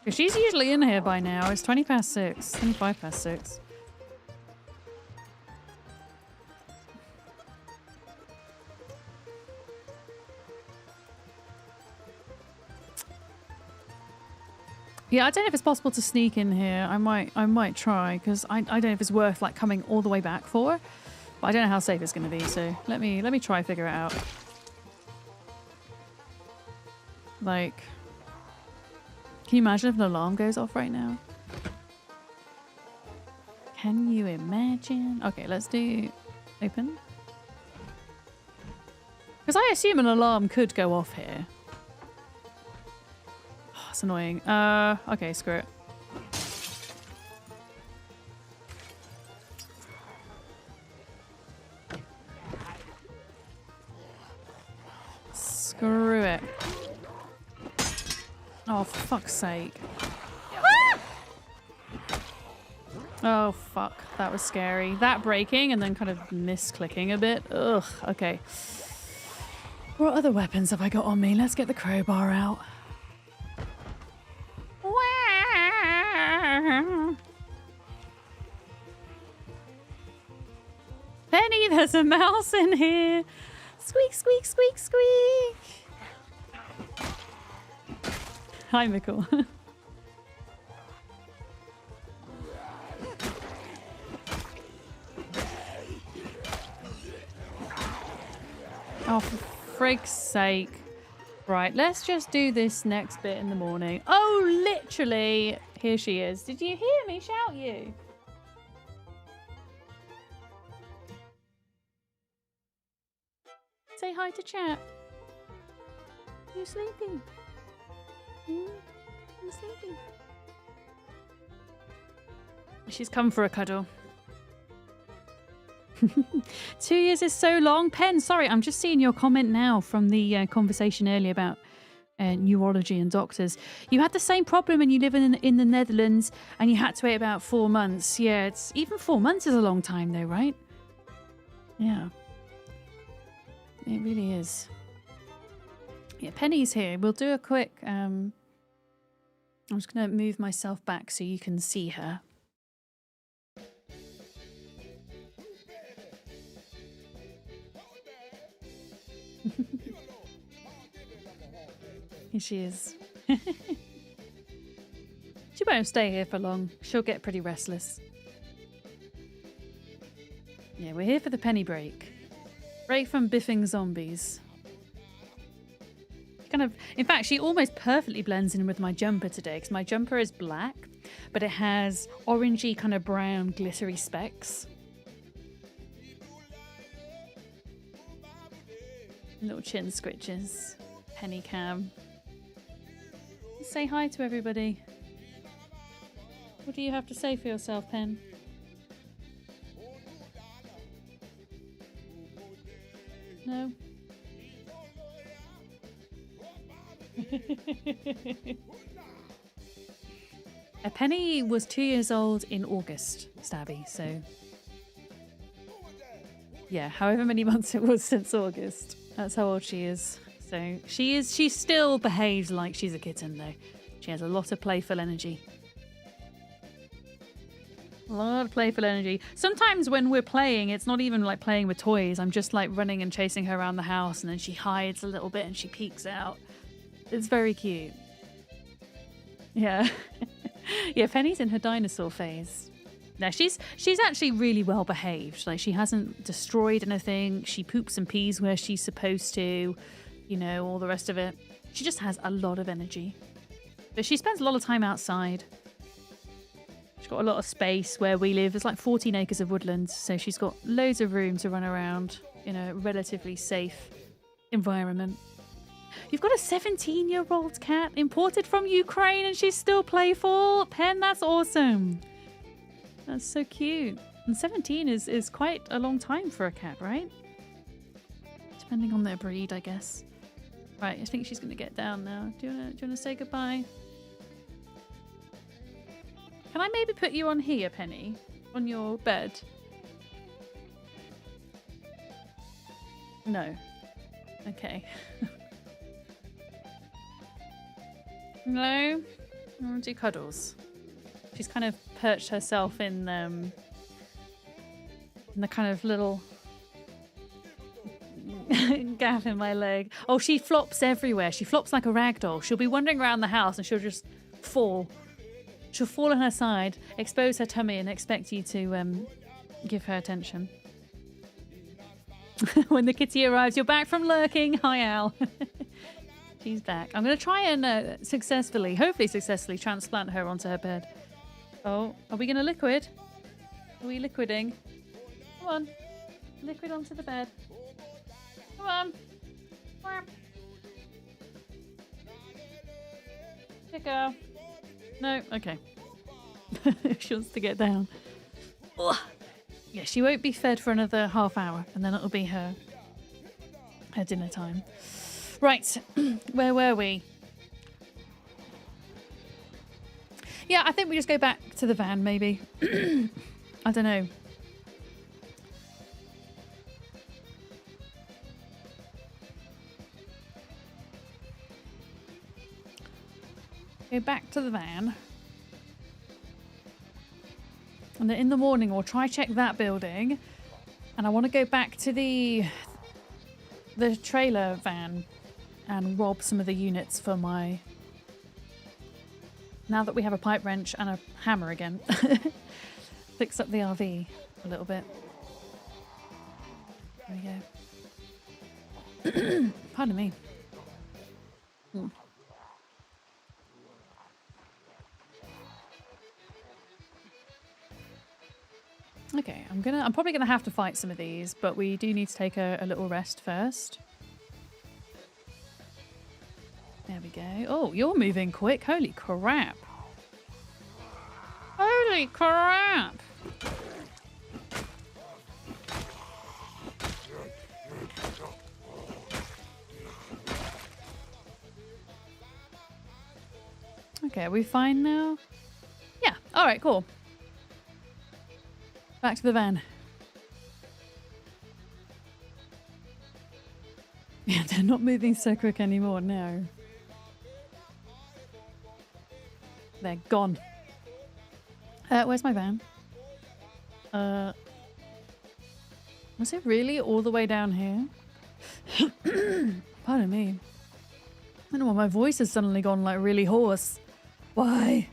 Because she's usually in here by now. It's 20 past 6. 25 past 6. Yeah, I don't know if it's possible to sneak in here. I might try, because I don't know if it's worth like coming all the way back for. But I don't know how safe it's going to be, so let me try figure it out. Like, can you imagine if an alarm goes off right now? Can you imagine? Okay, let's do open. Because I assume an alarm could go off here. Oh, it's annoying. Okay, screw it. Screw it. Oh, for fuck's sake. Ah! Oh, fuck. That was scary. That breaking and then kind of misclicking a bit. Ugh, okay. What other weapons have I got on me? Let's get the crowbar out. Penny, there's a mouse in here. Squeak, squeak, squeak, squeak. Hi, Mickle. Oh, for frig's sake. Right, let's just do this next bit in the morning. Oh, literally. Here she is. Did you hear me shout you? Say hi to chat. You sleeping? You sleeping? She's come for a cuddle. 2 years is so long. Pen, sorry, I'm just seeing your comment now from the conversation earlier about neurology and doctors. You had the same problem and you live in the Netherlands and you had to wait about 4 months. Yeah, it's even 4 months is a long time though, right? Yeah. It really is. Yeah, Penny's here. We'll do a quick... I'm just going to move myself back so you can see her. Here she is. She won't stay here for long. She'll get pretty restless. Yeah, we're here for the Penny break. Break from biffing zombies. Kind of, in fact, she almost perfectly blends in with my jumper today because my jumper is black, but it has orangey kind of brown glittery specks. Little chin scritches. Penny cam. Say hi to everybody. What do you have to say for yourself, Pen? No? A Penny was 2 years old in August, Stabby, so yeah, however many months it was since August, that's how old she is. So she still behaves like she's a kitten though. She has a lot of playful energy. A lot of playful energy. Sometimes when we're playing, it's not even like playing with toys. I'm just like running and chasing her around the house and then she hides a little bit and she peeks out. It's very cute. Yeah. Yeah, Penny's in her dinosaur phase. No, she's actually really well behaved. Like, she hasn't destroyed anything. She poops and pees where she's supposed to. You know, all the rest of it. She just has a lot of energy. But she spends a lot of time outside. She's got a lot of space where we live. There's like 14 acres of woodland, so she's got loads of room to run around. in a relatively safe environment. You've got a 17-year-old cat imported from Ukraine and she's still playful. Pen, that's awesome. That's so cute. And 17 is quite a long time for a cat, right? Depending on their breed, I guess. Right, I think she's going to get down now. Do you want to say goodbye? Can I maybe put you on here, Penny? On your bed? No. Okay. No? I want to do cuddles. She's kind of perched herself in the kind of little gap in my leg. Oh, she flops everywhere. She flops like a rag doll. She'll be wandering around the house and she'll just fall. She'll fall on her side, expose her tummy and expect you to give her attention. When the kitty arrives, you're back from lurking. Hi, Al. She's back. I'm going to try and hopefully successfully transplant her onto her bed. Oh, are we going to liquid? Are we liquiding? Come on. Liquid onto the bed. Come on. Here go. No? Okay. She wants to get down. Ugh. Yeah, she won't be fed for another half hour, and then it'll be her dinner time. Right, where were we? Yeah, I think we just go back to the van, maybe. I don't know. Go back to the van. And then in the morning, we'll try check that building. And I want to go back to the trailer van and rob some of the units for my... Now that we have a pipe wrench and a hammer again. Fix up the RV a little bit. There we go. Pardon me. Okay, I'm probably gonna have to fight some of these, but we do need to take a little rest first. There we go. Oh, you're moving quick. Holy crap. Holy crap. Okay, are we fine now? Yeah, alright, cool. Back to the van. Yeah, they're not moving so quick anymore, no. They're gone. Where's my van? Was it really all the way down here? Pardon me. I don't know why my voice has suddenly gone like really hoarse. Why?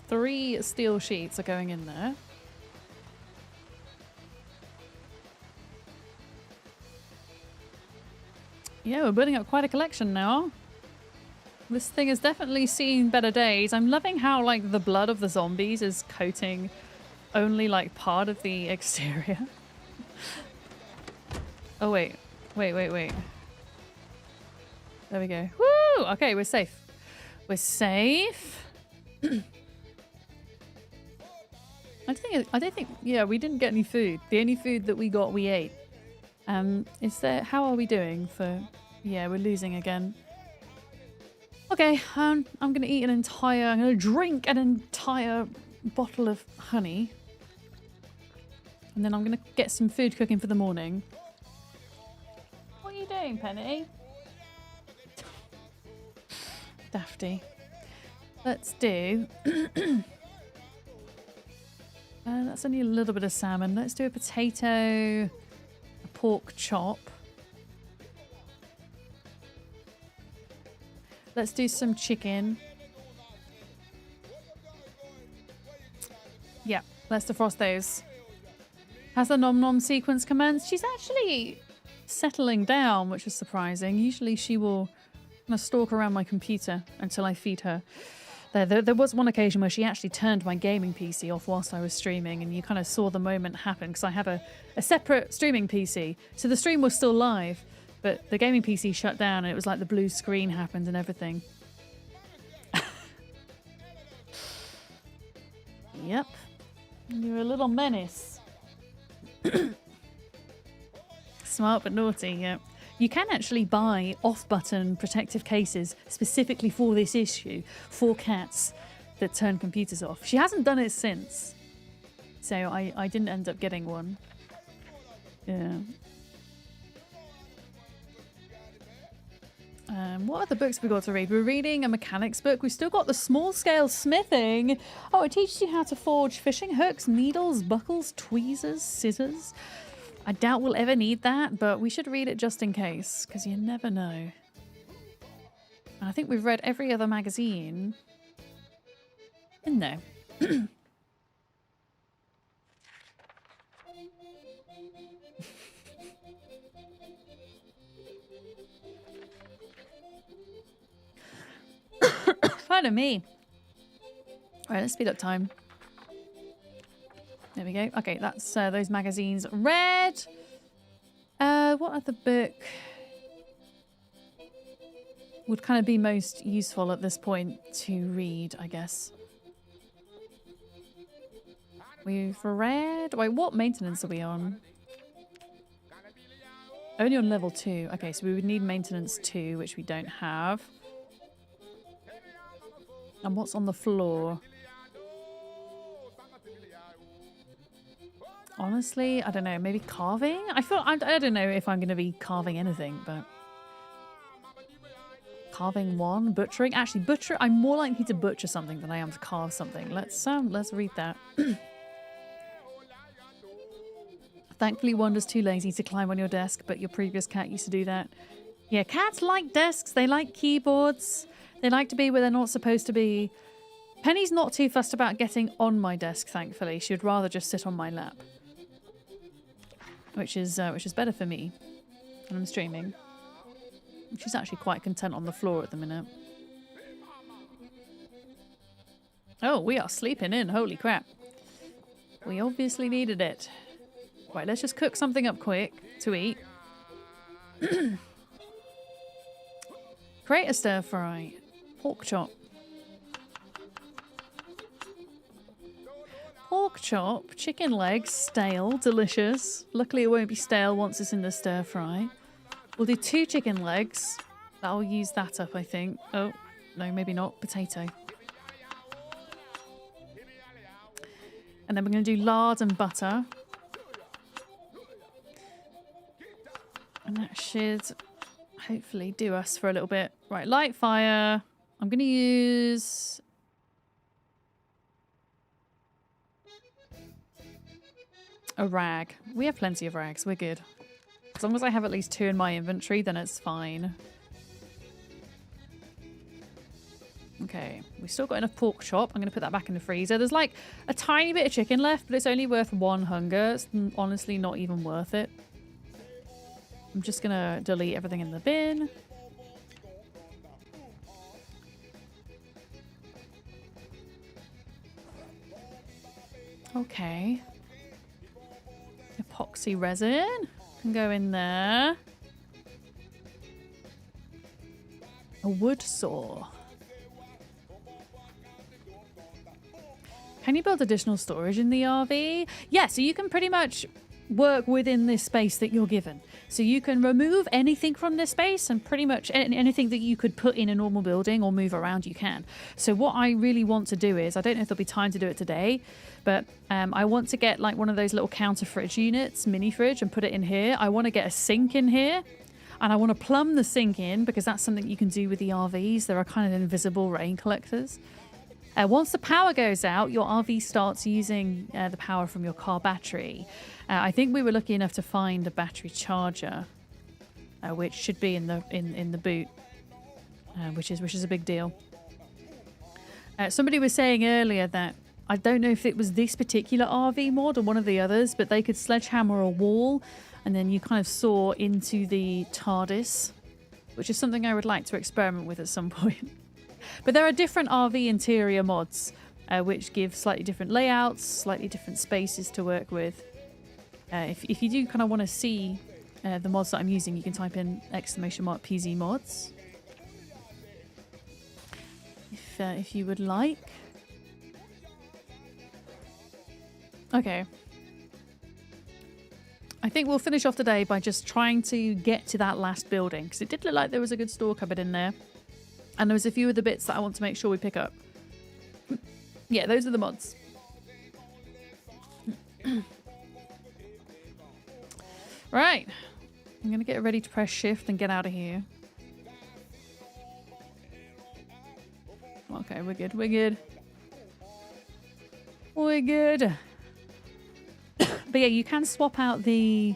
Three steel sheets are going in there. Yeah, we're building up quite a collection now. This thing has definitely seen better days. I'm loving how, like, the blood of the zombies is coating only, like, part of the exterior. Oh, wait. Wait. There we go. Woo! Okay, we're safe. We're safe. I don't think, yeah, we didn't get any food. The only food that we got, we ate. How are we doing for, yeah, we're losing again. Okay, I'm going to I'm going to drink an entire bottle of honey. And then I'm going to get some food cooking for the morning. What are you doing, Penny? Dafty. Let's do... that's only a little bit of salmon. Let's do a potato, a pork chop. Let's do some chicken. Yeah, let's defrost those. Has the nom nom sequence commenced? She's actually settling down, which is surprising. Usually she will kind of stalk around my computer until I feed her. There was one occasion where she actually turned my gaming PC off whilst I was streaming, and you kind of saw the moment happen because I have a separate streaming PC. So the stream was still live, but the gaming PC shut down and it was like the blue screen happened and everything. Yep. You're a little menace. Smart but naughty, yeah. You can actually buy off-button protective cases specifically for this issue for cats that turn computers off. She hasn't done it since, so I didn't end up getting one. Yeah. What other books we got to read? We're reading a mechanics book. We've still got the small-scale smithing. Oh, it teaches you how to forge fishing hooks, needles, buckles, tweezers, scissors. I doubt we'll ever need that, but we should read it just in case, because you never know. I think we've read every other magazine in there. Pardon me. Alright, let's speed up time. There we go. Okay, that's those magazines read. What other book would kind of be most useful at this point to read, I guess? We've read... Wait, what maintenance are we on? Only on level 2. Okay, so we would need maintenance 2, which we don't have. And what's on the floor? Honestly, I don't know. Maybe carving? I don't know if I'm going to be carving anything, but... Carving 1? Butchering? Actually, I'm more likely to butcher something than I am to carve something. Let's read that. Thankfully, Wanda's too lazy to climb on your desk, but your previous cat used to do that. Yeah, cats like desks. They like keyboards. They like to be where they're not supposed to be. Penny's not too fussed about getting on my desk, thankfully. She would rather just sit on my lap. Which is better for me when I'm streaming. She's actually quite content on the floor at the minute. Oh, we are sleeping in. Holy crap. We obviously needed it. Right, let's just cook something up quick to eat. Create a stir fry. Pork chop. Pork chop, chicken legs, stale, delicious. Luckily it won't be stale once it's in the stir fry. We'll do 2 chicken legs. That'll use that up, I think. Oh, no, maybe not. Potato. And then we're going to do lard and butter. And that should hopefully do us for a little bit. Right, light fire. I'm going to use... a rag. We have plenty of rags. We're good. As long as I have at least 2 in my inventory, then it's fine. Okay. We've still got enough pork chop. I'm going to put that back in the freezer. There's like a tiny bit of chicken left, but it's only worth 1 hunger. It's honestly not even worth it. I'm just going to delete everything in the bin. Okay. Epoxy resin can go in there. A wood saw. Can you build additional storage in the RV? Yeah, so you can pretty much work within this space that you're given. So you can remove anything from this space, and pretty much anything that you could put in a normal building or move around, you can. So what I really want to do is, I don't know if there'll be time to do it today, but I want to get like one of those little counter fridge units, mini fridge, and put it in here. I want to get a sink in here, and I want to plumb the sink in, because that's something you can do with the RVs. There are kind of invisible rain collectors. Once the power goes out, your RV starts using the power from your car battery. I think we were lucky enough to find a battery charger, which should be in the boot, which is a big deal. Somebody was saying earlier that I don't know if it was this particular RV mod or one of the others, but they could sledgehammer a wall, and then you kind of saw into the TARDIS, which is something I would like to experiment with at some point. But there are different RV interior mods, which give slightly different layouts, slightly different spaces to work with. If you do kind of want to see the mods that I'm using, you can type in !PZ mods. If you would like. Okay. I think we'll finish off today by just trying to get to that last building, because it did look like there was a good store cupboard in there. And there was a few of the bits that I want to make sure we pick up. Yeah, those are the mods. Right. I'm going to get ready to press shift and get out of here. Okay, we're good. We're good. We're good. But yeah, you can swap out the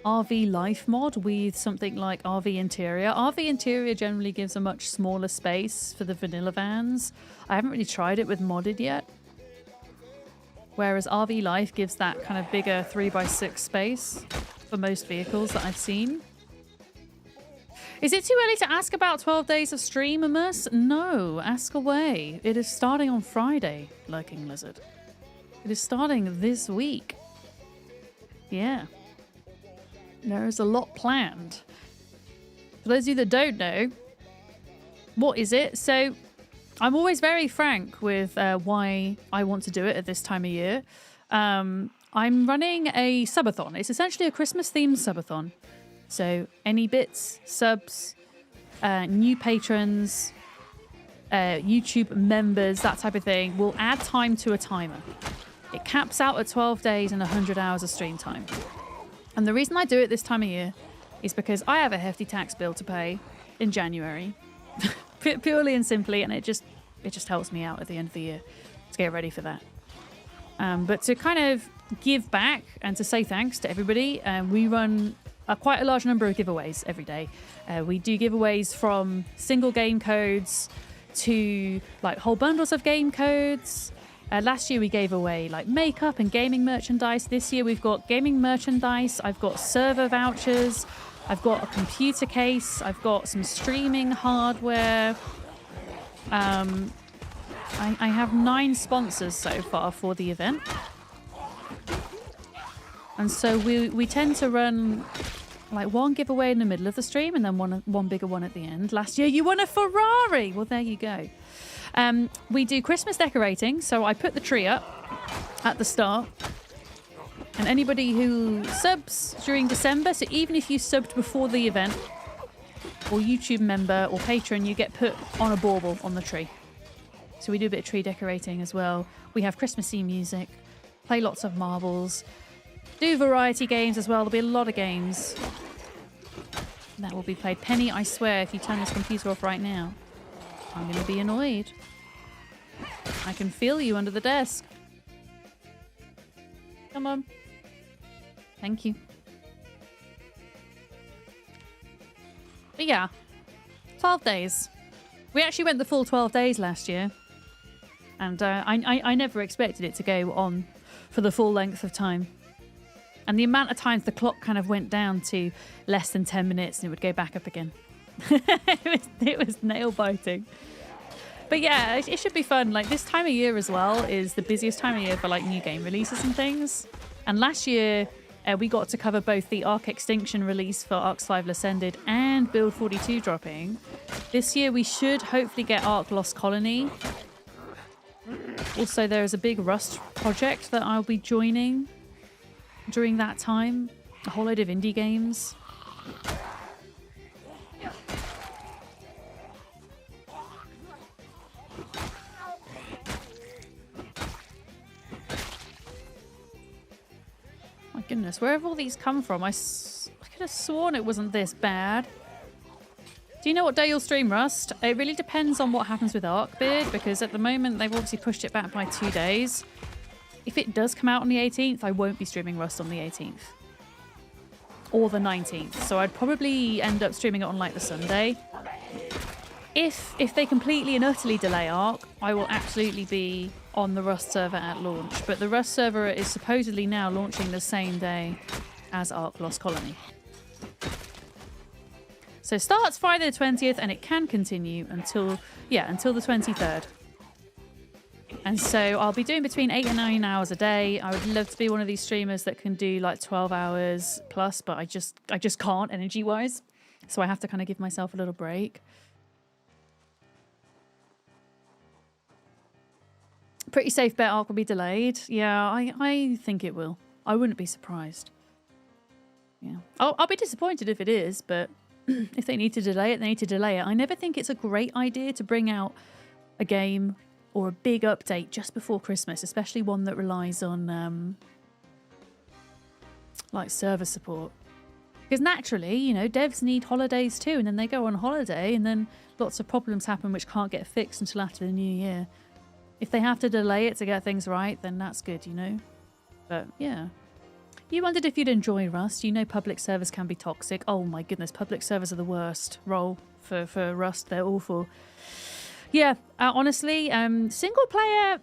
RV Life mod with something like RV Interior. RV Interior generally gives a much smaller space for the vanilla vans. I haven't really tried it with modded yet. Whereas RV Life gives that kind of bigger 3x6 space for most vehicles that I've seen. Is it too early to ask about 12 days of stream, Amos? No, ask away. It is starting on Friday, Lurking Lizard. It is starting this week. Yeah. There is a lot planned. For those of you that don't know, what is it? So, I'm always very frank with why I want to do it at this time of year. I'm running a subathon. It's essentially a Christmas-themed subathon. So, any bits, subs, new patrons, YouTube members, that type of thing, will add time to a timer. It caps out at 12 days and 100 hours of stream time. And the reason I do it this time of year is because I have a hefty tax bill to pay in January. Purely and simply, and it just helps me out at the end of the year to get ready for that. But to kind of give back and to say thanks to everybody, we run quite a large number of giveaways every day. We do giveaways from single game codes to like whole bundles of game codes. Last year we gave away like makeup and gaming merchandise. This year we've got gaming merchandise. I've got server vouchers. I've got a computer case. I've got some streaming hardware. I have 9 sponsors so far for the event. And so we tend to run like one giveaway in the middle of the stream and then one bigger one at the end. Last year you won a Ferrari. Well, there you go. We do Christmas decorating, so I put the tree up at the start. And anybody who subs during December, so even if you subbed before the event, or YouTube member or patron, you get put on a bauble on the tree. So we do a bit of tree decorating as well. We have Christmassy music, play lots of marbles, do variety games as well. There'll be a lot of games that will be played. Penny, I swear, if you turn this computer off right now, I'm going to be annoyed. I can feel you under the desk. Come on. Thank you. But yeah, 12 days. We actually went the full 12 days last year. And I never expected it to go on for the full length of time. And the amount of times the clock kind of went down to less than 10 minutes and it would go back up again. it was nail biting. But yeah, it should be fun. Like this time of year as well is the busiest time of year for like new game releases and things. And last year we got to cover both the Ark Extinction release for Ark Survival Ascended and Build 42 dropping. This year we should hopefully get Ark Lost Colony. Also, there is a big Rust project that I'll be joining during that time. A whole load of indie games. My goodness, where have all these come from? I could have sworn it wasn't this bad. Do you know what day you'll stream Rust? It really depends on what happens with Arkbeard, because at the moment they've obviously pushed it back by 2 days. If it does come out on the 18th, I won't be streaming Rust on the 18th. Or the 19th. So I'd probably end up streaming it on like the Sunday. If they completely and utterly delay Ark, I will absolutely be on the Rust server at launch. But the Rust server is supposedly now launching the same day as Ark Lost Colony. So starts Friday the 20th, and it can continue until the 23rd. And so I'll be doing between 8 and 9 hours a day. I would love to be one of these streamers that can do like 12 hours plus, but I just can't energy-wise. So I have to kind of give myself a little break. Pretty safe bet Arc will be delayed. Yeah, I think it will. I wouldn't be surprised. Yeah, I'll be disappointed if it is, but if they need to delay it, they need to delay it. I never think it's a great idea to bring out a game or a big update just before Christmas, especially one that relies on like server support. Because naturally, you know, devs need holidays too, and then they go on holiday, and then lots of problems happen which can't get fixed until after the new year. If they have to delay it to get things right, then that's good, you know. But yeah. You wondered if you'd enjoy Rust. You know public servers can be toxic. Oh my goodness, public servers are the worst role for Rust. They're awful. Yeah, honestly, single player,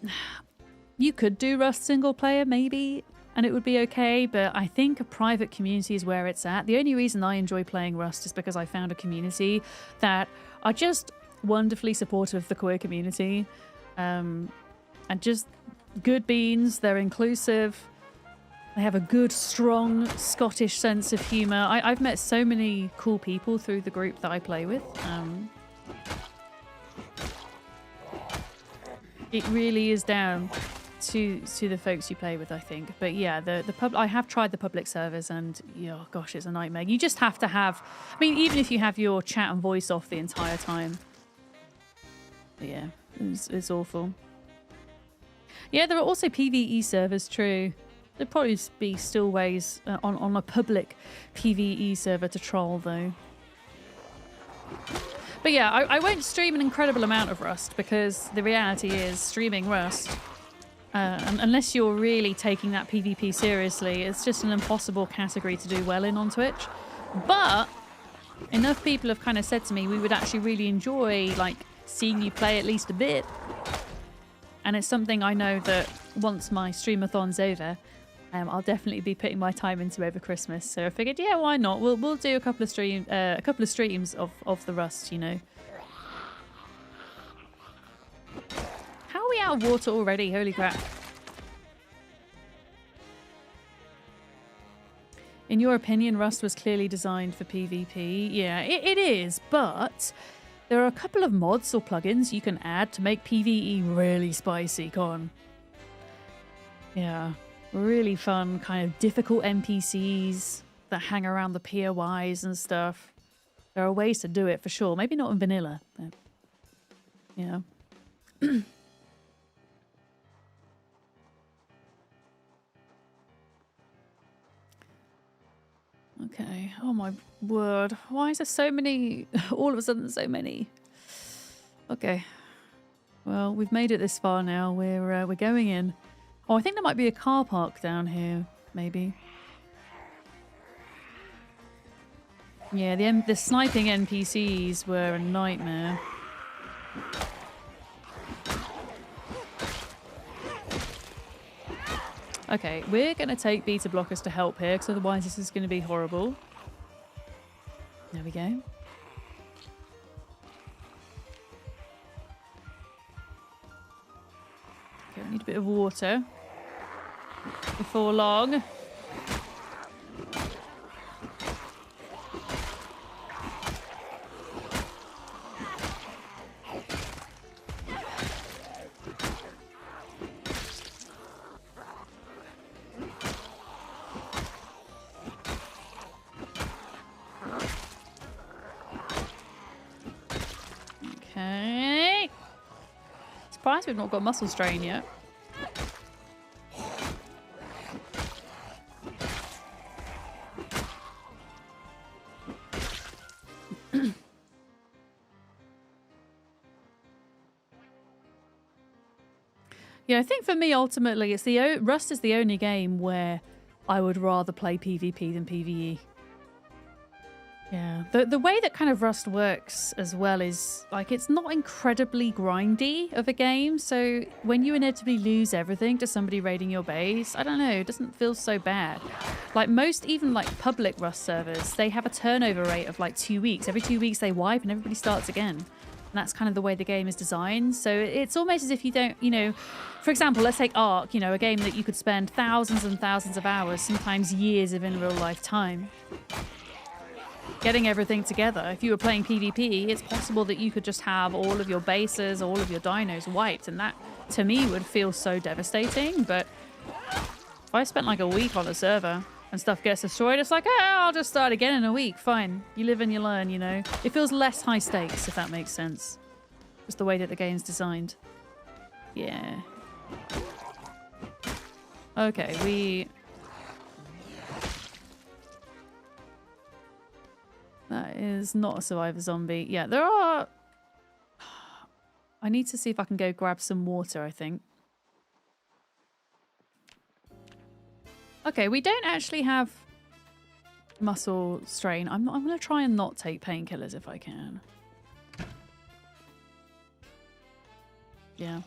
you could do Rust single player maybe, and it would be okay, but I think a private community is where it's at. The only reason I enjoy playing Rust is because I found a community that are just wonderfully supportive of the queer community, and just good beans. They're inclusive. They have a good, strong Scottish sense of humour. I've met so many cool people through the group that I play with. It really is down to the folks you play with, I think. But yeah, I have tried the public servers, and oh gosh, it's a nightmare. You just have to have, I mean, even if you have your chat and voice off the entire time. But yeah, it's awful. Yeah, there are also PvE servers, true. There'd probably be still ways on a public PvE server to troll, though. But yeah, I won't stream an incredible amount of Rust, because the reality is streaming Rust, unless you're really taking that PvP seriously, it's just an impossible category to do well in on Twitch. But enough people have kind of said to me we would actually really enjoy like seeing you play at least a bit. And it's something I know that once my streamathon's over, I'll definitely be putting my time into over Christmas. So I figured, yeah, why not? We'll do a couple of streams of the Rust, you know. How are we out of water already? Holy crap! In your opinion, Rust was clearly designed for PvP. Yeah, it is, but there are a couple of mods or plugins you can add to make PvE really spicy, Con. Yeah. Really fun, kind of difficult NPCs that hang around the POIs and stuff. There are ways to do it for sure. Maybe not in vanilla, but yeah. Okay. Oh my word. Why is there so many? All of a sudden, so many. Okay. Well, we've made it this far now. We're going in. Oh, I think there might be a car park down here, maybe. Yeah, the sniping NPCs were a nightmare. Okay, we're going to take beta blockers to help here, because otherwise this is going to be horrible. There we go. Okay, we need a bit of water before long. Okay. Surprised we've not got muscle strain yet. Yeah, I think for me, ultimately, it's Rust is the only game where I would rather play PvP than PvE. Yeah, the way that kind of Rust works as well is like it's not incredibly grindy of a game. So when you inevitably lose everything to somebody raiding your base, I don't know, it doesn't feel so bad. Like most even like public Rust servers, they have a turnover rate of like 2 weeks. Every 2 weeks they wipe and everybody starts again. And that's kind of the way the game is designed. So it's almost as if you don't, you know, for example, let's take Ark, you know, a game that you could spend thousands and thousands of hours, sometimes years of in real life time, getting everything together. If you were playing PvP, it's possible that you could just have all of your bases, all of your dinos wiped, and that, to me, would feel so devastating. But if I spent like a week on a server and stuff gets destroyed, it's like, oh, I'll just start again in a week. Fine. You live and you learn, you know? It feels less high stakes, if that makes sense. Just the way that the game's designed. Yeah. Okay, That is not a survivor zombie. Yeah, there are... I need to see if I can go grab some water, I think. Okay, we don't actually have muscle strain. I'm going to try and not take painkillers if I can. Yeah.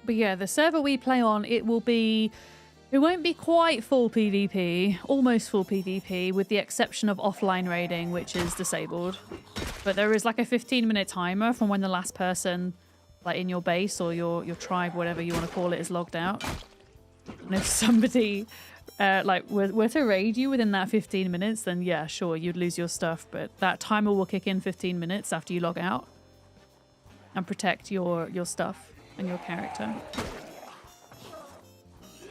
But yeah, the server we play on, it won't be quite full PvP, almost full PvP, with the exception of offline raiding, which is disabled. But there is like a 15-minute timer from when the last person, like in your base or your tribe, whatever you want to call it, is logged out. And if somebody like were to raid you within that 15 minutes, then yeah, sure, you'd lose your stuff. But that timer will kick in 15 minutes after you log out and protect your stuff and your character.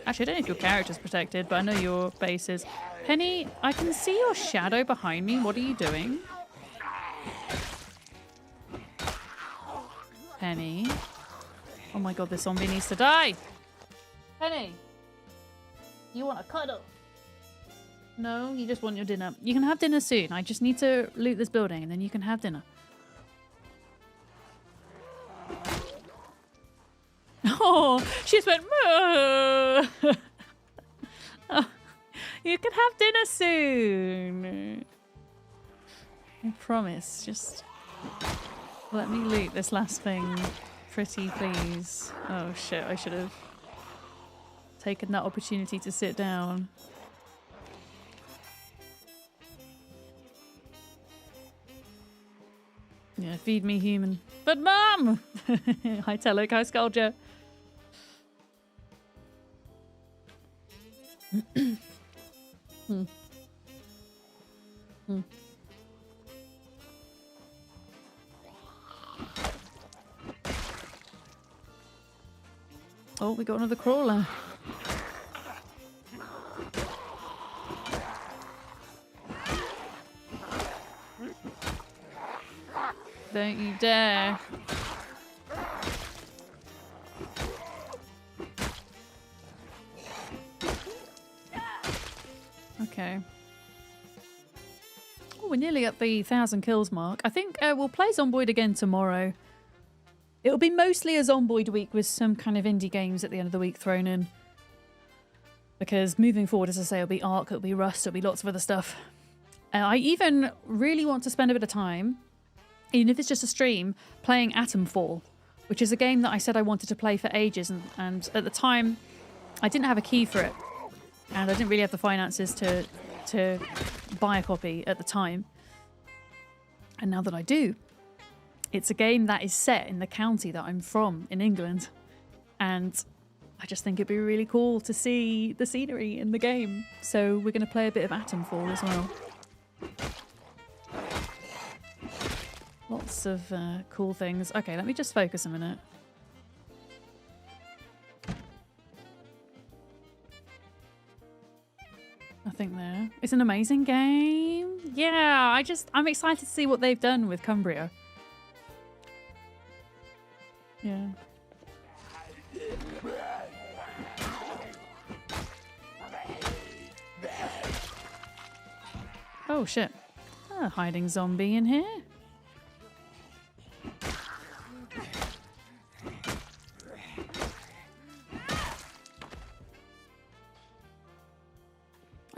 Actually, I don't know if your character's protected, but I know your base is. Penny, I can see your shadow behind me. What are you doing? Penny. Oh my god, this zombie needs to die. Penny. You want a cuddle? No, you just want your dinner. You can have dinner soon. I just need to loot this building and then you can have dinner. Oh, she just went, oh, you can have dinner soon. I promise. Just let me loot this last thing. Pretty please. Oh shit, I should have taken that opportunity to sit down. Yeah, feed me human. But mum! Hi Telek, hi Sculpture. Oh, we got another crawler. Don't you dare. Okay. Oh, we're nearly at the 1,000 kills mark. I think we'll play Zomboid again tomorrow. It'll be mostly a Zomboid week with some kind of indie games at the end of the week thrown in. Because moving forward, as I say, it'll be Ark, it'll be Rust, it'll be lots of other stuff. I even really want to spend a bit of time, even if it's just a stream, playing Atomfall, which is a game that I said I wanted to play for ages. And at the time, I didn't have a key for it. And I didn't really have the finances to buy a copy at the time. And now that I do, it's a game that is set in the county that I'm from in England. And I just think it'd be really cool to see the scenery in the game. So we're going to play a bit of Atomfall as well. Lots of cool things. Okay, let me just focus a minute. Nothing there. It's an amazing game. Yeah, I'm excited to see what they've done with Cumbria. Yeah. Oh shit. A hiding zombie in here.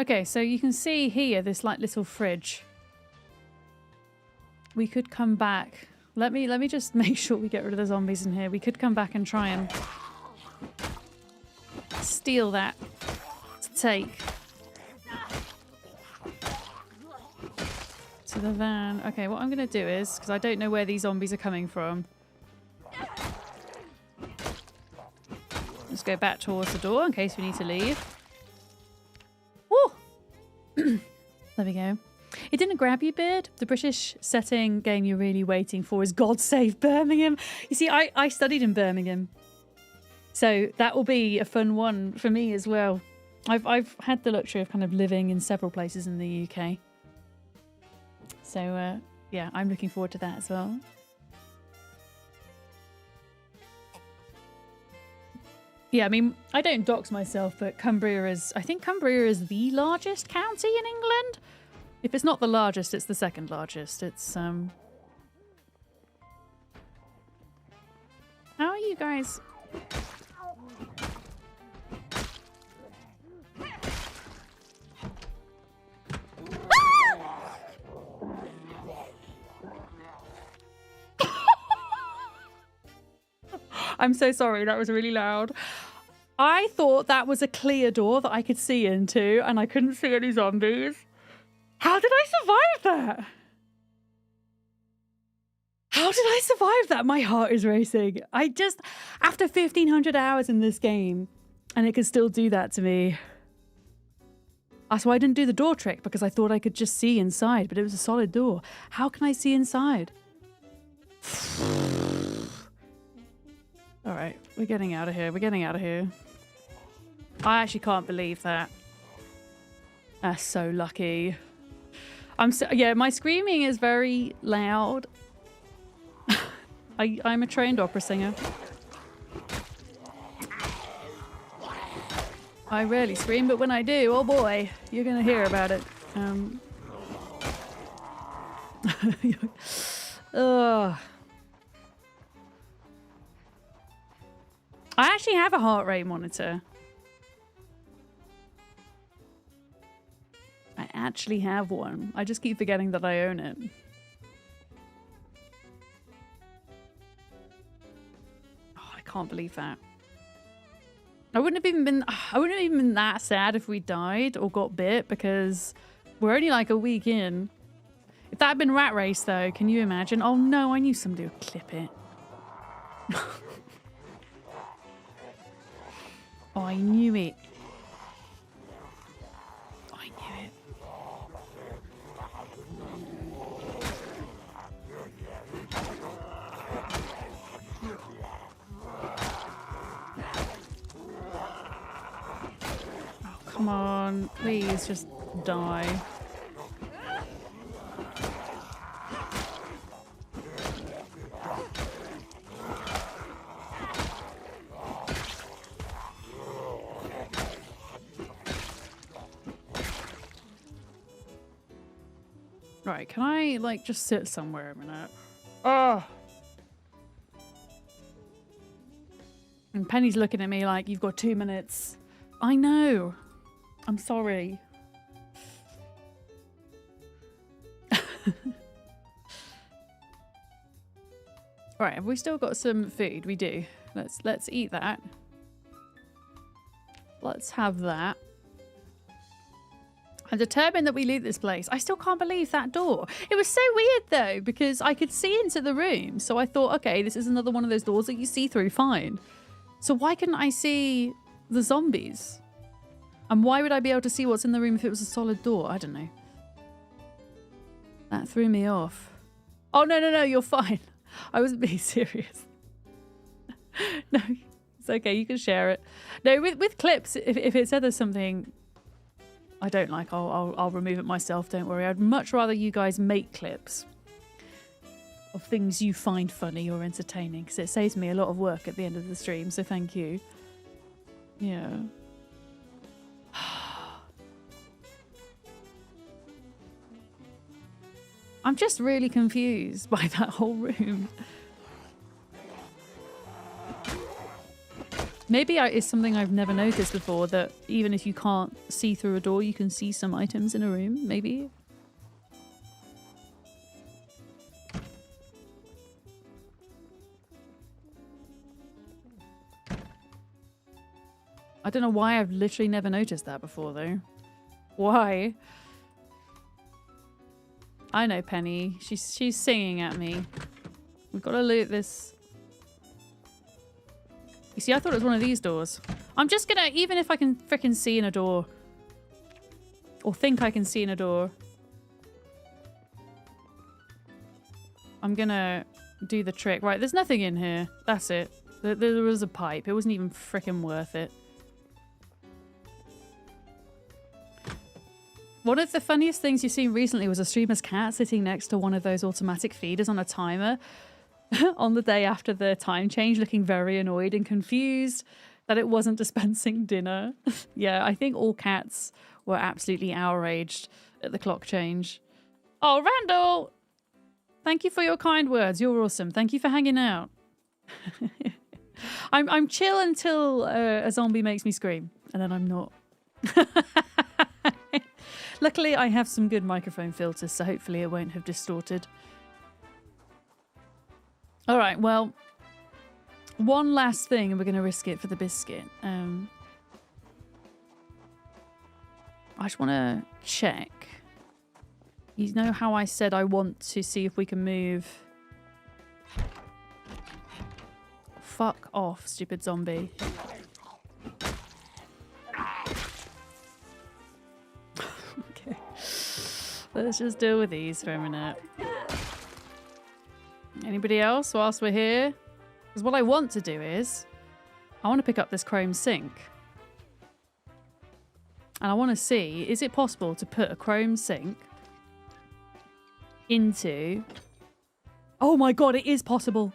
Okay, so you can see here this like little fridge. We could come back. Let me just make sure we get rid of the zombies in here. We could come back and try and steal that to take to the van. Okay, what I'm gonna do is, because I don't know where these zombies are coming from, let's go back towards the door in case we need to leave. Woo! There we go. It didn't grab you, Beard. The British setting game you're really waiting for is God Save Birmingham. You see, I studied in Birmingham. So that will be a fun one for me as well. I've had the luxury of kind of living in several places in the UK. So, yeah, I'm looking forward to that as well. Yeah, I mean, I don't dox myself, but I think Cumbria is the largest county in England. If it's not the largest, it's the second largest. It's, How are you guys? I'm so sorry, that was really loud. I thought that was a clear door that I could see into, and I couldn't see any zombies. How did I survive that? How did I survive that? My heart is racing. After 1,500 hours in this game, and it could still do that to me. That's why I didn't do the door trick, because I thought I could just see inside, but it was a solid door. How can I see inside? All right, we're getting out of here. We're getting out of here. I actually can't believe that. That's so lucky. Yeah, my screaming is very loud. I'm a trained opera singer. I rarely scream, but when I do, oh boy, you're gonna hear about it. Ugh. I actually have a heart rate monitor. I actually have one. I just keep forgetting that I own it. Oh, I can't believe that. I wouldn't have even been that sad if we died or got bit, because we're only like a week in. If that had been Rat Race though, can you imagine? Oh no, I knew somebody would clip it. Oh, I knew it. I knew it. Oh, come on. Please just die. Right, can I, like, just sit somewhere a minute? Oh! And Penny's looking at me like, you've got 2 minutes. I know. I'm sorry. Right, have we still got some food? We do. Let's eat that. Let's have that. I'm determined that we leave this place. I still can't believe that door. It was so weird though, because I could see into the room. So I thought, okay, this is another one of those doors that you see through, fine. So why couldn't I see the zombies? And why would I be able to see what's in the room if it was a solid door? I don't know. That threw me off. Oh, no, you're fine. I wasn't being serious. No, it's okay, you can share it. No, with clips, if it said there's something I don't like, I'll remove it myself, don't worry. I'd much rather you guys make clips of things you find funny or entertaining, because it saves me a lot of work at the end of the stream, so thank you. Yeah. I'm just really confused by that whole room. Maybe it's something I've never noticed before, that even if you can't see through a door, you can see some items in a room, maybe? I don't know why I've literally never noticed that before, though. Why? I know, Penny. She's singing at me. We've got to loot this. You see, I thought it was one of these doors. I'm just gonna, even if I can frickin' see in a door, or think I can see in a door, I'm gonna do the trick. Right, there's nothing in here. That's it. There was a pipe. It wasn't even frickin' worth it. One of the funniest things you've seen recently was a streamer's cat sitting next to one of those automatic feeders on a timer on the day after the time change, looking very annoyed and confused that it wasn't dispensing dinner. Yeah, I think all cats were absolutely outraged at the clock change. Oh, Randall! Thank you for your kind words. You're awesome. Thank you for hanging out. I'm chill until a zombie makes me scream, and then I'm not. Luckily, I have some good microphone filters, so hopefully it won't have distorted. All right, well, one last thing, and we're going to risk it for the biscuit. I just want to check. You know how I said I want to see if we can move... Fuck off, stupid zombie. Okay. Let's just deal with these for a minute. Anybody else whilst we're here? Because what I want to do is... I want to pick up this chrome sink. And I want to see, is it possible to put a chrome sink into... Oh my god, it is possible!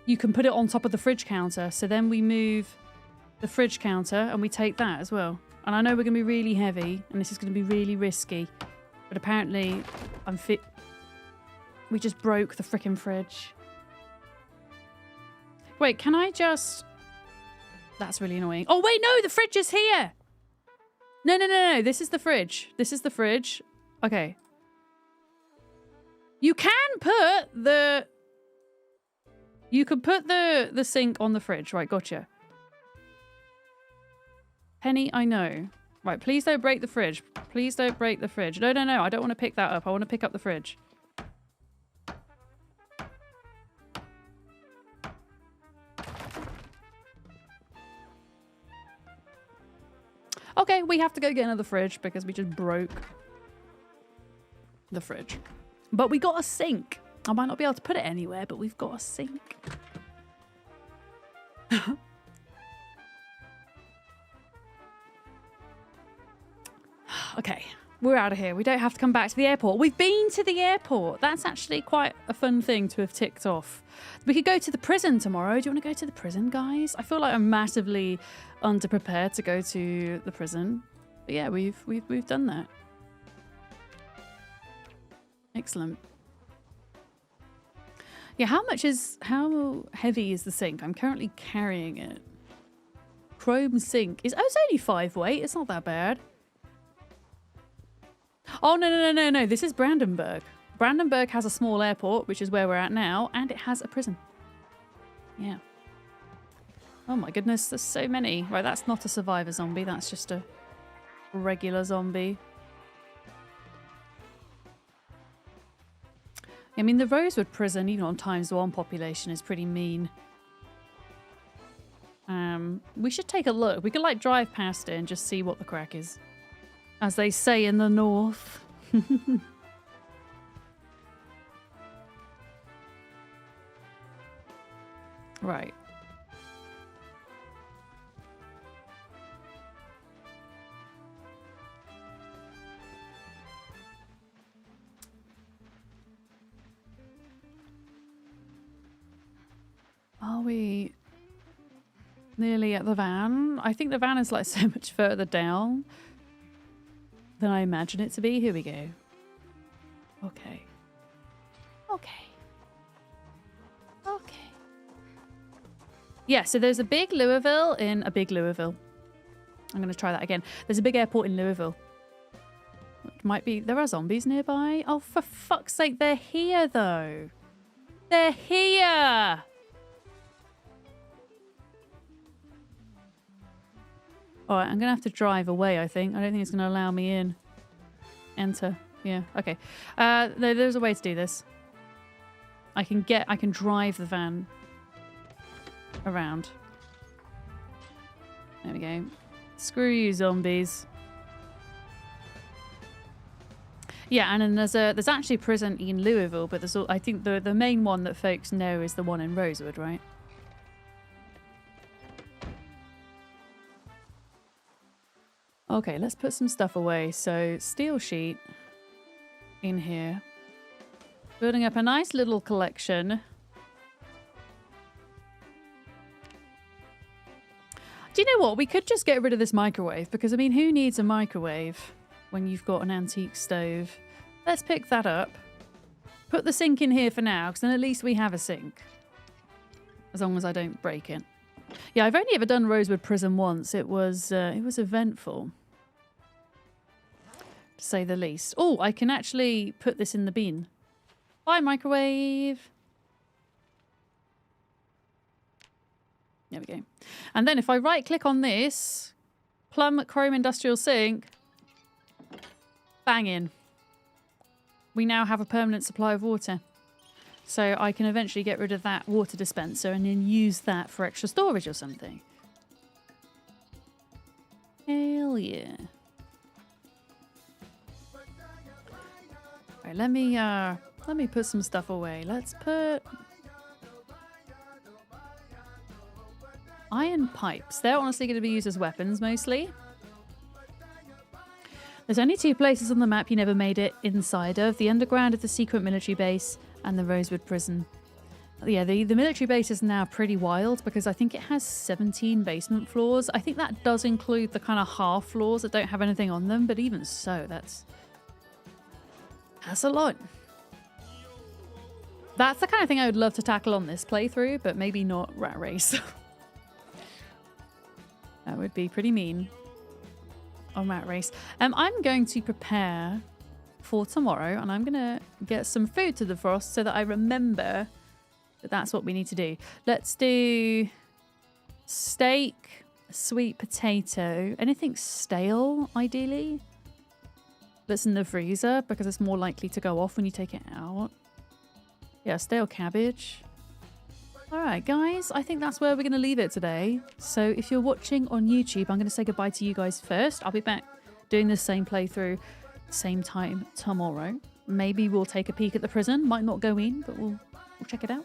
You can put it on top of the fridge counter. So then we move the fridge counter and we take that as well. And I know we're going to be really heavy and this is going to be really risky. But apparently I'm fit... We just broke the frickin' fridge. Wait, can I just... That's really annoying. Oh, wait, no, the fridge is here. No. This is the fridge. This is the fridge. Okay. You can put the... You could put the sink on the fridge. Right, gotcha. Penny, I know. Right, please don't break the fridge. Please don't break the fridge. No. I don't want to pick that up. I want to pick up the fridge. Okay, we have to go get another fridge because we just broke the fridge. But we got a sink. I might not be able to put it anywhere, but we've got a sink. Okay, we're out of here. We don't have to come back to the airport. We've been to the airport. That's actually quite a fun thing to have ticked off. We could go to the prison tomorrow. Do you want to go to the prison, guys? I feel like I'm massively underprepared to go to the prison. But yeah, we've done that. Excellent. Yeah, how heavy is the sink? I'm currently carrying it. Chrome sink is... Oh, it's only 5 weight. It's not that bad. Oh, no. This is Brandenberg. Brandenberg has a small airport, which is where we're at now, and it has a prison. Yeah. Oh my goodness, there's so many. Right, that's not a survivor zombie. That's just a regular zombie. I mean, the Rosewood prison, even on ×1 population, is pretty mean. We should take a look. We could, like, drive past it and just see what the crack is. As they say in the north. Right. Are we nearly at the van? I think the van is like so much further down than I imagine it to be. Here we go. Okay. Yeah, so there's a big Louisville in a big Louisville. I'm going to try that again. There's a big airport in Louisville. It might be... There are zombies nearby. Oh, for fuck's sake, they're here, though. They're here! Alright, I'm going to have to drive away, I think. I don't think it's going to allow me in. Enter. Yeah, okay. There's a way to do this. I can drive the van around. There we go. Screw you, zombies. Yeah, and then there's actually a prison in Louisville, but I think the main one that folks know is the one in Rosewood, right? Okay, let's put some stuff away. So steel sheet in here. Building up a nice little collection. Do you know what? We could just get rid of this microwave because, I mean, who needs a microwave when you've got an antique stove? Let's pick that up. Put the sink in here for now because then at least we have a sink. As long as I don't break it. Yeah, I've only ever done Rosewood Prison once. It was eventful, to say the least. Oh, I can actually put this in the bin. Bye, microwave. There we go. And then if I right click on this, plumb chrome industrial sink, bang in. We now have a permanent supply of water. So I can eventually get rid of that water dispenser and then use that for extra storage or something. Hell yeah. Right, let me put some stuff away. Let's put iron pipes. They're honestly going to be used as weapons mostly. There's only 2 places on the map you never made it inside of. The underground of the secret military base and the Rosewood prison. Yeah, the military base is now pretty wild because I think it has 17 basement floors. I think that does include the kind of half floors that don't have anything on them, but even so, that's a lot. That's the kind of thing I would love to tackle on this playthrough, but maybe not Rat Race. That would be pretty mean on Rat Race. I'm going to prepare for tomorrow and I'm going to get some food to defrost so that I remember that that's what we need to do. Let's do steak, sweet potato, anything stale, ideally. That's in the freezer because it's more likely to go off when you take it out. Yeah, stale cabbage. All right, guys, I think that's where we're going to leave it today. So if you're watching on YouTube, I'm going to say goodbye to you guys first. I'll be back doing the same playthrough, same time tomorrow. Maybe we'll take a peek at the prison. Might not go in, but we'll check it out.